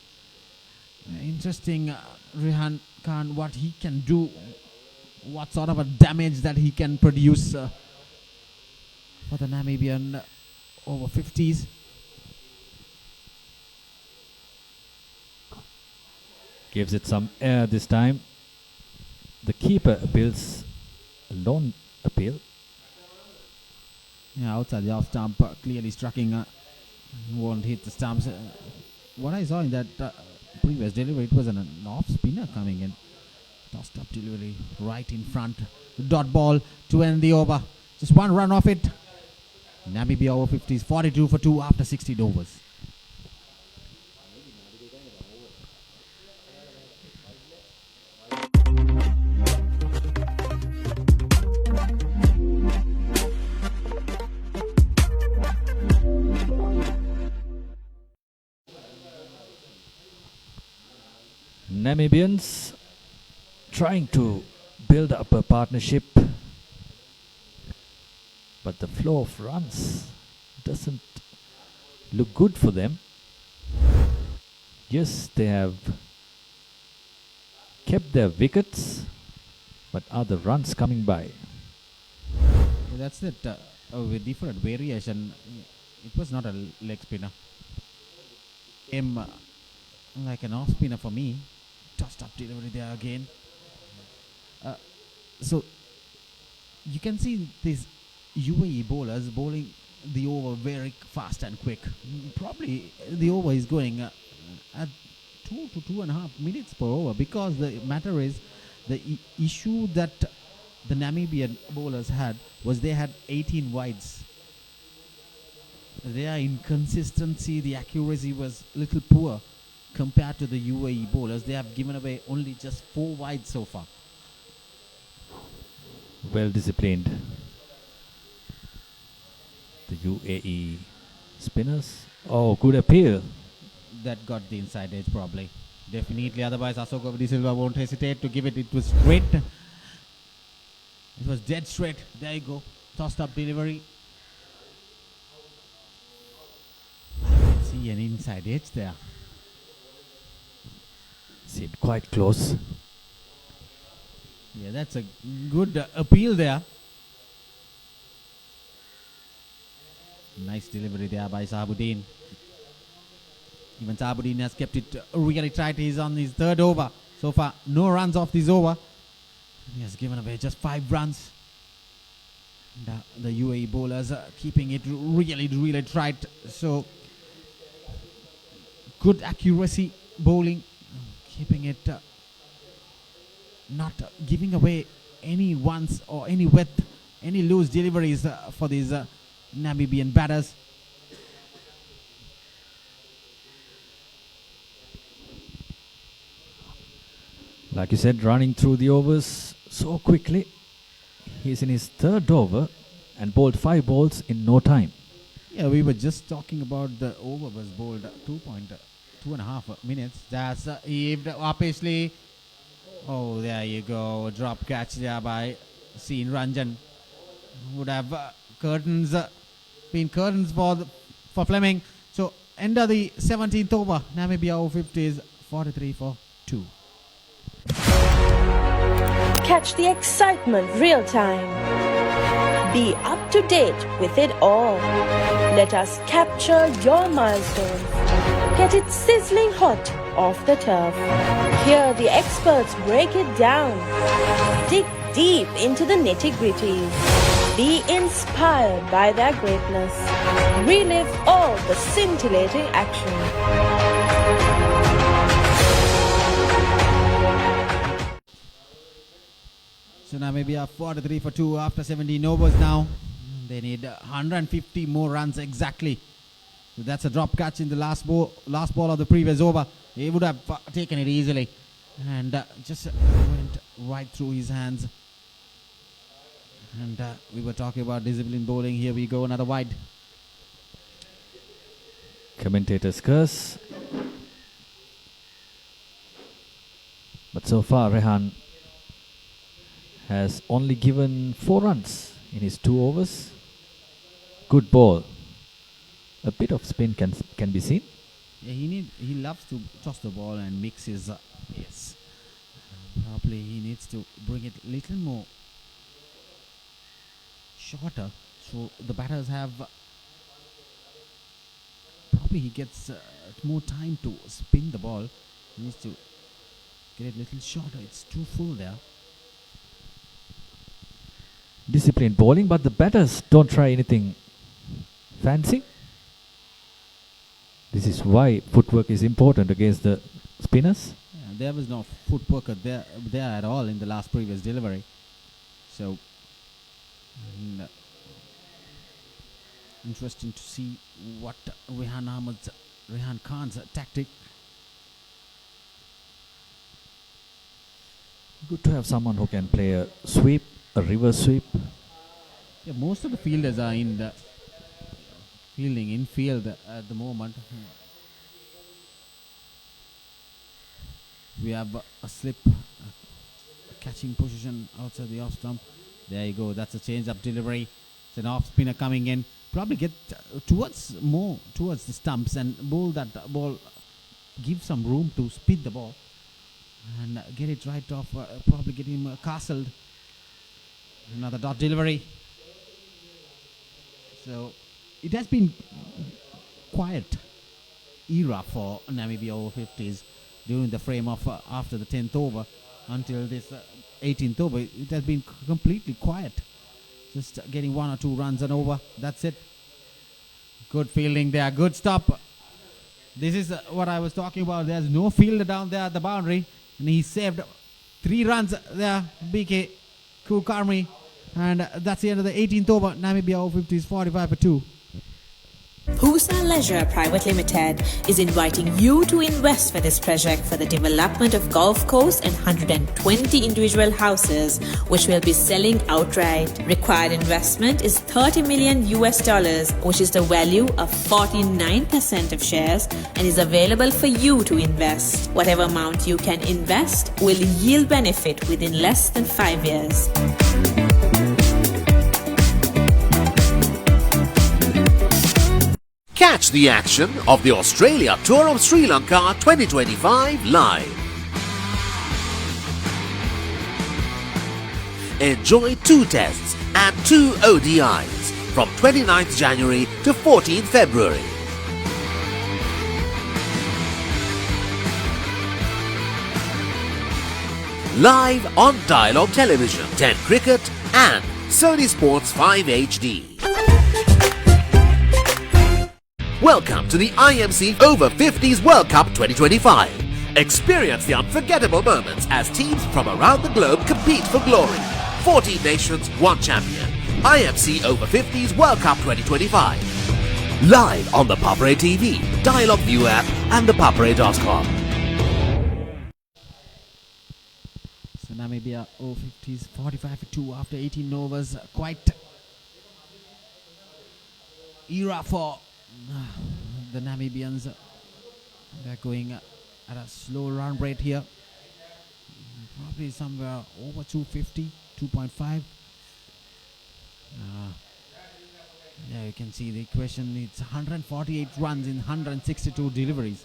Interesting, Rehan Khan, what he can do, what sort of a damage that he can produce for the Namibian over-50s. Gives it some air this time. The keeper appeals a lone appeal. Yeah, outside the off stump, clearly striking, won't hit the stumps. What I saw in that previous delivery, it was an off spinner coming in. Tossed up delivery right in front. The dot ball to end the over. Just one run off it. Namibia over-50s 42 for 2 after 16 overs. Namibians trying to build up a partnership, but the flow of runs doesn't look good for them. Yes, they have kept their wickets, but are the runs coming by? That's it. With different variation. It was not a leg spinner. Like an off spinner for me. Tossed up delivery there again. So you can see these UAE bowlers bowling the over very fast and quick. Probably the over is going at 2 to 2.5 minutes per over, because the matter is the issue that the Namibian bowlers had was they had 18 wides. Their inconsistency, the accuracy was a little poor compared to the UAE bowlers. They have given away only just 4 wides so far. Well disciplined. The UAE spinners. Oh, good appeal. That got the inside edge probably. Definitely, otherwise Asoko De Silva won't hesitate to give it. It was straight. It was dead straight. There you go. Tossed up delivery. See an inside edge there. Seemed quite close. Yeah, that's a good appeal there. Nice delivery there by Sahabuddin. Even Sahabuddin has kept it really tight. He's on his 3rd over. So far, no runs off this over. He has given away just 5 runs. And, the UAE bowlers are keeping it really tight. So, good accuracy bowling. Keeping it, not giving away any ones or any width, any loose deliveries for these Namibian batters. Like you said, running through the overs so quickly. He's in his 3rd over and bowled 5 balls in no time. Yeah, we were just talking about the over was bowled 2.5 minutes. That's heaved obviously. Oh, there you go. Drop catch there by Seen Ranjan. Would have been curtains for Fleming. So end of the 17th over. Namibia over-50s 43 for 2. Catch the excitement real time. Be up to date with it all. Let us capture your milestones. Get it sizzling hot off the turf. Hear the experts break it down. Dig deep into the nitty-gritties. Be inspired by their greatness. Relive all the scintillating action. So Namibia 43 for 2 after 17 overs now. They need 150 more runs exactly. So that's a drop catch in the last ball of the previous over. He would have taken it easily. And just went right through his hands. And we were talking about disciplined bowling. Here we go, another wide. Commentator's curse. But so far, Rehan has only given 4 runs in his 2 overs. Good ball. A bit of spin can be seen. Yeah, he loves to toss the ball and mix his pace. Probably he needs to bring it a little more shorter, so the batters have probably he gets more time to spin the ball. He needs to get it a little shorter. It's too full there. Disciplined bowling, but the batters don't try anything fancy. This is why footwork is important against the spinners. Yeah, there was no footwork there at all in the last previous delivery. So interesting to see what Rehan Khan's tactic. Good to have someone who can play a sweep, a reverse sweep. Yeah, most of the fielders are in the fielding infield at the moment. We have a slip, catching position outside the off stump. There you go. That's a change-up delivery. It's an off spinner coming in. Probably get towards the stumps and bowl that ball. Give some room to spin the ball and get it right off. Probably get him castled. Another dot delivery. So it has been quiet era for Namibia Over-50s during the frame of after the 10th over until this 18th over. It has been completely quiet. Just getting 1 or 2 runs and over. That's it. Good fielding there. Good stop. This is what I was talking about. There's no fielder down there at the boundary. And he saved 3 runs there. BK Kulkarmi. And that's the end of the 18th over. Namibia Over-50s 45 for 2. Pusa Leisure Private Limited is inviting you to invest for this project for the development of Gulf Coast and 120 individual houses, which will be selling outright. Required investment is $30 million, which is the value of 49% of shares, and is available for you to invest. Whatever amount you can invest will yield benefit within less than 5 years. Catch the action of the Australia Tour of Sri Lanka 2025 live. Enjoy 2 tests and 2 ODIs from 29th January to 14th February. Live on Dialogue Television, 10 Cricket and Sony Sports 5 HD. Welcome to the IMC Over-50s World Cup 2025. Experience the unforgettable moments as teams from around the globe compete for glory. 14 nations, 1 champion. IMC Over-50s World Cup 2025. Live on the Papare TV, Dialogue View app and thepapare.com. So Namibia Over-50s 45 for 2 after 18 overs. Quite era for the Namibians. They're going at a slow run rate here, probably somewhere over 250, 2.5. Yeah, you can see the equation. It's 148 runs in 162 deliveries.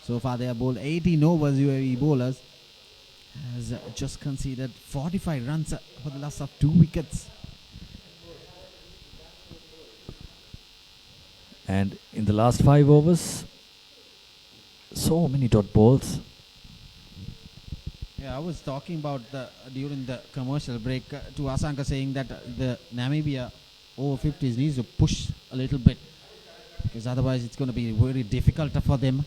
So far they have bowled 18 overs. UAE bowlers has just conceded 45 runs for the loss of 2 wickets. And in the last 5 overs, so many dot balls. Yeah, I was talking about during the commercial break to Asanka, saying that the Namibia Over-50s needs to push a little bit, because otherwise it's going to be very difficult for them.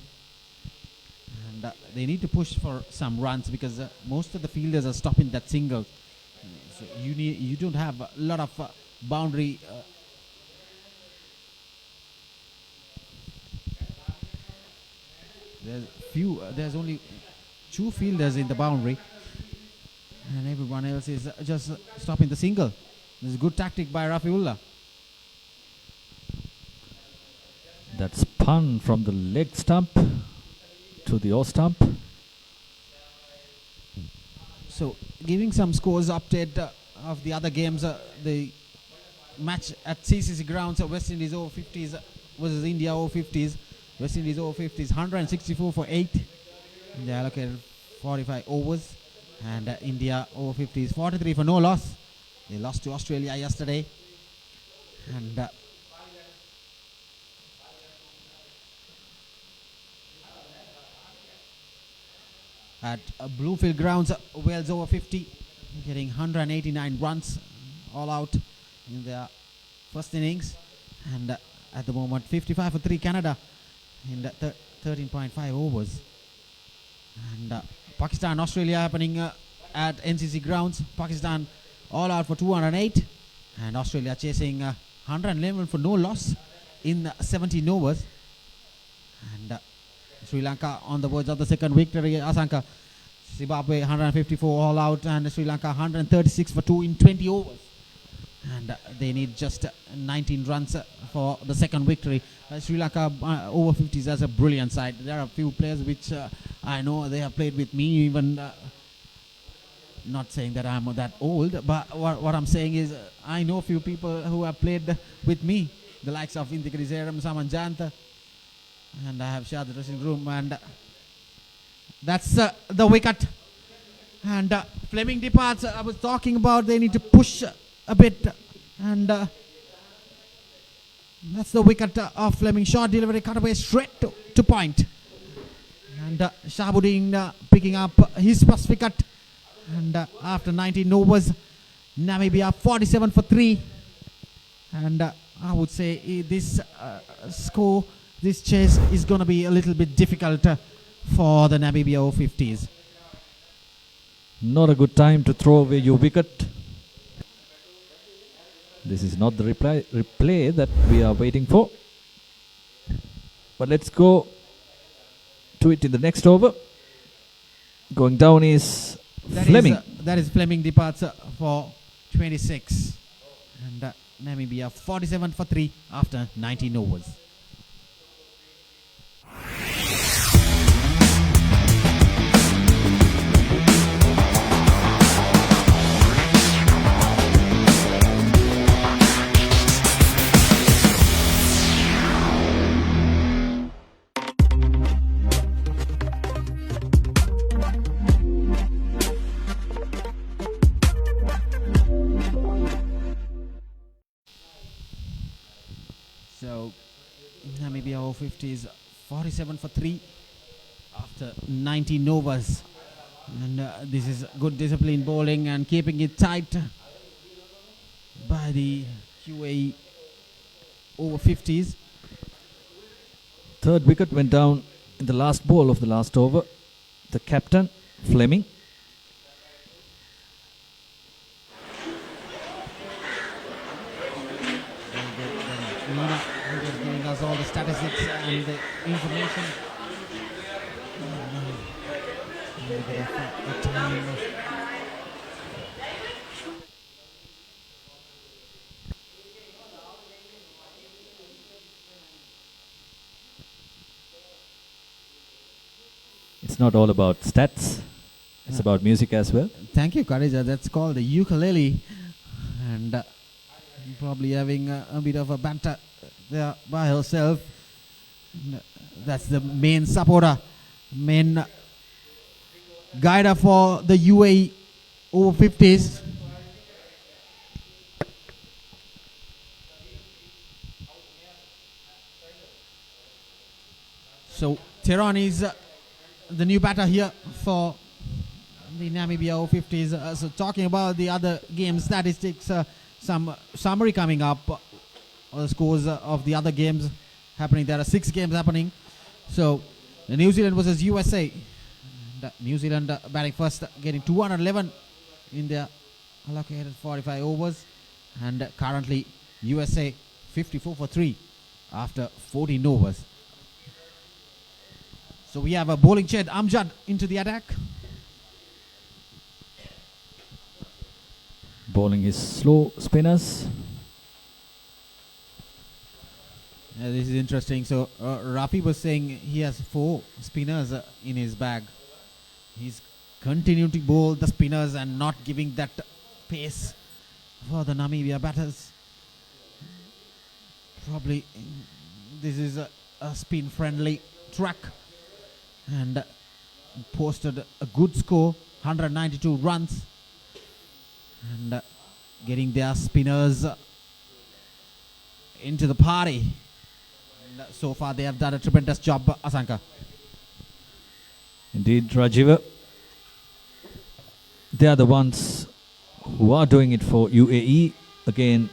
And they need to push for some runs, because most of the fielders are stopping that single. So you don't have a lot of boundary. There's only 2 fielders in the boundary, and everyone else is just stopping the single. This is a good tactic by Rafiullah. That spun from the leg stump to the off stump. So, giving some scores update of the other games, the match at CCC grounds, West Indies Over-50s versus India Over-50s. West Indies Over-50s 164 for 8. They allocated 45 overs, and India Over-50s 43 for no loss. They lost to Australia yesterday, and at Bluefield grounds, Wales Over-50 getting 189 runs all out in their first innings, and at the moment 55 for 3 Canada in the 13.5 overs. And Pakistan Australia happening at NCC grounds. Pakistan all out for 208, and Australia chasing 111 for no loss in 17 overs. And Sri Lanka on the verge of the second victory. Asanka, Zimbabwe 154 all out, and Sri Lanka 136 for 2 in 20 overs. And they need just 19 runs for the second victory. Sri Lanka Over-50s has a brilliant side. There are a few players which I know they have played with me, even not saying that I'm that old, but what I'm saying is I know a few people who have played with me, the likes of Intikriseram, Saman Janta, and I have shared the dressing room, and that's the wicket. And Fleming departs. I was talking about they need to push a bit, and that's the wicket of Fleming. Short delivery, cut away straight to point, and Shahabuddin picking up his first wicket. And after 19 overs, Namibia 47 for 3, and I would say this score, this chase is going to be a little bit difficult for the Namibia Over-50s. Not a good time to throw away your wicket. This is not the replay that we are waiting for. But let's go to it in the next over. Going down is Fleming. That is Fleming departs for 26. And Namibia 47 for 3 after 19 overs. So Namibia Over-50s 47 for 3 after 19 overs, and this is good discipline bowling and keeping it tight by the UAE Over-50s. Third wicket went down in the last ball of the last over. The captain, Fleming. Giving us all the statistics and the information. It's not all about stats. It's about music as well. Thank you, Karija. That's called the ukulele, and probably having a bit of a banter there by herself. That's the main supporter main guider for the UAE Over-50s. So Tehran is the new batter here for the Namibia Over-50s. So talking about the other game statistics, some summary coming up, the scores of the other games happening. There are 6 games happening. So the New Zealand versus USA. New Zealand batting first, getting 211 in their allocated 45 overs. And currently USA 54 for 3 after 14 overs. So we have a bowling shed, Amjad into the attack. Bowling his slow spinners. This is interesting. So Rafi was saying he has 4 spinners in his bag. He's continuing to bowl the spinners and not giving that pace for the Namibia batters. Probably this is a spin friendly track, and posted a good score, 192 runs, and getting their spinners into the party. And so far they have done a tremendous job, Asanka. Indeed, Rajiva. They are the ones who are doing it for UAE. Again,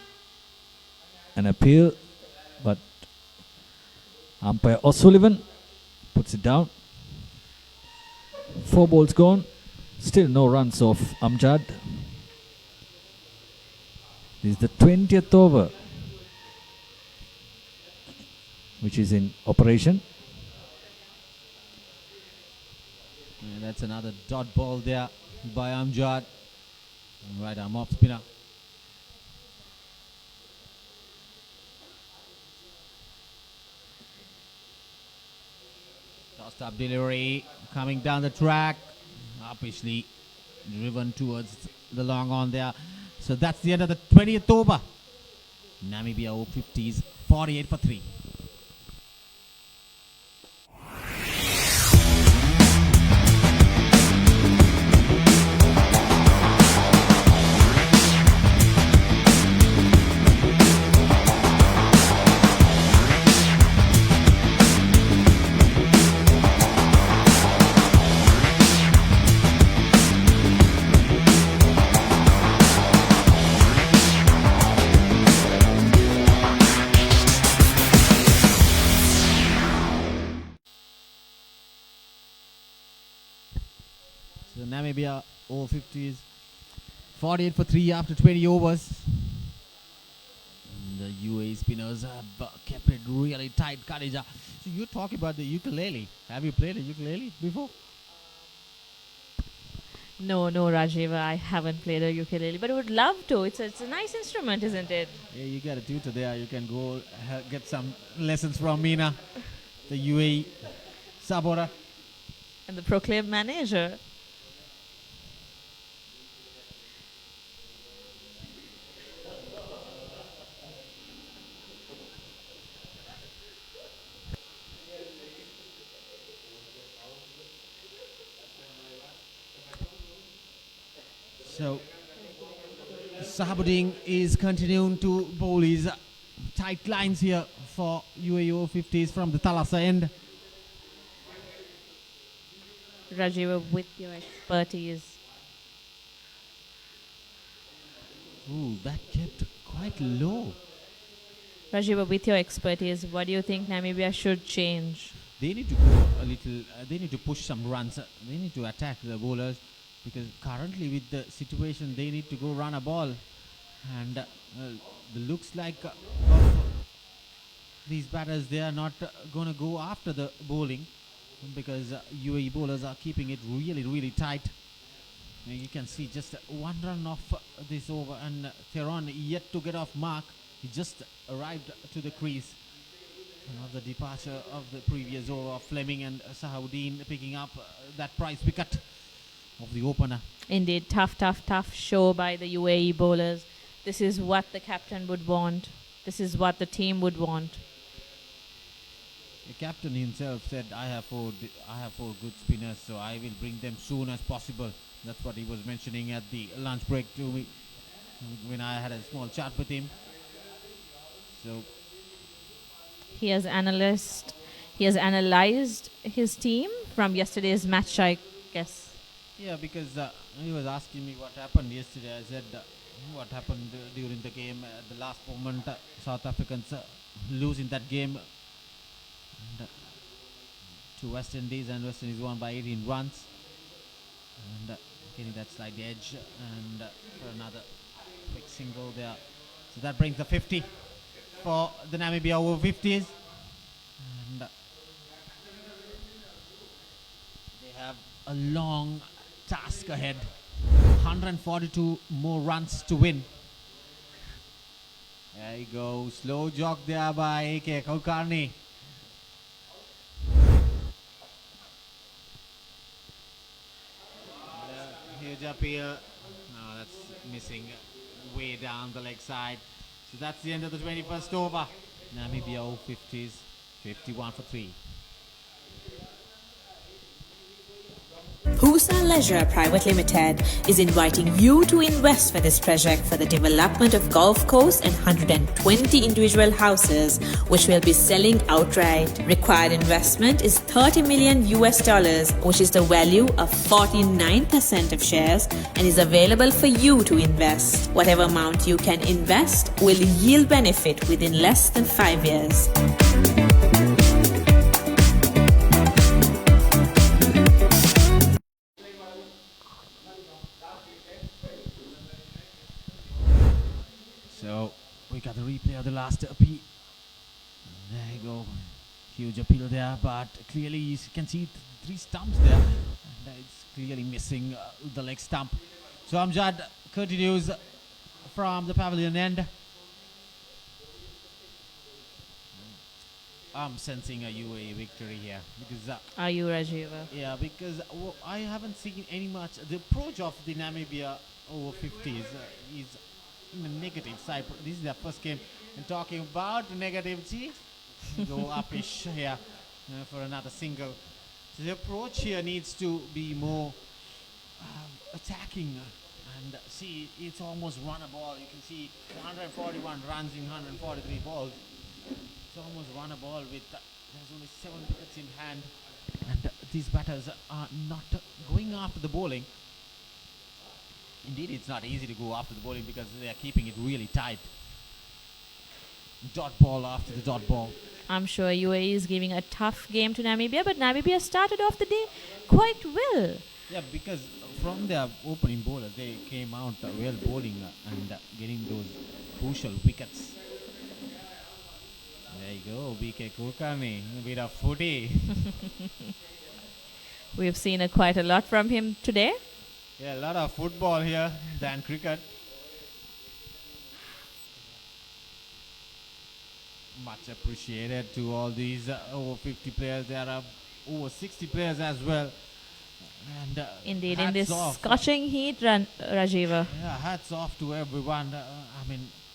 an appeal, but umpire O'Sullivan puts it down. 4 balls gone. Still no runs of Amjad. This is the 20th over, which is in operation. And that's another dot ball there by Amjad. Right arm off spinner. Tossed up delivery coming down the track. Upishly driven towards the long on there. So that's the end of the 20th over. Namibia Over-50s 48 for 3. So Namibia Over-50s 48 for 3 after 20 overs. And the UAE spinners have kept it really tight, Khadija. So you're talking about the ukulele. Have you played a ukulele before? No, Rajiva, I haven't played a ukulele, but I would love to. It's a nice instrument, isn't it? Yeah, you get a tutor there. You can go get some lessons from Mina, the UAE Sabora. And the proclaimed manager. So Sahabuddin is continuing to bowl his tight lines here for UAE Over-50s from the Thalassa end. Rajiva, with your expertise. Ooh, that kept quite low. Rajiva, with your expertise, what do you think Namibia should change? They need to go a little, they need to push some runs. They need to attack the bowlers, because currently with the situation they need to go run a ball. And the looks like these batters, they are not going to go after the bowling, because UAE bowlers are keeping it really tight. And you can see just 1 run off this over, and Theron yet to get off mark. He just arrived to the crease. Of the departure of the previous over of Fleming, and Sahabuddin picking up that prize wicket of the opener. Indeed, tough show by the UAE bowlers. This is what the captain would want. This is what the team would want. the captain himself said, I have four good spinners, so I will bring them soon as possible. That's what he was mentioning at the lunch break to me when I had a small chat with him. So He has analyzed his team from yesterday's match, I guess. yeah, because he was asking me what happened yesterday. I said, what happened during the game at the last moment. South Africans losing that game to West Indies, and West Indies won by 18 runs. And getting that slight edge, and for another quick single there. So that brings the 50 for the Namibia Over-50s. And they have a long task ahead. 142 more runs to win. There you go. Slow jog there by A.K. Kulkarni. Huge appeal. No, that's missing way down the leg side. So that's the end of the 21st over. Namibia Over-50s, 51 for 3. Pusa Leisure Private Limited is inviting you to invest for this project for the development of Gulf Coast and 120 individual houses, which will be selling outright. Required investment is $30 million, which is the value of 49% of shares, and is available for you to invest. Whatever amount you can invest will yield benefit within less than 5 years. So we got the replay of the last appeal. There you go. Huge appeal there, but clearly you can see 3 stumps there. And it's clearly missing the leg stump. So Amjad continues from the pavilion end. I'm sensing a UAE victory here. Because Are you, Rajiva? yeah, because I haven't seen any much. The approach of the Namibia Over-50s is in the negative side. This is their first game. And talking about the negativity, go upish here for another single. So the approach here needs to be more attacking. And see, it's almost run a ball. You can see 141 runs in 143 balls. It's almost run a ball with there's only 7 wickets in hand. And these batters are not going after the bowling. Indeed, it's not easy to go after the bowling because they are keeping it really tight. Dot ball after the dot ball. I'm sure UAE is giving a tough game to Namibia, but Namibia started off the day quite well. Yeah, because from their opening bowlers, they came out well bowling and getting those crucial wickets. There you go, BK Kulkarni with a footy. We've seen quite a lot from him today. Yeah, a lot of football here than cricket. Much appreciated to all these over 50 players. There are over 60 players as well. And Indeed, in this scorching heat, Rajiva. Yeah, hats off to everyone.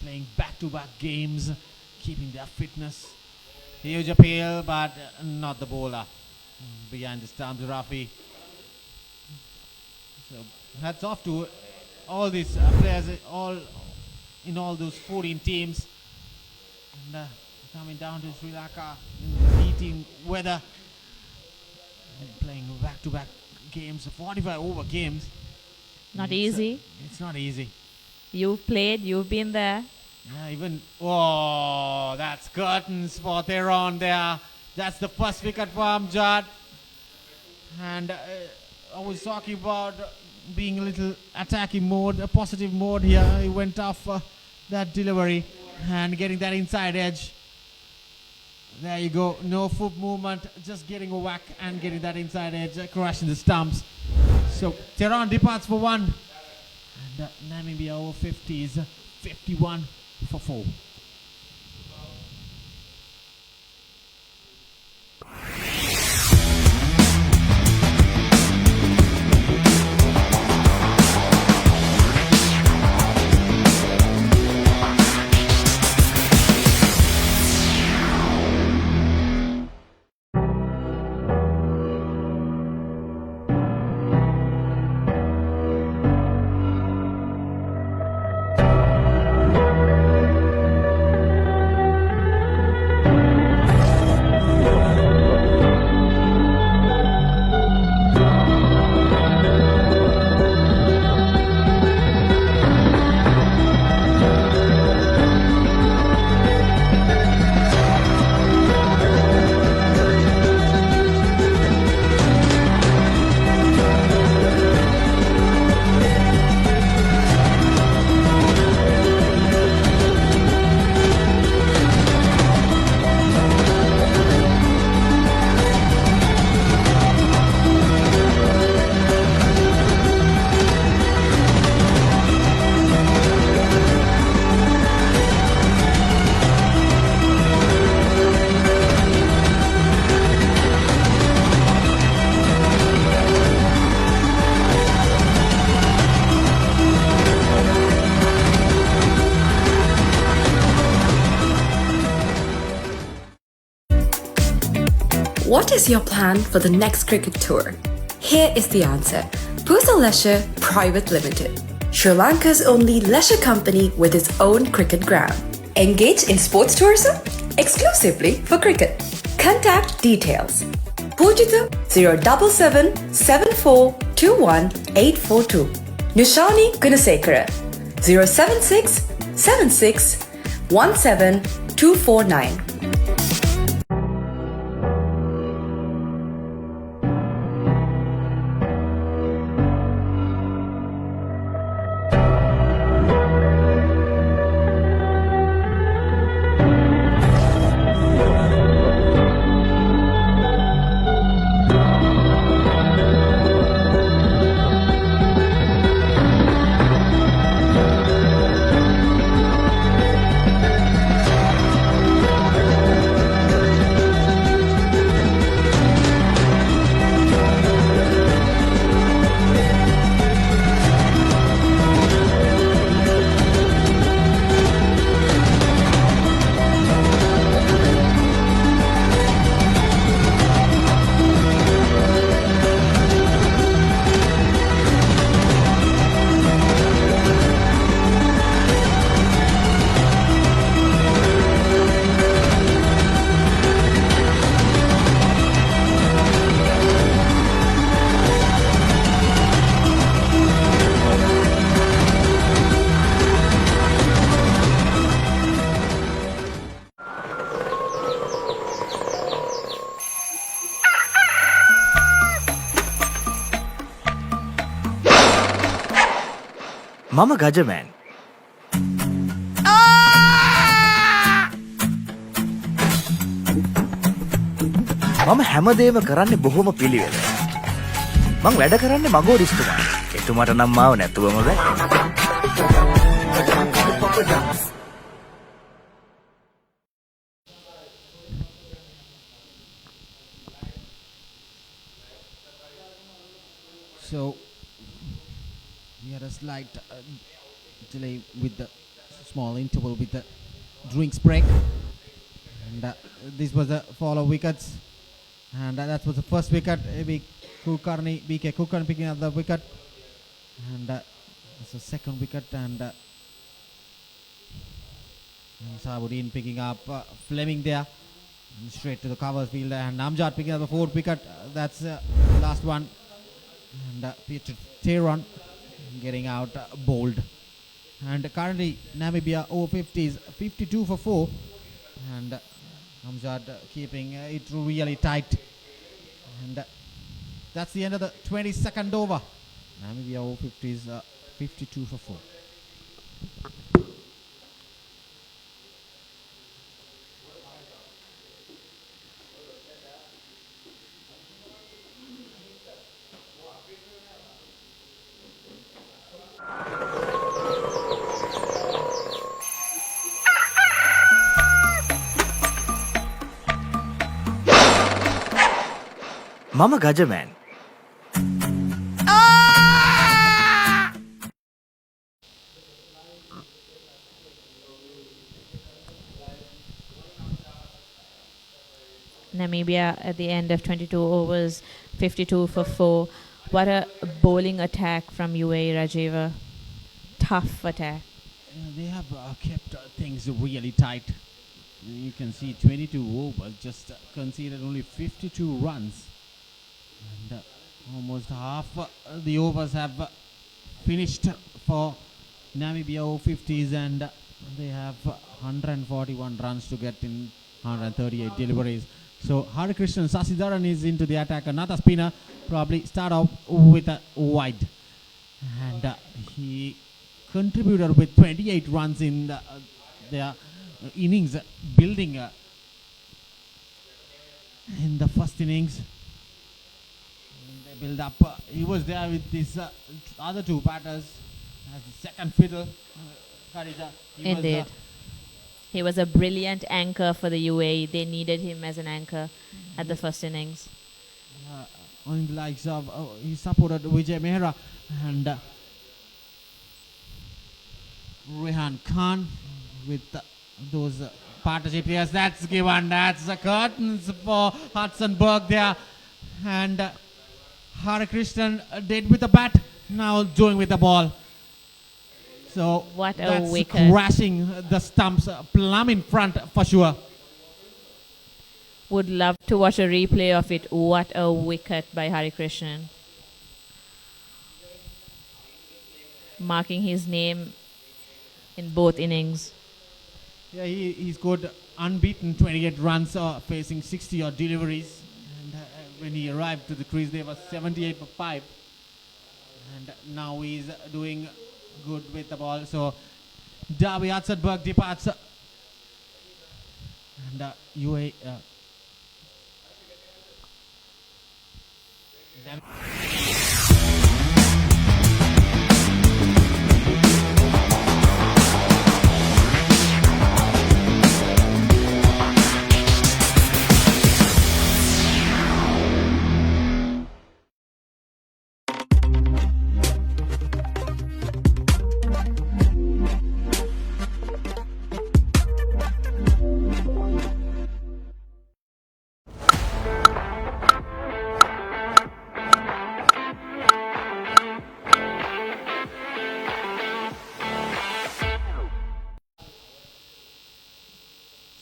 Playing back-to-back games, keeping their fitness. Huge appeal, but not the bowler. Behind the stumps, Rafi. So hats off to all these players, in all those 14 teams. And coming down to Sri Lanka in heating weather and playing back-to-back games, 45 over games. Not easy. It's not easy. You've played, you've been there. Yeah, oh, that's curtains for Theron there. That's the first wicket for Amjad. And I was talking about being a little attacking mode, a positive mode here. He went off that delivery and getting that inside edge. There you go, no foot movement, just getting a whack and getting that inside edge, crashing the stumps. So Tehran departs for 1. And Namibia Over-50s, 51 for 4. What is your plan for the next cricket tour? Here is the answer. Pusa Leisure Private Limited, Sri Lanka's only leisure company with its own cricket ground. Engage in sports tourism exclusively for cricket. Contact details. Pujita 077 7421 842. Nishani Gunasekara 076 76 17 249. මම ගජමෑන්. මම හැමදේම කරන්නේ බොහොම පිළිවෙල. මං වැඩ කරන්නේ මගෝඩිස්තුමා. එතුමාට නම් මාව නැතුවම බෑ. So we had a slight delay with the small interval with the drinks break, and this was the follow wickets, and that was the first wicket. BK Kulkarni picking up the wicket, and it's the second wicket, and Sabuddin picking up Fleming there, and straight to the covers fielder, and Namjad picking up the fourth wicket. That's the last one, and Peter Tehran getting out bowled. And currently Namibia Over-50s 52 for 4, and Namjad keeping it really tight, and that's the end of the 22nd over. Namibia Over-50s 52 for 4. මම Gajaman. Namibia at the end of 22 overs, 52 for 4. What a bowling attack from UAE, Rajiva. Tough attack. They have kept things really tight. You can see 22 overs, just conceded only 52 runs. And almost half the overs have finished for Namibia Over-50s, and they have 141 runs to get in 138 deliveries. So Harikrishnan Sasidharan is into the attack. Another spinner, probably start off with a wide, and he contributed with 28 runs in their innings, building in the first innings. Build up. He was there with these other two batters as the second fiddle. Kharija. Indeed. He was a brilliant anchor for the UAE. They needed him as an anchor at the first innings. On the likes of, he supported Vijay Mehra and Rehan Khan with those partnership players. That's given. That's the curtains for Hudson Berg there. And Hari Krishnan did with the bat, now doing with the ball. So what a that's wicket. crashing the stumps plumb in front for sure. Would love to watch a replay of it. What a wicket by Hari Krishnan. Marking his name in both innings. Yeah, he scored unbeaten 28 runs facing 60 odd deliveries. And when he arrived to the crease, there was 78 for 5. And now he's doing good with the ball. So Derby Hudson Berg departs. And UAE.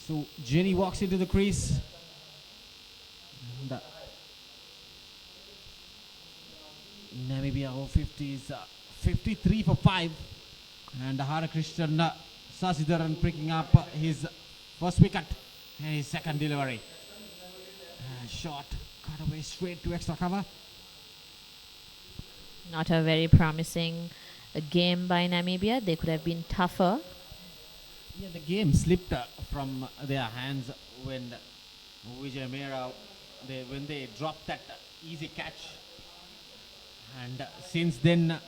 So Jenny walks into the crease. And, Namibia Over-50s 53 for 5. And Hari Krishnan Sasidharan picking up his first wicket and his second delivery. Shot cut away straight to extra cover. Not a very promising game by Namibia. They could have been tougher. Yeah, the game slipped from their hands when Vijay Mehra, when they dropped that easy catch. And since then,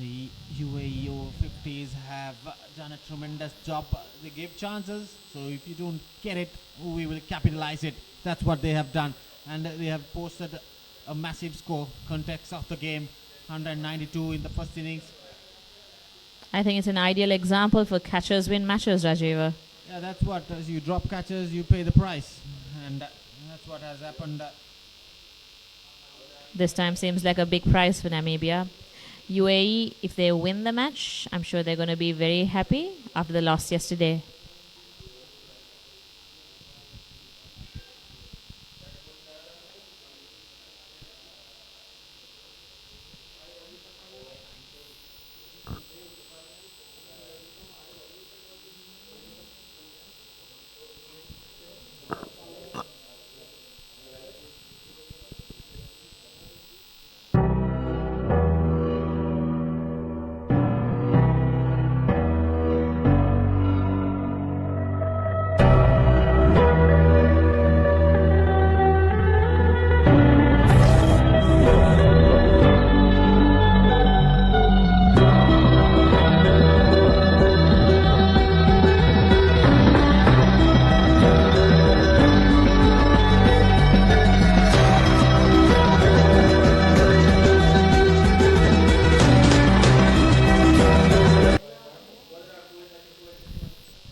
the UAE Over-50s have done a tremendous job. They give chances, so if you don't get it, we will capitalize it. That's what they have done. And they have posted a massive score. Context of the game, 192 in the first innings. I think it's an ideal example for catchers win matches, Rajiva. Yeah, that's what, as you drop catches, you pay the price. And that's what has happened. This time seems like a big prize for Namibia. UAE, if they win the match, I'm sure they're going to be very happy after the loss yesterday.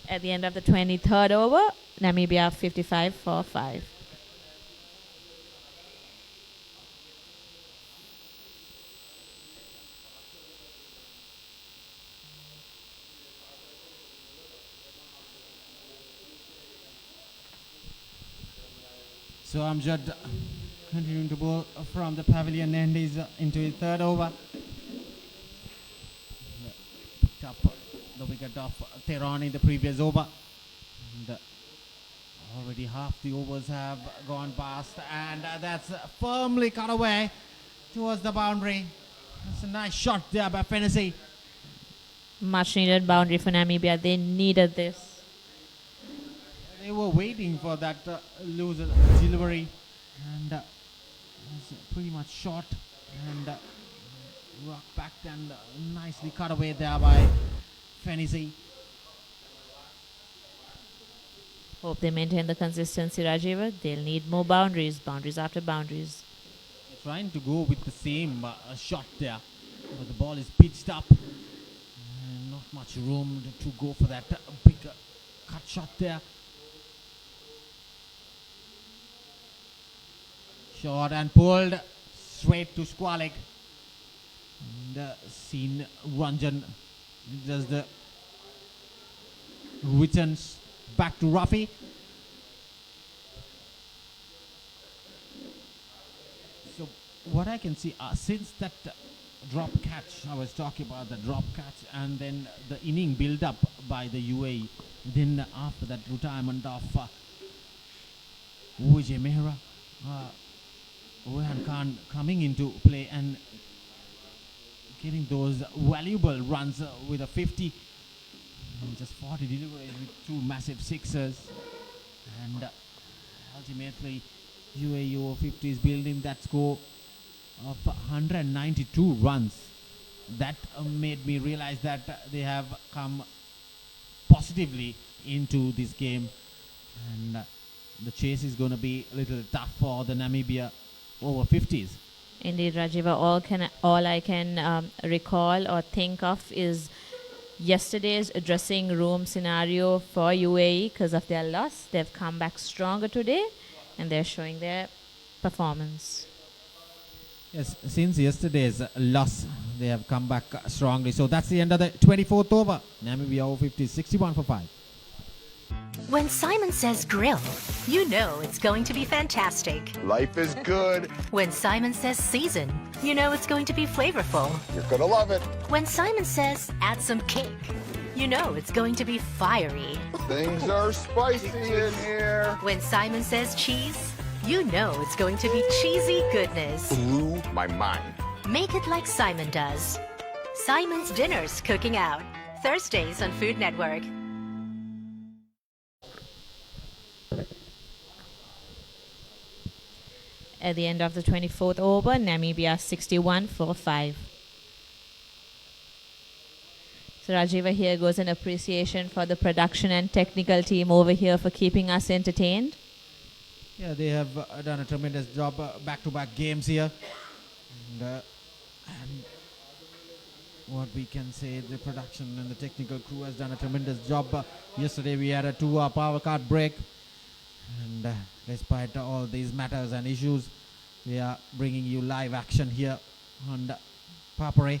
At the end of the 23rd over, Namibia 55 for 5. So Amjad continuing to bowl from the pavilion and he's into his third over. Picked up the wicket of Tehran in the previous over. And already half the overs have gone past and that's firmly cut away towards the boundary. It's a nice shot there by Fennessy. Much needed boundary for Namibia. They needed this. They were waiting for that loose delivery and it's pretty much short and rock back and nicely cut away there by Fennessy. Hope they maintain the consistency, Rajiva. They'll need more boundaries, boundaries after boundaries. They're trying to go with the same shot there, but the ball is pitched up. Not much room to go for that big cut shot there. Shot and pulled straight to Squalik. And seen Ranjan does the returns back to Rafi. So what I can see, since that drop catch, I was talking about the drop catch and then the inning build up by the UAE, then after that retirement of Vijay Mehra, Rehan Khan coming into play and getting those valuable runs with a 50 and just 40 deliveries with 2 massive sixers, and ultimately UAE Over-50s building that score of 192 runs. That made me realize that they have come positively into this game, and the chase is going to be a little tough for the Namibia Over-50s. Indeed, Rajiva, all I can recall or think of is yesterday's dressing room scenario for UAE because of their loss. They've come back stronger today and they're showing their performance. Yes, since yesterday's loss, they have come back strongly. So that's the end of the 24th over. Namibia Over-50s 61 for 5. When Simon says grill, you know it's going to be fantastic. Life is good. When Simon says season, you know it's going to be flavorful. You're gonna love it. When Simon says add some cake, you know it's going to be fiery. Things are spicy in here. When Simon says cheese, you know it's going to be cheesy goodness. Blew my mind. Make it like Simon does. Simon's Dinners Cooking Out. Thursdays on Food Network. At the end of the 24th over, Namibia 61 for 5. So Rajiva, here goes an appreciation for the production and technical team over here for keeping us entertained. Yeah, they have done a tremendous job, back-to-back games here. And what we can say, the production and the technical crew has done a tremendous job. Yesterday we had a 2-hour power cut break. And despite all these matters and issues, we are bringing you live action here on Papare.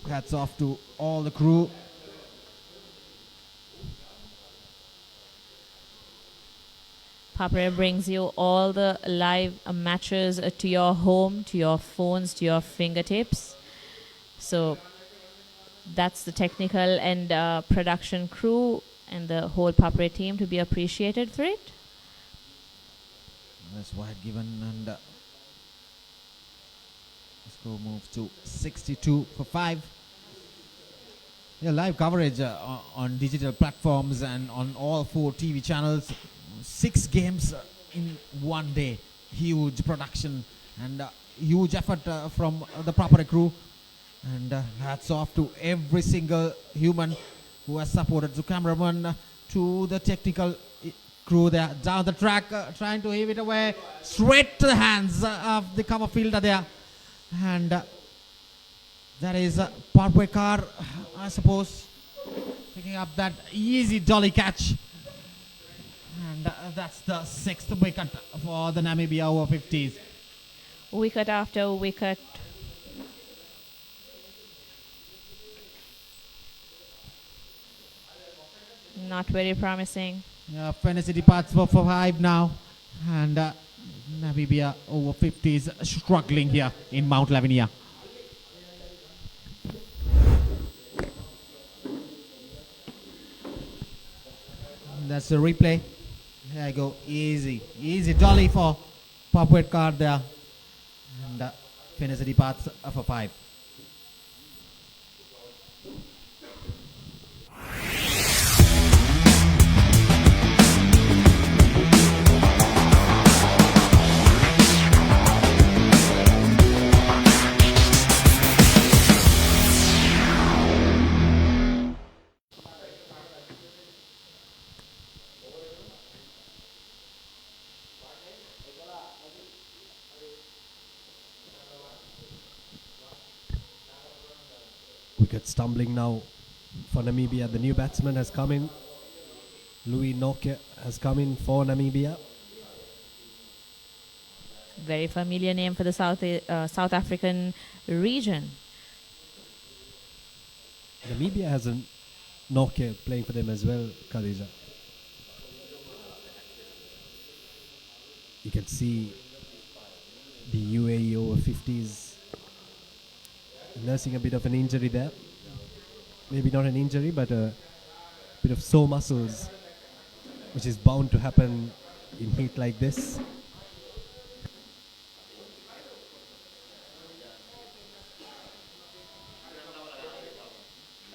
Hats off to all the crew. Papare brings you all the live matches to your home, to your phones, to your fingertips. So that's the technical and production crew and the whole Papare team to be appreciated for it. That's wide given, and the score moves to 62 for 5. Yeah, live coverage on digital platforms and on all 4 TV channels. 6 games in one day. Huge production and huge effort from the Papare crew. And hats off to every single human who has supported, the cameraman, to the technical crew there down the track, trying to heave it away straight to the hands of the cover fielder there. And that is Papare car, I suppose, picking up that easy dolly catch. And that's the 6th wicket for the Namibia Over-50s. Wicket after wicket. Not very promising. Yeah, Fantasy departs for 5 now. And Namibia Over-50s struggling here in Mount Lavinia. That's the replay. There you go. Easy dolly for Papare card there. And Fantasy departs for 5. Wicket stumbling now for Namibia. The new batsman has come in. Louis Nokia has come in for Namibia. Very familiar name for the South African region. Namibia has a Nokia playing for them as well, Khadija. You can see the UAE Over-50s nursing a bit of an injury there. Maybe not an injury, but a bit of sore muscles, which is bound to happen in heat like this.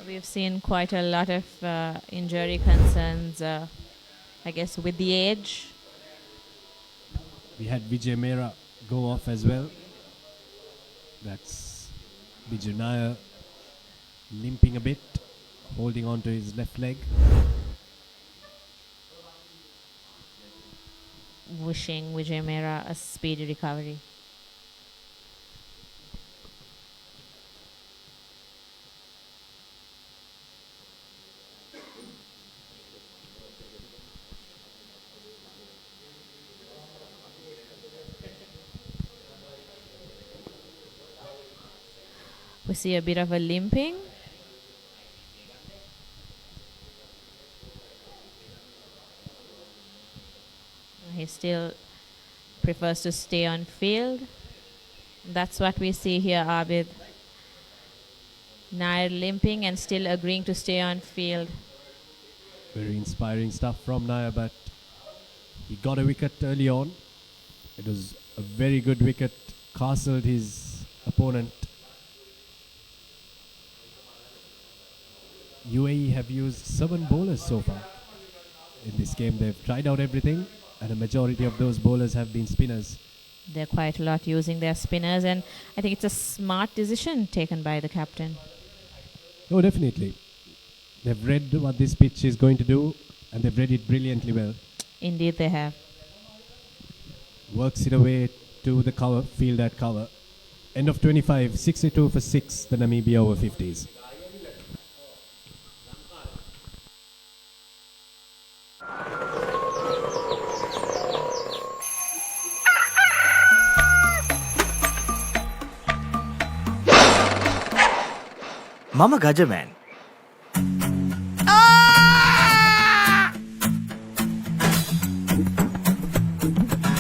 We've seen quite a lot of injury concerns, I guess, with the age. We had Vijay Mehra go off as well. That's Vijay Nair limping a bit, holding on to his left leg. Wishing Vijay Mehra a speedy recovery. We see a bit of a limping. He still prefers to stay on field. That's what we see here, Abid. Nair limping and still agreeing to stay on field. Very inspiring stuff from Nair, but he got a wicket early on. It was a very good wicket, castled his opponent. UAE have used 7 bowlers so far in this game. They've tried out everything, and a majority of those bowlers have been spinners. They're quite a lot using their spinners, and I think it's a smart decision taken by the captain. Oh, definitely. They've read what this pitch is going to do, and they've read it brilliantly well. Indeed, they have. Works it away to the cover, field at cover. End of 25, 62 for 6, the Namibia Over-50s. මම ගජමෑන්.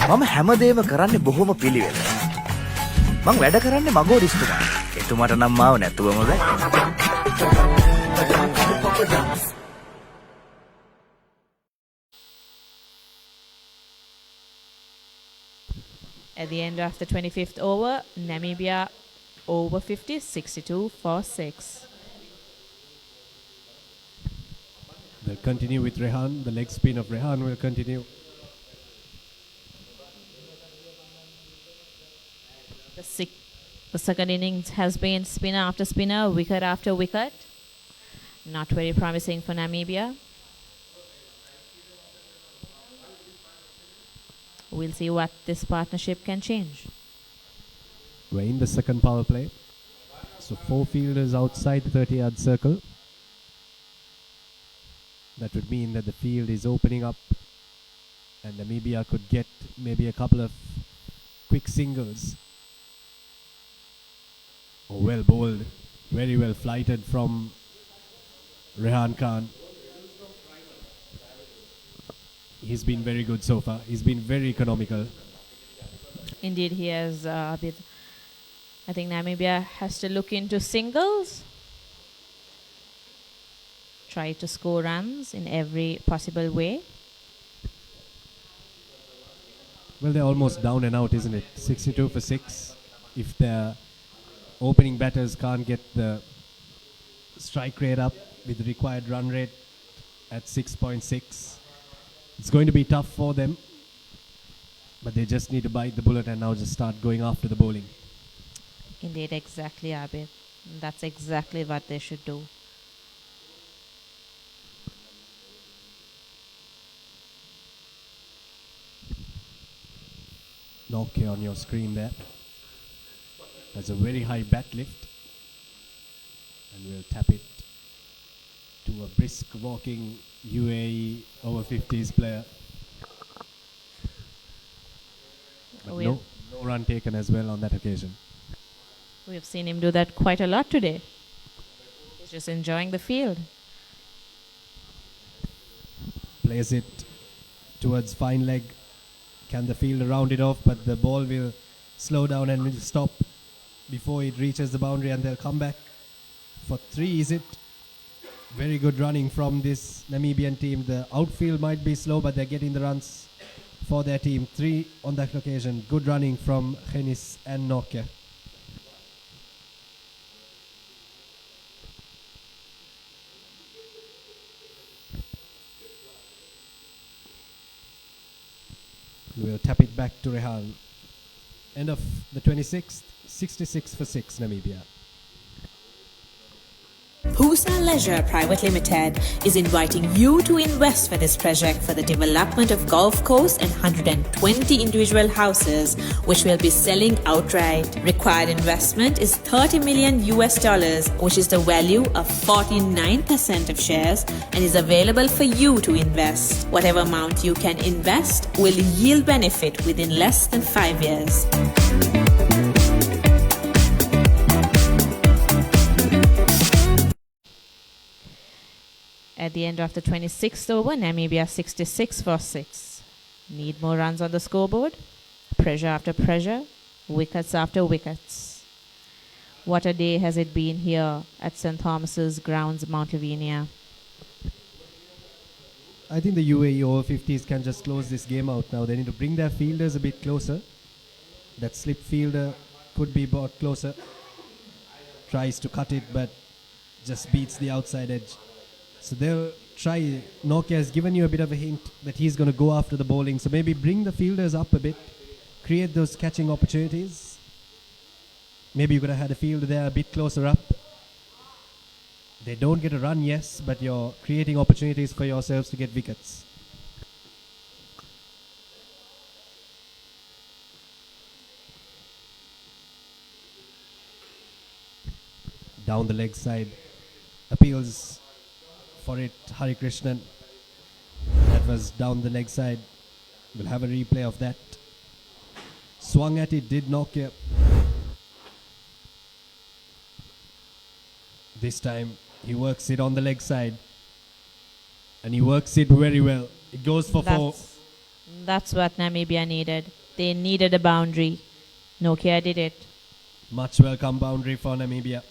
මම හැමදේම කරන්නේ බොහොම පිළිවෙල. මං වැඩ කරන්නේ මගෝරිස්තුමා. එතුමාට නම් මාව නැතුවම බෑ. At the end of the 25th over, Namibia Over-50s 62 for 6. They'll continue with Rehan. The leg spin of Rehan will continue. The second innings has been spinner after spinner, wicket after wicket. Not very promising for Namibia. We'll see what this partnership can change. We're in the second power play. So 4 fielders outside the 30-yard circle. That would mean that the field is opening up, and Namibia could get maybe a couple of quick singles. Oh, well bowled, very well flighted from Rehan Khan. He's been very good so far. He's been very economical. Indeed, he has a bit. I think Namibia has to look into singles. Try to score runs in every possible way. Well, they're almost down and out, isn't it? 62 for 6. If their opening batters can't get the strike rate up with the required run rate at 6.6, it's going to be tough for them. But they just need to bite the bullet and now just start going after the bowling. Indeed, exactly, Abid. That's exactly what they should do. Nokia on your screen there. That's a very high bat lift. And we'll tap it to a brisk walking UAE Over-50s player. But no run taken as well on that occasion. We've seen him do that quite a lot today. He's just enjoying the field. Plays it towards fine leg. Can the fielder round it off? But the ball will slow down and will stop before it reaches the boundary, and they'll come back for 3, is it? Very good running from this Namibian team. The outfield might be slow, but they're getting the runs for their team. 3 on that occasion. Good running from Genis and Nokia. We'll tap it back to Rehan. End of the 26th, 66 for 6, Namibia. Pusa Leisure Private Limited is inviting you to invest for this project for the development of golf course and 120 individual houses, which will be selling outright. Required investment is $30 million, which is the value of 49% of shares, and is available for you to invest. Whatever amount you can invest will yield benefit within less than 5 years. At the end of the 26th over, Namibia 66 for 6. Need more runs on the scoreboard? Pressure after pressure, wickets after wickets. What a day has it been here at St. Thomas's grounds, Mount Lavinia. I think the UAE Over-50s can just close this game out now. They need to bring their fielders a bit closer. That slip fielder could be brought closer. Tries to cut it, but just beats the outside edge. So they'll try. Nokia has given you a bit of a hint that he's going to go after the bowling. So maybe bring the fielders up a bit. Create those catching opportunities. Maybe you could have had a fielder there a bit closer up. They don't get a run, yes, but you're creating opportunities for yourselves to get wickets. Down the leg side. Appeals for it, Hari Krishnan. That was down the leg side. We'll have a replay of that. Swung at it, did Nokia. This time he works it on the leg side. And he works it very well. It goes for 4. That's what Namibia needed. They needed a boundary. Nokia did it. Much welcome boundary for Namibia.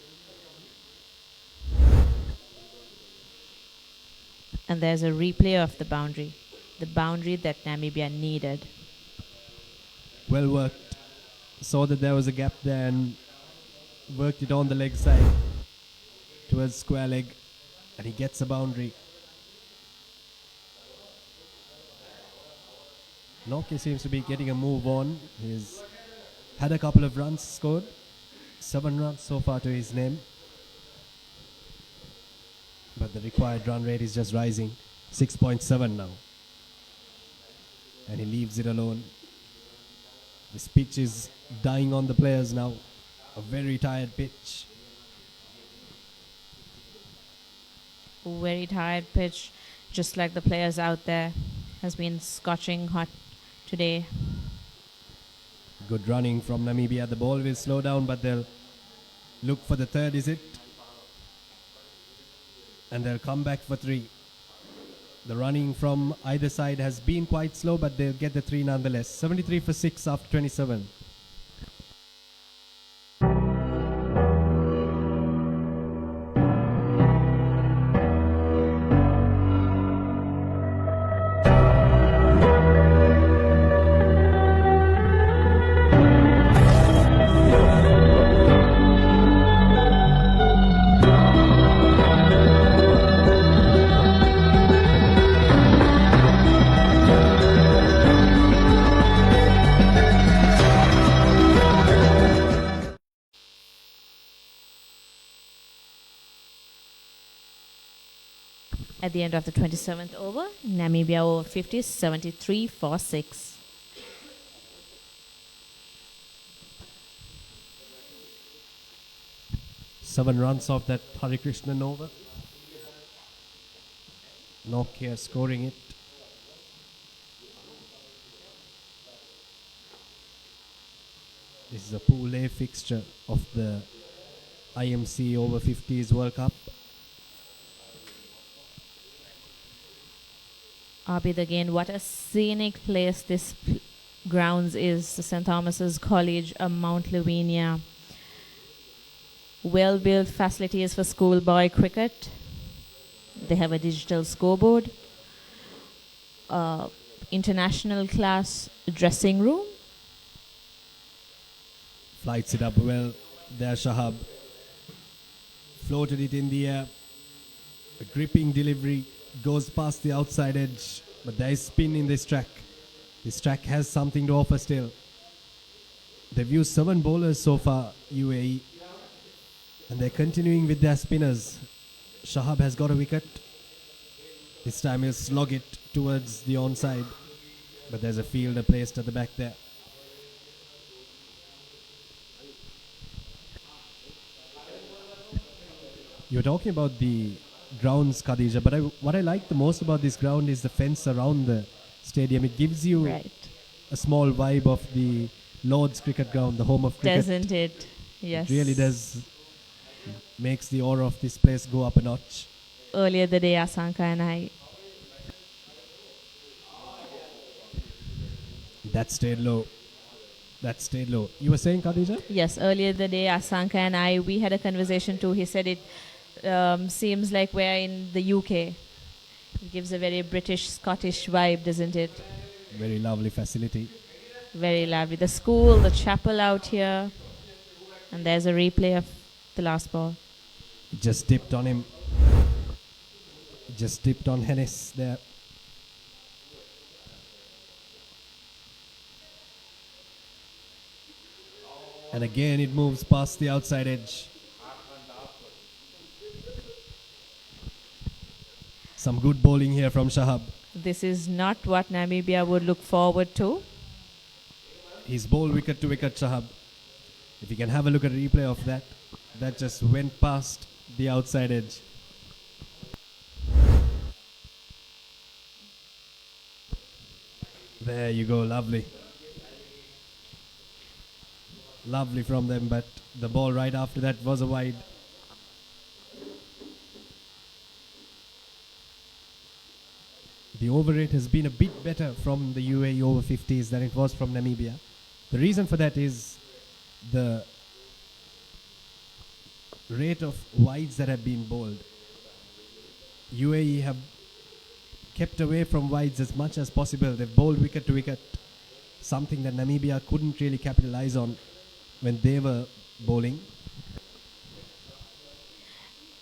And there's a replay of the boundary that Namibia needed. Well worked. Saw that there was a gap there and worked it on the leg side towards square leg, and he gets a boundary. Nokia seems to be getting a move on. He's had a couple of runs scored. 7 runs so far to his name. But the required run rate is just rising. 6.7 now. And he leaves it alone. This pitch is dying on the players now. A very tired pitch. Very tired pitch, just like the players out there. Has been scorching hot today. Good running from Namibia. The ball will slow down, but they'll look for the third, is it? And they'll come back for 3. The running from either side has been quite slow, but they'll get the 3 nonetheless. 73 for 6 after 27. At the end of the 27th over, Namibia Over-50s 73 for 6. 7 runs off that Hari Krishnan over. Nokia scoring it. This is a Pool A fixture of the IMC Over-50s World Cup. Abid, again, what a scenic place this grounds is, the St. Thomas's College of Mount Lavinia. Well-built facilities for schoolboy cricket. They have a digital scoreboard, international class dressing room. Flights it up well there, Shahab. Floated it in the air. A gripping delivery goes past the outside edge, but there is spin in this track. This track has something to offer still. They've used 7 bowlers so far, UAE, and they're continuing with their spinners. Shahab has got a wicket. This time he'll slog it towards the onside, but there's a fielder placed at the back there. You were talking about the grounds, Khadija, but what I like the most about this ground is the fence around the stadium. It gives you a small vibe of the Lord's Cricket Ground, the home of cricket. Doesn't it? Yes. It really does. Makes the aura of this place go up a notch. Earlier the day, Asanka and I. That stayed low. That stayed low. You were saying, Khadija? Yes, earlier the day, Asanka and I, we had a conversation too. He said it seems like we're in the UK. It gives a very British, Scottish vibe, doesn't it? Very lovely facility. Very lovely. The school, the chapel out here. And there's a replay of the last ball. It just dipped on him. It just dipped on Hennis there. And again it moves past the outside edge. Some good bowling here from Shahab. This is not what Namibia would look forward to. He's bowled wicket to wicket, Shahab. If you can have a look at a replay of that, that just went past the outside edge. There you go, lovely. Lovely from them, but the ball right after that was a wide. The over rate has been a bit better from the UAE Over-50s than it was from Namibia. The reason for that is the rate of wides that have been bowled. UAE have kept away from wides as much as possible. They've bowled wicket to wicket, something that Namibia couldn't really capitalize on when they were bowling.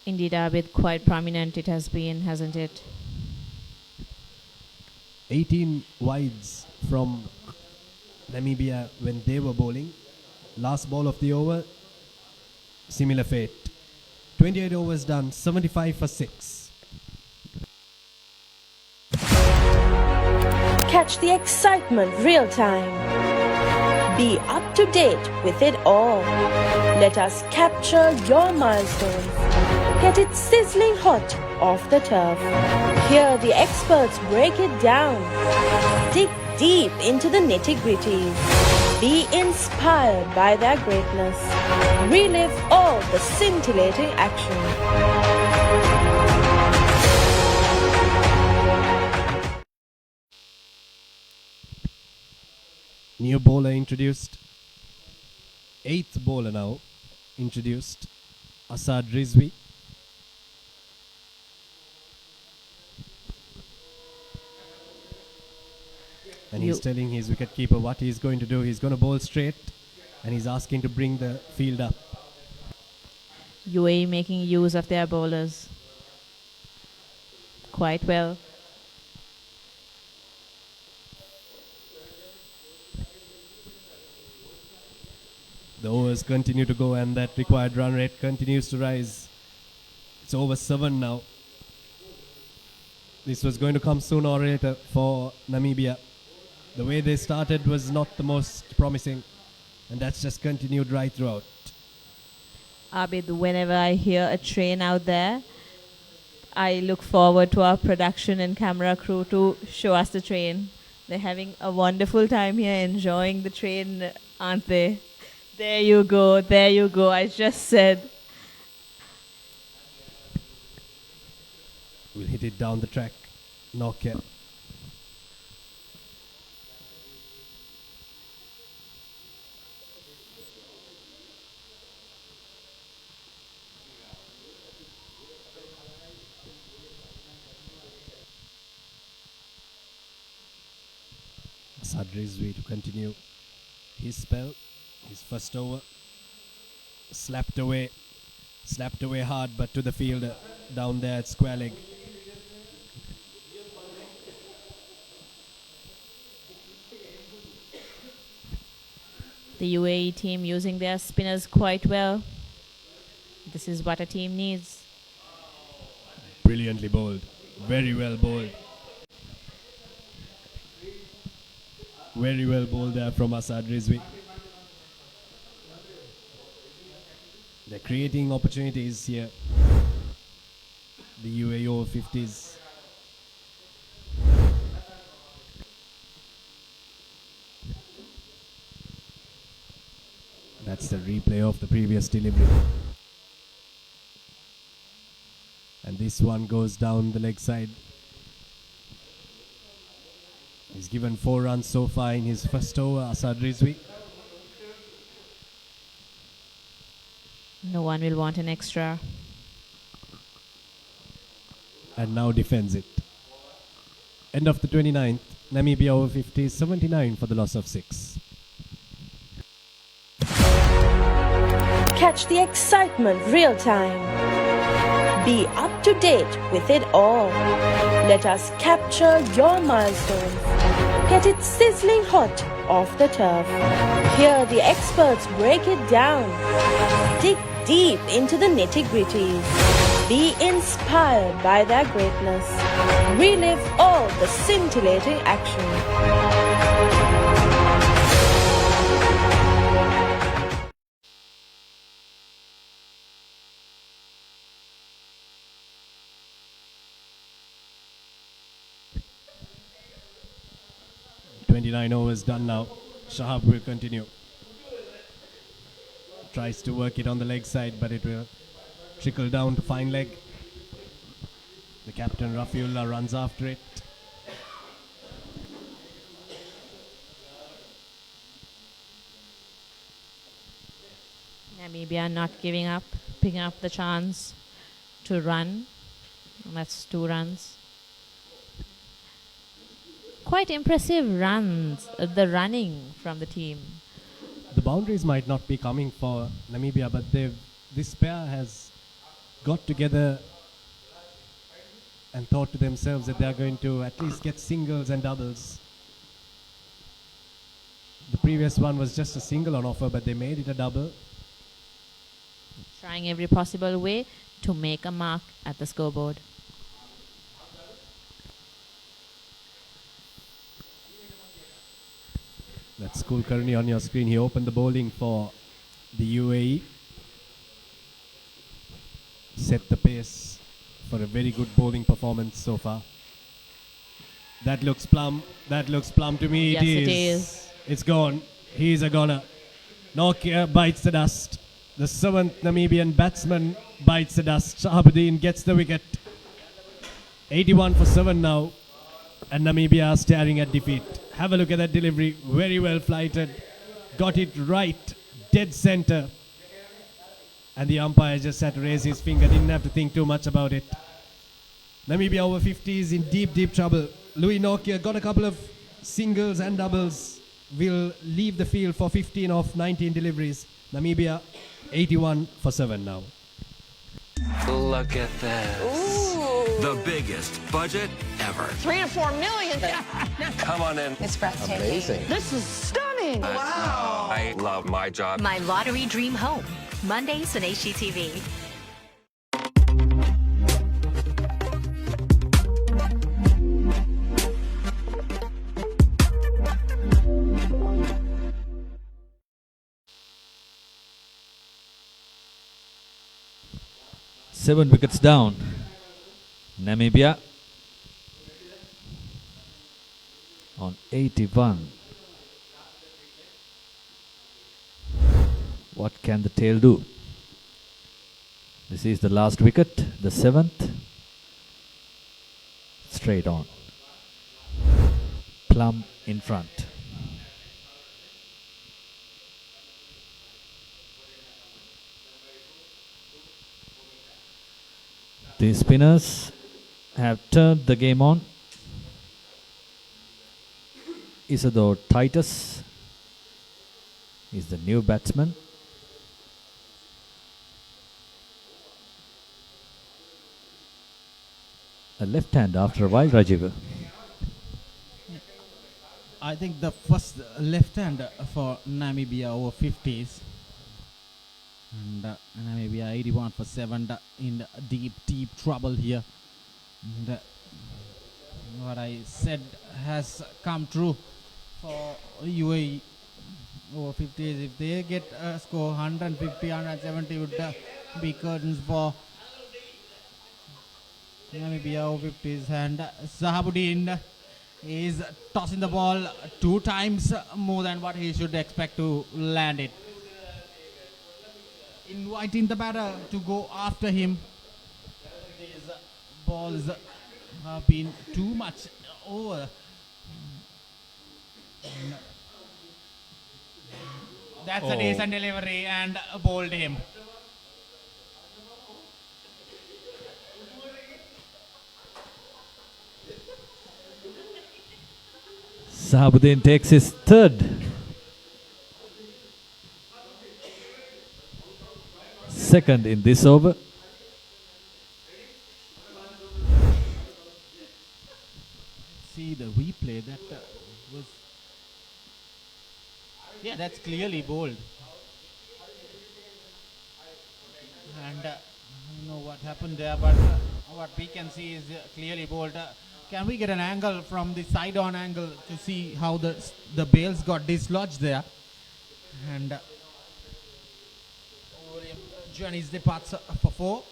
Indeed, Abid, quite prominent it has been, hasn't it? 18 wides from Namibia when they were bowling. Last ball of the over, similar fate. 28 overs done, 75 for 6. Catch the excitement real time. Be up to date with it all. Let us capture your milestones. Get it sizzling hot off the turf. Hear the experts break it down. Dig deep into the nitty-gritties. Be inspired by their greatness. Relive all the scintillating action. New bowler introduced. 8th bowler now introduced. Asad Rizvi. And he's telling his wicketkeeper what he's going to do. He's going to bowl straight and he's asking to bring the field up. UAE making use of their bowlers quite well. The overs continue to go and that required run rate continues to rise. It's over 7 now. This was going to come sooner or later for Namibia. The way they started was not the most promising, and that's just continued right throughout. Abid, whenever I hear a train out there, I look forward to our production and camera crew to show us the train. They're having a wonderful time here, enjoying the train, aren't they? There you go, there you go. I just said. We'll hit it down the track. Nokia. Sadrizvi to continue his spell, his first over. Slapped away hard, but to the field down there at square leg. The UAE team using their spinners quite well. This is what a team needs. Brilliantly bowled. Very well bowled. Very well bowled there from Asad Rizvi. They're creating opportunities here. The UAE Over-50s. That's the replay of the previous delivery. And this one goes down the leg side. He's given 4 runs so far in his first over, Asad Rizvi. No one will want an extra. And now defends it. End of the 29th. Namibia Over-50s 79 for the loss of 6. Catch the excitement real time. Be up to date with it all. Let us capture your milestones. Get it sizzling hot off the turf. Hear the experts break it down. Dig deep into the nitty-gritties. Be inspired by their greatness. Relive all the scintillating action. 29 overs done now. Shahab will continue. Tries to work it on the leg side, but it will trickle down to fine leg. The captain Rafiullah runs after it. Namibia not giving up, picking up the chance to run. And that's 2 runs. Quite impressive runs, the running from the team. The boundaries might not be coming for Namibia, but this pair has got together and thought to themselves that they are going to at least get singles and doubles. The previous one was just a single on offer, but they made it a double. Trying every possible way to make a mark at the scoreboard. That's Kulkarni on your screen. He opened the bowling for the UAE. Set the pace for a very good bowling performance so far. That looks plumb. That looks plumb to me. Yes, it is. It's gone. He's a goner. Nokia bites the dust. The 7th Namibian batsman bites the dust. Shahabuddin gets the wicket. 81 for 7 now. And Namibia are staring at defeat. Have a look at that delivery. Very well flighted. Got it right. Dead center. And the umpire just had to raise his finger. Didn't have to think too much about it. Namibia Over-50s in deep, deep trouble. Louis Nokia got a couple of singles and doubles. Will leave the field for 15 of 19 deliveries. Namibia 81 for 7 now. Look at this. Ooh. The biggest budget ever. 3 to 4 million. Come on in. It's breathtaking. Amazing. This is stunning. Wow. I love my job. My Lottery Dream Home. Mondays on HGTV. 7 wickets down. Namibia on 81. What can the tail do? This is the last wicket, the 7th. Straight on. Plumb in front. The spinners have turned the game on. Isidore Titus is the new batsman. A left hand after a while, Rajiv. I think the first left hand for Namibia over-50s. And Namibia 81 for 7 in deep trouble here. And what I said has come true for UAE over-50s. If they get a score 150, 170 would be curtains for Namibia over-50s. And Zahabuddin is tossing the ball 2 times more than what he should expect to land it. Inviting the batter to go after him. These balls have been too much over. That's a decent delivery and bowled him. Zahabuddin takes his 3rd. Second in this over. See the replay, that was, yeah, that's clearly bowled. And I don't know what happened there, but what we can see is clearly bowled. Can we get an angle from the side on angle to see how the bails got dislodged there? And Johnny's departs for 4.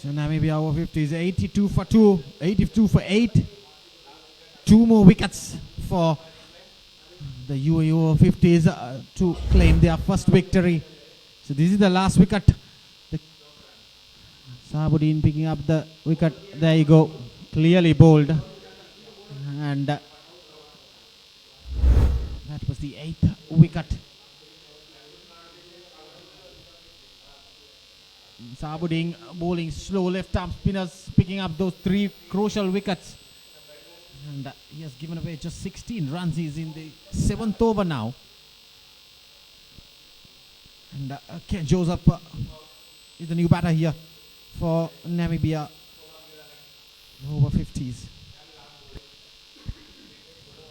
So Namibia over-50s 82 for 2, 82 for 8. 2 more wickets for the UAE over-50s to claim their first victory. So this is the last wicket. Zahabuddin picking up the wicket. There you go. Clearly bowled. And that was the 8th wicket. Zahabuddin bowling slow left arm spinners, picking up those 3 crucial wickets. And he has given away just 16 runs. He's in the 7th over now. And Ken Joseph is the new batter here for Namibia over-50s.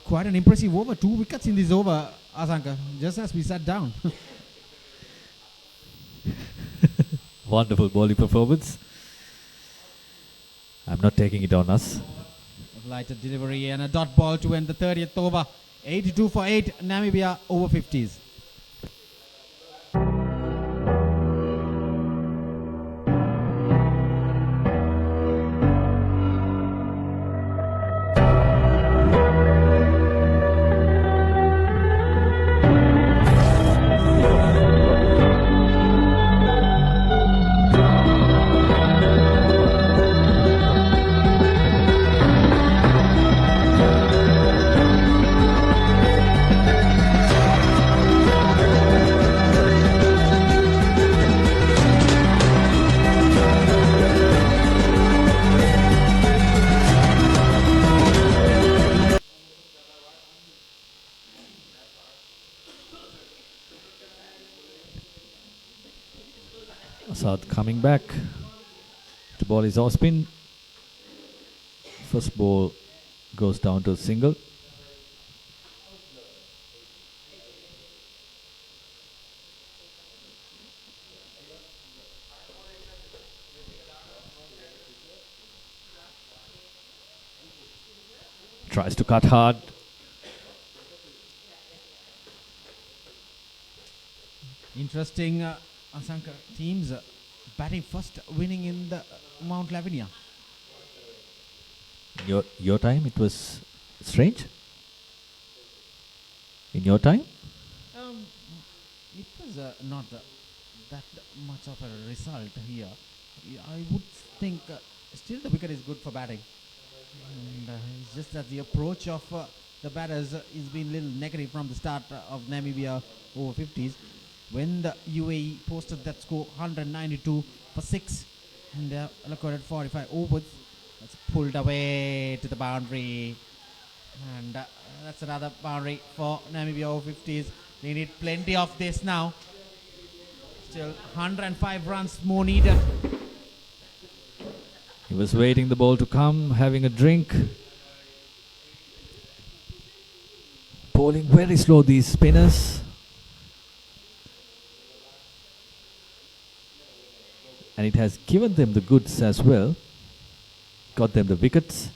Quite an impressive over. 2 wickets in this over, Asanka, just as we sat down. Wonderful bowling performance. I'm not taking it on us. Lighted delivery and a dot ball to end the 30th over. 82 for 8, Namibia over-50s. Asad coming back to ball his off spin. First ball goes down to single. Tries to cut hard. Interesting, Asanka teams batting first, winning in the Mount Lavinia. Your time, it was strange? In your time? It was not that much of a result here. I would think still the wicket is good for batting. And it's just that the approach of the batters has been a little negative from the start of Namibia Over-50s. When the UAE posted that score 192 for 6 and they recorded 45 overs, that's pulled away to the boundary, and that's another boundary for Namibia Over-50s. They need plenty of this now. Still 105 runs more needed. He was waiting the ball to come, having a drink. Bowling very slow, these spinners. And it has given them the goods as well. Got them the wickets.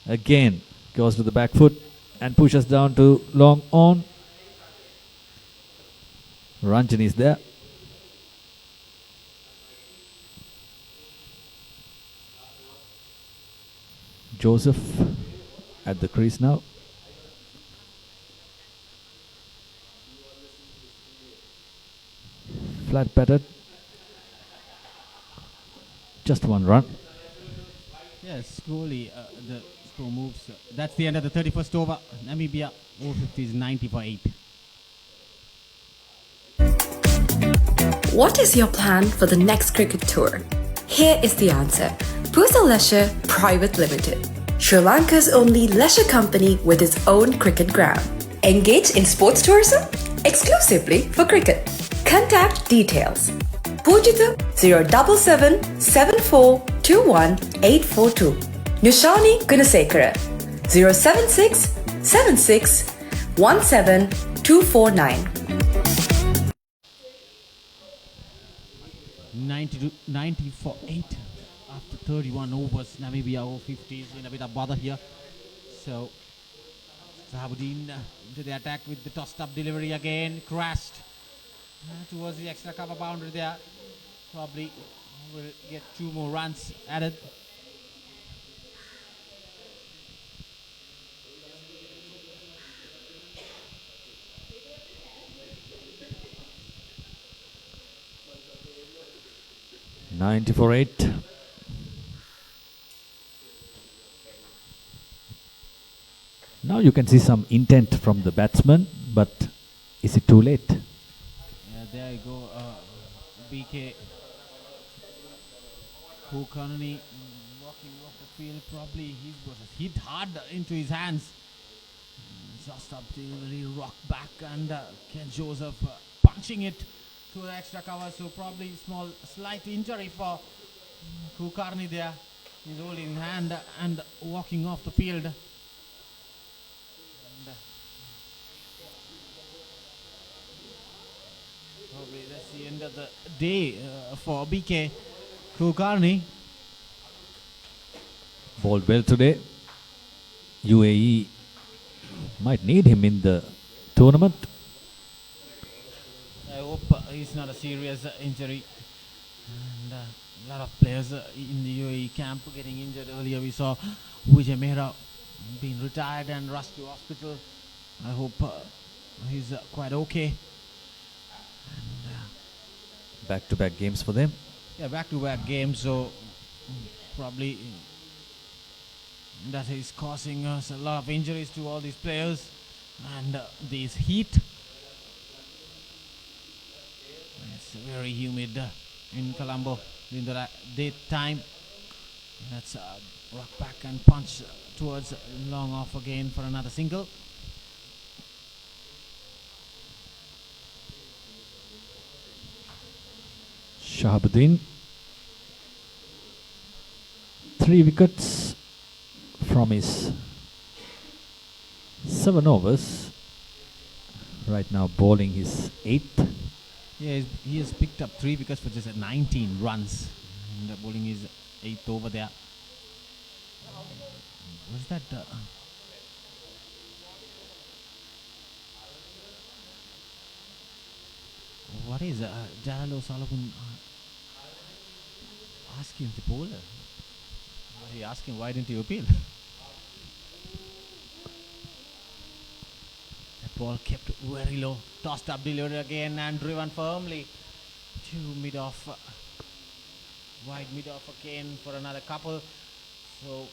Again, goes to the back foot and pushes down to long on. Ranjan is there. Joseph at the crease now. Flat batted. Just one run. Yes, slowly the score moves. That's the end of the 31st over. Namibia Over-50s 90 for 8. What is your plan for the next cricket tour? Here is the answer. Pusa Leisure Private Limited, Sri Lanka's only leisure company with its own cricket ground. Engage in sports tourism exclusively for cricket. Contact details. Pujithu 077 7421 842. Nushani Gunasekara 076 76 17 249. 90 for 8 after 31 overs. Namibia Over-50s in a bit of bother here. So Sahabuddin into the attack with the tossed up delivery again. Crashed towards the extra cover boundary there. Probably will get 2 more runs added. $90 for 8. Now you can see some intent from the batsman, but is it too late? Yeah, there you go. BK Kulkarni walking off the field. Probably he was hit hard into his hands. Just up to really rock back, and Ken Joseph punching it to the extra cover. So probably slight injury for Kulkarni there. He's holding in hand and walking off the field. Probably that's the end of the day for BK Kulkarni. Bowled well today. UAE might need him in the tournament. I hope he's not a serious injury. And a lot of players in the UAE camp getting injured. Earlier we saw Vijay Mehra being retired and rushed to hospital. I hope he's quite okay. Back-to-back games for them. Yeah, back-to-back games, so probably that is causing us a lot of injuries to all these players, and this heat. It's very humid in Colombo in the daytime. That's rock back and punch towards long off again for another single. Shahabuddin. 3 wickets from his 7 overs. Right now bowling his 8th. Yeah, he has picked up 3 wickets for just 19 runs. And bowling his 8th over there. What's that? What is Jalal O'Sullivan asking the bowler? He asking why didn't you appeal? That ball kept very low, tossed up, delivered again, and driven firmly to mid-off, wide mid-off again for another couple. So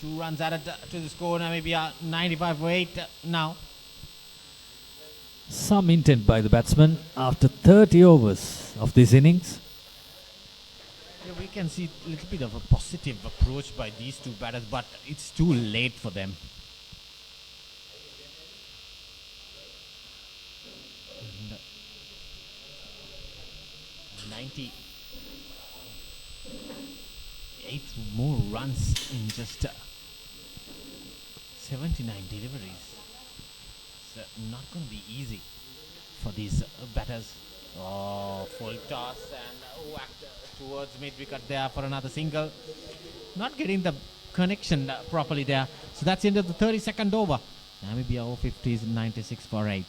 2 runs added to the score. Namibia 95 for 8 now. Some intent by the batsman after 30 overs of this innings. Yeah, we can see a little bit of a positive approach by these 2 batters, but it's too late for them. And 98 more runs in just 79 deliveries. It's not going to be easy for these batters. Oh, full toss and whacked towards mid-wicket there for another single. Not getting the connection properly there. So that's the end of the 32nd over. Namibia Over-50s 96 for 8.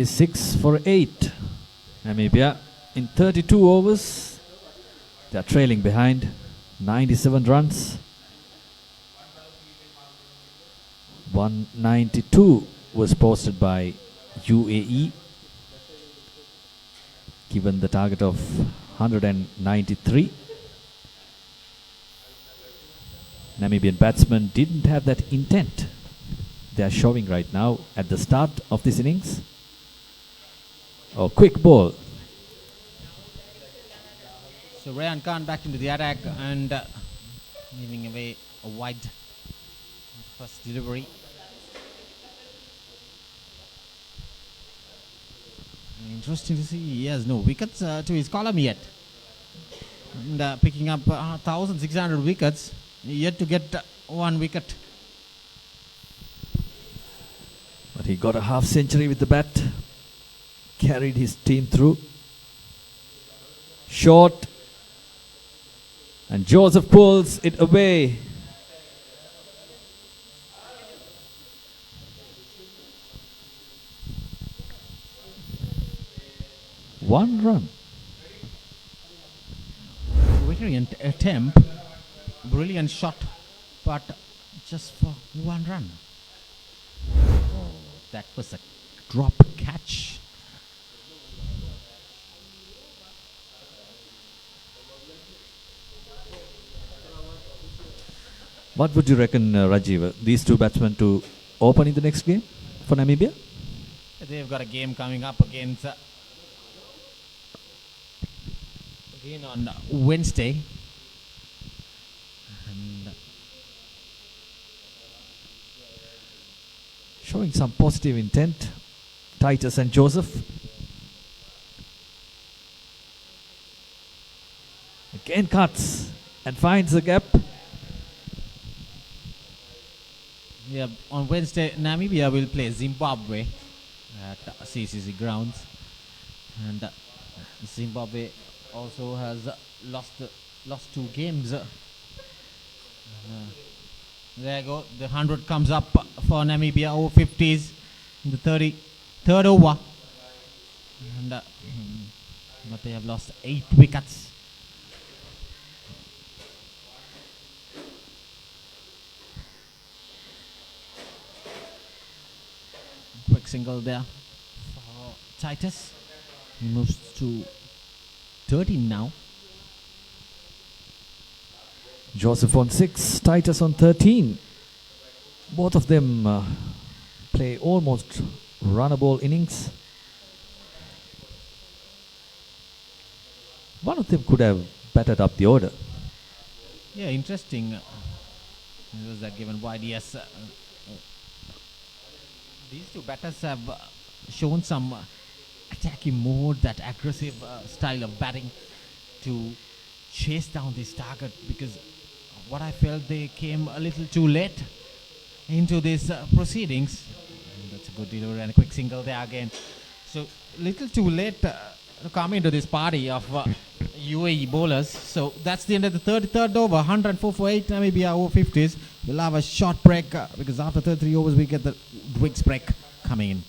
Six for 8. Namibia in 32 overs. They are trailing behind 97 runs. 192 was posted by UAE, given the target of 193. Namibian batsmen didn't have that intent they are showing right now at the start of this innings. Oh, quick ball. So Rayan Khan back into the attack and giving away a wide first delivery. Interesting to see he has no wickets to his column yet. And picking up 1,600 wickets, yet to get 1 wicket. But he got a half century with the bat. Carried his team through. Short. And Joseph pulls it away. One run. Brilliant attempt. Brilliant shot. But just for 1 run. Oh, that was a drop catch. What would you reckon, Rajiv? These 2 batsmen to open in the next game for Namibia? They've got a game coming up against again on Wednesday. And showing some positive intent. Titus and Joseph. Again cuts and finds the gap. Yeah, on Wednesday, Namibia will play Zimbabwe at CCC grounds, and Zimbabwe also has lost 2 games. There you go. The 100 comes up for Namibia Over-50s in the 33rd over, and but they have lost 8 wickets. Quick single there for Titus. He moves to 13 now. Joseph on 6, Titus on 13. Both of them play almost runnable innings. One of them could have battered up the order. Yeah, interesting. Was that given wide? Yes. These two batters have shown some attacking mode, that aggressive style of batting to chase down this target, because what I felt they came a little too late into these proceedings. That's a good delivery and a quick single there again. So little too late to come into this party of UAE bowlers. So that's the end of the 33rd over. 104 for 8 Namibia Over-50s. We'll have a short break because after 33 overs we get the Dwiggs break coming in.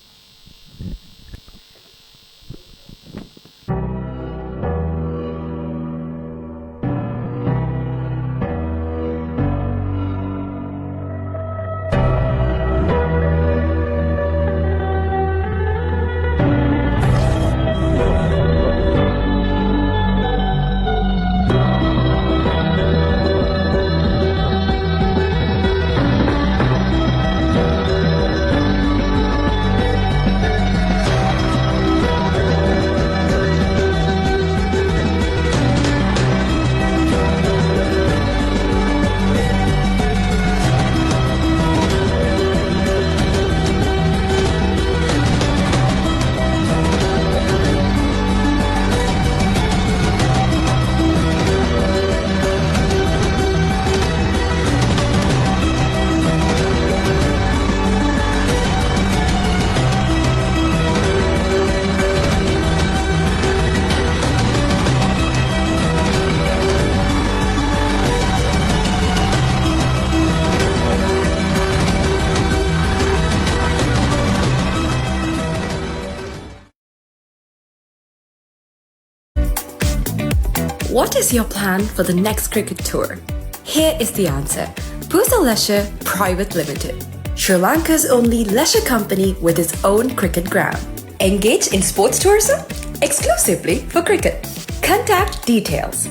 What is your plan for the next cricket tour? Here is the answer. Pusa Leisure Private Limited, Sri Lanka's only leisure company with its own cricket ground. Engage in sports tourism exclusively for cricket. Contact details.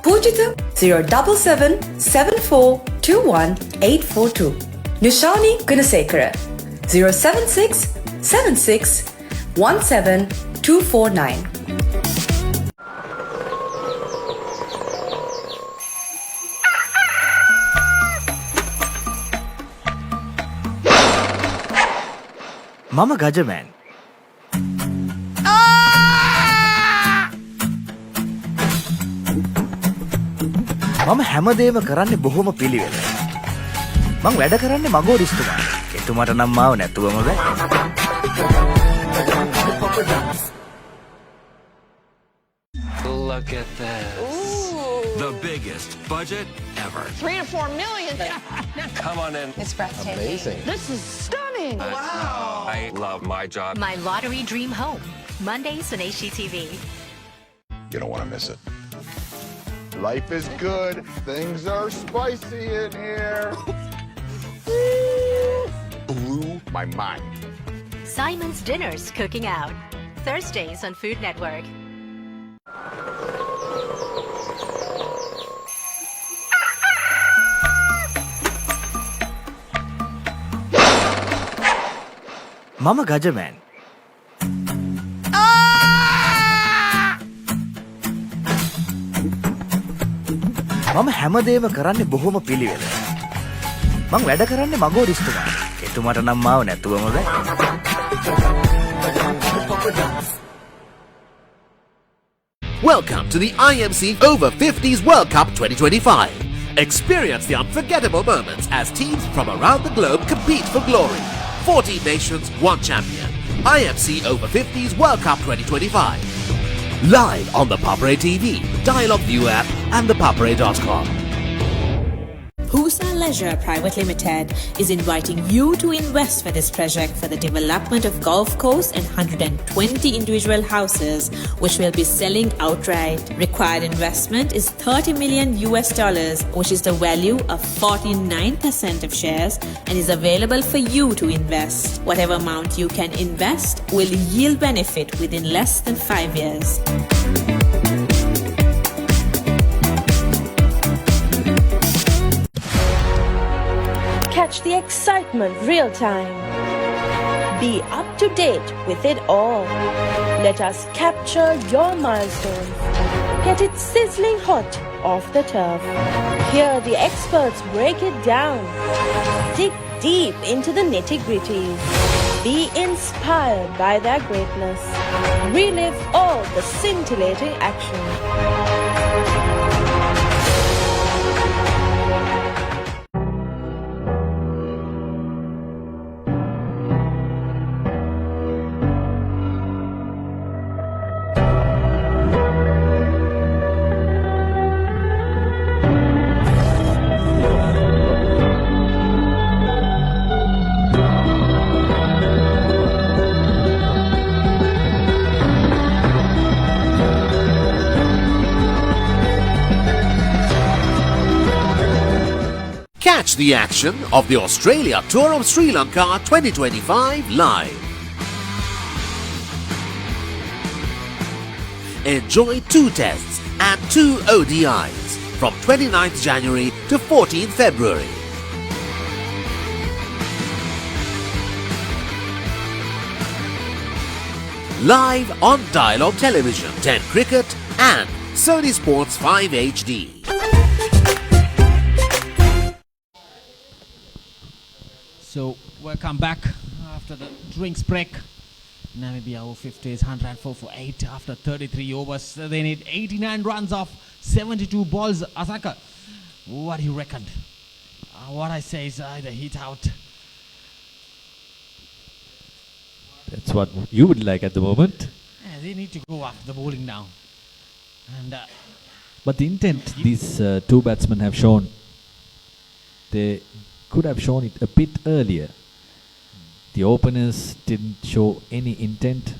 Pujita 077 7421 842. Nishani Gunasekara 076 76 17 249. මම ගජමෑන්. මම හැමදේම කරන්නේ බොහොම පිළිවෙල. මං වැඩ කරන්නේ මගෝරිස්තුමා. එතුමාට නම් මාව නැතුවම බෑ. Look at this. Ooh. The biggest budget ever. 3 to 4 million. Come on in. It's breathtaking. Amazing. This is stunning. Wow. I love my job. My lottery dream home. Mondays on HGTV. You don't want to miss it. Life is good. Things are spicy in here. Blew my mind. Simon's Dinners Cooking Out. Thursdays on Food Network. මම ගජමෑන්. මම හැමදේම කරන්නේ බොහොම පිළිවෙල. මං වැඩ කරන්නේ මගෝරිස්තුමා. එතුමාට නම් මාව නැතුවම බෑ. Welcome to the IMC Over-50s World Cup 2025. Experience the unforgettable moments as teams from around the globe compete for glory. 14 nations, 1 champion. IMC Over-50s World Cup 2025. Live on the Papare TV, Dialog View app and thepapare.com. Pusa Leisure Private Limited is inviting you to invest for this project for the development of golf course and 120 individual houses, which will be selling outright. Required investment is $30 million, which is the value of 49% of shares, and is available for you to invest. Whatever amount you can invest will yield benefit within less than 5 years. Catch the excitement real time. Be up to date with it all. Let us capture your milestones. Get it sizzling hot off the turf. Hear the experts break it down. Dig deep into the nitty-gritties. Be inspired by their greatness. Relive all the scintillating action. Catch the action of the Australia Tour of Sri Lanka 2025 live. Enjoy 2 tests and 2 ODIs from 29th January to 14th February. Live on Dialogue Television, 10 Cricket and Sony Sports 5 HD. So welcome back after the drinks break. Namibia Over-50s 104 for 8 after 33 overs. They need 89 runs off 72 balls. Asaka, what do you reckon? What I say is either hit out. That's what you would like at the moment. Yeah, they need to go after the bowling now. And but the intent these 2 batsmen have shown, they could have shown it a bit earlier. The openers didn't show any intent.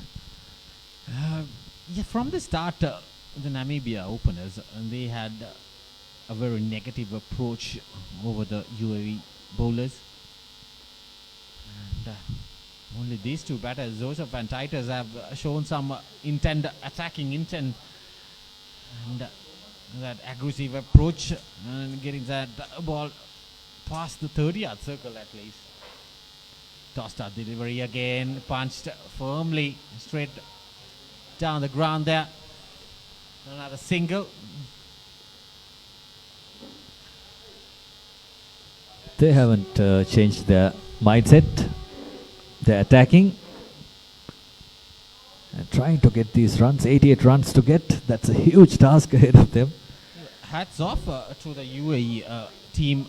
Yeah, from the start, the Namibia openers, they had a very negative approach over the UAE bowlers. And only these 2 batters, Joseph and Titus, have shown some intent, attacking intent, and that aggressive approach, and getting that ball past the 30-yard circle at least. Tossed out delivery again, punched firmly straight down the ground there. Another single. They haven't changed their mindset. They're attacking and trying to get these runs, 88 runs to get. That's a huge task ahead of them. Hats off to the UAE team.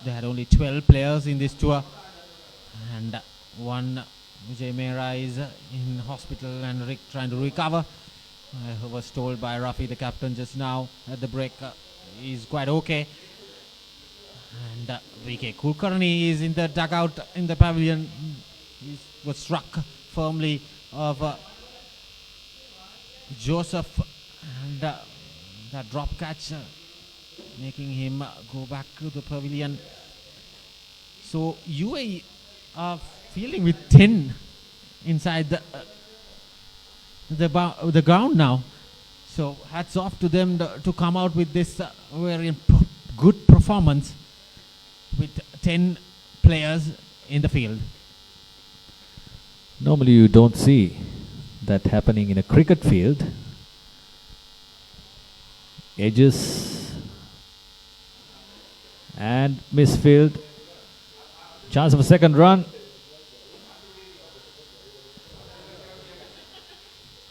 They had only 12 players in this tour, and one Vijay Mehra is in hospital and trying to recover. I was told by Rafi, the captain, just now at the break, he's quite okay. And VK Kulkarni is in the dugout in the pavilion. He was struck firmly of Joseph, and that drop catch making him go back to the pavilion. So UAE are fielding with 10 inside the ground now. So hats off to them to come out with this very good performance with 10 players in the field. Normally you don't see that happening in a cricket field. Edges and misfield. Chance of a second run.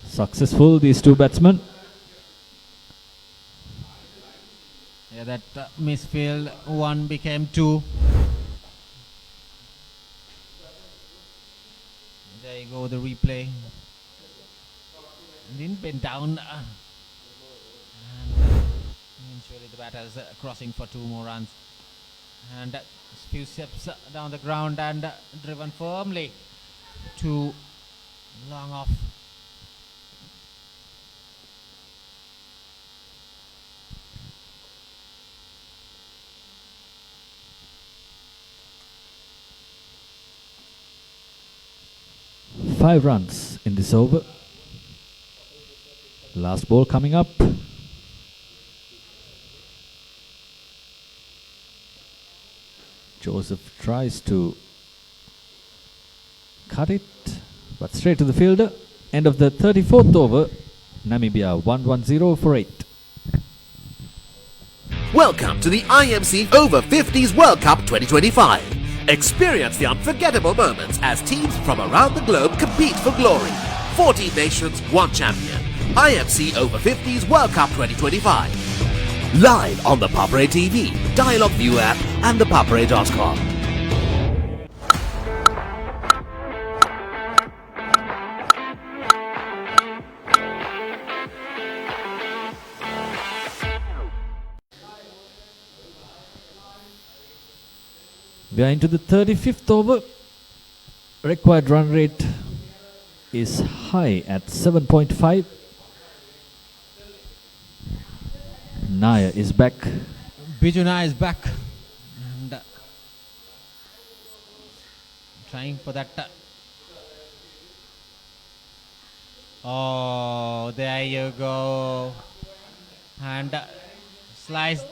Successful, these 2 batsmen. Yeah, that misfield 1 became 2. There you go, the replay. Didn't bend down. And Eventually the batters crossing for 2 more runs. And a few steps down the ground and driven firmly to long off. Five runs in this over. Last ball coming up. Joseph tries to cut it, but straight to the fielder. End of the 34th over. Namibia 1-1-0 for 8. Welcome to the IMC Over-50s World Cup 2025. Experience the unforgettable moments as teams from around the globe compete for glory. 14 nations, 1 champion. IMC Over-50s World Cup 2025. Live on the Papare TV, Dialog View app and thepapare.com. We are into the 35th over. Required run rate is high at 7.5. Naya is back. Bijuna is back. And trying for that. Oh, there you go. And sliced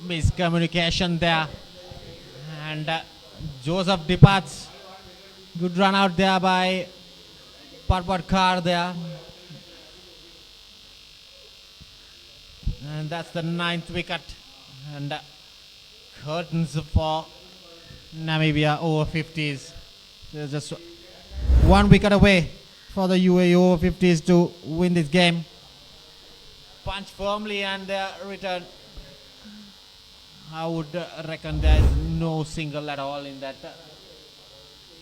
miscommunication there. And Joseph departs. Good run out there by Parpat Kar there. And that's the 9th wicket. And curtains for Namibia Over-50s. There's just 1 wicket away for the UAE Over-50s to win this game. Punch firmly and return. I would reckon there is no single at all in that.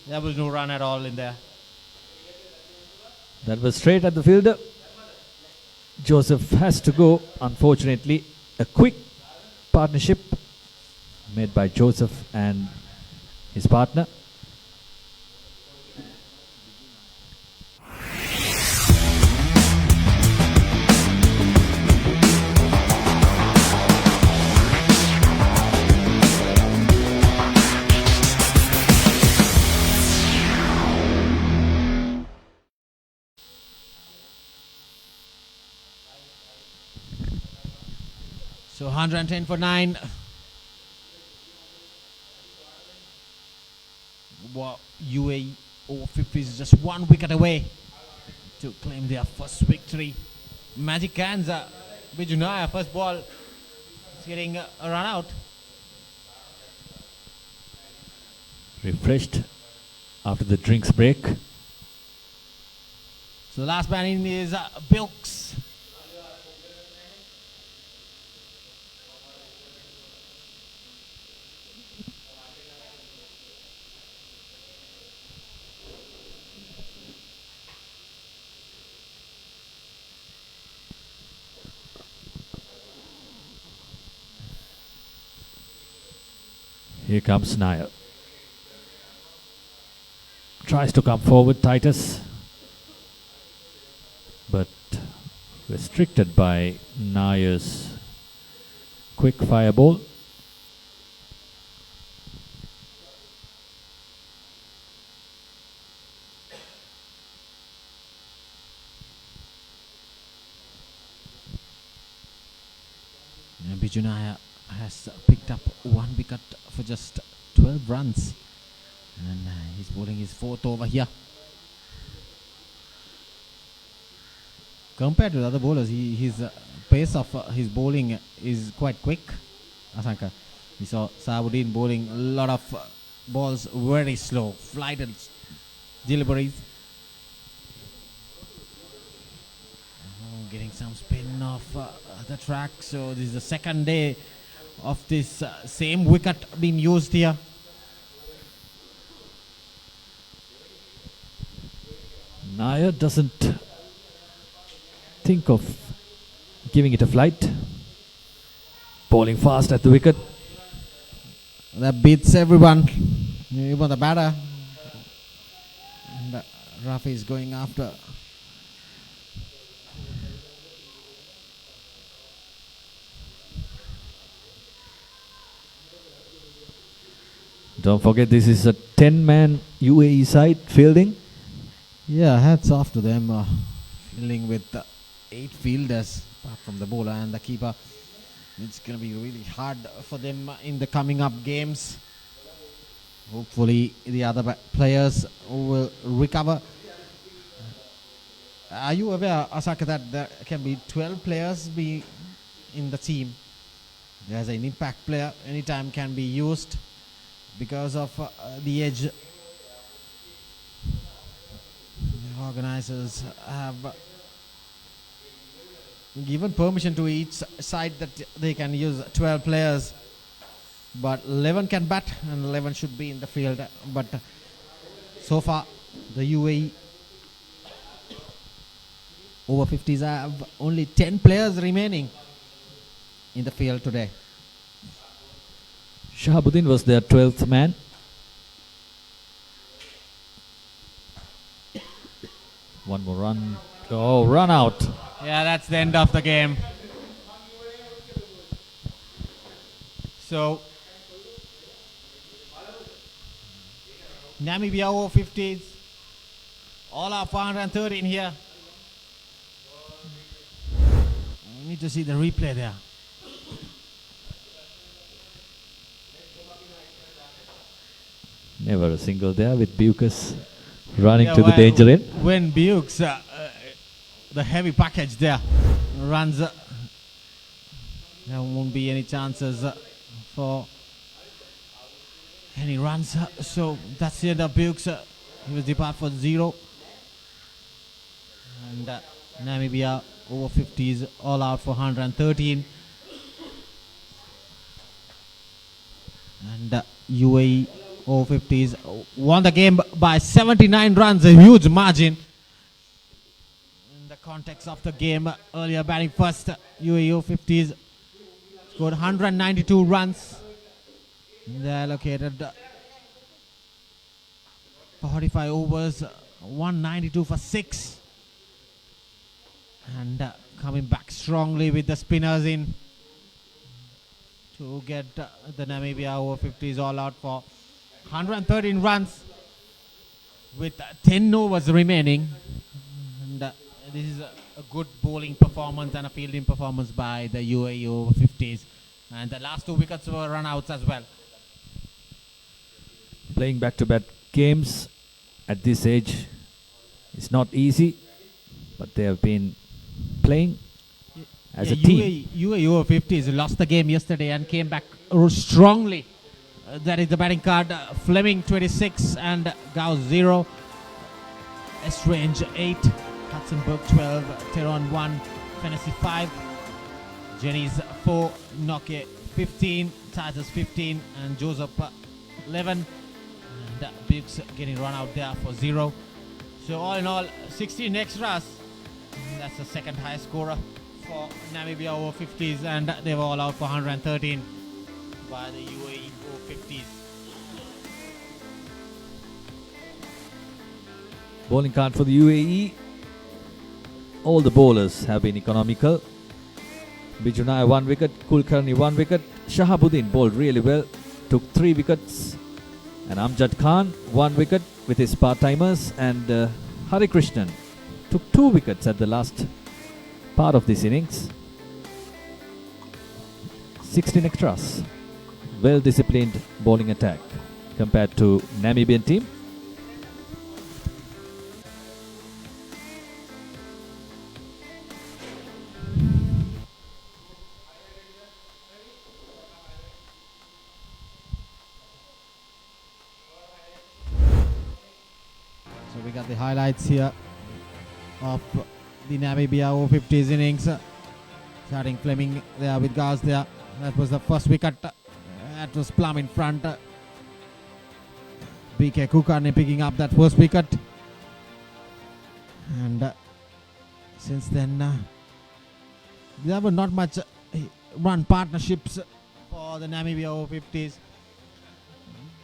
There was no run at all in there. That was straight at the fielder. Joseph has to go. Unfortunately, a quick partnership made by Joseph and his partner. So 110 for 9. Wow, UAE Over-50s is just 1 wicket away to claim their first victory. Magic hands. Bijunaya, first ball, is getting a run out. Refreshed after the drinks break. So the last man in is Bilks. Here comes Naya. Tries to come forward, Titus, but restricted by Naya's quick fire ball. Bijunaya has picked up 1 wicket for just 12 runs. And he's bowling his 4th over here. Compared to the other bowlers, his pace of his bowling is quite quick. Asanka, we saw Sabuddin bowling a lot of balls very slow, flighted deliveries. Getting some spin off the track. So this is the second day of this same wicket being used here. Naya doesn't think of giving it a flight. Bowling fast at the wicket. That beats everyone, even the batter. And Rafi is going after. Don't forget, this is a 10-man UAE side fielding. Yeah, hats off to them. Fielding with 8 fielders, apart from the bowler and the keeper. It's going to be really hard for them in the coming up games. Hopefully, the other players will recover. Are you aware, Asaka, that there can be 12 players be in the team? There's an impact player, anytime can be used because of the edge. The organizers have given permission to each side that they can use 12 players, but 11 can bat and 11 should be in the field. But so far, the UAE Over-50s have only 10 players remaining in the field today. Shahabuddin was their 12th man. One more run. Oh, run out. Yeah, that's the end of the game. So, Namibia Over-50s, all our 413 here. We need to see the replay there. Never a single there with Bucas running to the danger end. When Bukes, the heavy package there, runs, there won't be any chances for any runs. So that's the end of Bukes. He was depart for 0. And Namibia Over-50s all out for 113. And UAE Over-50s won the game by 79 runs, a huge margin. In the context of the game, earlier batting first, UAE Over-50s scored 192 runs. They allocated 45 overs, 192 for 6. And coming back strongly with the spinners in to get the Namibia Over-50s all out for 113 runs with 10 overs remaining. And this is a good bowling performance and a fielding performance by the UAE Over-50s. And the last 2 wickets were run outs as well. Playing back-to-back games at this age is not easy, but they have been playing as a team. UAE Over-50s lost the game yesterday and came back strongly. That is the batting card. Fleming 26 and Gauss 0. Estrange 8. Hudson-Burke 12. Teron 1. Fennessy 5. Jennings 4. Noke 15. Titus 15. And Joseph 11. And Biggs getting run out there for 0. So all in all, 16 extras. That's the second highest scorer for Namibia Over-50s, and they were all out for 113 by the UAE Over-50s. Bowling card for the UAE. All the bowlers have been economical. Bijunai 1 wicket, Kulkarni 1 wicket. Shahabuddin bowled really well, took 3 wickets. And Amjad Khan 1 wicket with his part-timers, and Hari Krishnan took 2 wickets at the last part of this innings. 16 extras. Well-disciplined bowling attack compared to Namibian team. So we got the highlights here of the Namibia Over-50s innings. Starting Fleming there with Gauss there. That was the first wicket. That was plumb in front. BK Kulkarni picking up that first wicket. And since then, there were not much run partnerships for the Namibia Over-50s.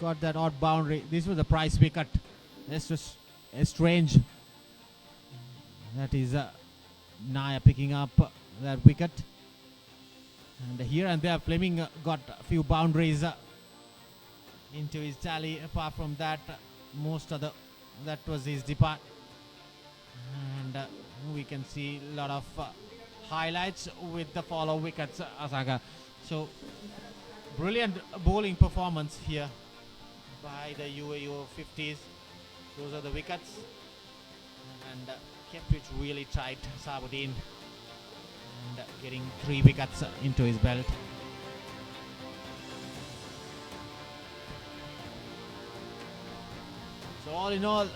Got that odd boundary. This was a price wicket. This was strange. That is Naya picking up that wicket. And here and there, Fleming got a few boundaries into his tally. Apart from that, that was his depart. And we can see a lot of highlights with the follow wickets, Asaga. So brilliant bowling performance here by the UAE Over-50s. Those are the wickets, and kept it really tight, Sabuddin, and getting 3 wickets into his belt. So all in all,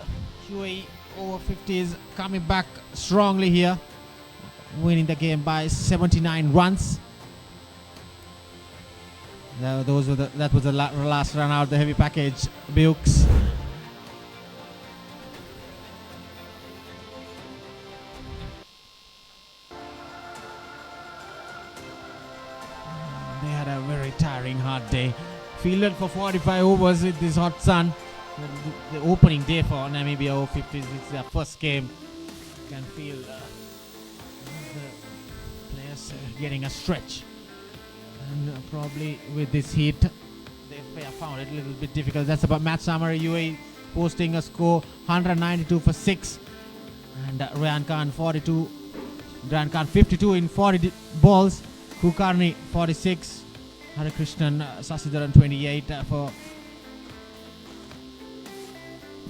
UAE Over-50s coming back strongly here, winning the game by 79 runs. That was the last run out, the heavy package, Bukes. They had a very tiring, hard day. Fielded for 45 overs with this hot sun. The opening day for Namibia Over-50s, it's their first game. You can feel the players getting a stretch. And probably with this heat, they found it a little bit difficult. That's about match summary. UAE posting a score 192 for 6. And Ryan Khan 52 in 40 balls. Kulkarni 46. Harikrishnan Sasidaran 28 for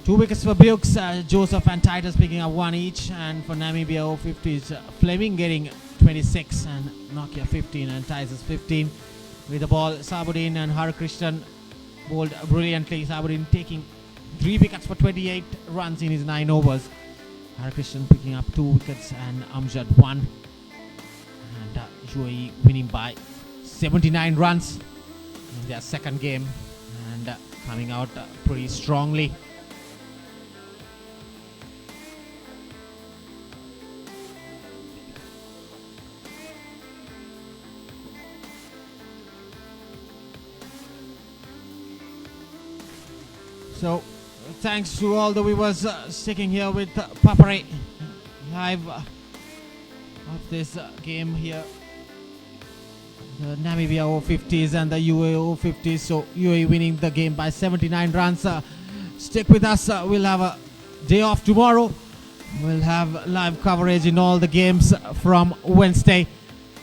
2 wickets for Bukes. Joseph and Titus picking up 1 each. And for Namibia Over-50s, Fleming getting 26 and Nokia 15 and Titus 15. With the ball, Sabuddin and Harikrishnan bowled brilliantly. Sabuddin taking 3 wickets for 28 runs in his 9 overs. Harikrishnan picking up 2 wickets and Amjad 1. And UAE winning by 79 runs in their second game and coming out pretty strongly. So thanks to all the viewers sticking here with Papare live of this game here. The Namibia Over-50s and the UAE Over-50s. So UAE winning the game by 79 runs. Stick with us. We'll have a day off tomorrow. We'll have live coverage in all the games from Wednesday,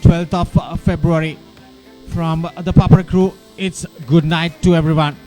12th of February. From the Papare crew, it's good night to everyone.